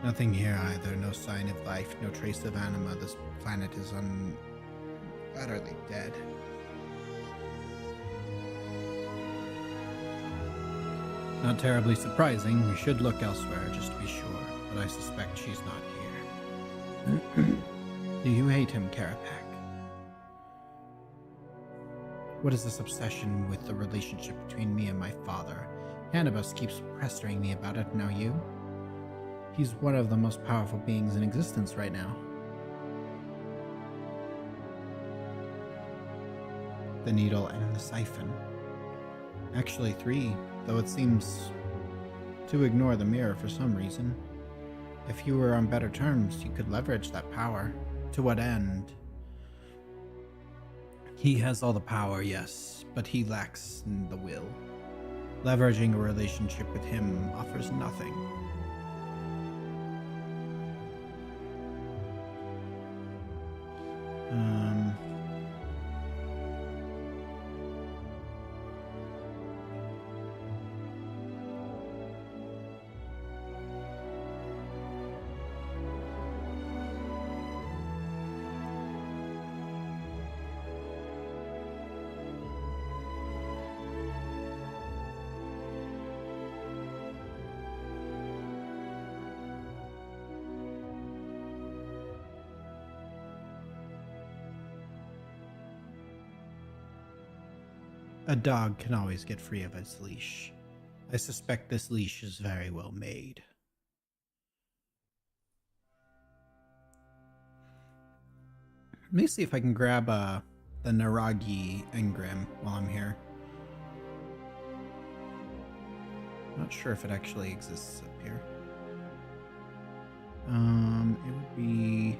Nothing here either, no sign of life, no trace of anima. This planet is utterly dead. Not terribly surprising. We should look elsewhere just to be sure, but I suspect she's not here. Do you hate him, Carapac? What is this obsession with the relationship between me and my father? Cannabis keeps pestering me about it, now you? He's one of the most powerful beings in existence right now. The needle and the siphon. Actually 3, though it seems to ignore the mirror for some reason. If you were on better terms, you could leverage that power. To what end? He has all the power, yes, but he lacks the will. Leveraging a relationship with him offers nothing. A dog can always get free of its leash. I suspect this leash is very well made. Let me see if I can grab the Naragi engram while I'm here. Not sure if it actually exists up here. It would be...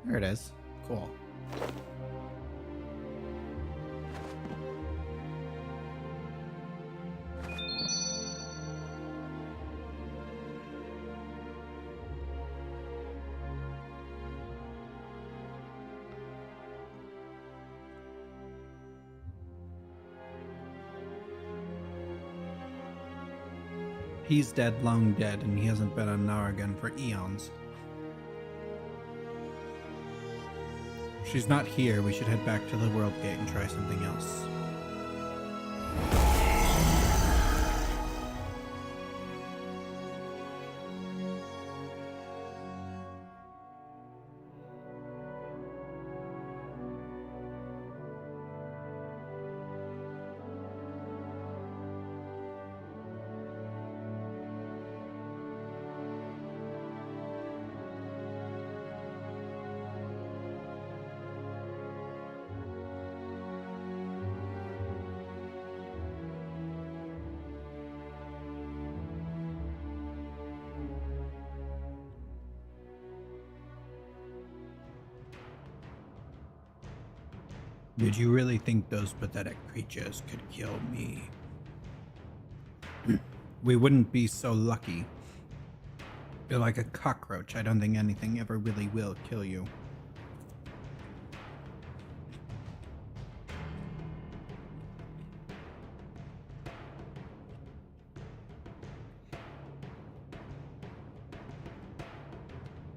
There it is. Cool. He's dead, long dead, and he hasn't been on Naragan for eons. If she's not here, we should head back to the World Gate and try something else. Did you really think those pathetic creatures could kill me? We wouldn't be so lucky. You're like a cockroach. I don't think anything ever really will kill you.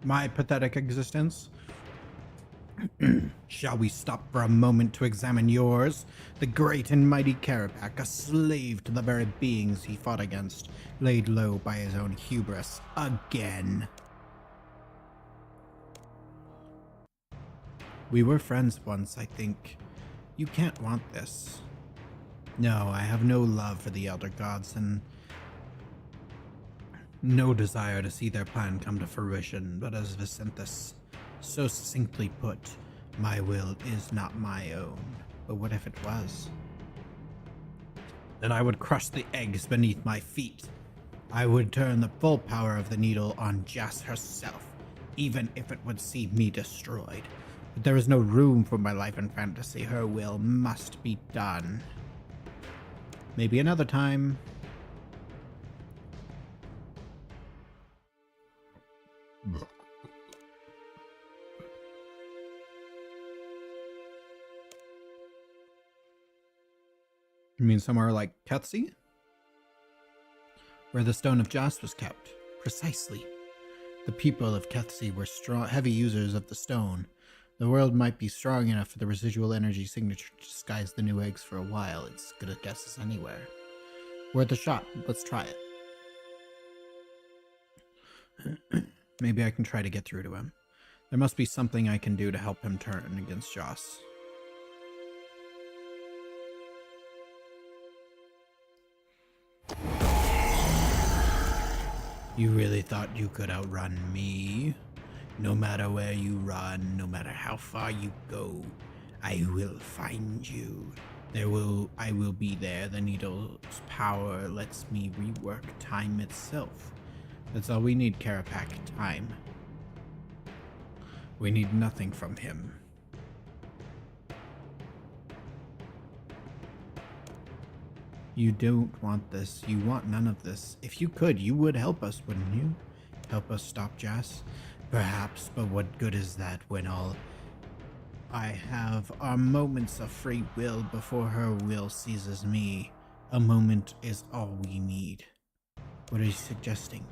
My pathetic existence? Shall we stop for a moment to examine yours? The great and mighty Karapak, a slave to the very beings he fought against, laid low by his own hubris again. We were friends once, I think. You can't want this. No, I have no love for the Elder Gods and no desire to see their plan come to fruition, but as Vicenthus so succinctly put, my will is not my own. But what if it was? Then I would crush the eggs beneath my feet. I would turn the full power of the needle on Jas herself, even if it would see me destroyed. But there is no room for my life in fantasy. Her will must be done. Maybe another time. You mean somewhere like Kethsi? Where the Stone of Jas was kept. Precisely. The people of Kethsi were heavy users of the stone. The world might be strong enough for the residual energy signature to disguise the new eggs for a while. It's good a guess as anywhere. Worth a shot. Let's try it. Maybe I can try to get through to him. There must be something I can do to help him turn against Joss. You really thought you could outrun me? No matter where you run, no matter how far you go, I will find you. I will be there. The needle's power lets me rework time itself. That's all we need, Carapac. Time. We need nothing from him. You don't want this. You want none of this. If you could, you would help us, wouldn't you? Help us stop Jas? Perhaps, but what good is that when all I have are moments of free will before her will seizes me? A moment is all we need. What are you suggesting?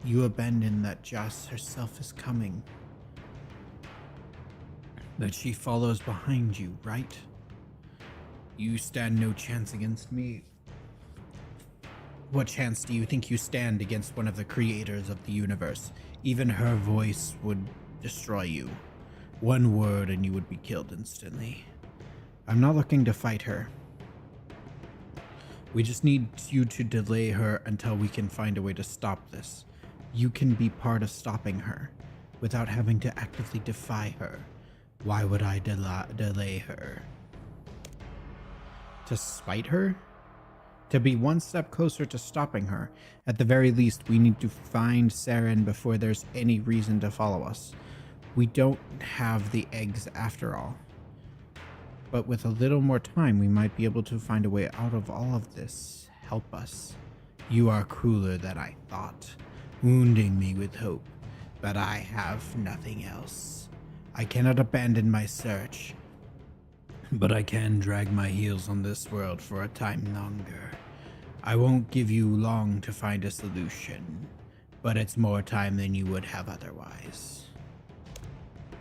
You abandon that Jas herself is coming. That she follows behind you, right? You stand no chance against me. What chance do you think you stand against one of the creators of the universe? Even her voice would destroy you. One word and you would be killed instantly. I'm not looking to fight her. We just need you to delay her until we can find a way to stop this. You can be part of stopping her without having to actively defy her. Why would I delay her? To spite her? To be one step closer to stopping her. At the very least, we need to find Saren before there's any reason to follow us. We don't have the eggs after all. But with a little more time, we might be able to find a way out of all of this. Help us. You are crueler than I thought, wounding me with hope. But I have nothing else. I cannot abandon my search. But I can drag my heels on this world for a time longer. I won't give you long to find a solution, but it's more time than you would have otherwise.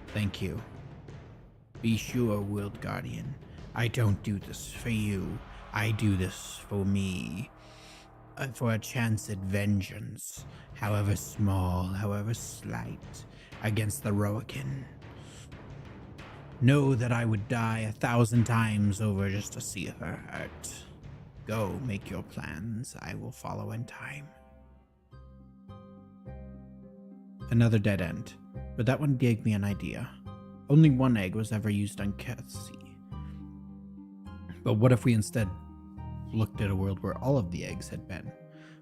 Thank you. Be sure, World Guardian, I don't do this for you. I do this for me. For a chance at vengeance, however small, however slight, against the Roakin. Know that I would die 1,000 times over just to see her hurt. Go, make your plans. I will follow in time. Another dead end, but that one gave me an idea. Only one egg was ever used on Cassie. But what if we instead looked at a world where all of the eggs had been?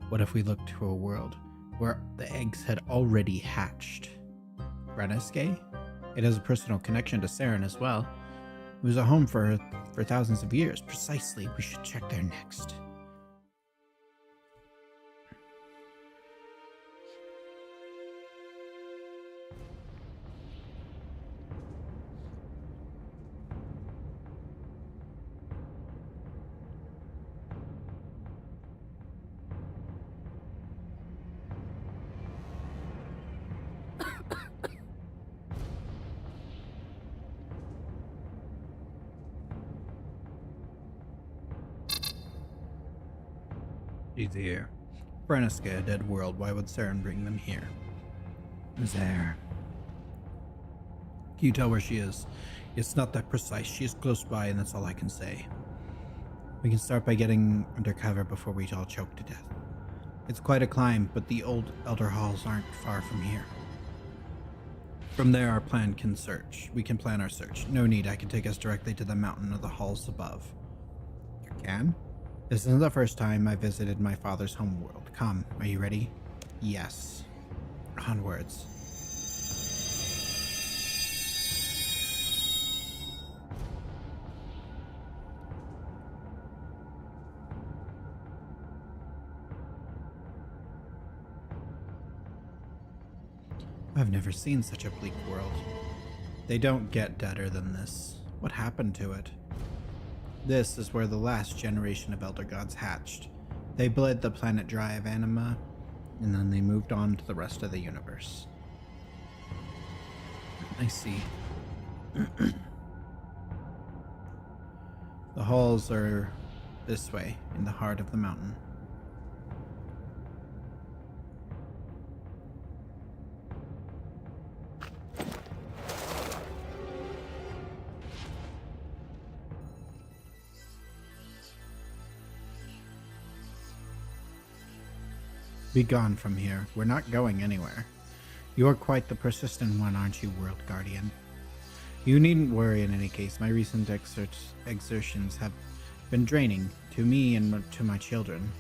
What if we looked to a world where the eggs had already hatched? Renesque? It has a personal connection to Saren as well. It was a home for thousands of years. Precisely, we should check there next. She's here. Renesque, a dead world. Why would Saren bring them here? There. Can you tell where she is? It's not that precise. She is close by, and that's all I can say. We can start by getting undercover before we all choke to death. It's quite a climb, but the old Elder Halls aren't far from here. From there, our plan can search. We can plan our search. No need, I can take us directly to the mountain of the halls above. You can? This isn't the first time I visited my father's homeworld. Come, are you ready? Yes. Onwards. I've never seen such a bleak world. They don't get deader than this. What happened to it? This is where the last generation of Elder Gods hatched. They bled the planet dry of anima, and then they moved on to the rest of the universe. I see. The halls are this way, in the heart of the mountain. Be gone from here. We're not going anywhere. You're quite the persistent one, aren't you, World Guardian? You needn't worry in any case. My recent exertions have been draining to me and to my children.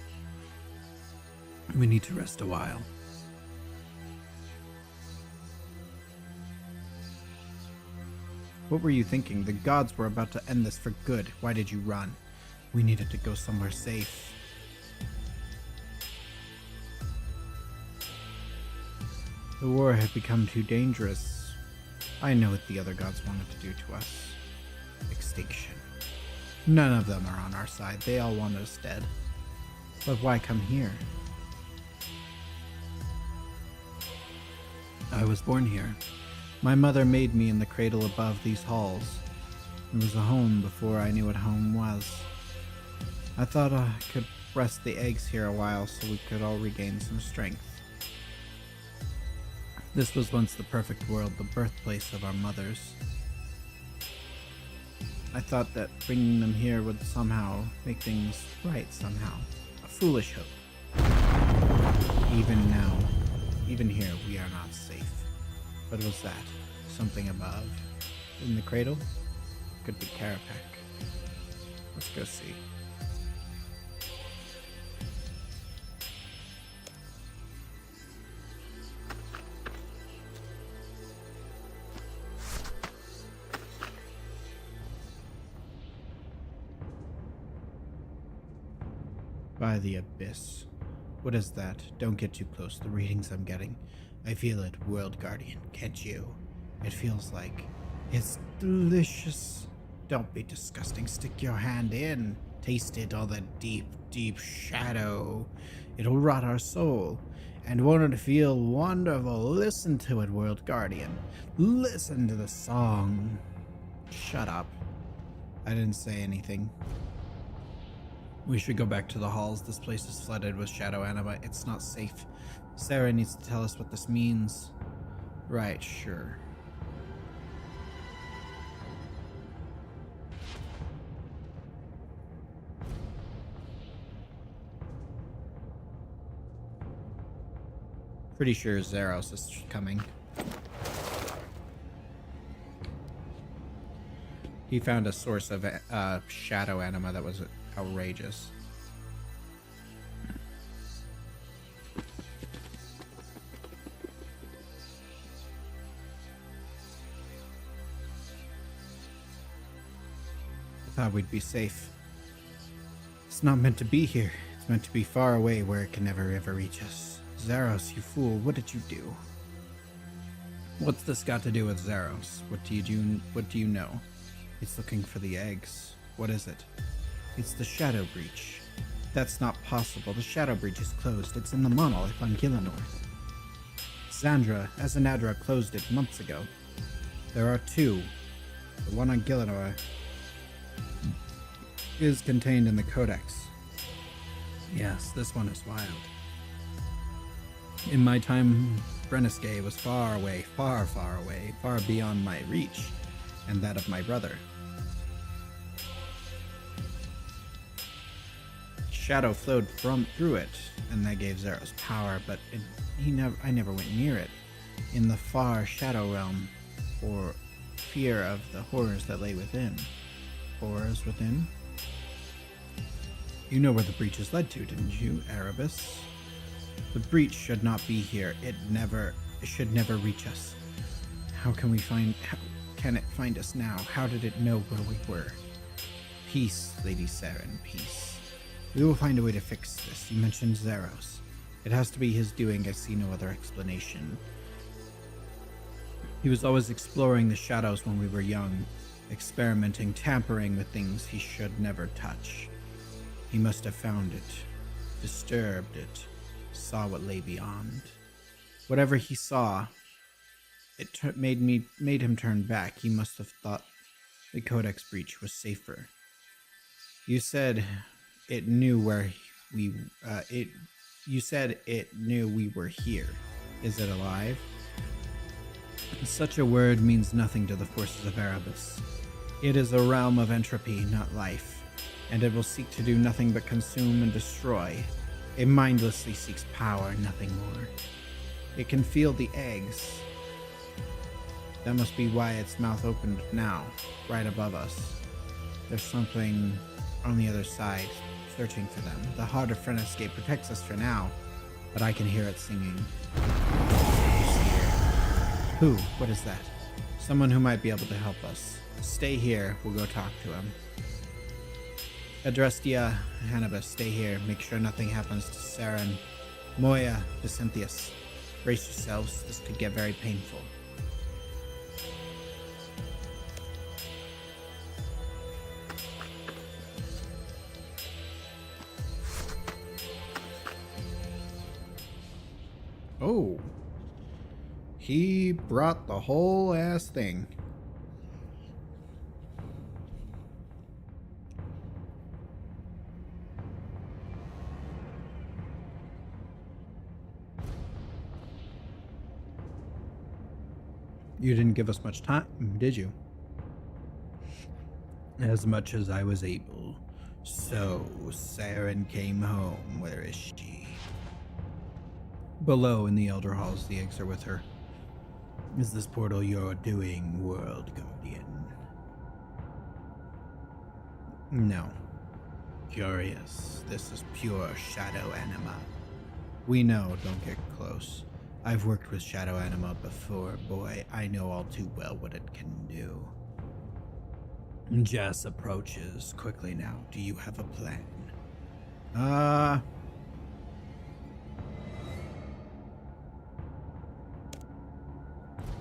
We need to rest a while. What were you thinking? The gods were about to end this for good. Why did you run? We needed to go somewhere safe. The war had become too dangerous. I know what the other gods wanted to do to us. Extinction. None of them are on our side. They all want us dead. But why come here? I was born here. My mother made me in the cradle above these halls. It was a home before I knew what home was. I thought I could rest the eggs here a while so we could all regain some strength. This was once the perfect world, the birthplace of our mothers. I thought that bringing them here would somehow make things right somehow. A foolish hope. Even now, even here, we are not safe. What was that? Something above? In the cradle? Could be Carapac. Let's go see. By the abyss. What is that? Don't get too close. The readings I'm getting. I feel it, World Guardian, can't you? It feels like it's delicious. Don't be disgusting. Stick your hand in. Taste it, all that deep, deep shadow. It'll rot our soul. And won't it feel wonderful? Listen to it, World Guardian. Listen to the song. Shut up. I didn't say anything. We should go back to the halls. This place is flooded with shadow anima. It's not safe. Sarah needs to tell us what this means. Right, sure. Pretty sure Zaros is coming. He found a source of shadow anima that was outrageous. Thought we'd be safe. It's not meant to be here. It's meant to be far away where it can never ever reach us. Zaros, you fool, what did you do? What's this got to do with Zaros? What do you know? It's looking for the eggs. What is it? It's the Shadow Breach. That's not possible. The Shadow Breach is closed. It's in the monolith on Gillinor. Azanadra closed it months ago. There are two. The one on Gillinor is contained in the Codex. Yes, this one is wild. In my time, Brenniskay was far away, far, far away, far beyond my reach, and that of my brother. Shadow flowed through it, and that gave Zaros power, but I never went near it. In the far Shadow Realm, for fear of the horrors that lay within. Horrors within? You know where the breaches led to, didn't you, Erebus? The breach should not be here. It should never reach us. How can it find us now? How did it know where we were? Peace, Lady Saren, peace. We will find a way to fix this. You mentioned Zaros. It has to be his doing. I see no other explanation. He was always exploring the shadows when we were young, experimenting, tampering with things he should never touch. He must have found it, disturbed it, saw what lay beyond. Whatever he saw, it made him turn back. He must have thought the Codex breach was safer. You said it knew where you said it knew we were here. Is it alive? Such a word means nothing to the forces of Erebus. It is a realm of entropy, not life, and it will seek to do nothing but consume and destroy. It mindlessly seeks power, nothing more. It can feel the eggs. That must be why its mouth opened now, right above us. There's something on the other side, searching for them. The heart of Frenescape protects us for now, but I can hear it singing. Who? What is that? Someone who might be able to help us. Stay here, we'll go talk to him. Adrestia, Hannibus, stay here. Make sure nothing happens to Saren. Moya, Vicenthius, brace yourselves. This could get very painful. Oh. He brought the whole ass thing. You didn't give us much time, did you? As much as I was able. So, Saren came home. Where is she? Below in the Elder Halls, the eggs are with her. Is this portal your doing, World Guardian? No. Curious. This is pure shadow anima. We know, don't get close. I've worked with shadow anima before, boy. I know all too well what it can do. Jess approaches quickly now. Do you have a plan?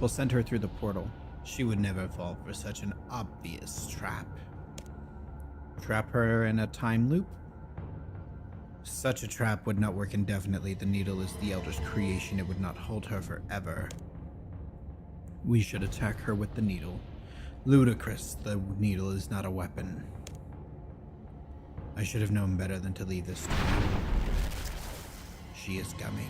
We'll send her through the portal. She would never fall for such an obvious trap. Trap her in a time loop? Such a trap would not work indefinitely. The needle is the Elder's creation. It would not hold her forever. We should attack her with the needle. Ludicrous. The needle is not a weapon. I should have known better than to leave this to you. She is coming.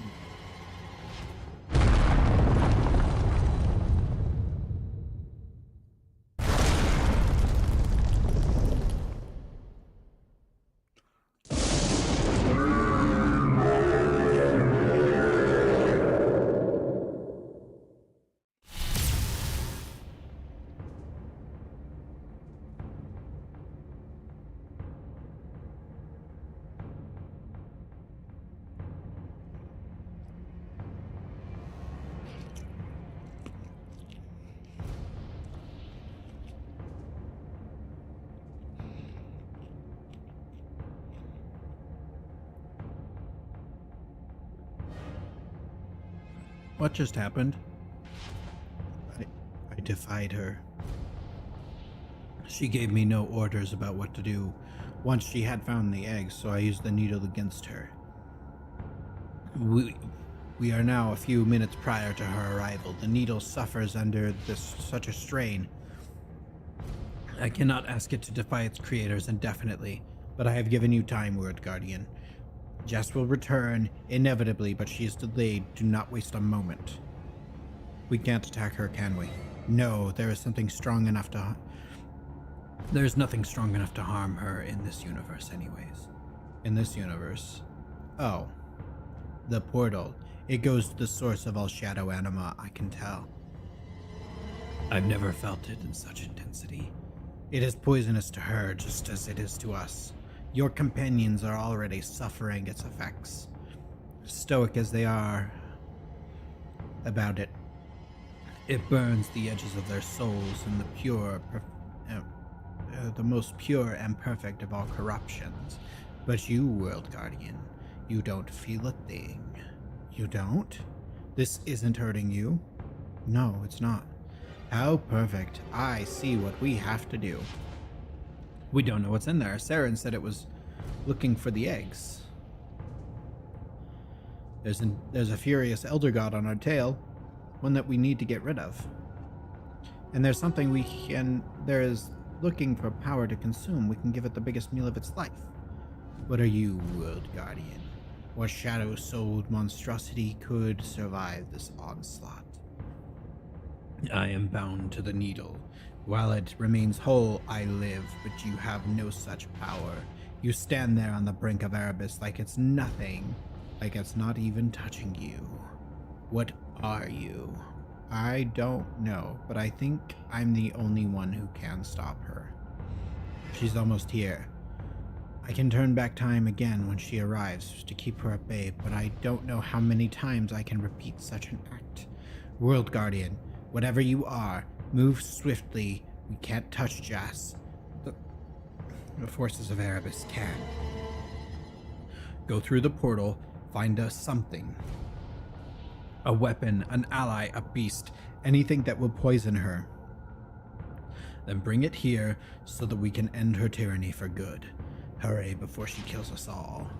What just happened? I defied her. She gave me no orders about what to do once she had found the eggs, so I used the needle against her. We are now a few minutes prior to her arrival. The needle suffers under such a strain. I cannot ask it to defy its creators indefinitely, but I have given you time, Word Guardian. Jess will return, inevitably, but she is delayed. Do not waste a moment. We can't attack her, can we? No, there is something strong enough to... There's nothing strong enough to harm her in this universe anyways. In this universe? Oh. The portal. It goes to the source of all shadow anima, I can tell. I've never felt it in such intensity. It is poisonous to her, just as it is to us. Your companions are already suffering its effects. Stoic as they are about it, it burns the edges of their souls in the most pure and perfect of all corruptions. But you, World Guardian, you don't feel a thing. You don't? This isn't hurting you? No, it's not. How perfect. I see what we have to do. We don't know what's in there. Saren said it was looking for the eggs. There's a furious elder god on our tail, one that we need to get rid of. And there's something there is looking for power to consume. We can give it the biggest meal of its life. What are you, World Guardian? What shadow-souled monstrosity could survive this onslaught? I am bound to the needle. While it remains whole, I live, but you have no such power. You stand there on the brink of Erebus like it's nothing, like it's not even touching you. What are you? I don't know, but I think I'm the only one who can stop her. She's almost here. I can turn back time again when she arrives to keep her at bay, but I don't know how many times I can repeat such an act. World Guardian, whatever you are, move swiftly. We can't touch Jas. The forces of Erebus can. Go through the portal, find us something. A weapon, an ally, a beast, anything that will poison her. Then bring it here so that we can end her tyranny for good. Hurry before she kills us all.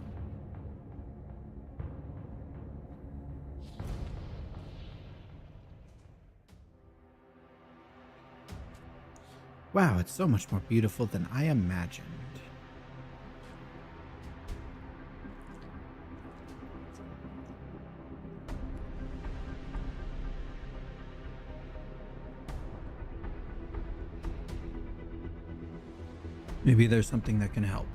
Wow, it's so much more beautiful than I imagined. Maybe there's something that can help.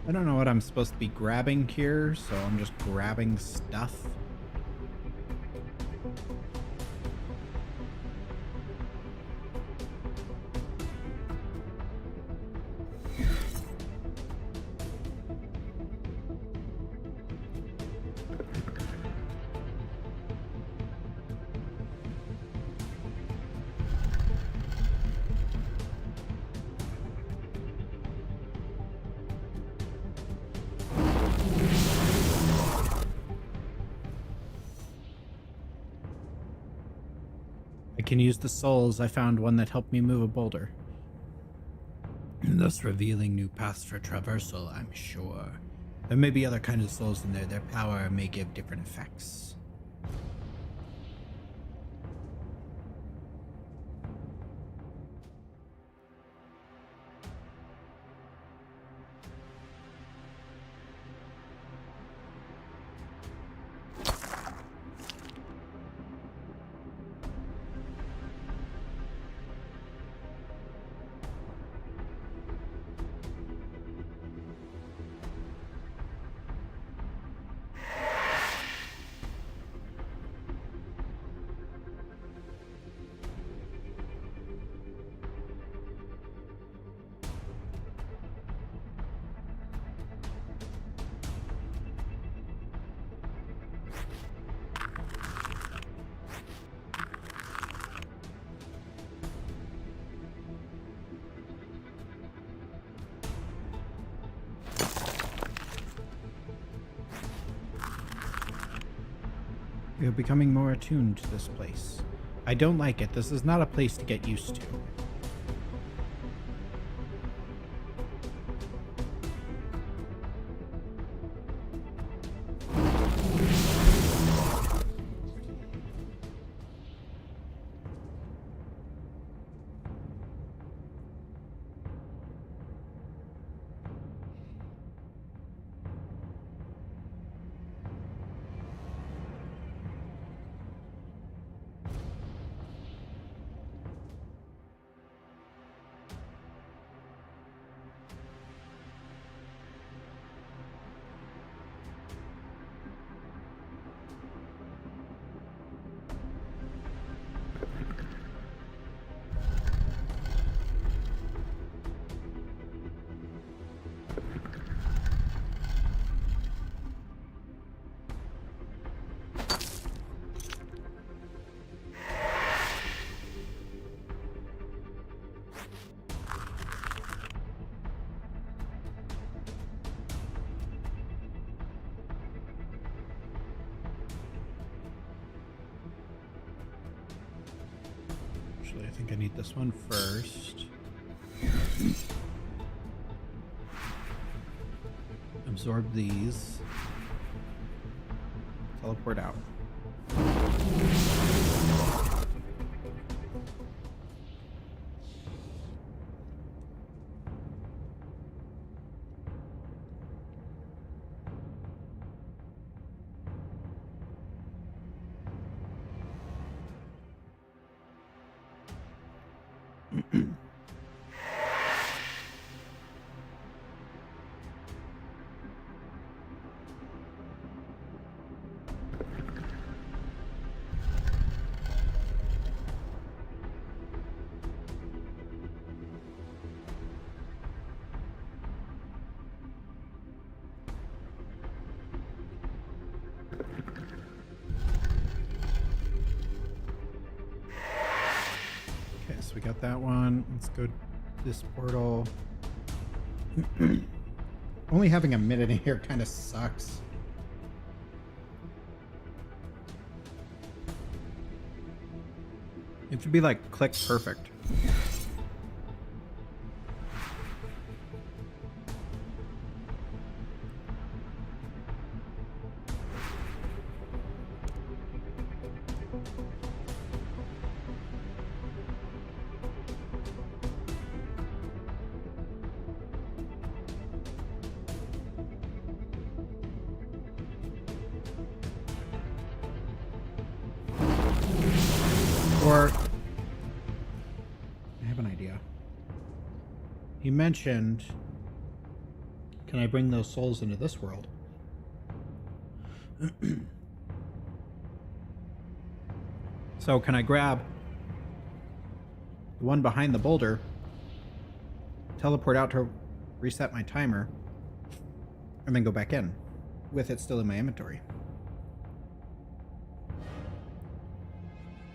I don't know what I'm supposed to be grabbing here, so I'm just grabbing stuff. I can use the souls. I found one that helped me move a boulder, thus revealing new paths for traversal, I'm sure. There may be other kinds of souls in there. Their power may give different effects. We are becoming more attuned to this place. I don't like it. This is not a place to get used to. Actually, I think I need this one first. Absorb these. Teleport out. Okay, so we got that one. Let's go to this portal. Only having a minute in here kind of sucks. It should be like click perfect. Or I have an idea. You mentioned, can I bring those souls into this world? So can I grab the one behind the boulder, teleport out to reset my timer, and then go back in with it still in my inventory?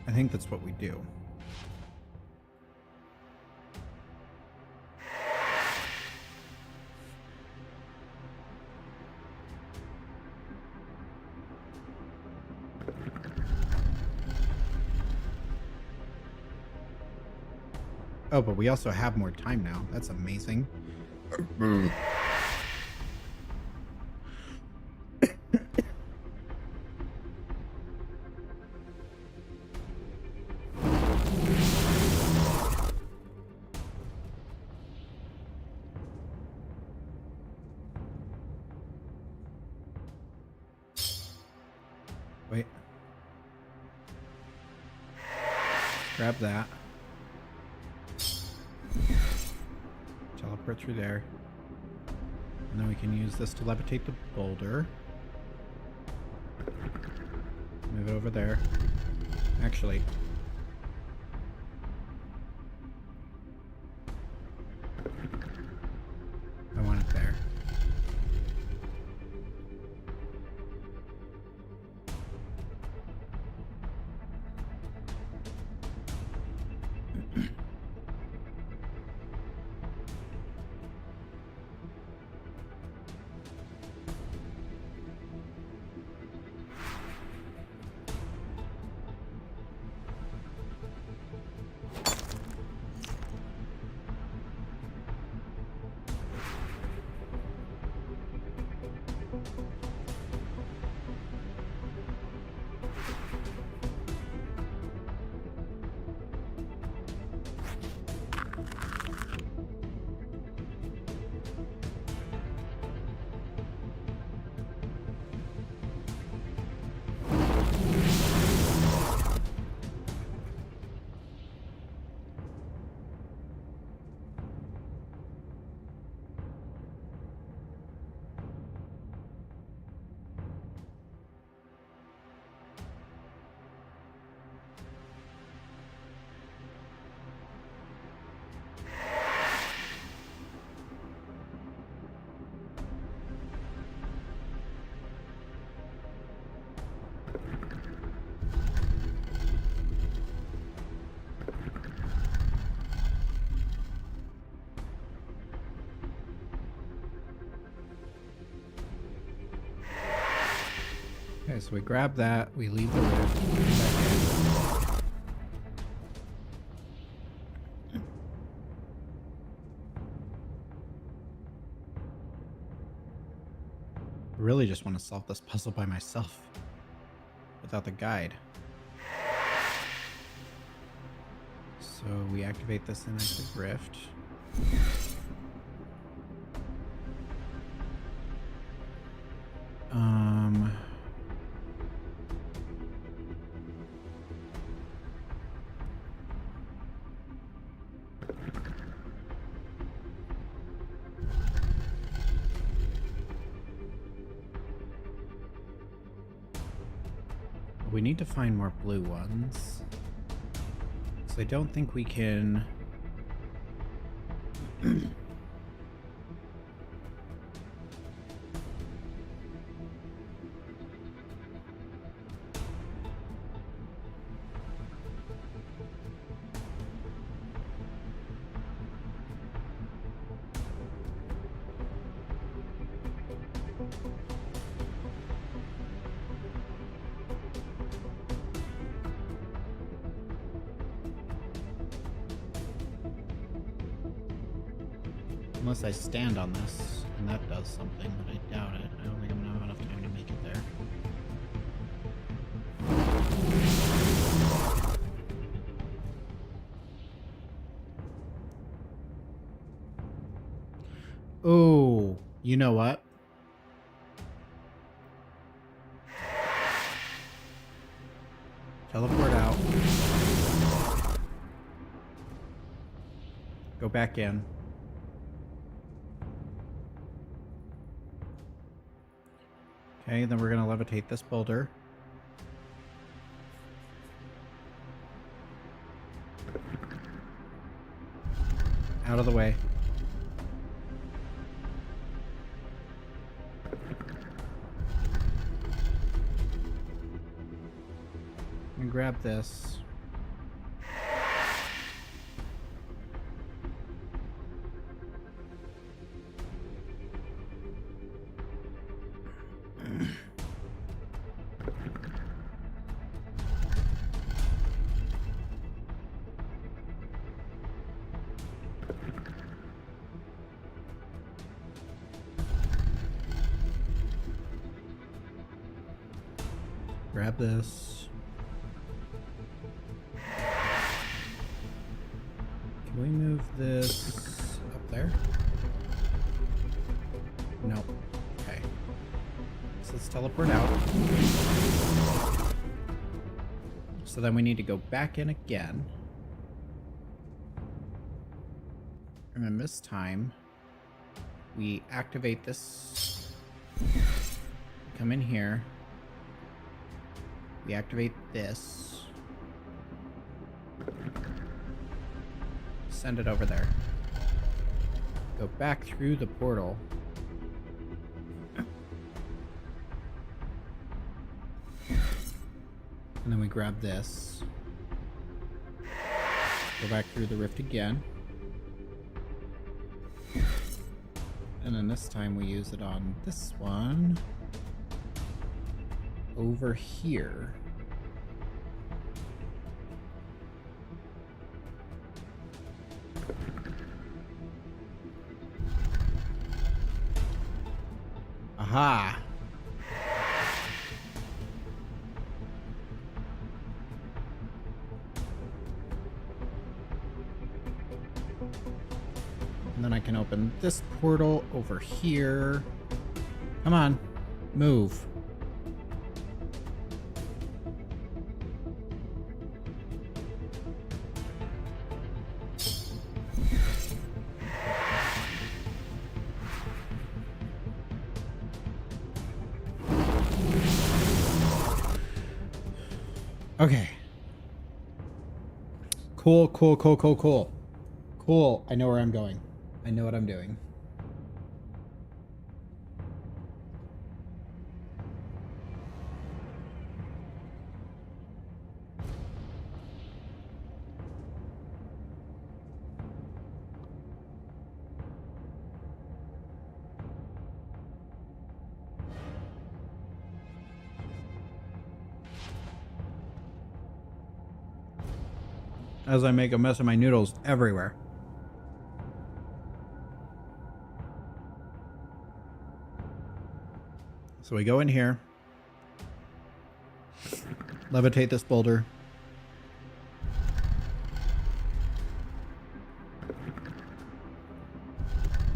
I think that's what we do. Oh, but we also have more time now. That's amazing. Wait. Grab that. Teleport through there. And then we can use this to levitate the boulder. Move it over there. Actually, I want it there. Okay, so we grab that, we leave the rift, we come back in. really just want to solve this puzzle by myself without the guide. So we activate this inactive rift. We need to find more blue ones. So I don't think we can... Unless I stand on this, and that does something, but I doubt it. I don't think I'm gonna have enough time to make it there. Oh, you know what? Teleport out. Go back in. Okay, then we're going to levitate this boulder. Out of the way. And grab this. Grab this. Can we move this up there? Nope. Okay. So let's teleport out. So then we need to go back in again. And then this time, we activate this. Come in here. We activate this. Send it over there. Go back through the portal. And then we grab this. Go back through the rift again. And then this time we use it on this one. Over here. Aha! And then I can open this portal over here. Come on, move. Okay. Cool. Cool. I know where I'm going. I know what I'm doing. As I make a mess of my noodles everywhere. So we go in here, levitate this boulder.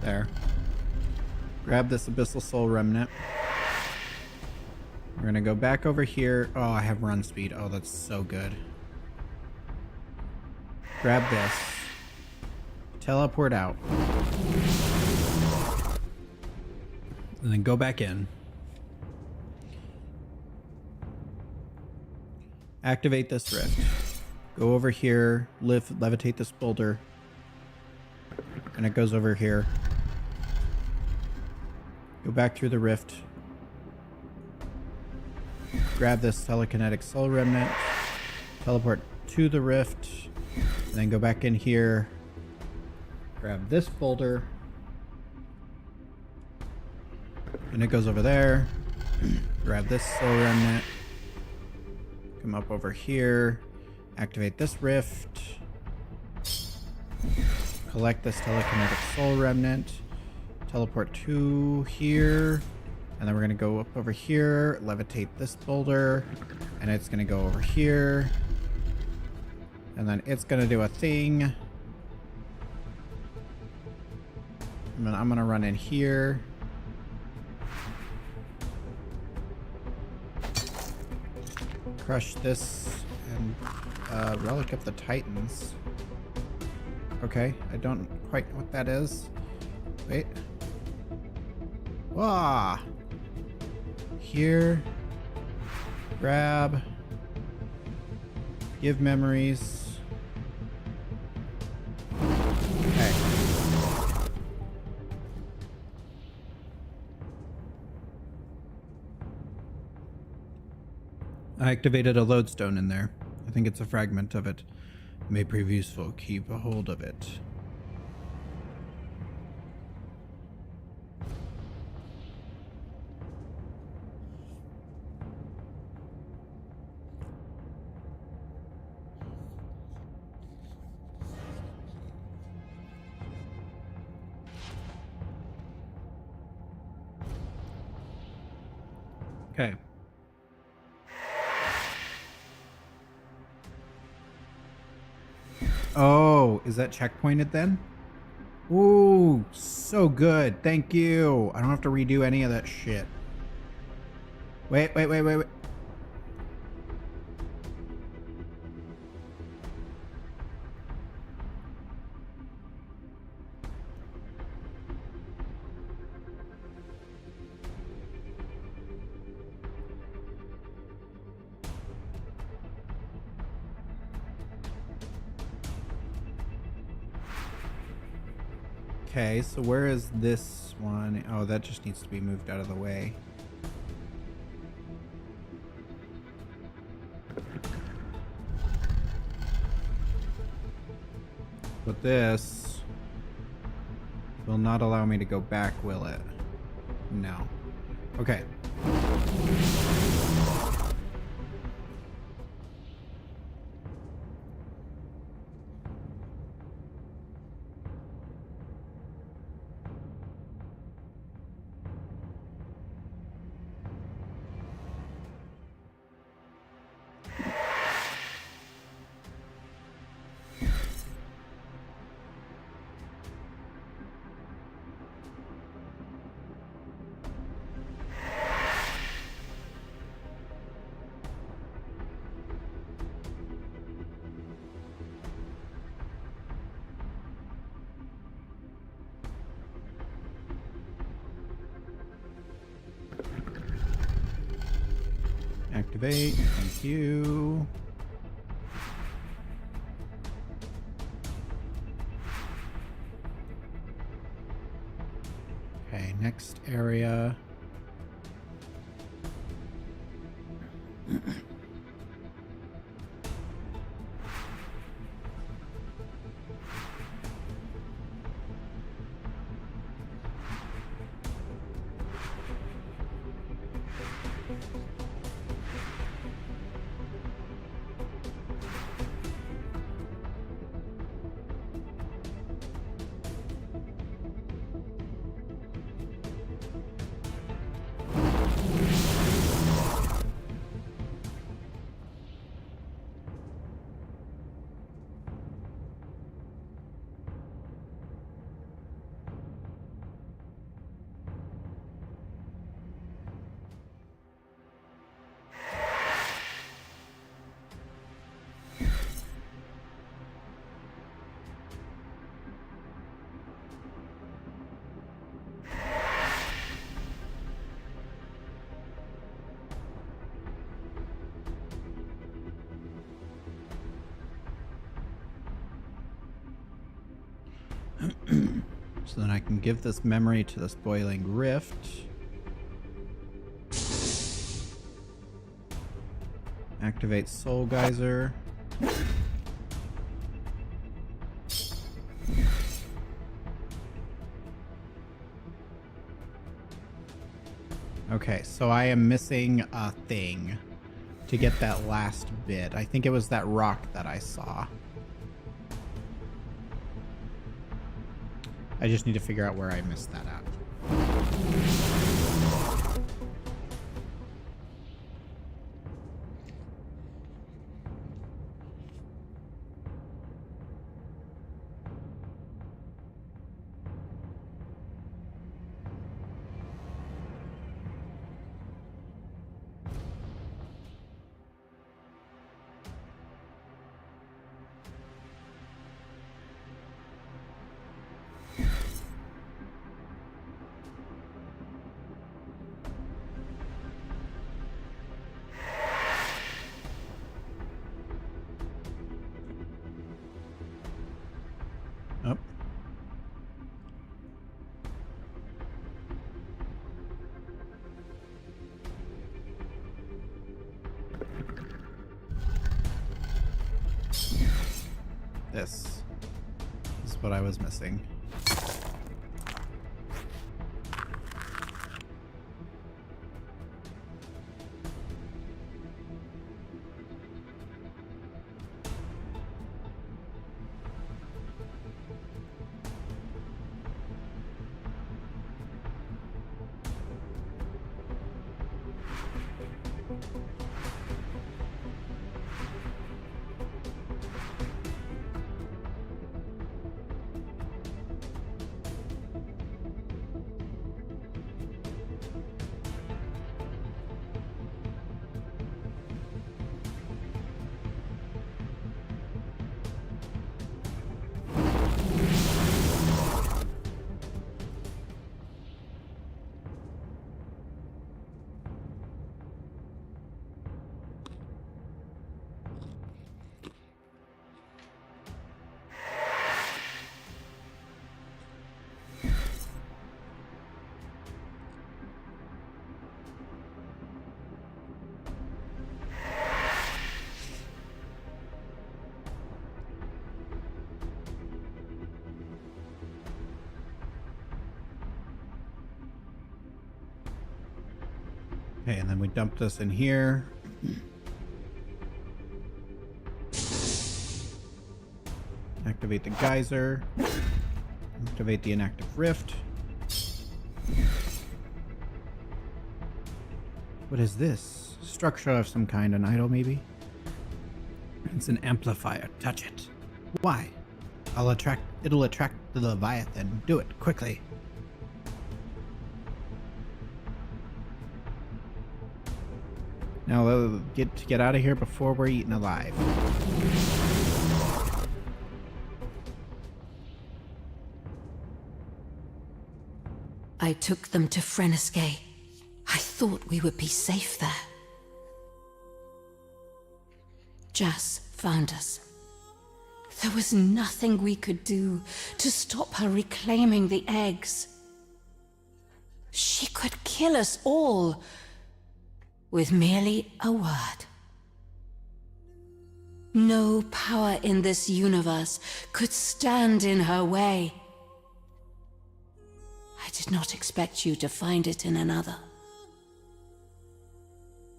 There. Grab this Abyssal Soul Remnant. We're gonna go back over here. Oh, I have run speed. Oh, that's so good. Grab this. Teleport out. And then go back in. Activate this rift. Go over here, levitate this boulder. And it goes over here. Go back through the rift. Grab this telekinetic soul remnant. Teleport to the rift. And then go back in here. Grab this boulder. And it goes over there. Grab this soul remnant. Come up over here. Activate this rift. Collect this telekinetic soul remnant. Teleport to here. And then we're going to go up over here. Levitate this boulder. And it's going to go over here. And then it's going to do a thing. And then I'm going to run in here. Crush this and relic of the Titans. Okay, I don't quite know what that is. Wait. Wah! Here. Grab. Give memories. Okay. I activated a lodestone in there. I think it's a fragment of it. May prove useful. Keep a hold of it. Okay. Oh, is that checkpointed then? Ooh, so good. Thank you. I don't have to redo any of that shit. Wait. Okay, so where is this one? Oh, that just needs to be moved out of the way. But this will not allow me to go back, will it? No. Okay. Activate. Thank you. Okay, next area. So then I can give this memory to this boiling rift. Activate Soul Geyser. Okay, so I am missing a thing to get that last bit. I think it was that rock that I saw. I just need to figure out where I missed that at. Oh. This is what I was missing. Okay, and then we dump this in here. Activate the geyser. Activate the inactive rift. What is this? Structure of some kind, an idol maybe? It's an amplifier. Touch it. Why? It'll attract the Leviathan. Do it, quickly. Now get out of here before we're eaten alive. I took them to Frenesque. I thought we would be safe there. Jas found us. There was nothing we could do to stop her reclaiming the eggs. She could kill us all with merely a word. No power in this universe could stand in her way. I did not expect you to find it in another.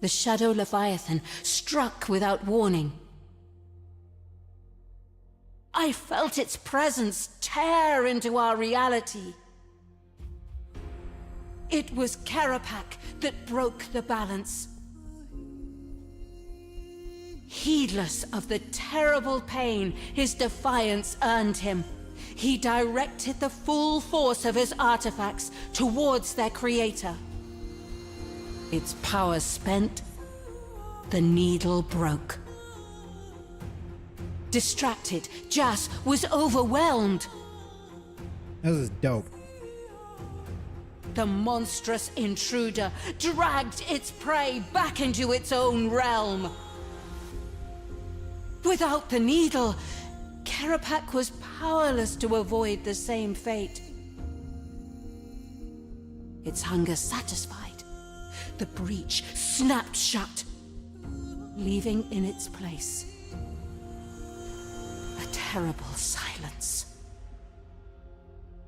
The Shadow Leviathan struck without warning. I felt its presence tear into our reality. It was Carapac that broke the balance. Heedless of the terrible pain his defiance earned him, he directed the full force of his artifacts towards their creator. Its power spent, the needle broke. Distracted, Jas was overwhelmed. This is dope. The monstrous intruder dragged its prey back into its own realm. Without the needle, Carapac was powerless to avoid the same fate. Its hunger satisfied, the breach snapped shut, leaving in its place a terrible silence.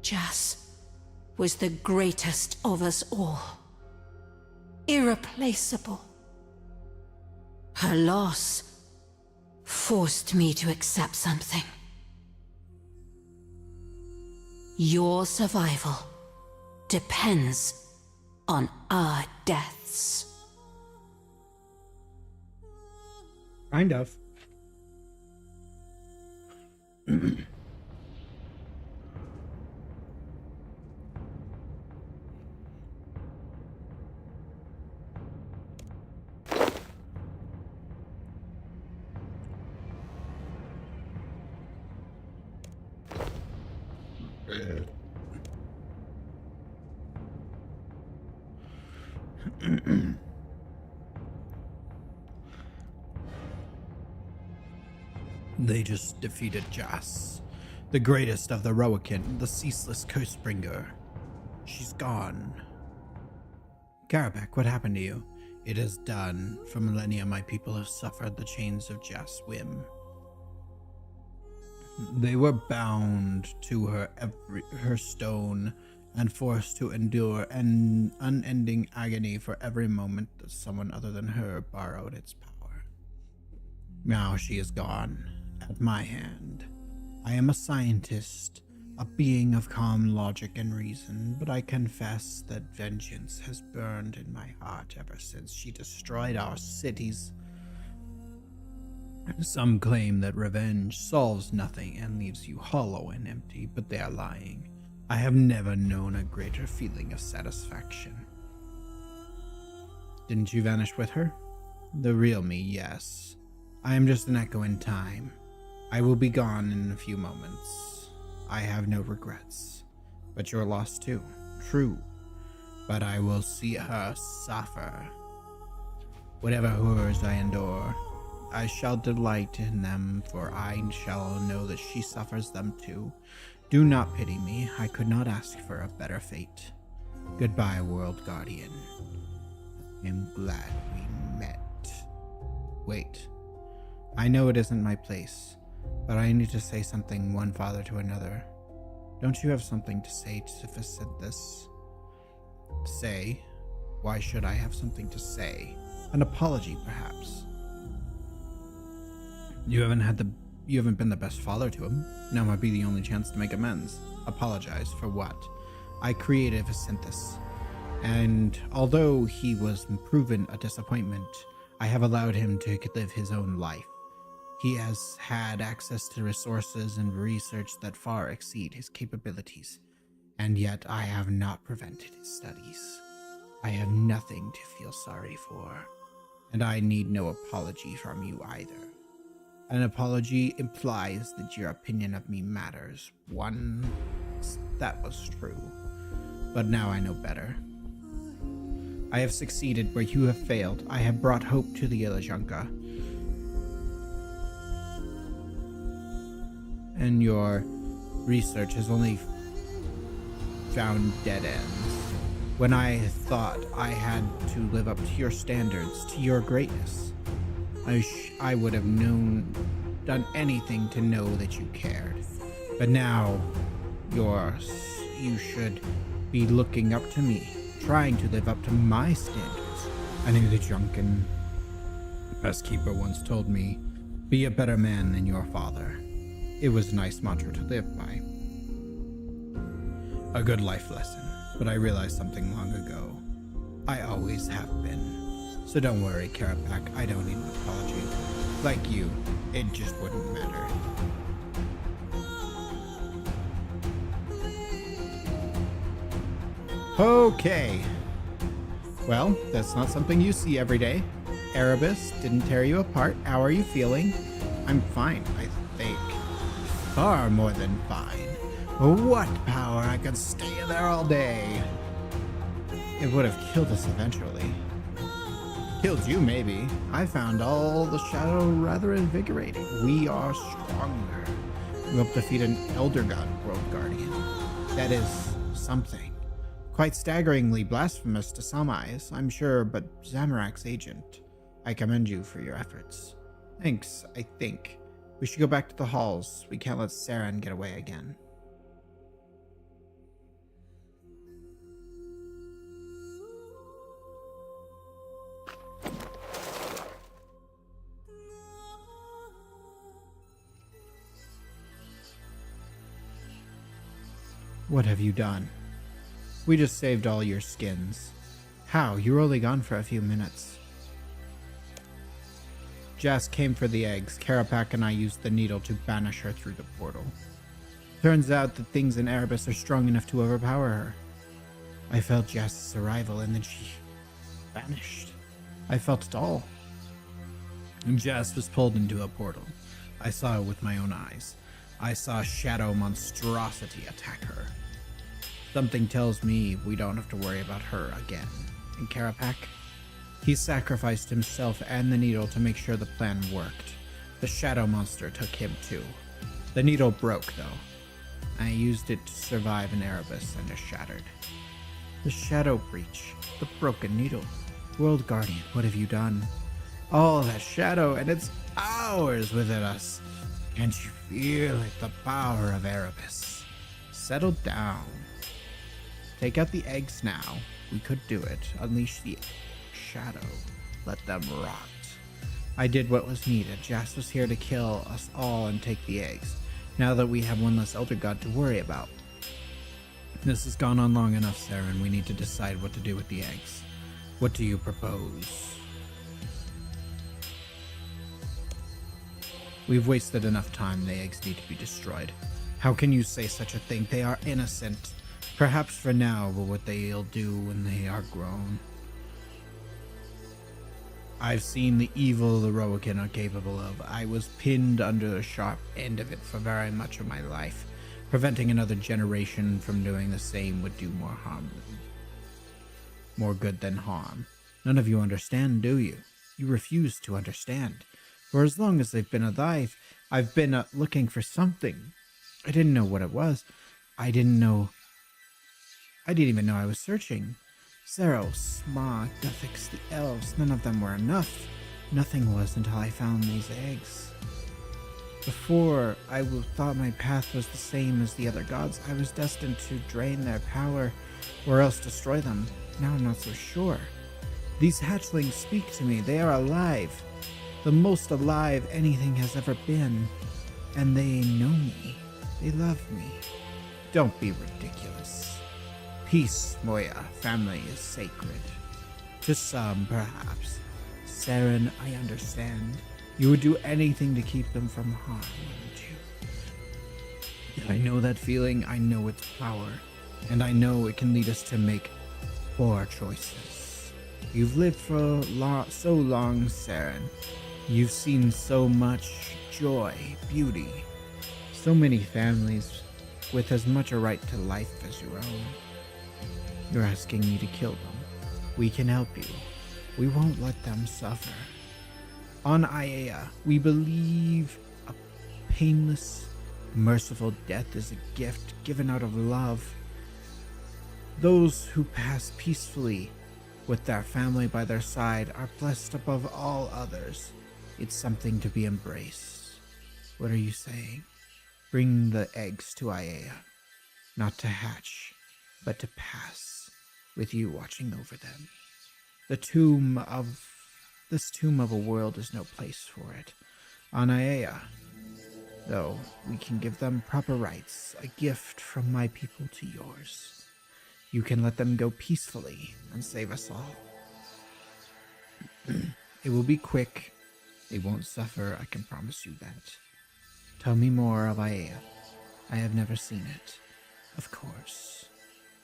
Jas was the greatest of us all. Irreplaceable. Her loss forced me to accept something. Your survival depends on our deaths. Kind of. They just defeated Jas, the greatest of the Roakin, the ceaseless Coastbringer. She's gone. Karabek, what happened to you? It is done. For millennia, my people have suffered the chains of Jas' whim. They were bound to her stone and forced to endure an unending agony for every moment that someone other than her borrowed its power. Now she is gone, at my hand. I am a scientist, a being of calm logic and reason, but I confess that vengeance has burned in my heart ever since she destroyed our cities. Some claim that revenge solves nothing and leaves you hollow and empty, but they are lying. I have never known a greater feeling of satisfaction. Didn't you vanish with her? The real me, yes. I am just an echo in time. I will be gone in a few moments. I have no regrets. But you're lost too. True. But I will see her suffer. Whatever horrors I endure, I shall delight in them, for I shall know that she suffers them too. Do not pity me. I could not ask for a better fate. Goodbye, World Guardian. I am glad we met. Wait. I know it isn't my place, but I need to say something one father to another. Don't you have something to say to Vicinthus? Say? Why should I have something to say? An apology, perhaps. You haven't been the best father to him. Now might be the only chance to make amends. Apologize for what? I created Vicinthus, and although he was proven a disappointment, I have allowed him to live his own life. He has had access to resources and research that far exceed his capabilities, and yet I have not prevented his studies. I have nothing to feel sorry for, and I need no apology from you either. An apology implies that your opinion of me matters. That was true, but now I know better. I have succeeded where you have failed. I have brought hope to the Ilizhanka. And your research has only found dead ends. When I thought I had to live up to your standards, to your greatness, I would have done anything to know that you cared. But now, you should be looking up to me, trying to live up to my standards. I knew the drunken Peacekeeper once told me, be a better man than your father. It was a nice mantra to live by. A good life lesson, but I realized something long ago. I always have been. So don't worry, Karabek, I don't need an apology. Like you, it just wouldn't matter. Okay. Well, that's not something you see every day. Erebus didn't tear you apart. How are you feeling? I'm fine, I think. Far more than fine. What power? I could stay in there all day. It would have killed us eventually. Killed you, maybe. I found all the shadow rather invigorating. We are stronger. You helped defeat an Elder God World Guardian. That is something. Quite staggeringly blasphemous to some eyes, I'm sure, but Zamorak's agent. I commend you for your efforts. Thanks, I think. We should go back to the halls. We can't let Saren get away again. What have you done? We just saved all your skins. How? You were only gone for a few minutes. Jas came for the eggs. Carapac and I used the needle to banish her through the portal. Turns out that things in Erebus are strong enough to overpower her. I felt Jas's arrival and then she vanished. I felt it all. And Jas was pulled into a portal. I saw it with my own eyes. I saw a shadow monstrosity attack her. Something tells me we don't have to worry about her again. And Carapac? He sacrificed himself and the needle to make sure the plan worked. The shadow monster took him too. The needle broke though. I used it to survive in Erebus and it shattered. The shadow breach. The broken needle. World Guardian, what have you done? All that shadow and it's ours within us. Can't you feel it? The power of Erebus. Settle down. Take out the eggs now. We could do it. Unleash the shadow. Let them rot. I did what was needed. Jas was here to kill us all and take the eggs. Now that we have one less Elder God to worry about. This has gone on long enough, Saren. We need to decide what to do with the eggs. What do you propose? We've wasted enough time. The eggs need to be destroyed. How can you say such a thing? They are innocent. Perhaps for now, but what they'll do when they are grown. I've seen the evil the Rowakin are capable of. I was pinned under the sharp end of it for very much of my life. Preventing another generation from doing the same would do more harm. More good than harm. None of you understand, do you? You refuse to understand. For as long as they've been alive, I've been looking for something. I didn't know what it was. I didn't even know I was searching. Zeros, Smog, Guthix, the elves, none of them were enough. Nothing was until I found these eggs. Before, I thought my path was the same as the other gods. I was destined to drain their power or else destroy them. Now I'm not so sure. These hatchlings speak to me. They are alive. The most alive anything has ever been. And they know me. They love me. Don't be ridiculous. Peace, Moya. Family is sacred. To some, perhaps. Saren, I understand. You would do anything to keep them from harm, wouldn't you? I know that feeling. I know its power. And I know it can lead us to make poor choices. You've lived for so long, Saren. You've seen so much joy, beauty. So many families with as much a right to life as your own. You're asking me to kill them. We can help you. We won't let them suffer. On Aiea, we believe a painless, merciful death is a gift given out of love. Those who pass peacefully with their family by their side are blessed above all others. It's something to be embraced. What are you saying? Bring the eggs to Aiea, not to hatch, but to pass, with you watching over them. This tomb of a world is no place for it. On Aiea, though, we can give them proper rights, a gift from my people to yours. You can let them go peacefully and save us all. It will be quick. They won't suffer, I can promise you that. Tell me more of Aiea. I have never seen it. Of course.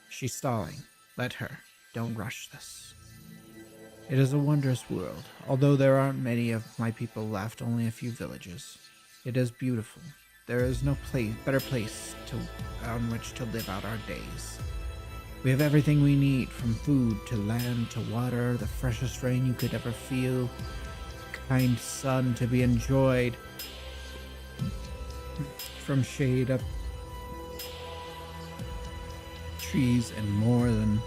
She's stalling. Let her. Don't rush this. It is a wondrous world. Although there aren't many of my people left, only a few villages. It is beautiful. There is no better place on which to live out our days. We have everything we need, from food to land to water, the freshest rain you could ever feel, kind sun to be enjoyed. From shade up trees and more than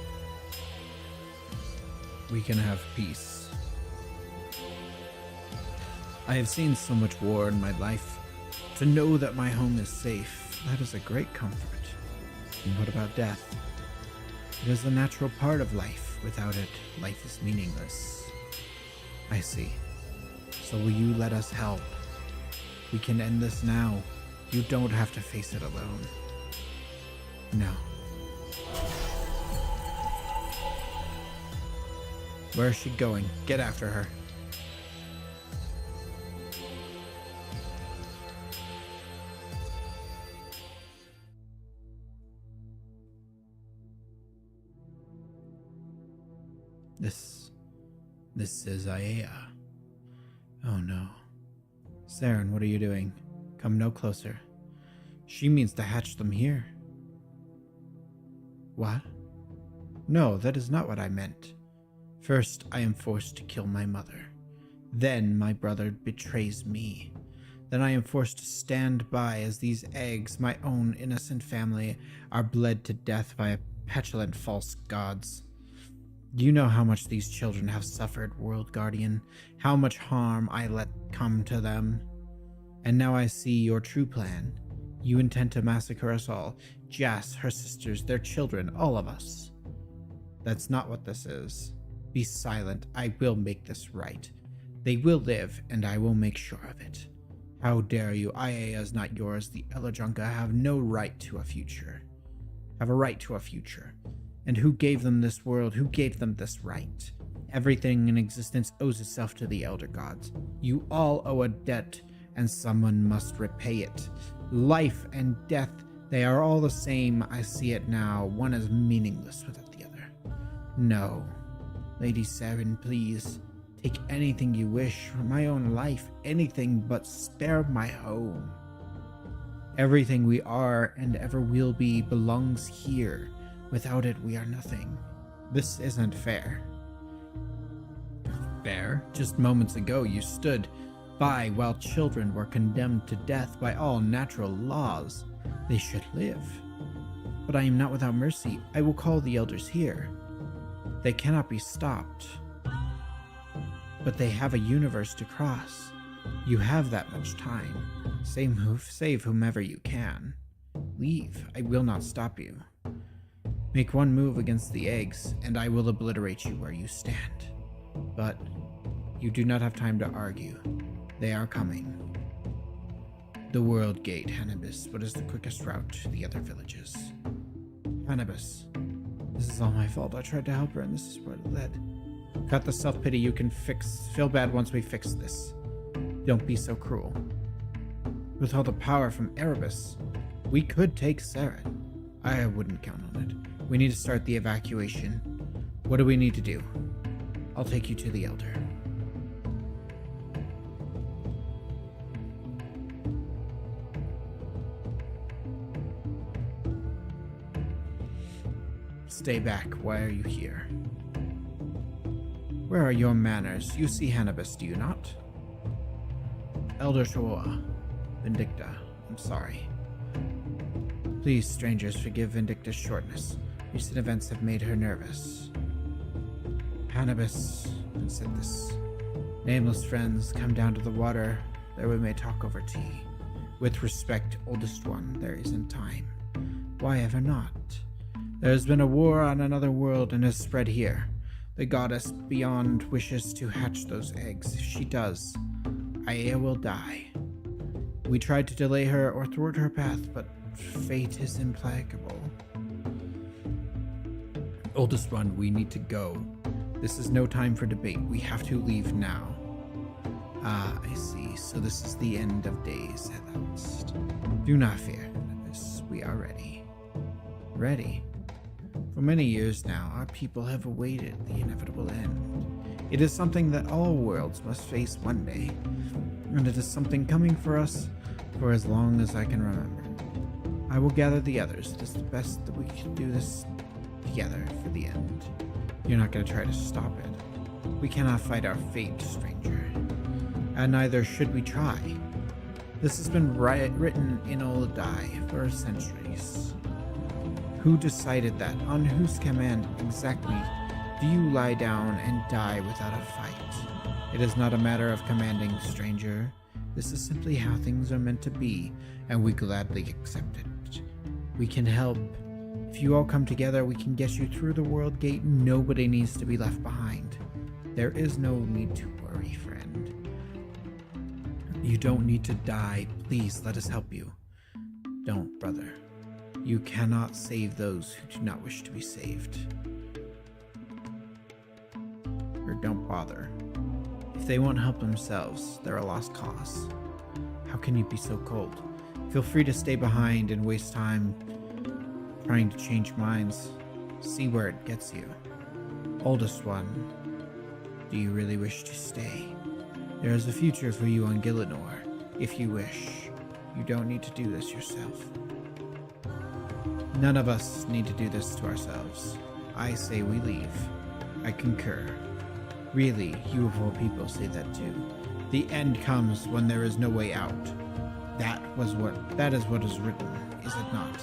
we can have peace. I have seen so much war in my life. To know that my home is safe, that is a great comfort. And what about death? It is a natural part of life. Without it, life is meaningless. I see. So will you let us help? We can end this now. You don't have to face it alone. No. Where is she going? Get after her. This is Aya. Oh no. Saren, what are you doing? Come no closer. She means to hatch them here. What? No, that is not what I meant. First, I am forced to kill my mother. Then my brother betrays me. Then I am forced to stand by as these eggs, my own innocent family, are bled to death by petulant false gods. Do you know how much these children have suffered, World Guardian? How much harm I let come to them? And now I see your true plan. You intend to massacre us all. Jas, her sisters, their children, all of us. That's not what this is. Be silent. I will make this right. They will live, and I will make sure of it. How dare you? Aya is not yours. The Elajunka have no right to a future. Have a right to a future. And who gave them this world? Who gave them this right? Everything in existence owes itself to the Elder Gods. You all owe a debt, and someone must repay it. Life and death, they are all the same. I see it now. One is meaningless without the other. No. Lady Saren, please. Take anything you wish from my own life. Anything but spare my home. Everything we are and ever will be belongs here. Without it, we are nothing. This isn't fair. Fair? Just moments ago, you stood by while children were condemned to death by all natural laws. They should live. But I am not without mercy. I will call the elders here. They cannot be stopped. But they have a universe to cross. You have that much time. Save whomever you can. Leave. I will not stop you. Make one move against the eggs, and I will obliterate you where you stand. But you do not have time to argue. They are coming. The World Gate, Hannibus. What is the quickest route to the other villages? Hannibus. This is all my fault. I tried to help her, and this is where it led. Cut the self-pity. You can feel bad once we fix this. Don't be so cruel. With all the power from Erebus, we could take Saren. I wouldn't count on it. We need to start the evacuation. What do we need to do? I'll take you to the Elder. Stay back. Why are you here? Where are your manners? You see Hannibus, do you not? Elder Shoa. Vindicta. I'm sorry. Please, strangers, forgive Vindicta's shortness. Recent events have made her nervous. Hannibus said this. Nameless friends, come down to the water. There we may talk over tea. With respect, oldest one, there isn't time. Why ever not? There has been a war on another world and has spread here. The goddess beyond wishes to hatch those eggs. If she does, Aya will die. We tried to delay her or thwart her path, but fate is implacable. Oldest one, we need to go. This is no time for debate. We have to leave now. Ah, I see. So this is the end of days at last. Do not fear, Hannibus. We are ready. Ready? For many years now, our people have awaited the inevitable end. It is something that all worlds must face one day, and it is something coming for us for as long as I can remember. I will gather the others. It is the best that we can do this together for the end. You're not going to try to stop it. We cannot fight our fate, stranger. And neither should we try. This has been written in Oladai for centuries. Who decided that? On whose command exactly do you lie down and die without a fight? It is not a matter of commanding, stranger. This is simply how things are meant to be, and we gladly accept it. We can help. If you all come together, we can get you through the world gate. Nobody needs to be left behind. There is no need to worry, friend. You don't need to die. Please, let us help you. Don't, brother. You cannot save those who do not wish to be saved. Or don't bother. If they won't help themselves, they're a lost cause. How can you be so cold? Feel free to stay behind and waste time trying to change minds. See where it gets you. Oldest one, do you really wish to stay? There is a future for you on Gielinor, if you wish. You don't need to do this yourself. None of us need to do this to ourselves. I say we leave. I concur. Really, you of all people say that too. The end comes when there is no way out. That is what is written, is it not?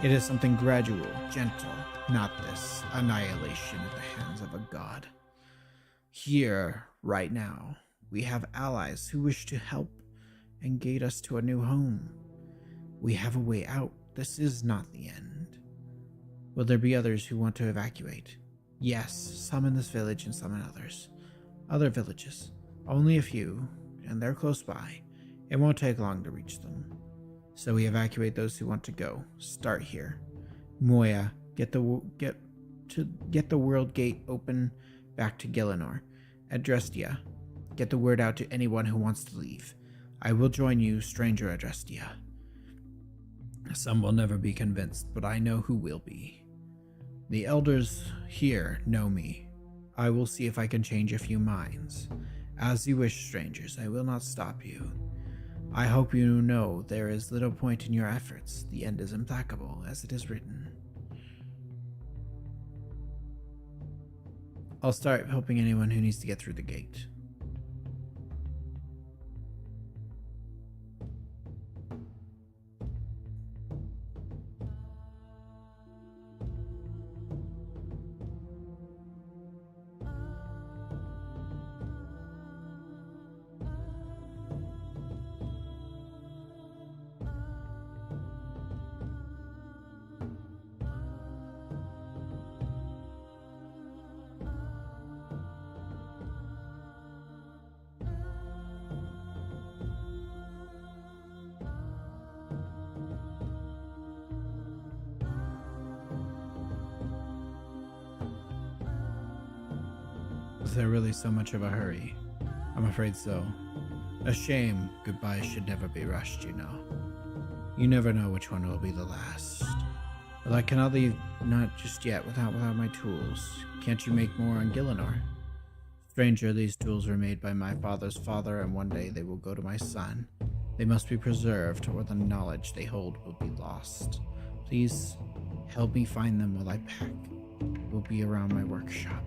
It is something gradual, gentle, not this annihilation at the hands of a god. Here, right now, we have allies who wish to help and guide us to a new home. We have a way out. This is not the end. Will there be others who want to evacuate? Yes, some in this village and some in other villages. Only a few, and they're close by. It won't take long to reach them. So we evacuate those who want to go. Start here. Moya, get the world gate open back to Gielinor. Adrestia, get the word out to anyone who wants to leave. I will join you, stranger Adrestia. Some will never be convinced, but I know who will be. The elders here know me. I will see if I can change a few minds. As you wish, strangers, I will not stop you. I hope you know there is little point in your efforts. The end is implacable, as it is written. I'll start helping anyone who needs to get through the gate. Was there really so much of a hurry? I'm afraid so. A shame. Goodbyes should never be rushed, you know. You never know which one will be the last. Well, I cannot leave, not just yet, without my tools. Can't you make more on Gielinor? Stranger, these tools were made by my father's father, and one day they will go to my son. They must be preserved, or the knowledge they hold will be lost. Please, help me find them while I pack. We'll be around my workshop.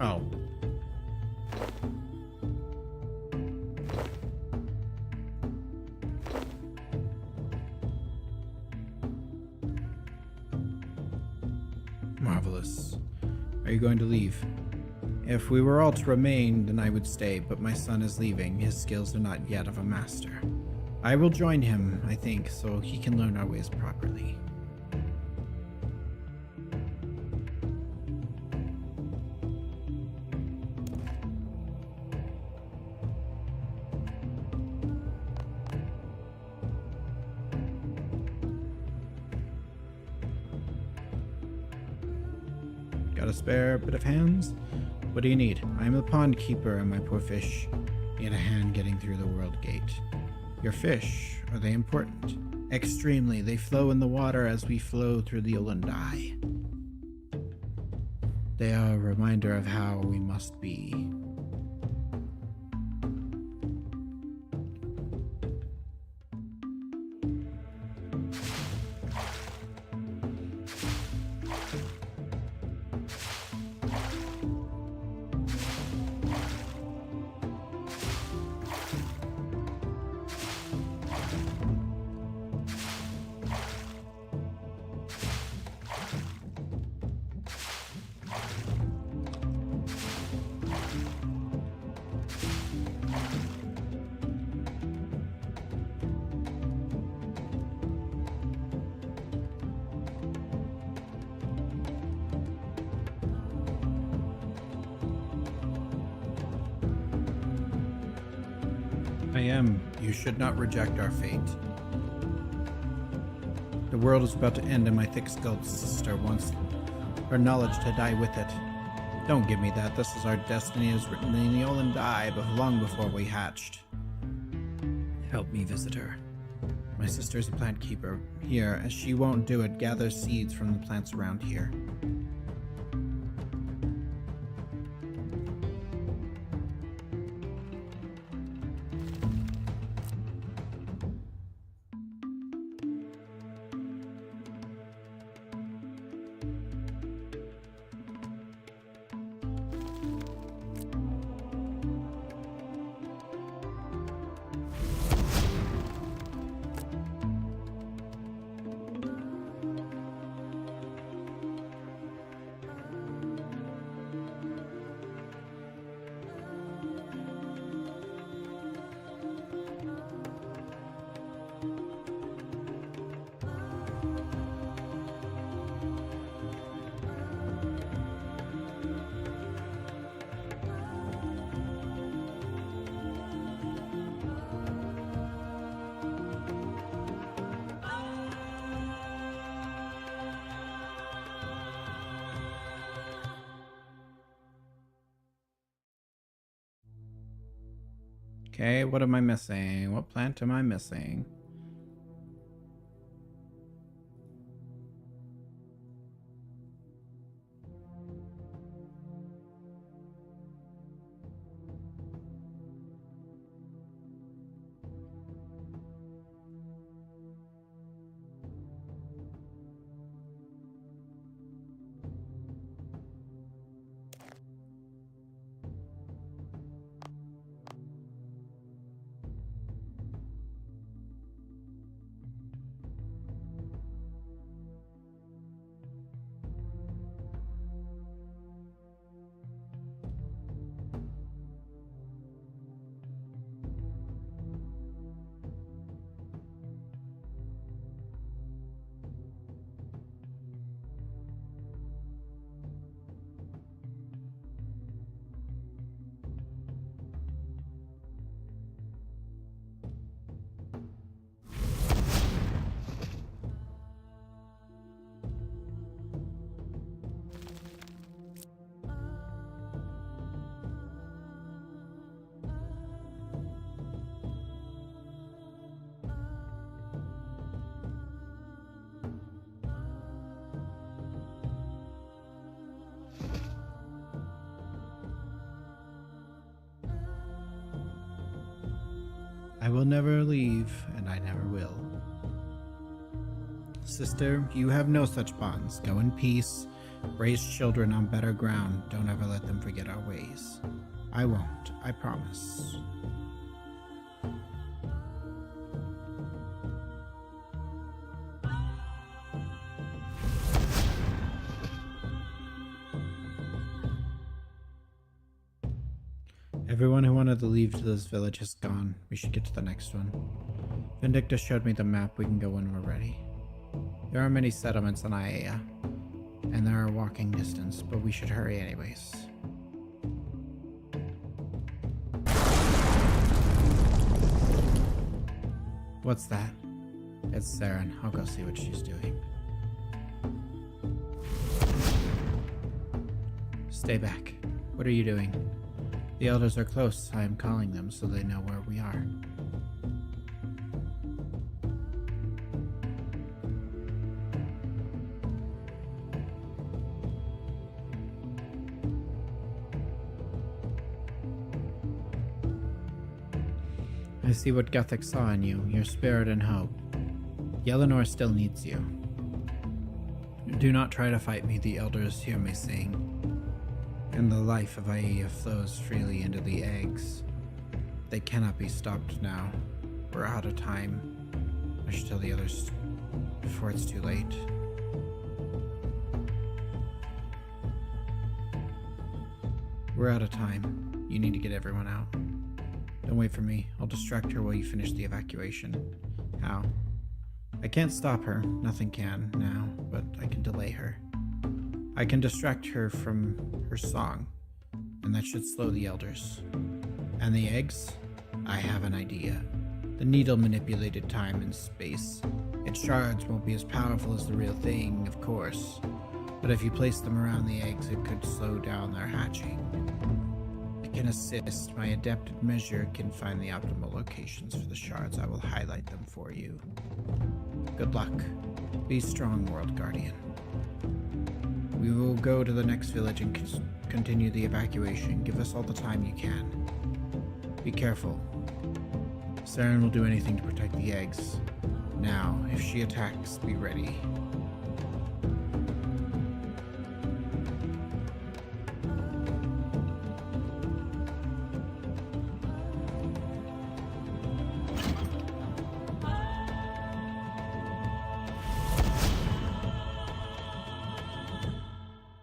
Oh. Marvelous. Are you going to leave? If we were all to remain, then I would stay, but my son is leaving. His skills are not yet of a master. I will join him, I think, so he can learn our ways properly. Got a spare bit of hands? What do you need? I am the pond keeper, and my poor fish need a hand getting through the world gate. Your fish, are they important? Extremely. They flow in the water as we flow through the Olandai. They are a reminder of how we must be. I am. You should not reject our fate. The world is about to end, and my thick-skulled sister wants her knowledge to die with it. Don't give me that. This is our destiny as written in the olden die, but long before we hatched. Help me visit her. My sister is a plant keeper here. As she won't do it, gather seeds from the plants around here. Okay, what am I missing? What plant am I missing? I will never leave, and I never will. Sister, you have no such bonds. Go in peace. Raise children on better ground. Don't ever let them forget our ways. I won't. I promise. Everyone who wanted to leave to this village is gone. We should get to the next one. Vindicta showed me the map. We can go when we're ready. There are many settlements on Aiea, and there are walking distance, but we should hurry anyways. What's that? It's Saren. I'll go see what she's doing. Stay back. What are you doing? The elders are close. I am calling them so they know where we are. I see what Guthix saw in you, your spirit and hope. Yelenor still needs you. Do not try to fight me, the elders hear me sing. And the life of Aiea flows freely into the eggs. They cannot be stopped now. We're out of time. I should tell the others before it's too late. We're out of time. You need to get everyone out. Don't wait for me. I'll distract her while you finish the evacuation. How? I can't stop her. Nothing can now, but I can delay her. I can distract her from her song, and that should slow the elders. And the eggs? I have an idea. The needle manipulated time and space. Its shards won't be as powerful as the real thing, of course. But if you place them around the eggs, it could slow down their hatching. I can assist. My adapted measure can find the optimal locations for the shards. I will highlight them for you. Good luck. Be strong, World Guardian. We will go to the next village and continue the evacuation. Give us all the time you can. Be careful. Saren will do anything to protect the eggs. Now, if she attacks, be ready.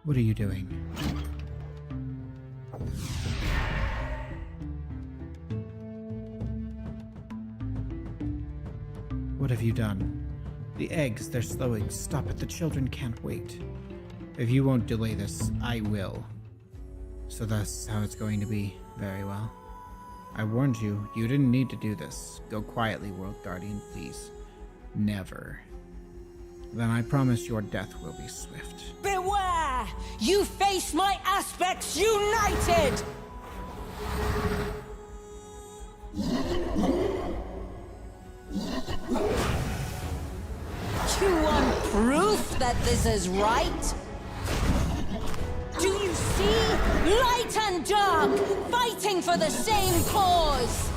What are you doing? What have you done? The eggs, they're slowing. Stop it, the children can't wait. If you won't delay this, I will. So that's how it's going to be. Very well. I warned you, you didn't need to do this. Go quietly, World Guardian, please. Never. Then I promise your death will be swift. Beware! You face my aspects united! You want proof that this is right? Do you see? Light and dark, fighting for the same cause!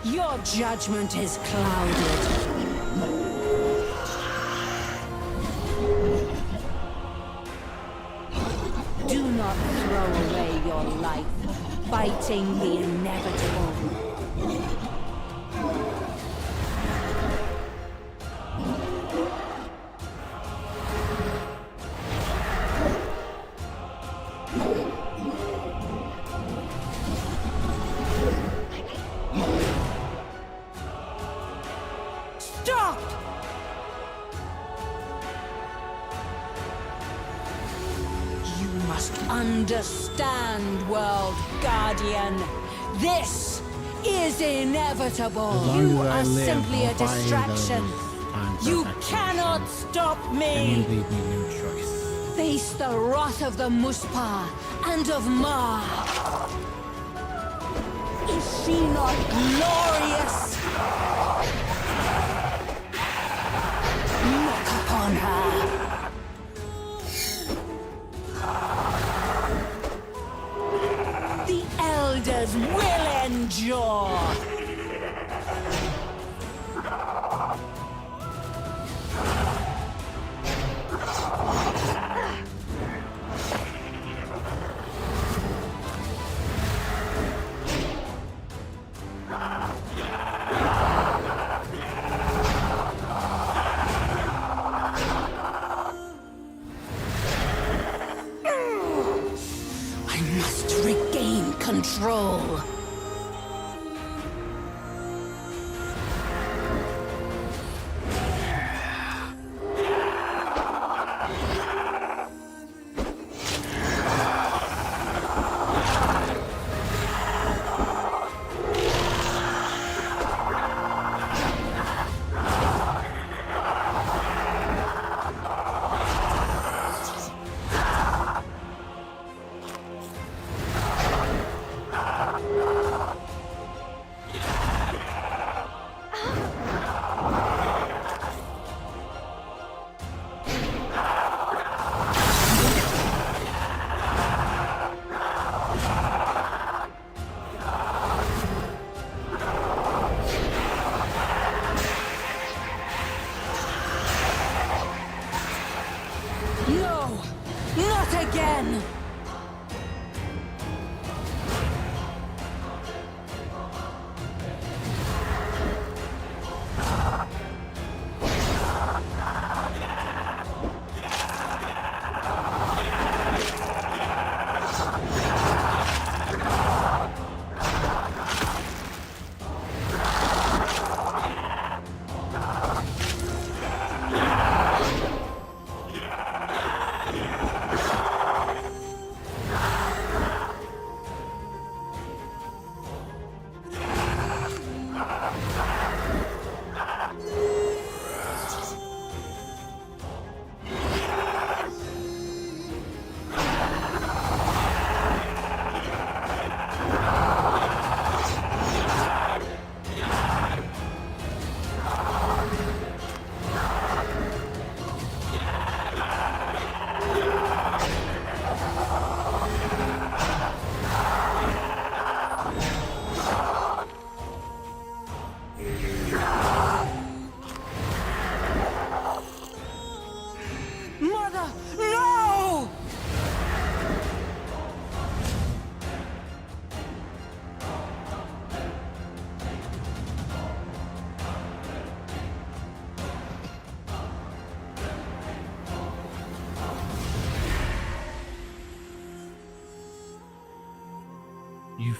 Your judgment is clouded. Do not throw away your life, fighting the inevitable. Understand, World Guardian. This is inevitable. You are simply a distraction. You cannot stop me. You leave me no choice. Face the wrath of the Muspah and of Ma. Is she not glorious? Look upon her. The elders will endure! Control.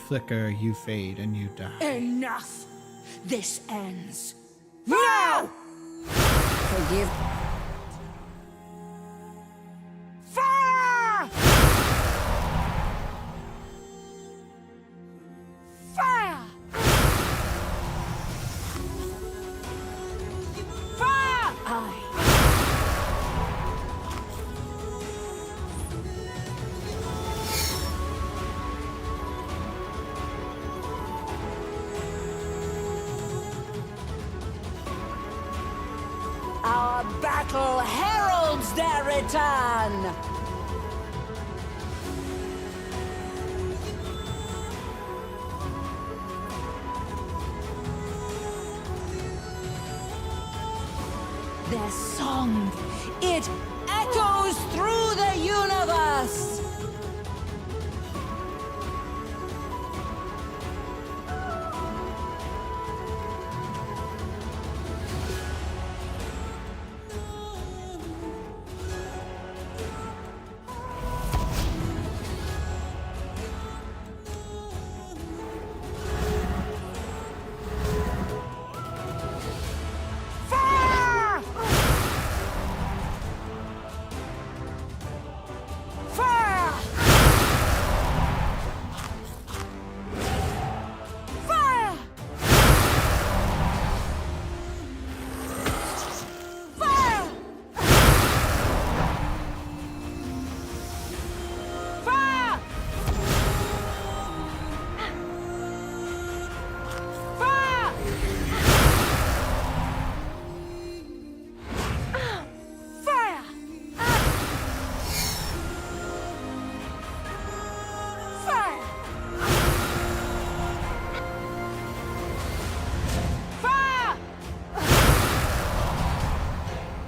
flicker, you fade, and you die. Enough! This ends. Now! Forgive. Fire! Fire! Fire! Our battle heralds their return! Their song, it echoes through the universe! Fire! Fire! Fire! Fire! Fire! Fire! Fire! Fire!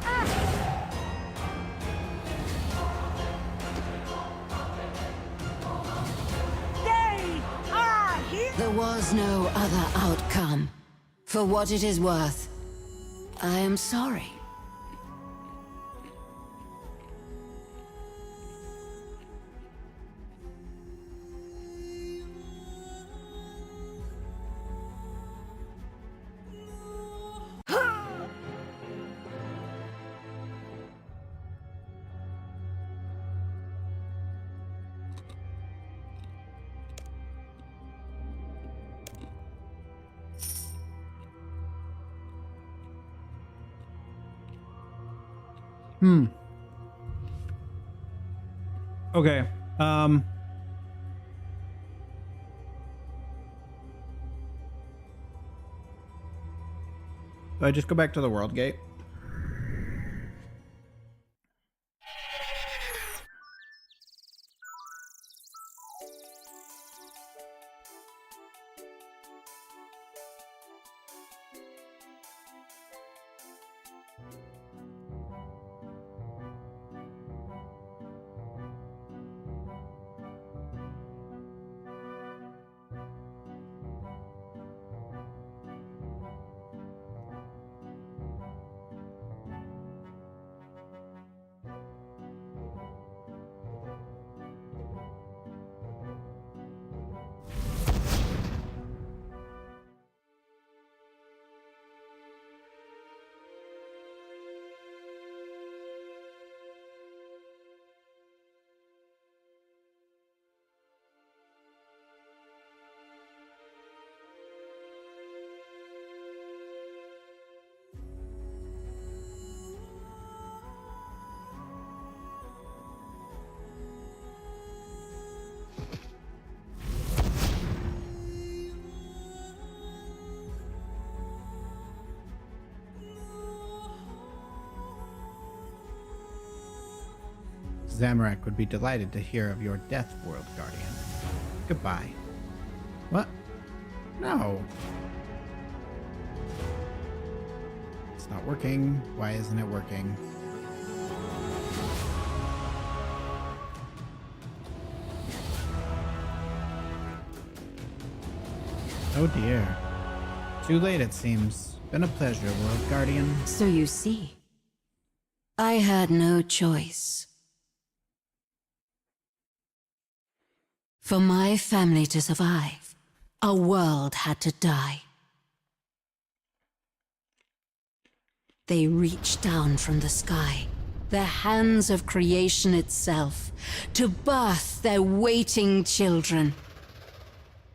Fire! They are here! There was no other outcome. For what it is worth, I am sorry. Okay. Do I just go back to the world gate? Zamorak would be delighted to hear of your death, World Guardian. Goodbye. What? No. It's not working. Why isn't it working? Oh dear. Too late, it seems. Been a pleasure, World Guardian. So you see, I had no choice. For my family to survive, A world had to die. They reached down from the sky, the hands of creation itself, to birth their waiting children.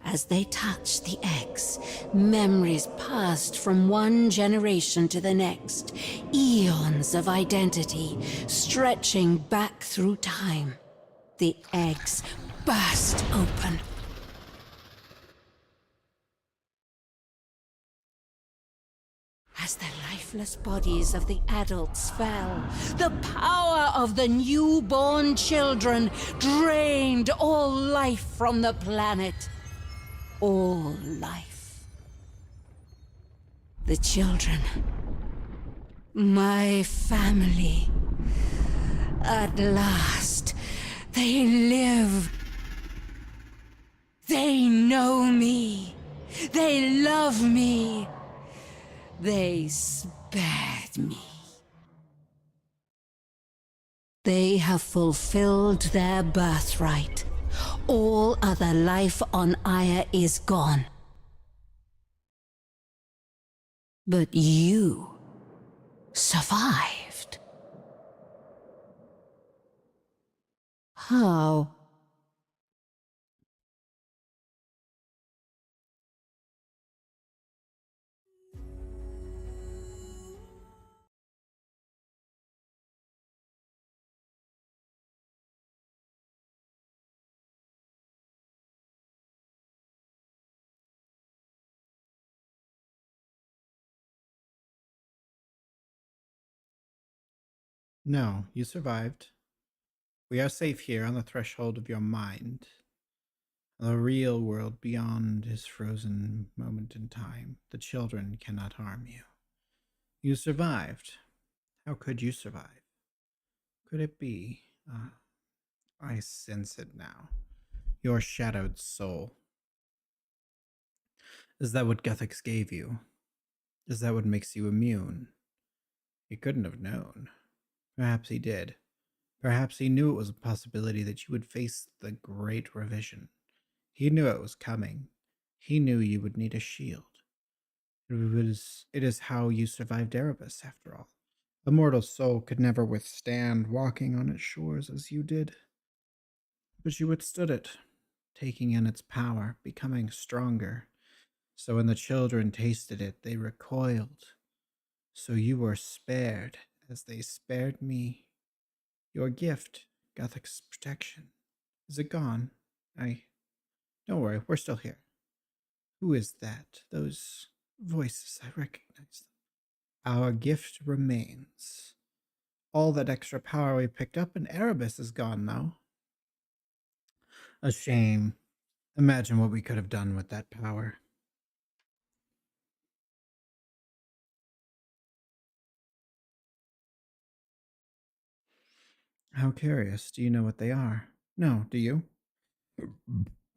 As they touched the eggs, memories passed from one generation to the next, eons of identity stretching back through time. The eggs burst open. As the lifeless bodies of the adults fell, the power of the newborn children drained all life from the planet. All life. The children. My family. At last, they live. They know me. They love me. They spared me. They have fulfilled their birthright. All other life on Aya is gone. But you survived. How? No, you survived. We are safe here on the threshold of your mind. The real world beyond is frozen moment in time. The children cannot harm you. You survived. How could you survive? Could it be? I sense it now. Your shadowed soul. Is that what Guthix gave you? Is that what makes you immune? He couldn't have known. Perhaps he did. Perhaps he knew it was a possibility that you would face the Great Revision. He knew it was coming. He knew you would need a shield. It is how you survived Erebus, after all. A mortal soul could never withstand walking on its shores as you did. But you withstood it, taking in its power, becoming stronger. So when the children tasted it, they recoiled. So you were spared, as they spared me. Your gift, Guthix's protection. Is it gone? Don't worry, we're still here. Who is that? Those voices, I recognize them. Our gift remains. All that extra power we picked up in Erebus is gone now. A shame. Imagine what we could have done with that power. How curious. Do you know what they are? No, do you?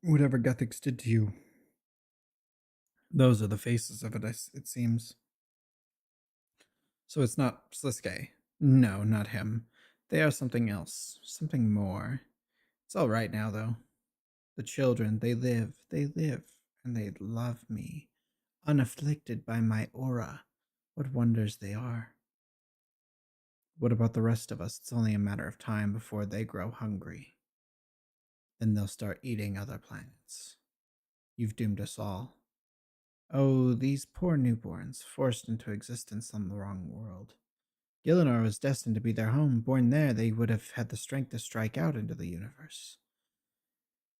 Whatever Guthix did to you. Those are the faces of it, it seems. So it's not Sliske. No, not him. They are something else. Something more. It's all right now, though. The children, they live, and they love me. Unafflicted by my aura. What wonders they are. What about the rest of us? It's only a matter of time before they grow hungry. Then they'll start eating other planets. You've doomed us all. Oh, these poor newborns, forced into existence on the wrong world. Gielinor was destined to be their home. Born there, they would have had the strength to strike out into the universe.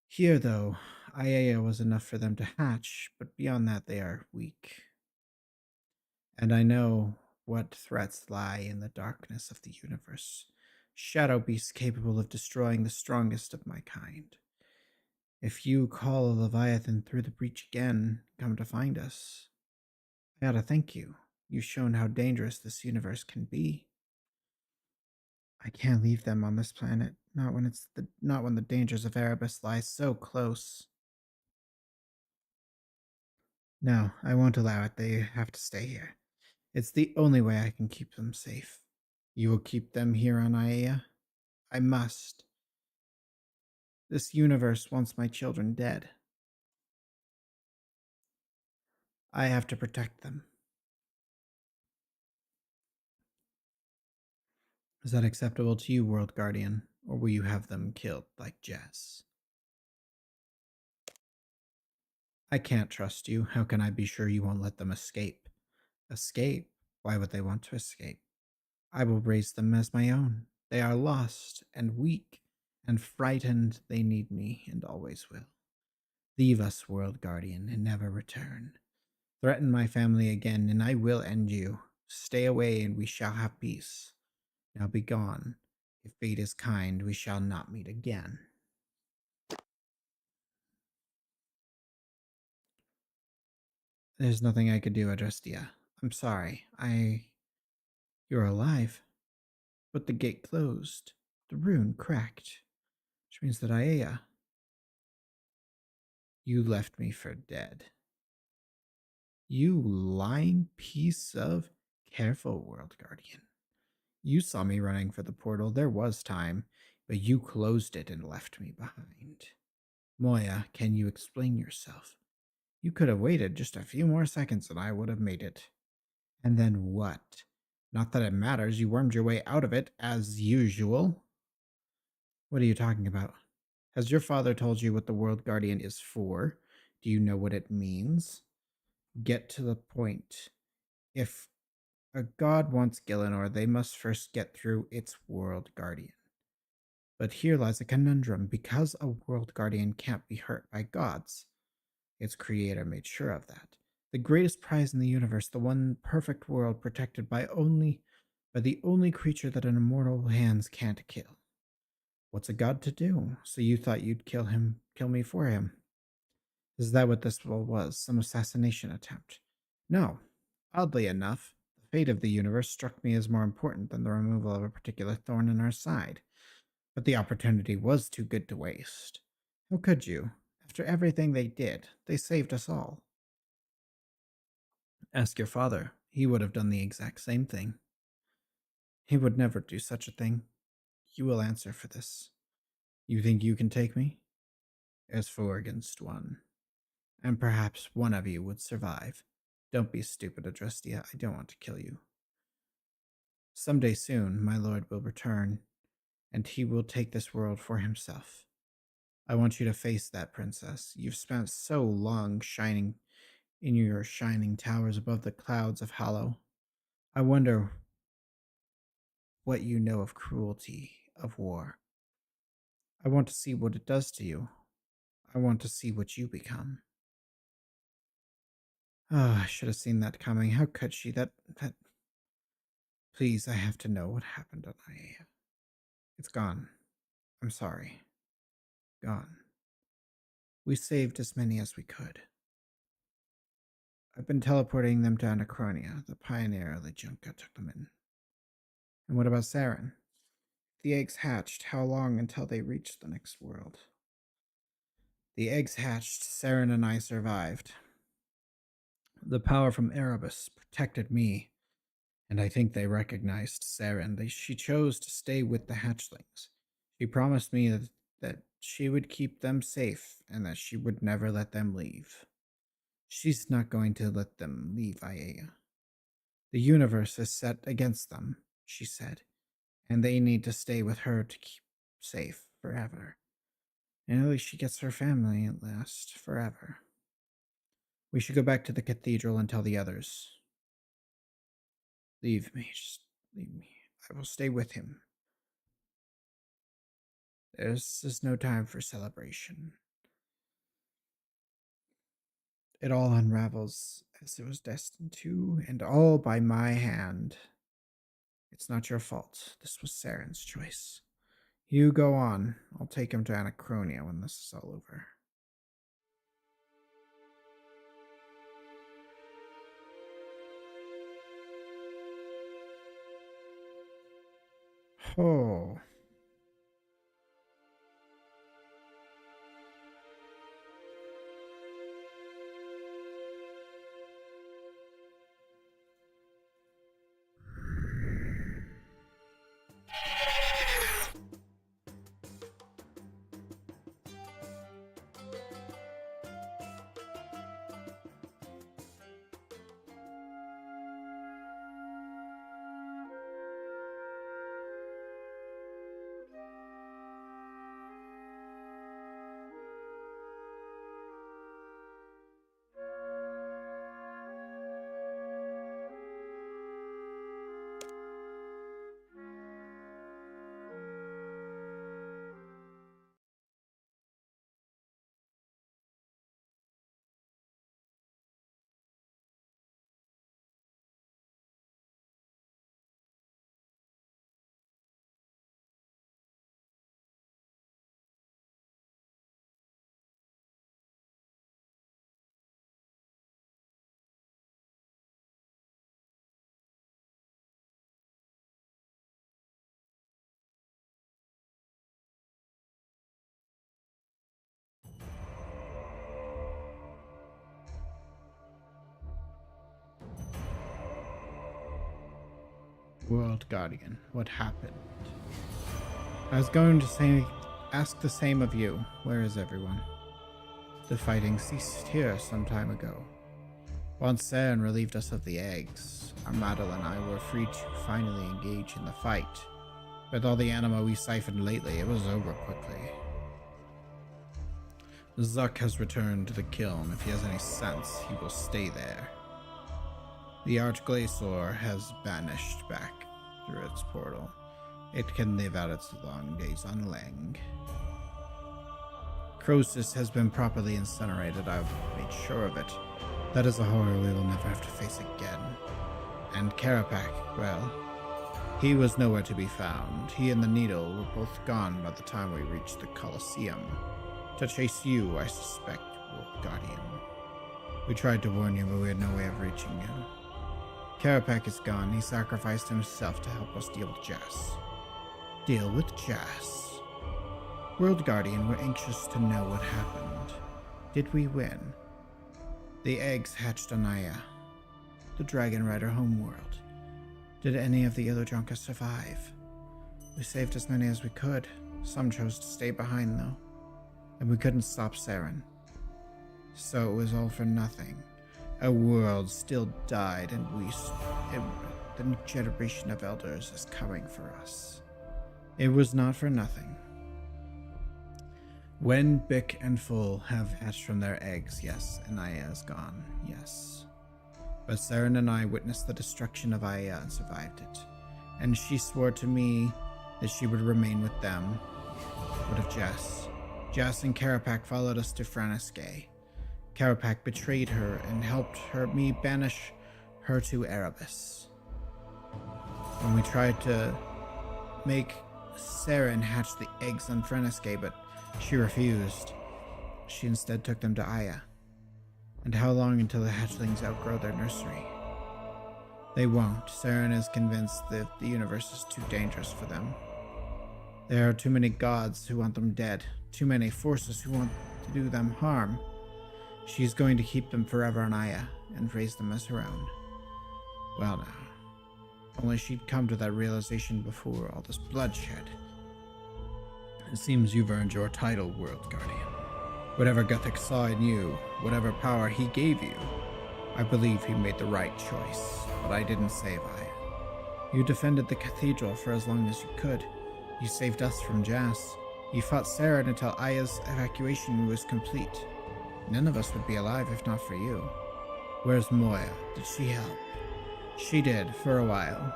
Here, though, Aiea was enough for them to hatch, but beyond that they are weak. And I know what threats lie in the darkness of the universe. Shadow beasts capable of destroying the strongest of my kind. If you call a Leviathan through the breach again, come to find us, I ought to thank you. You've shown how dangerous this universe can be. I can't leave them on this planet, not when the dangers of Erebus lie so close. No, I won't allow it. They have to stay here. It's the only way I can keep them safe. You will keep them here on Aiea? I must. This universe wants my children dead. I have to protect them. Is that acceptable to you, World Guardian, or will you have them killed like Jess? I can't trust you. How can I be sure you won't let them escape? Escape? Why would they want to escape? I will raise them as my own. They are lost and weak and frightened. They need me and always will. Leave us, World Guardian, and never return. Threaten my family again, and I will end you. Stay away, and we shall have peace. Now be gone. If fate is kind, we shall not meet again. There's nothing I could do, Adrestia. I'm sorry. You're alive. But the gate closed. The rune cracked. Which means that you left me for dead. You lying piece of... Careful, World Guardian. You saw me running for the portal. There was time, but you closed it and left me behind. Moya, can you explain yourself? You could have waited just a few more seconds and I would have made it. And then what? Not that it matters, you wormed your way out of it, as usual. What are you talking about? Has your father told you what the World Guardian is for? Do you know what it means? Get to the point. If a god wants Gielinor, they must first get through its World Guardian. But here lies a conundrum. Because a World Guardian can't be hurt by gods, its creator made sure of that. The greatest prize in the universe, the one perfect world protected by the only creature that an immortal hands can't kill. What's a god to do? So you thought you'd kill me for him. Is that what this was? Some assassination attempt? No. Oddly enough, the fate of the universe struck me as more important than the removal of a particular thorn in our side. But the opportunity was too good to waste. How could you? After everything they did, they saved us all. Ask your father. He would have done the exact same thing. He would never do such a thing. You will answer for this. You think you can take me? As 4 against 1. And perhaps one of you would survive. Don't be stupid, Adrestia. I don't want to kill you. Someday soon, my lord will return, and he will take this world for himself. I want you to face that, princess. You've spent so long shining in your shining towers above the clouds of Hollow. I wonder what you know of cruelty, of war. I want to see what it does to you. I want to see what you become. Oh, I should have seen that coming. How could she? That... Please, I have to know what happened on Aiea. It's gone. I'm sorry. Gone. We saved as many as we could. I've been teleporting them to Anachronia. The pioneer of the Junka took them in. And what about Saren? The eggs hatched. How long until they reached the next world? The eggs hatched. Saren and I survived. The power from Erebus protected me, and I think they recognized Saren. She chose to stay with the hatchlings. She promised me that she would keep them safe and that she would never let them leave. She's not going to let them leave Aiea. The universe is set against them, she said, and they need to stay with her to keep safe forever. And at least she gets her family at last, forever. We should go back to the cathedral and tell the others. Leave me, just leave me. I will stay with him. This is no time for celebration. It all unravels as it was destined to, and all by my hand. It's not your fault. This was Saren's choice. You go on. I'll take him to Anachronia when this is all over. Oh. World Guardian, what happened? I was going to ask the same of you. Where is everyone? The fighting ceased here some time ago. Once Saren relieved us of the eggs, Armadil and I were free to finally engage in the fight. With all the anima we siphoned lately, it was over quickly. Zuck has returned to the kiln. If he has any sense, he will stay there. The Archglacior has banished back through its portal. It can live out its long days on Leng. Croesus has been properly incinerated. I've made sure of it. That is a horror we will never have to face again. And Carapac, well, he was nowhere to be found. He and the Needle were both gone by the time we reached the Colosseum. To chase you, I suspect, Wolf Guardian. We tried to warn you, but we had no way of reaching you. Carapac is gone. He sacrificed himself to help us deal with Jas. Deal with Jas? World Guardian, we're anxious to know what happened. Did we win? The eggs hatched on Aya, the Dragon Rider homeworld. Did any of the other Junkas survive? We saved as many as we could. Some chose to stay behind, though. And we couldn't stop Saren. So it was all for nothing. A world still died, and the new generation of elders is coming for us. It was not for nothing. When Bick and Full have hatched from their eggs, yes, and Aya is gone, yes. But Saren and I witnessed the destruction of Aya and survived it. And she swore to me that she would remain with them. What of Jas? Jas and Carapac followed us to Franisque. Carapac betrayed her and helped me banish her to Erebus. When we tried to make Saren hatch the eggs on Franisque, but she refused. She instead took them to Aya. And how long until the hatchlings outgrow their nursery? They won't. Saren is convinced that the universe is too dangerous for them. There are too many gods who want them dead, too many forces who want to do them harm. She's going to keep them forever on Aya and raise them as her own. Well now, only she'd come to that realization before all this bloodshed. It seems you've earned your title, World Guardian. Whatever Guthix saw in you, whatever power he gave you, I believe he made the right choice, but I didn't save Aya. You defended the cathedral for as long as you could. You saved us from Jas. You fought Saren until Aya's evacuation was complete. None of us would be alive if not for you. Where's Moya? Did she help? She did, for a while.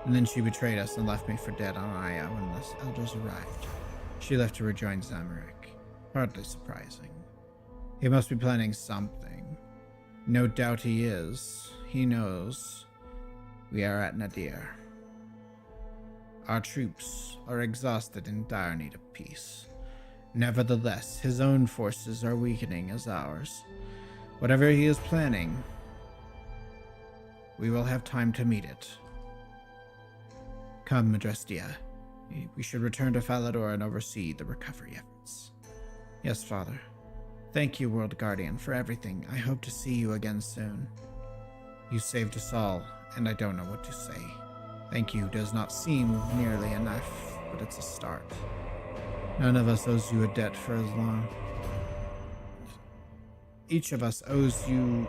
And then she betrayed us and left me for dead on Aya when the elders arrived. She left to rejoin Zamorak. Hardly surprising. He must be planning something. No doubt he is. He knows we are at Nadir. Our troops are exhausted and in dire need of peace. Nevertheless, his own forces are weakening as ours. Whatever he is planning, we will have time to meet it. Come, Madrestia. We should return to Falador and oversee the recovery efforts. Yes, Father. Thank you, World Guardian, for everything. I hope to see you again soon. You saved us all, and I don't know what to say. Thank you does not seem nearly enough, but it's a start. None of us owes you a debt for as long. Each of us owes you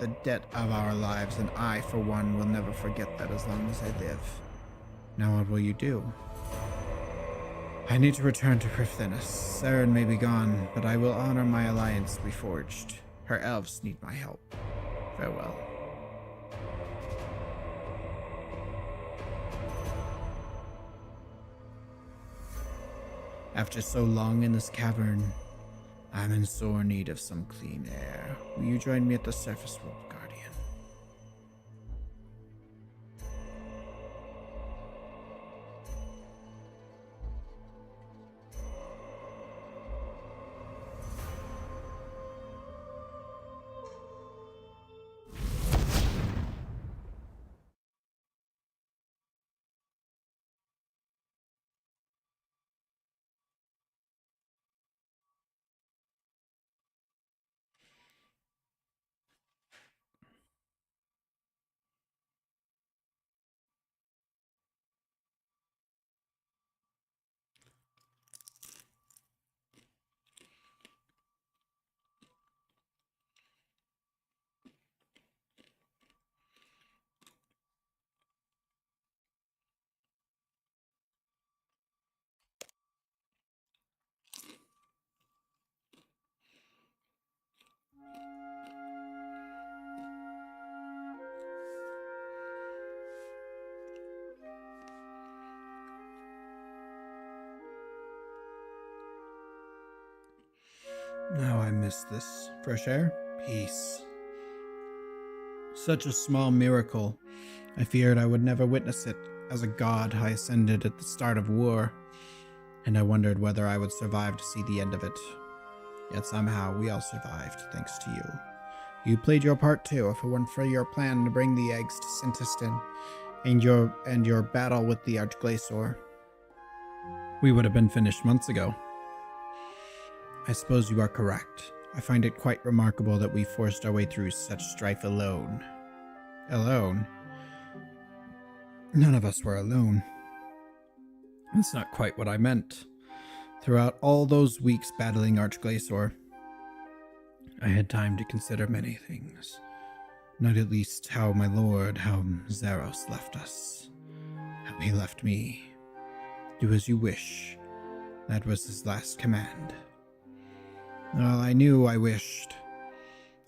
the debt of our lives, and I, for one, will never forget that as long as I live. Now what will you do? I need to return to Prifthenis. Saren may be gone, but I will honor my alliance we forged. Her elves need my help. Farewell. After so long in this cavern, I'm in sore need of some clean air. Will you join me at the surface, World Guardian? Now I miss this. Fresh air? Peace. Such a small miracle. I feared I would never witness it. As a god, I ascended at the start of war, and I wondered whether I would survive to see the end of it. Yet somehow we all survived, thanks to you. You played your part too. If it weren't for your plan to bring the eggs to Sintiston and your battle with the Archglacior, we would have been finished months ago. I suppose you are correct. I find it quite remarkable that we forced our way through such strife alone. Alone? None of us were alone. That's not quite what I meant. Throughout all those weeks battling Archglacior, I had time to consider many things. Not at least how my lord, how Zaros left us. How he left me. Do as you wish. That was his last command. Well, I knew I wished.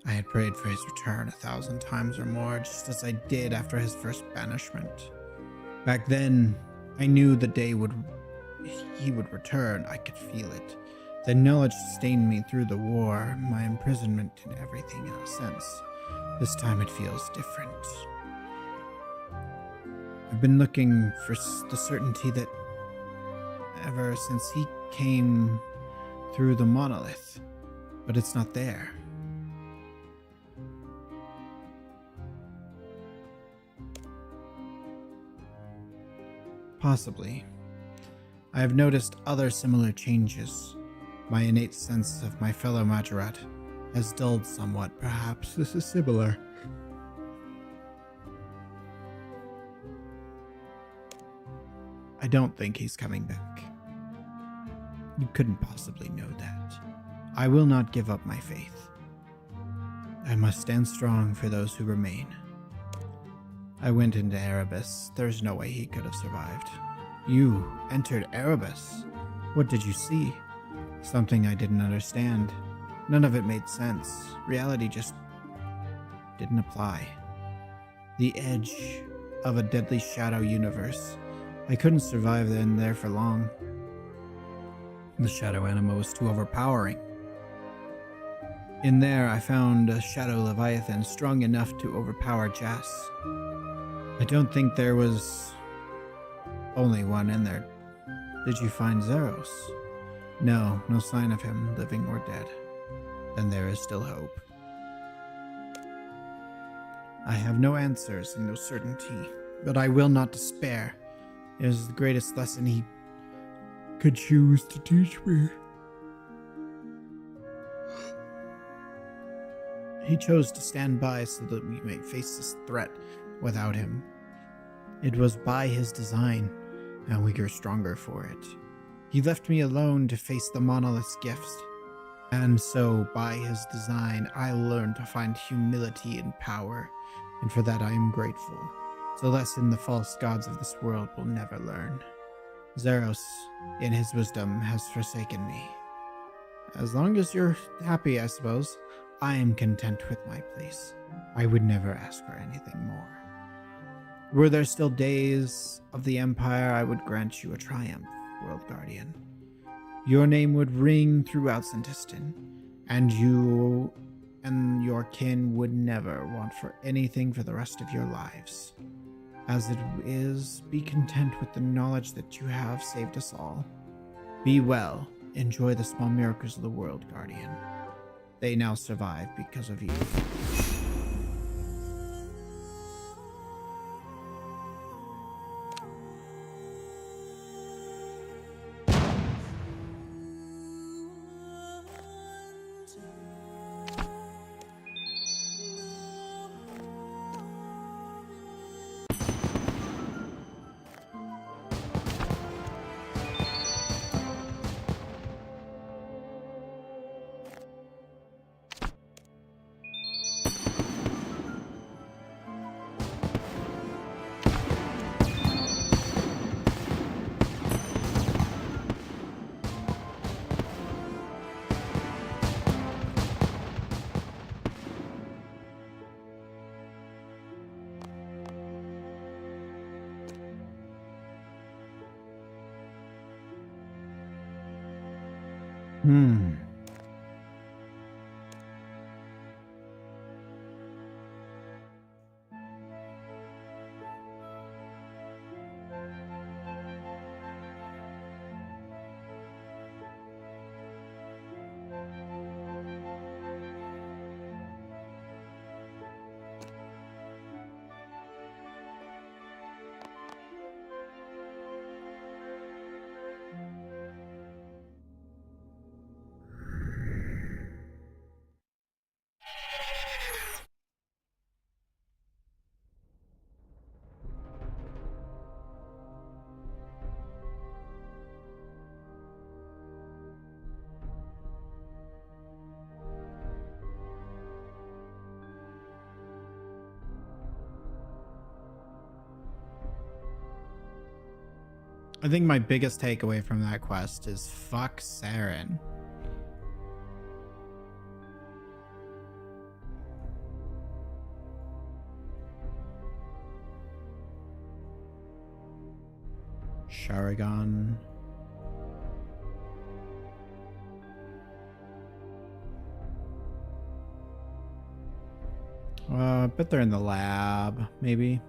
I had prayed for his return 1,000 times or more, just as I did after his first banishment. Back then, I knew the day he would return. I could feel it. The knowledge sustained me through the war, my imprisonment, and everything in a sense. This time it feels different. I've been looking for the certainty that ever since he came through the monolith, but it's not there. Possibly. I have noticed other similar changes. My innate sense of my fellow Majorat has dulled somewhat. Perhaps this is similar. I don't think he's coming back. You couldn't possibly know that. I will not give up my faith. I must stand strong for those who remain. I went into Erebus. There's no way he could have survived. You entered Erebus. What did you see? Something I didn't understand. None of it made sense. Reality just didn't apply. The edge of a deadly shadow universe. I couldn't survive in there for long. The shadow anima was too overpowering. In there, I found a shadow leviathan strong enough to overpower Jas. I don't think there was only one in there. Did you find Zaros? No, no sign of him, living or dead. Then there is still hope. I have no answers and no certainty, but I will not despair. It is the greatest lesson he could choose to teach me. He chose to stand by so that we may face this threat without him. It was by his design, and we grew stronger for it. He left me alone to face the monolith's gifts, and so, by his design, I learned to find humility and power, and for that I am grateful. It's a lesson the false gods of this world will never learn. Zaros, in his wisdom, has forsaken me. As long as you're happy, I suppose, I am content with my place. I would never ask for anything more. Were there still days of the Empire, I would grant you a triumph, World Guardian. Your name would ring throughout Sintiston, and you and your kin would never want for anything for the rest of your lives. As it is, be content with the knowledge that you have saved us all. Be well. Enjoy the small miracles of the world, Guardian. They now survive because of you. I think my biggest takeaway from that quest is fuck Saren. Sharagon. I bet they're in the lab, maybe.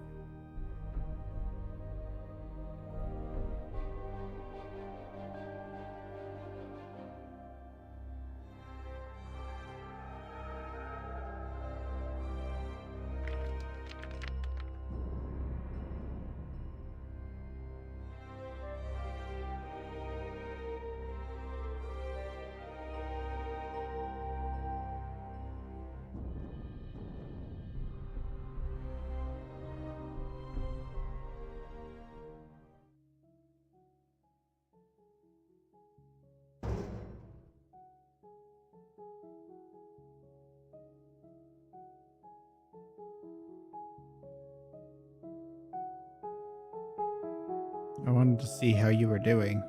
I wanted to see how you were doing.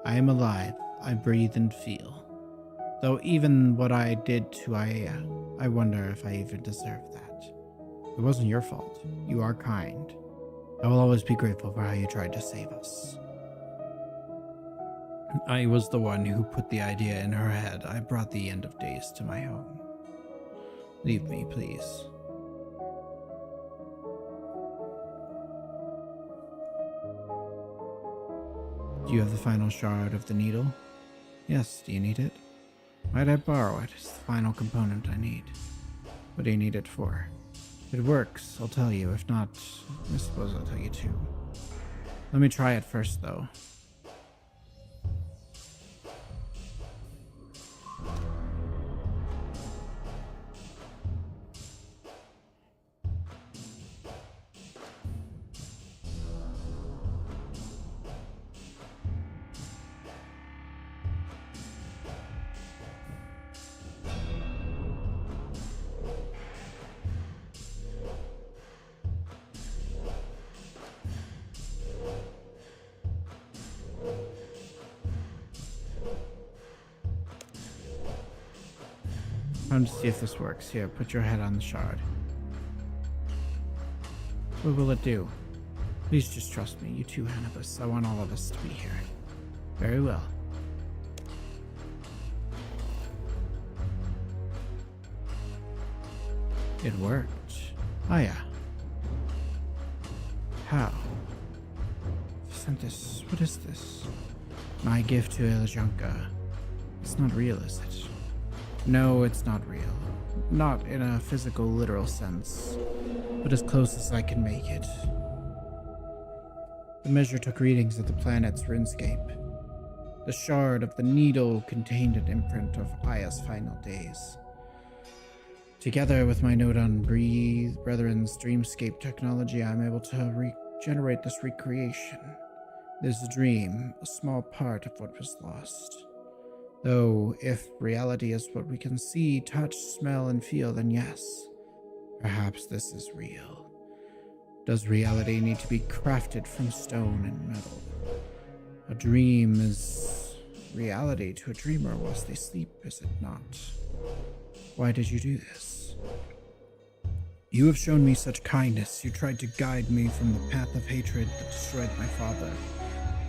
I am alive. I breathe and feel. Though even what I did to Aya, I wonder if I even deserve that. It wasn't your fault. You are kind. I will always be grateful for how you tried to save us. I was the one who put the idea in her head. I brought the end of days to my home. Leave me, please. Do you have the final shard of the needle? Yes, do you need it? Might I borrow it? It's the final component I need. What do you need it for? If it works, I'll tell you. If not, I suppose I'll tell you too. Let me try it first, though. Time to see if this works. Here, put your head on the shard. What will it do? Please just trust me, you two Hannibus. I want all of us to be here. Very well. It worked. Aya. How? Sent this. What is this? My gift to Eljanka. It's not real, is it? No, it's not real. Not in a physical, literal sense, but as close as I can make it. The measure took readings of the planet's runescape. The shard of the needle contained an imprint of Aya's final days. Together with my note on Breathe Brethren's dreamscape technology, I'm able to regenerate this recreation. This dream, a small part of what was lost. Though, if reality is what we can see, touch, smell, and feel, then yes, perhaps this is real. Does reality need to be crafted from stone and metal? A dream is reality to a dreamer whilst they sleep, is it not? Why did you do this? You have shown me such kindness. You tried to guide me from the path of hatred that destroyed my father.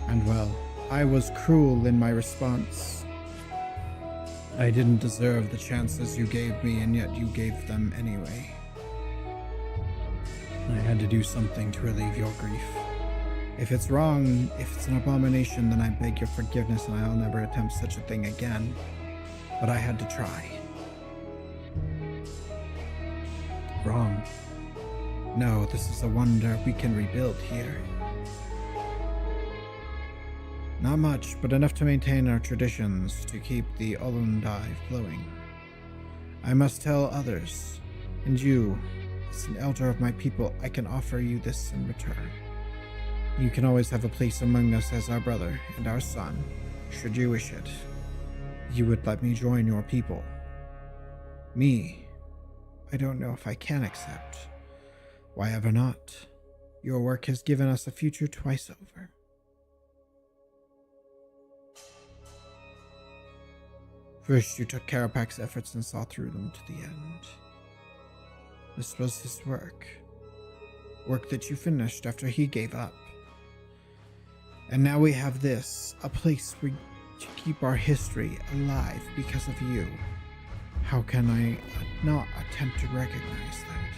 And well, I was cruel in my response. I didn't deserve the chances you gave me, and yet you gave them anyway. I had to do something to relieve your grief. If it's wrong, if it's an abomination, then I beg your forgiveness and I'll never attempt such a thing again. But I had to try. Wrong. No, this is a wonder we can rebuild here. Not much, but enough to maintain our traditions, to keep the Olundai flowing. I must tell others, and you, as an elder of my people, I can offer you this in return. You can always have a place among us as our brother and our son, should you wish it. You would let me join your people. Me, I don't know if I can accept. Why ever not? Your work has given us a future twice over. First, you took Karapak's efforts and saw through them to the end. This was his work. Work that you finished after he gave up. And now we have this, a place to keep our history alive because of you. How can I not attempt to recognize that?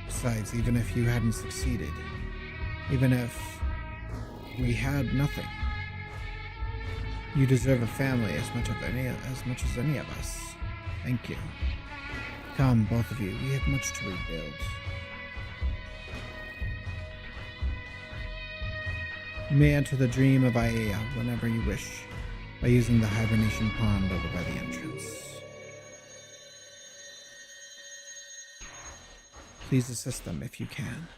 Besides, even if you hadn't succeeded, even if we had nothing, you deserve a family as much as any of us. Thank you. Come, both of you. We have much to rebuild. You may enter the dream of Aiea whenever you wish, by using the hibernation pond over by the entrance. Please assist them if you can.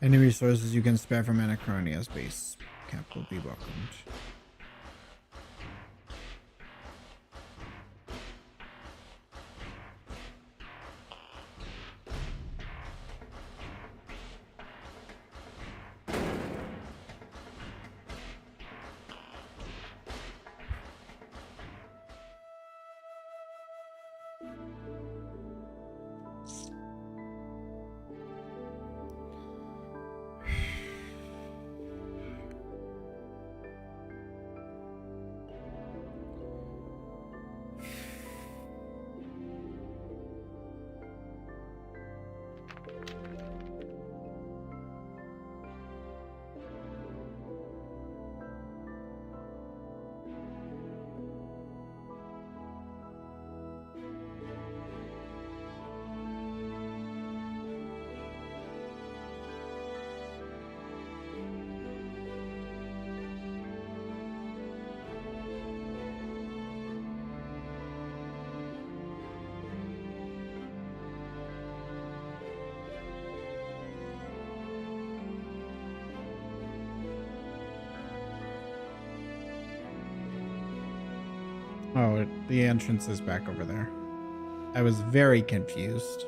Any resources you can spare from Anachronia's base camp will be welcomed. Oh, the entrance is back over there. I was very confused.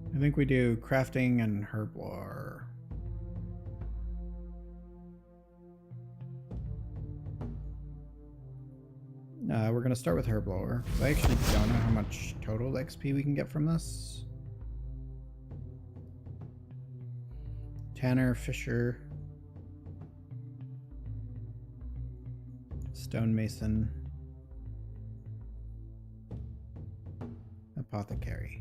I think we do crafting and herblore. We're going to start with herblore. I actually don't know how much total XP we can get from this. Tanner, Fisher, stonemason, apothecary.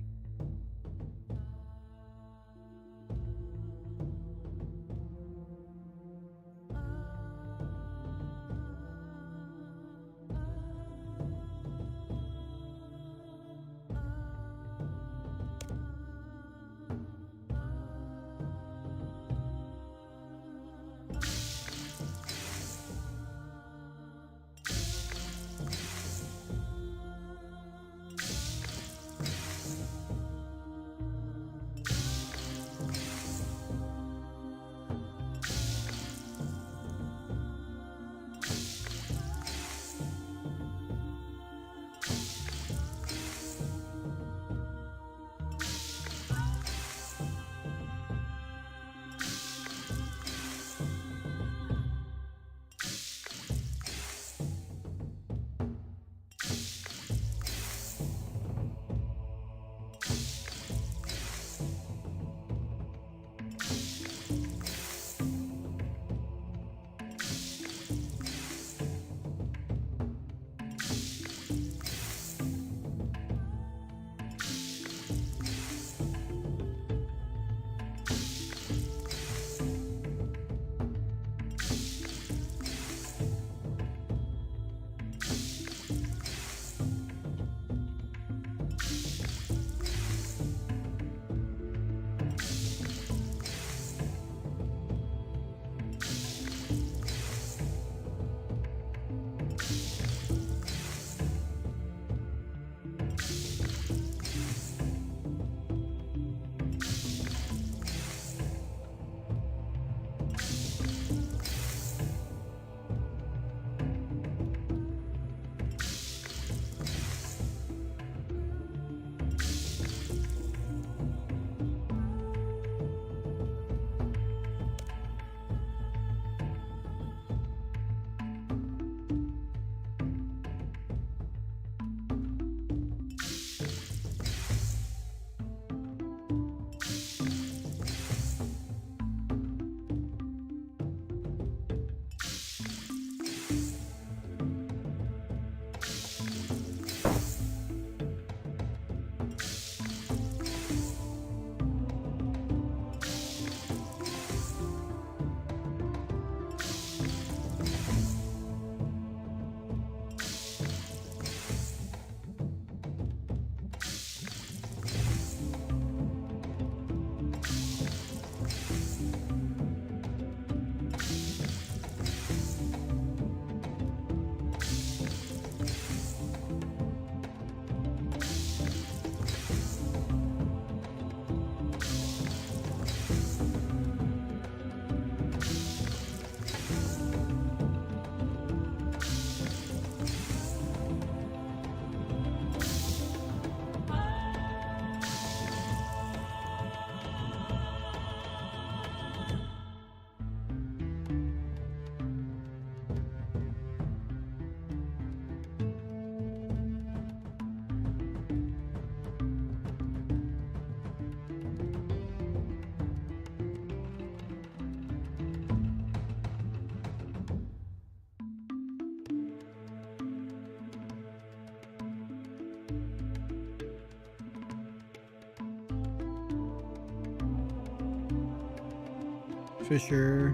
Fisher.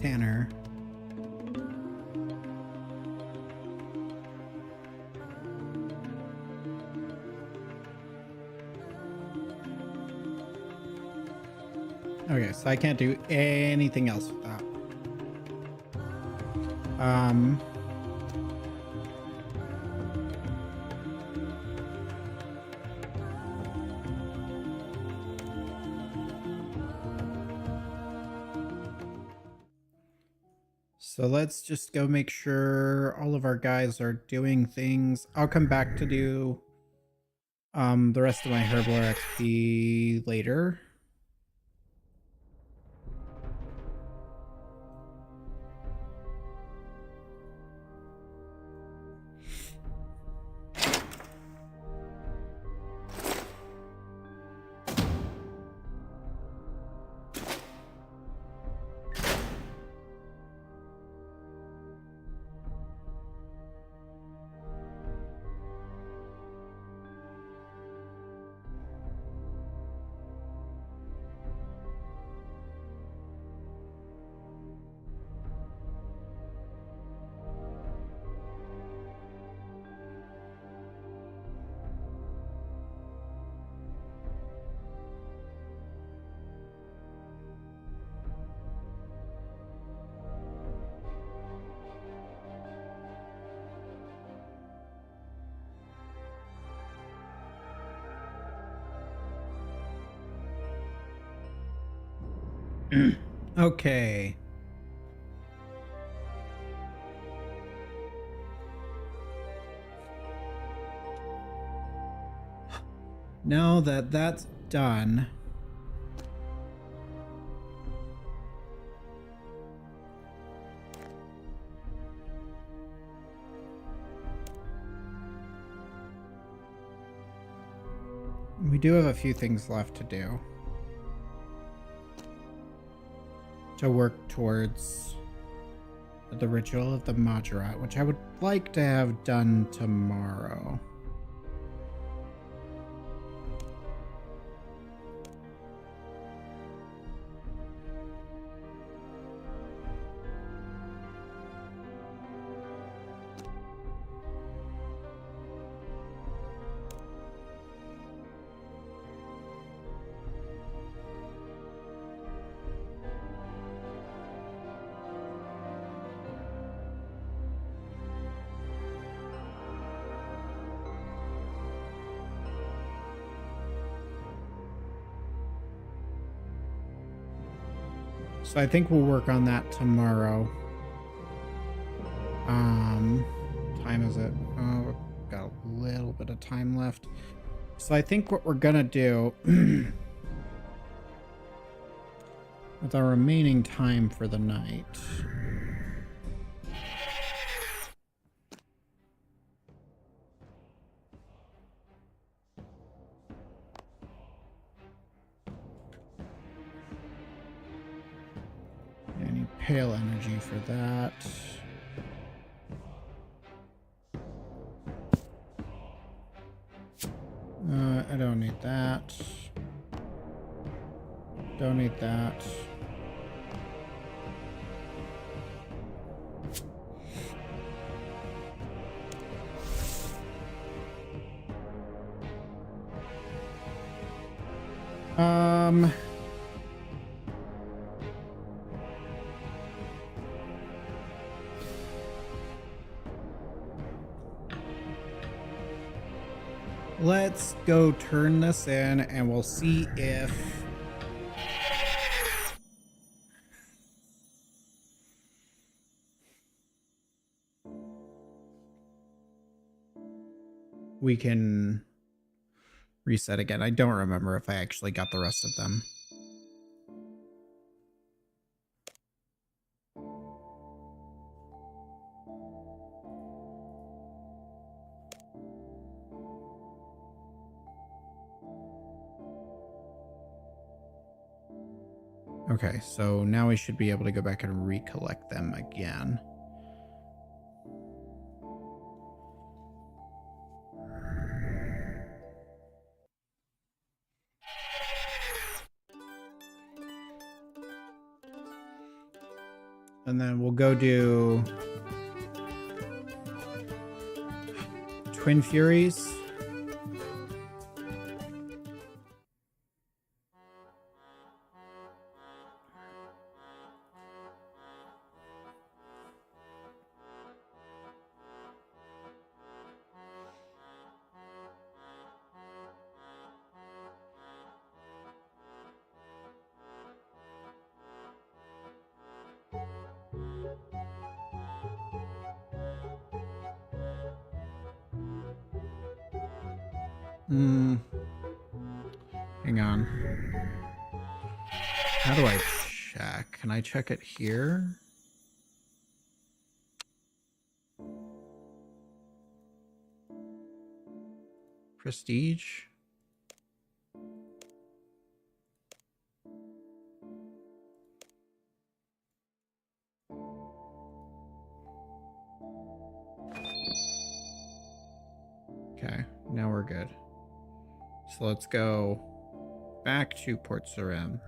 Tanner. Okay, so I can't do anything else with that. So let's just go make sure all of our guys are doing things. I'll come back to do the rest of my Herblore XP later. Okay. Now that that's done, we do have a few things left to do to work towards the ritual of the Majorat, which I would like to have done tomorrow. So I think we'll work on that tomorrow. Time is it? Oh, we've got a little bit of time left. So I think what we're gonna do with our remaining time for the night. I need pale energy for that. I don't need that. Don't need that. Let's go turn this in and we'll see if we can reset again. I don't remember if I actually got the rest of them. Okay, so now we should be able to go back and recollect them again. And then we'll go do Twin Furies. Hang on. How do I check? Can I check it here? Prestige? Okay, now we're good. So let's go back to Port Sarim.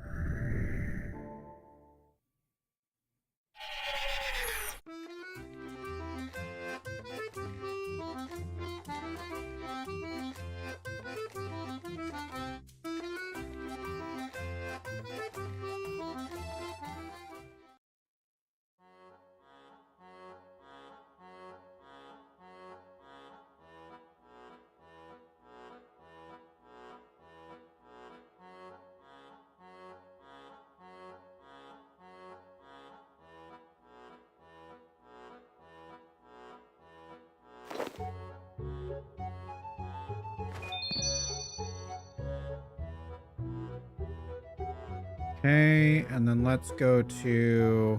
Okay, and then let's go to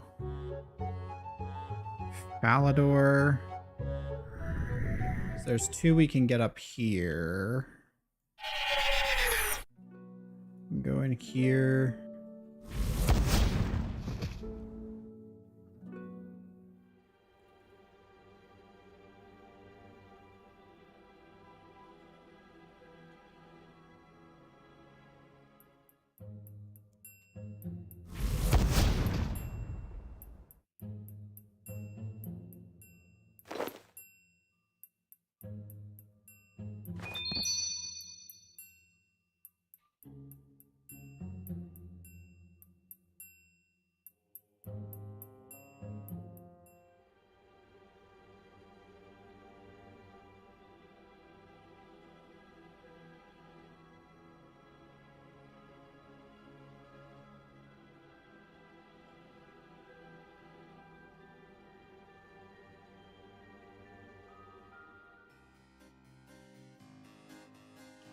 Falador. So there's 2 we can get up here. Go in here.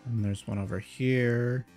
And there's one over here.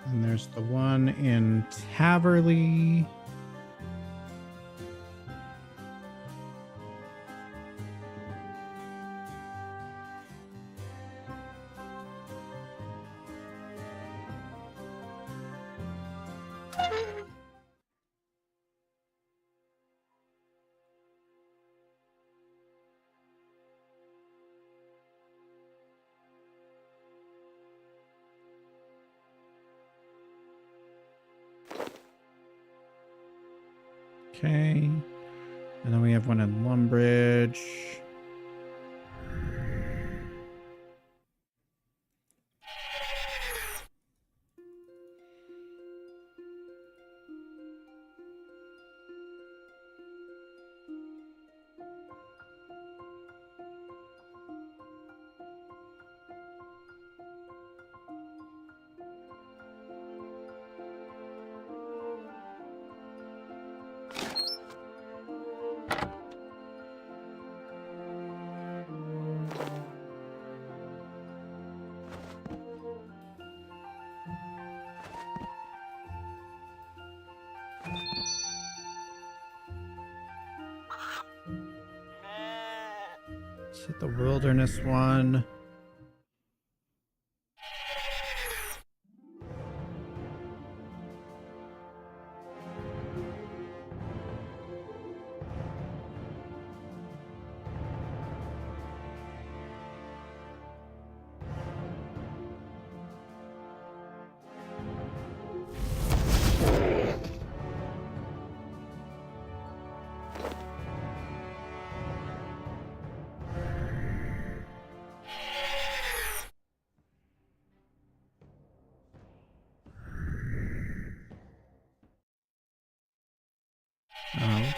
And there's the one in Taverley. Okay. And then we have one in Lumbridge. it the wilderness one?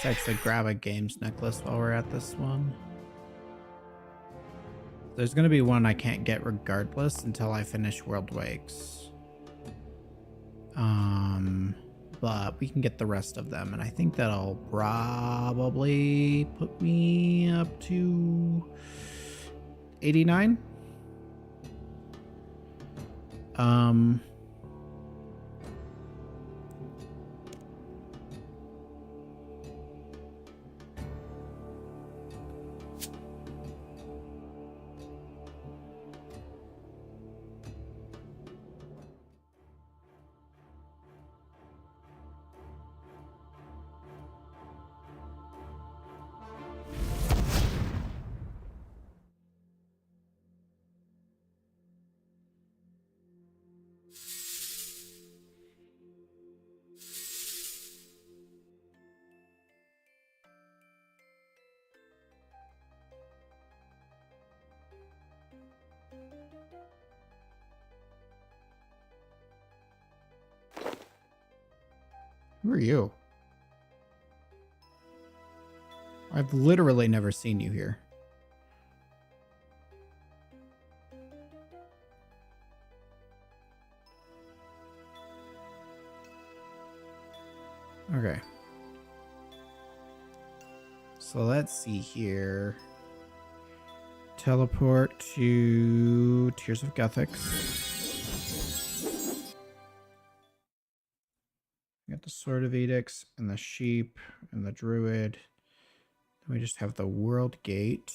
Let's actually grab a games necklace while we're at this one. There's going to be one I can't get regardless until I finish World Wakes. But we can get the rest of them, and I think that'll probably put me up to 89. Who are you? I've literally never seen you here. Okay. So let's see here. Teleport to Tears of Guthix. We got the Sword of Edicts and the Sheep and the Druid. Then we just have the World Gate.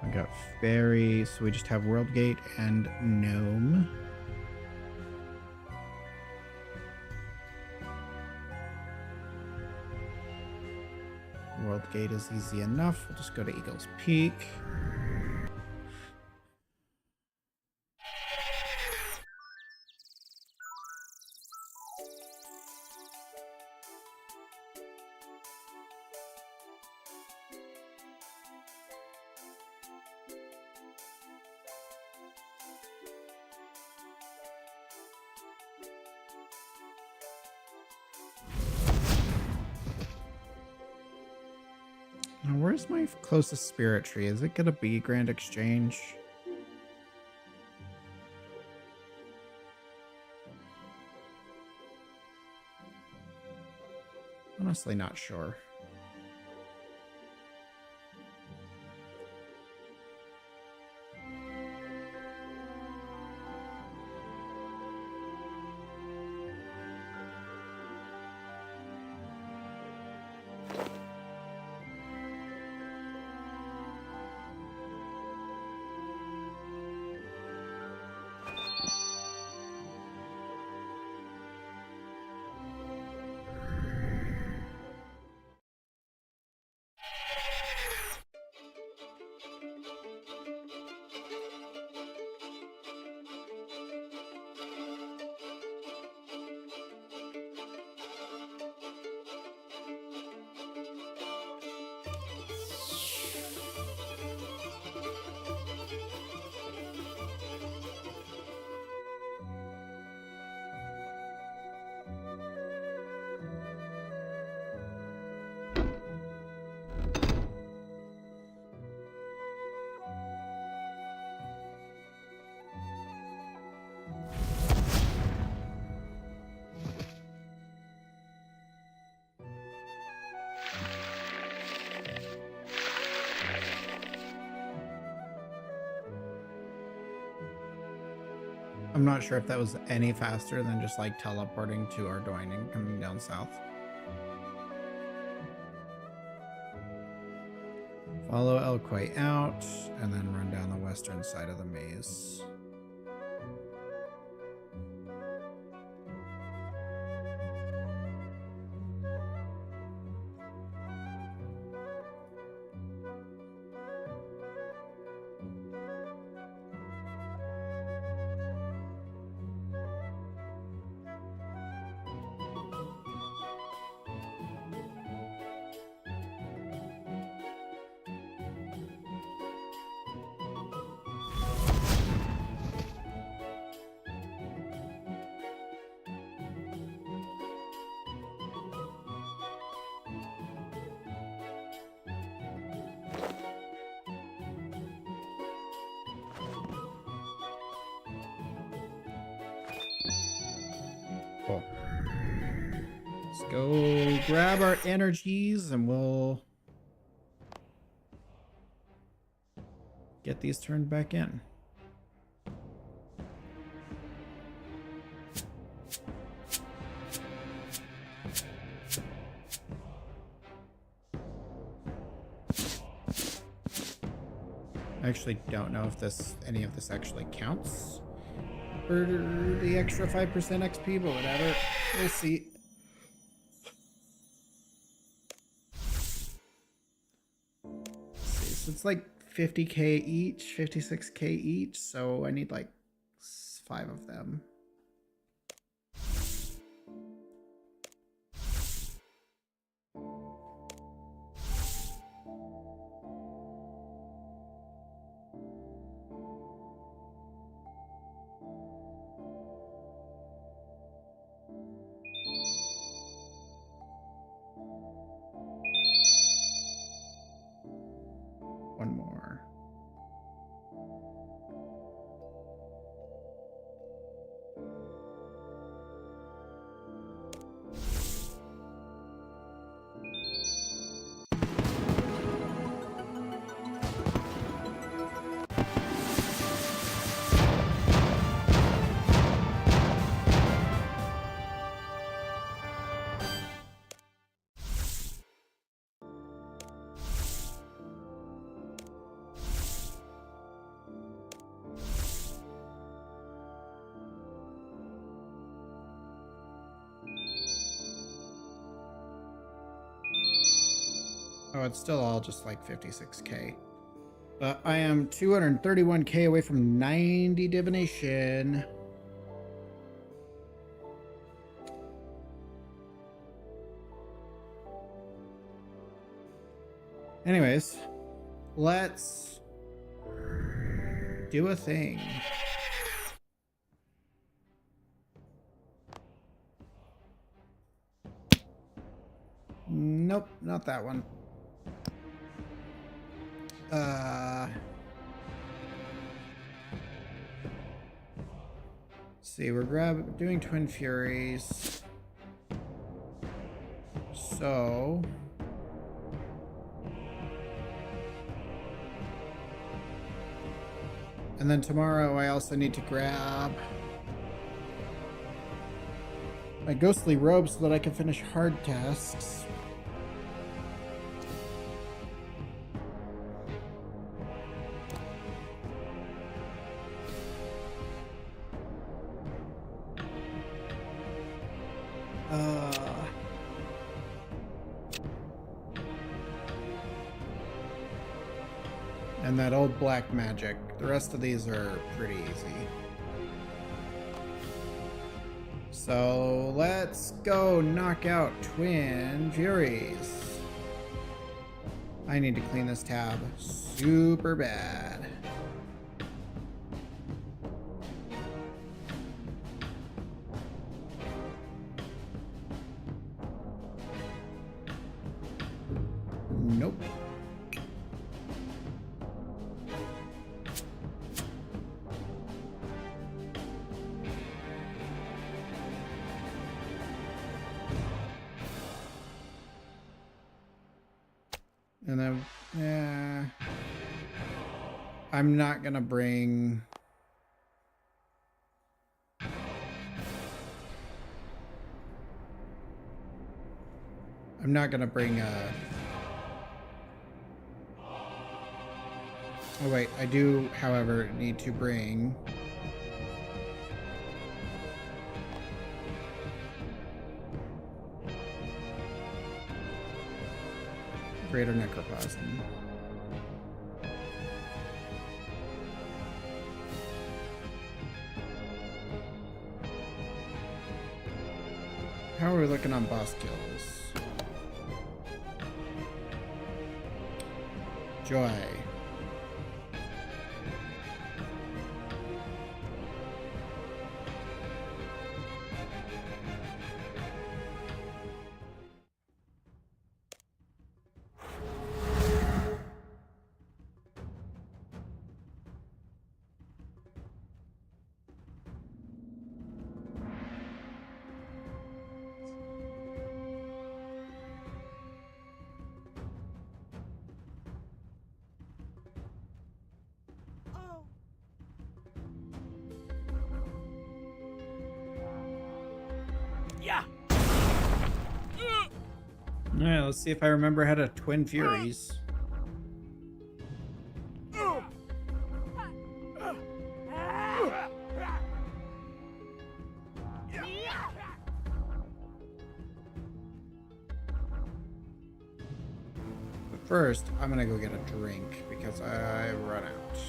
We got Fairy, so we just have World Gate and Gnome. World Gate is easy enough. We'll just go to Eagle's Peak. Now, where's my closest spirit tree? Is it gonna be Grand Exchange? Honestly, not sure. I'm not sure if that was any faster than just like teleporting to Ardoin and coming down south. Follow Elquay out and then run down the western side of the maze. Cool. Let's go grab our energies and we'll get these turned back in. I actually don't know if any of this actually counts for the extra 5% XP, but whatever. We'll see. So it's like 50k each, 56k each, so I need like 5 of them. One more. Oh, it's still all just like 56k. But I am 231k away from 90 divination. Anyways, let's do a thing. Nope, not that one. See, we're doing Twin Furies. So and then tomorrow I also need to grab my ghostly robe so that I can finish hard tasks. And that old black magic. The rest of these are pretty easy. So let's go knock out Twin Furies. I need to clean this tab super bad. Nope. And then, yeah, I'm not gonna bring I'm not gonna bring oh wait, I do, however, need to bring Greater Necroplasm. How are we looking on boss kills? Joy. Yeah. Alright, let's see if I remember how to Twin Furies. But first, I'm gonna go get a drink because I run out.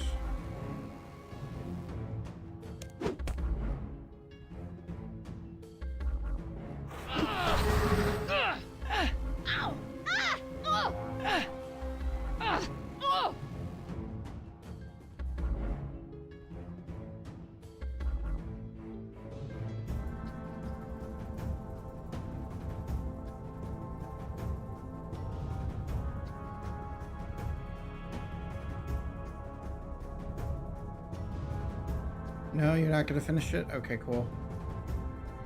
No, you're not gonna finish it? Okay, cool.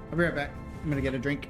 I'll be right back. I'm gonna get a drink.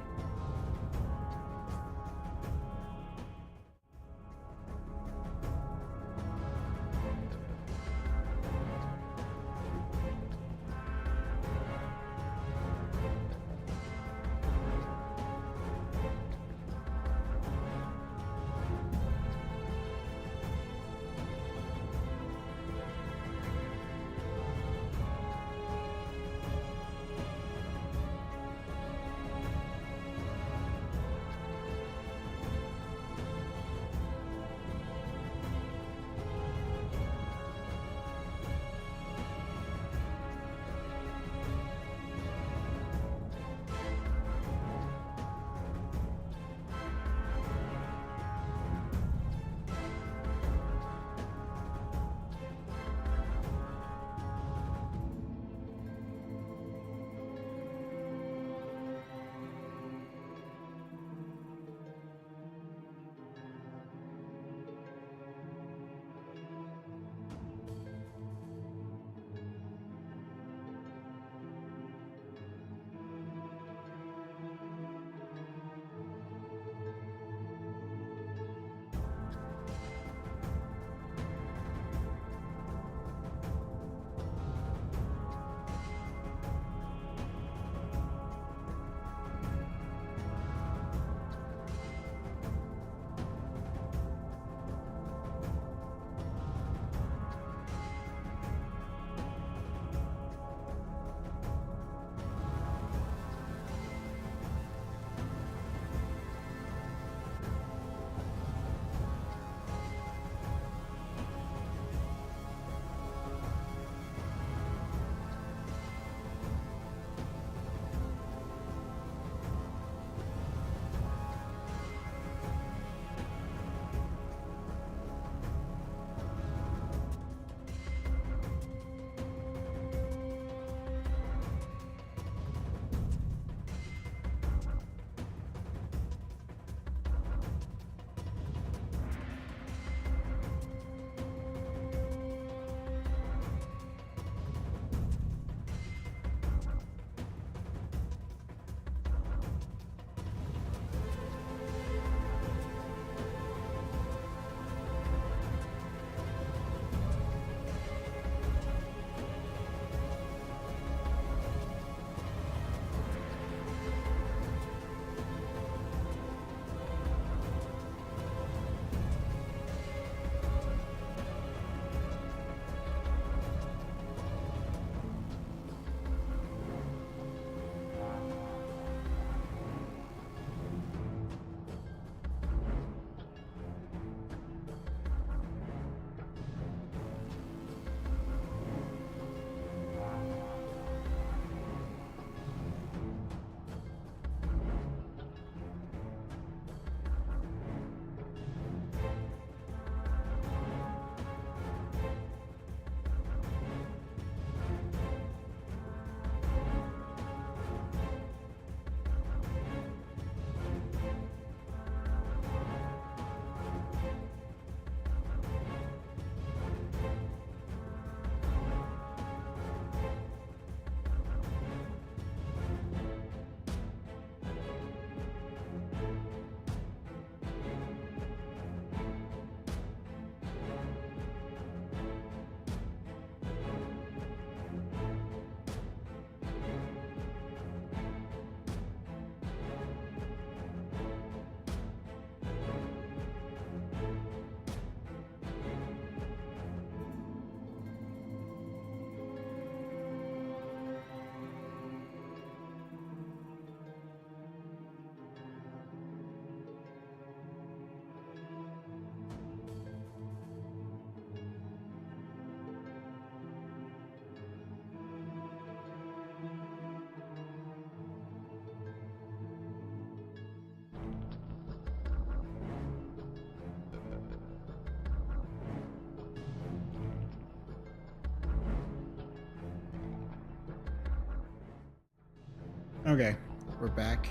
Okay, we're back.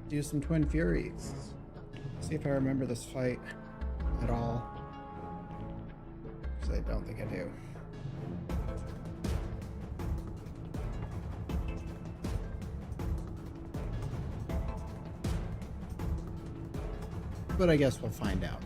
Do some Twin Furies. See if I remember this fight at all. Because I don't think I do. But I guess we'll find out.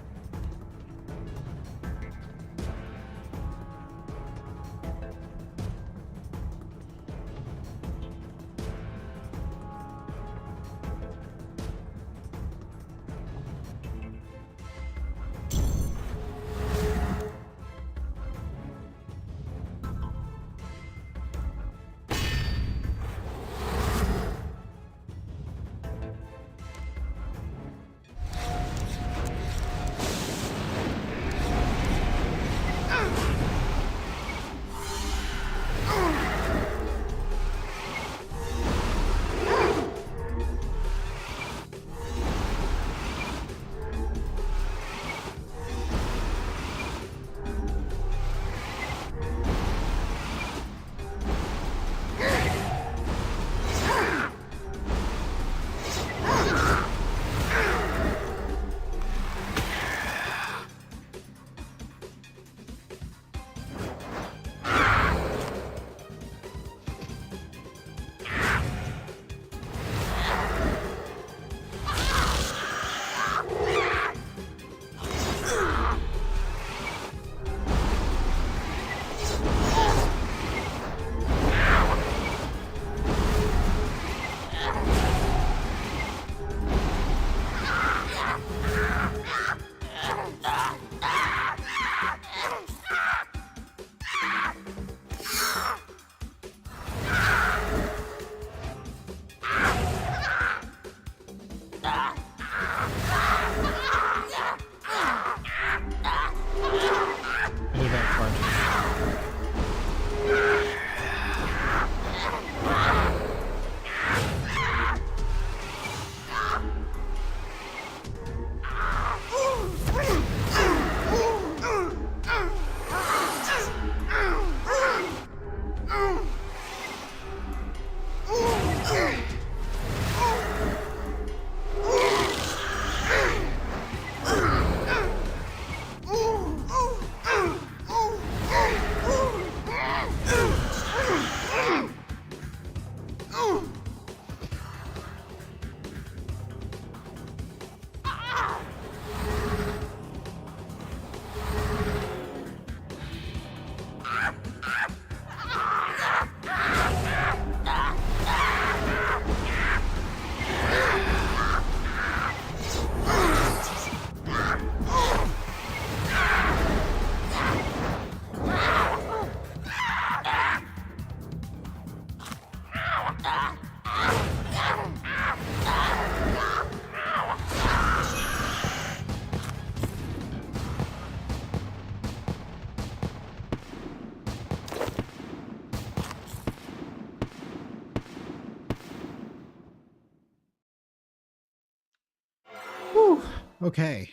Whew. Okay.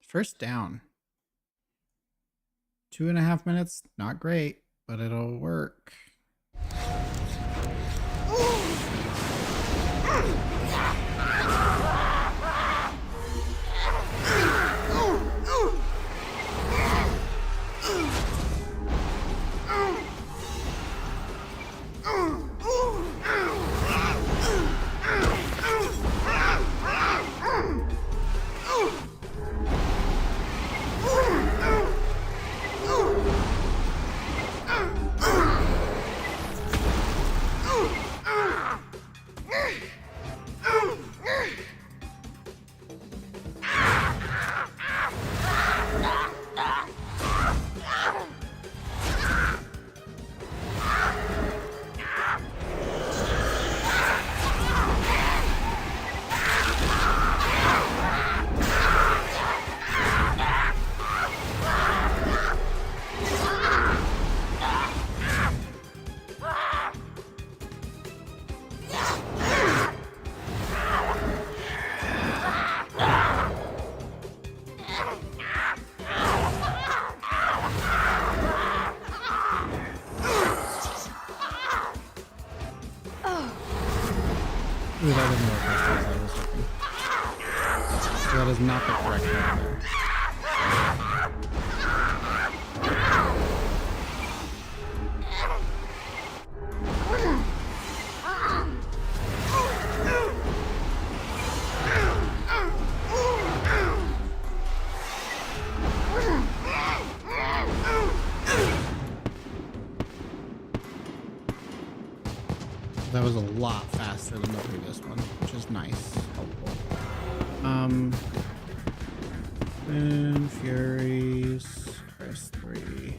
First down. 2.5 minutes. Not great, but it'll work. Ooh, that didn't work as well as I was hoping. So that is not the correct one there. That was a lot faster than the previous one, which is nice. Helpful. And Furies, press 3.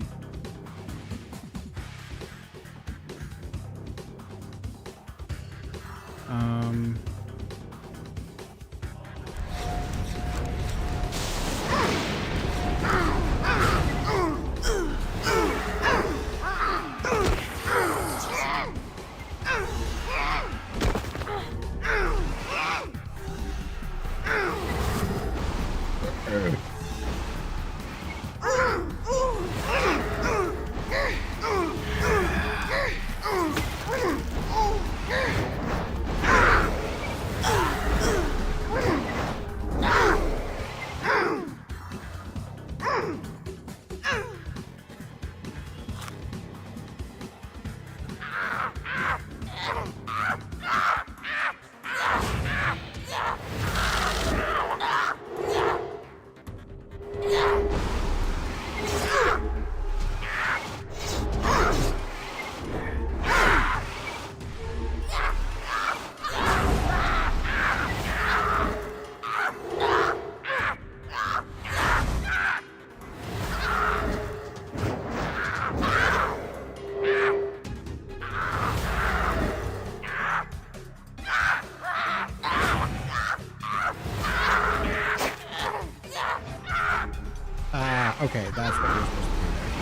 Okay, that's what you're supposed to do there.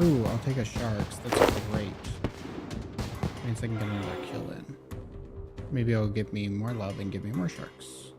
Ooh, I'll take a sharks. That's great. Means I can get another kill in. Maybe it'll give me more love and give me more sharks.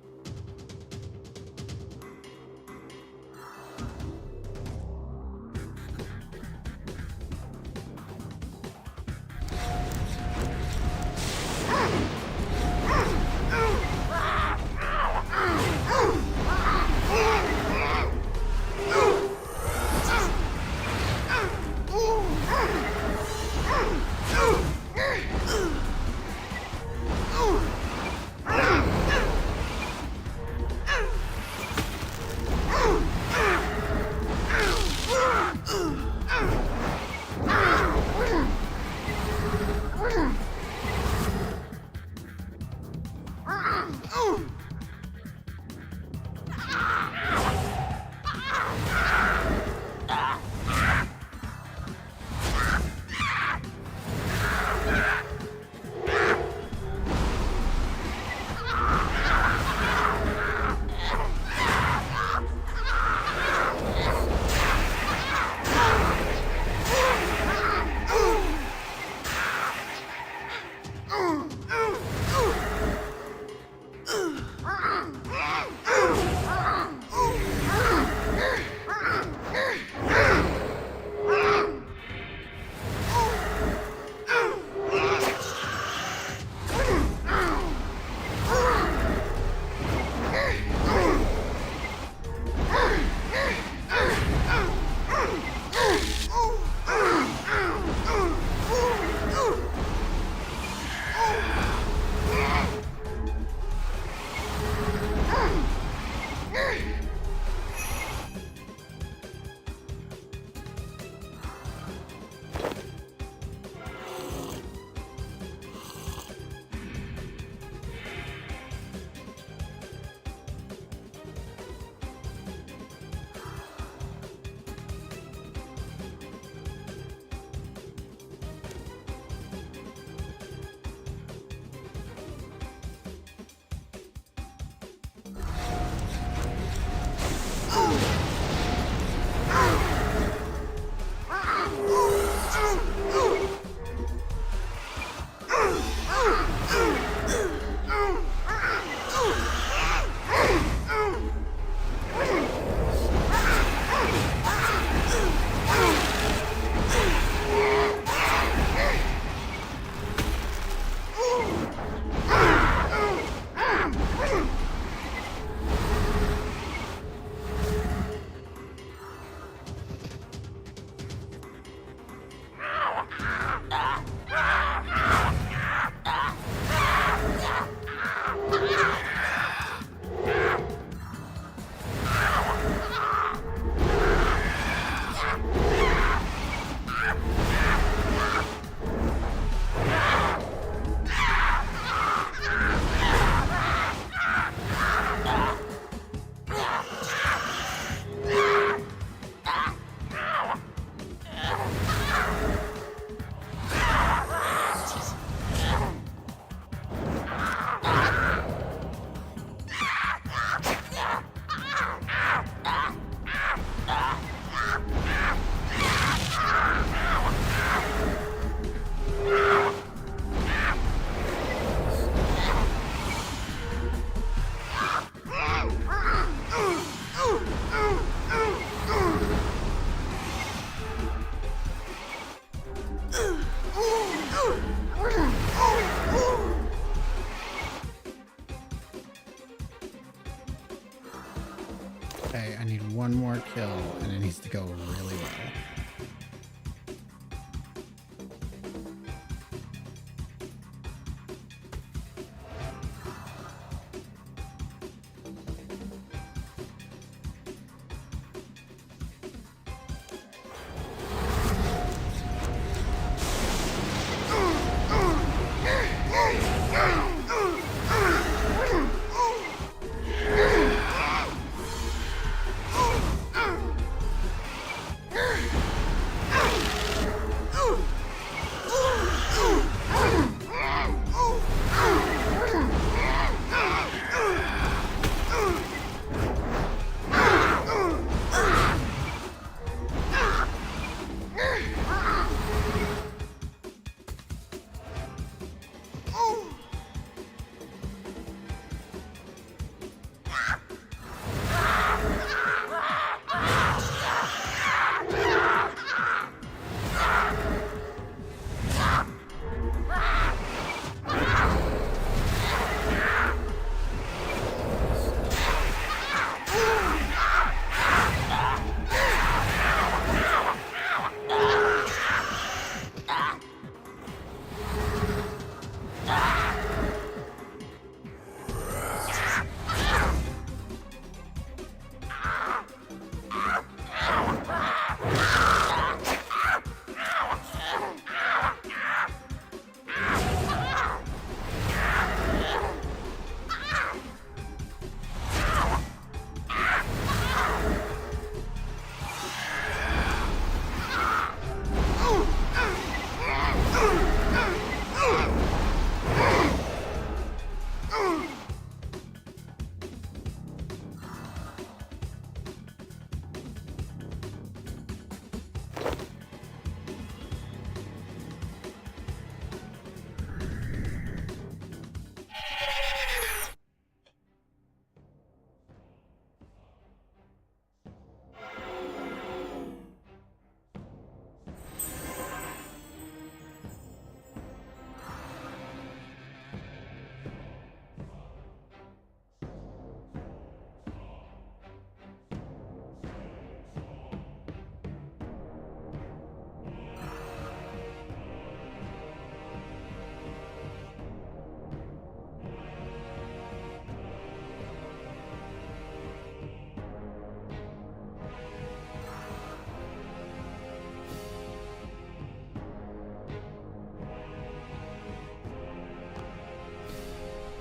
kill, and it needs to go really well.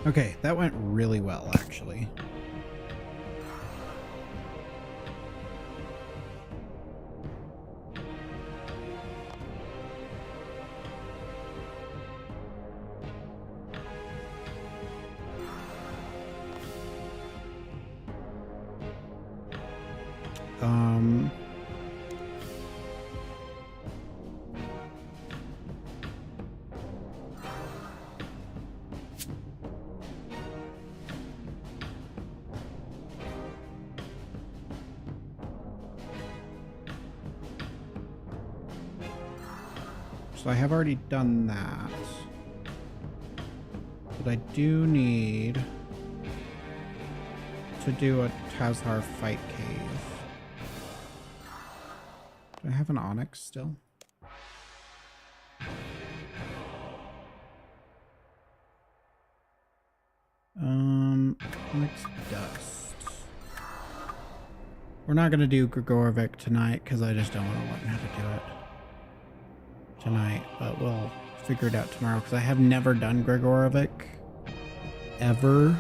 Okay, that went really well, actually. So I have already done that. But I do need to do a Tazhar fight cave. Do I have an Onyx still? Onyx dust. We're not gonna do Grigorovic tonight because I just don't want to learn how to do it tonight, but we'll figure it out tomorrow because I have never done Grigorovic ever.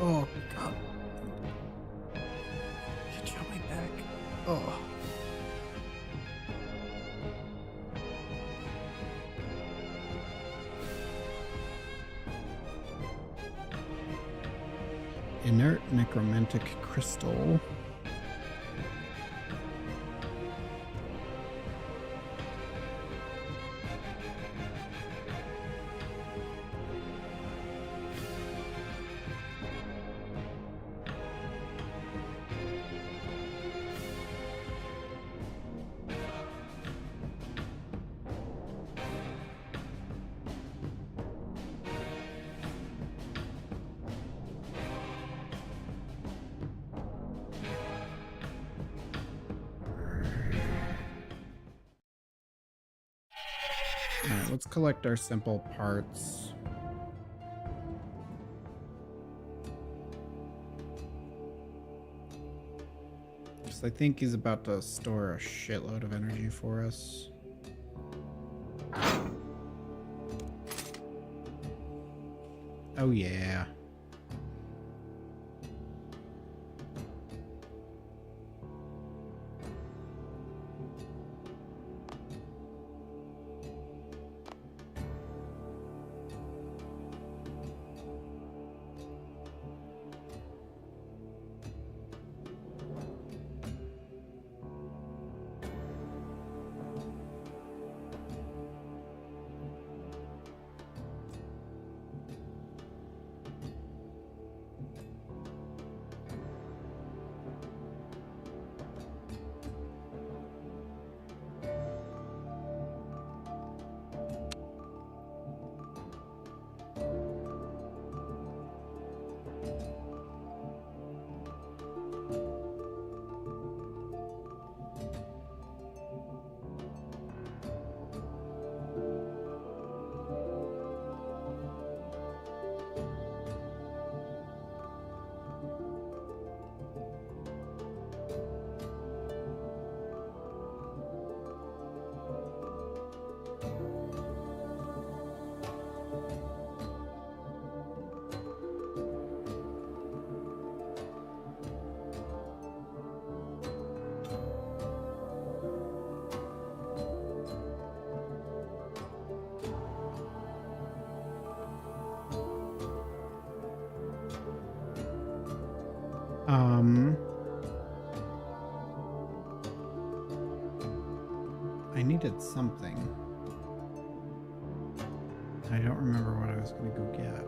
Oh god. Get you on my back. Oh. Inert necromantic crystal. Alright, let's collect our simple parts. Because I think he's about to store a shitload of energy for us. Oh yeah. I needed something. I don't remember what I was going to go get.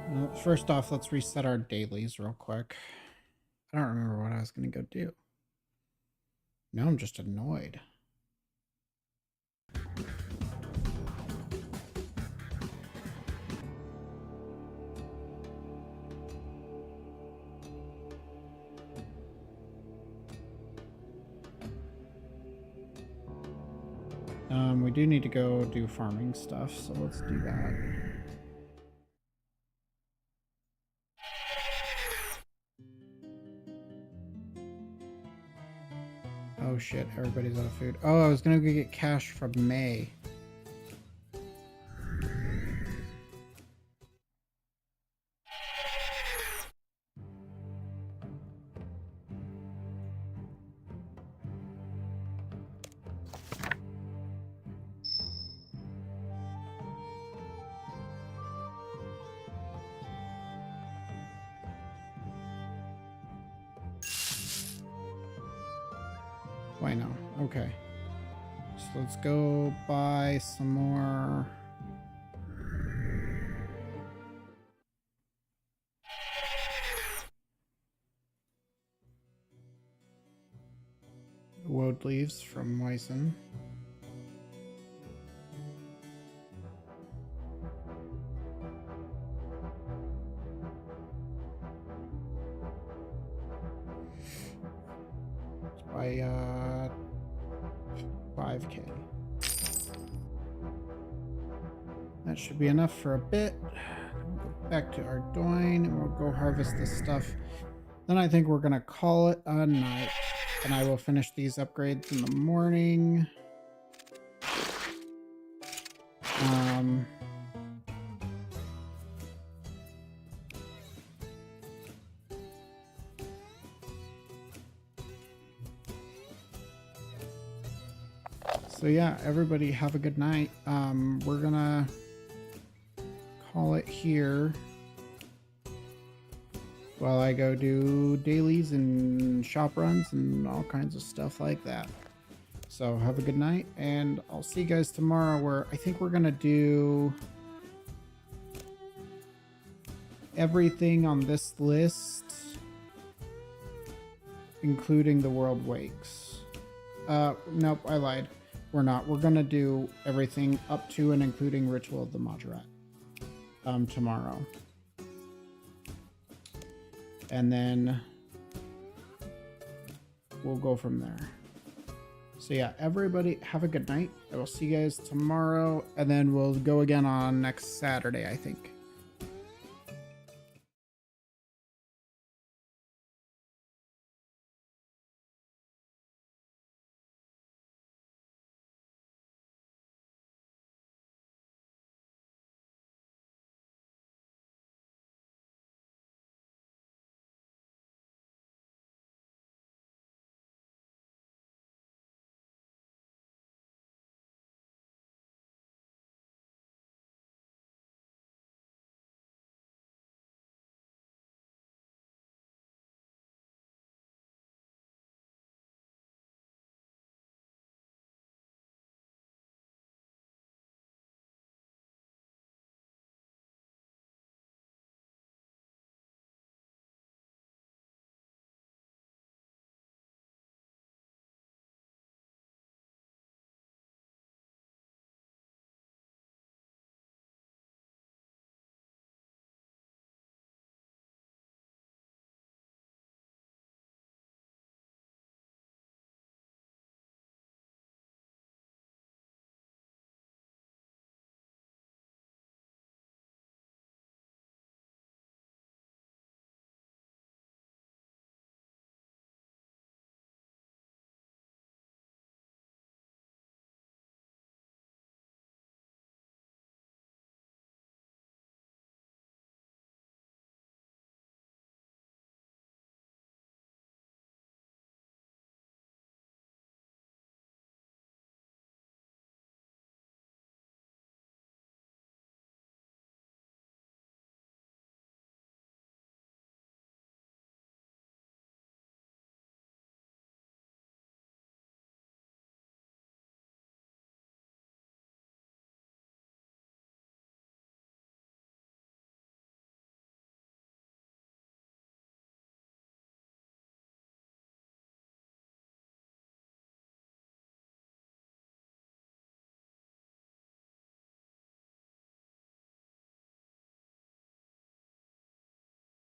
Well, first off, let's reset our dailies real quick. I don't remember what I was going to go do. Now I'm just annoyed. We do need to go do farming stuff, so let's do that. Oh shit, everybody's out of food. Oh, I was gonna go get cash from May. Why no? Okay. So let's go buy some more. Woad leaves from Wyson. Let's buy 5K. That should be enough for a bit. We'll go back to Ardoyne and we'll go harvest this stuff. Then I think we're gonna call it a night. And I will finish these upgrades in the morning. So yeah, everybody have a good night. We're gonna call it here while I go do dailies and shop runs and all kinds of stuff like that. So have a good night, and I'll see you guys tomorrow, where I think we're gonna do everything on this list, including the World Wakes. Nope, I lied. We're not. We're gonna do everything up to and including Ritual of the Majorat tomorrow. And then we'll go from there. So yeah, everybody have a good night. I will see you guys tomorrow, and then we'll go again on next Saturday, I think.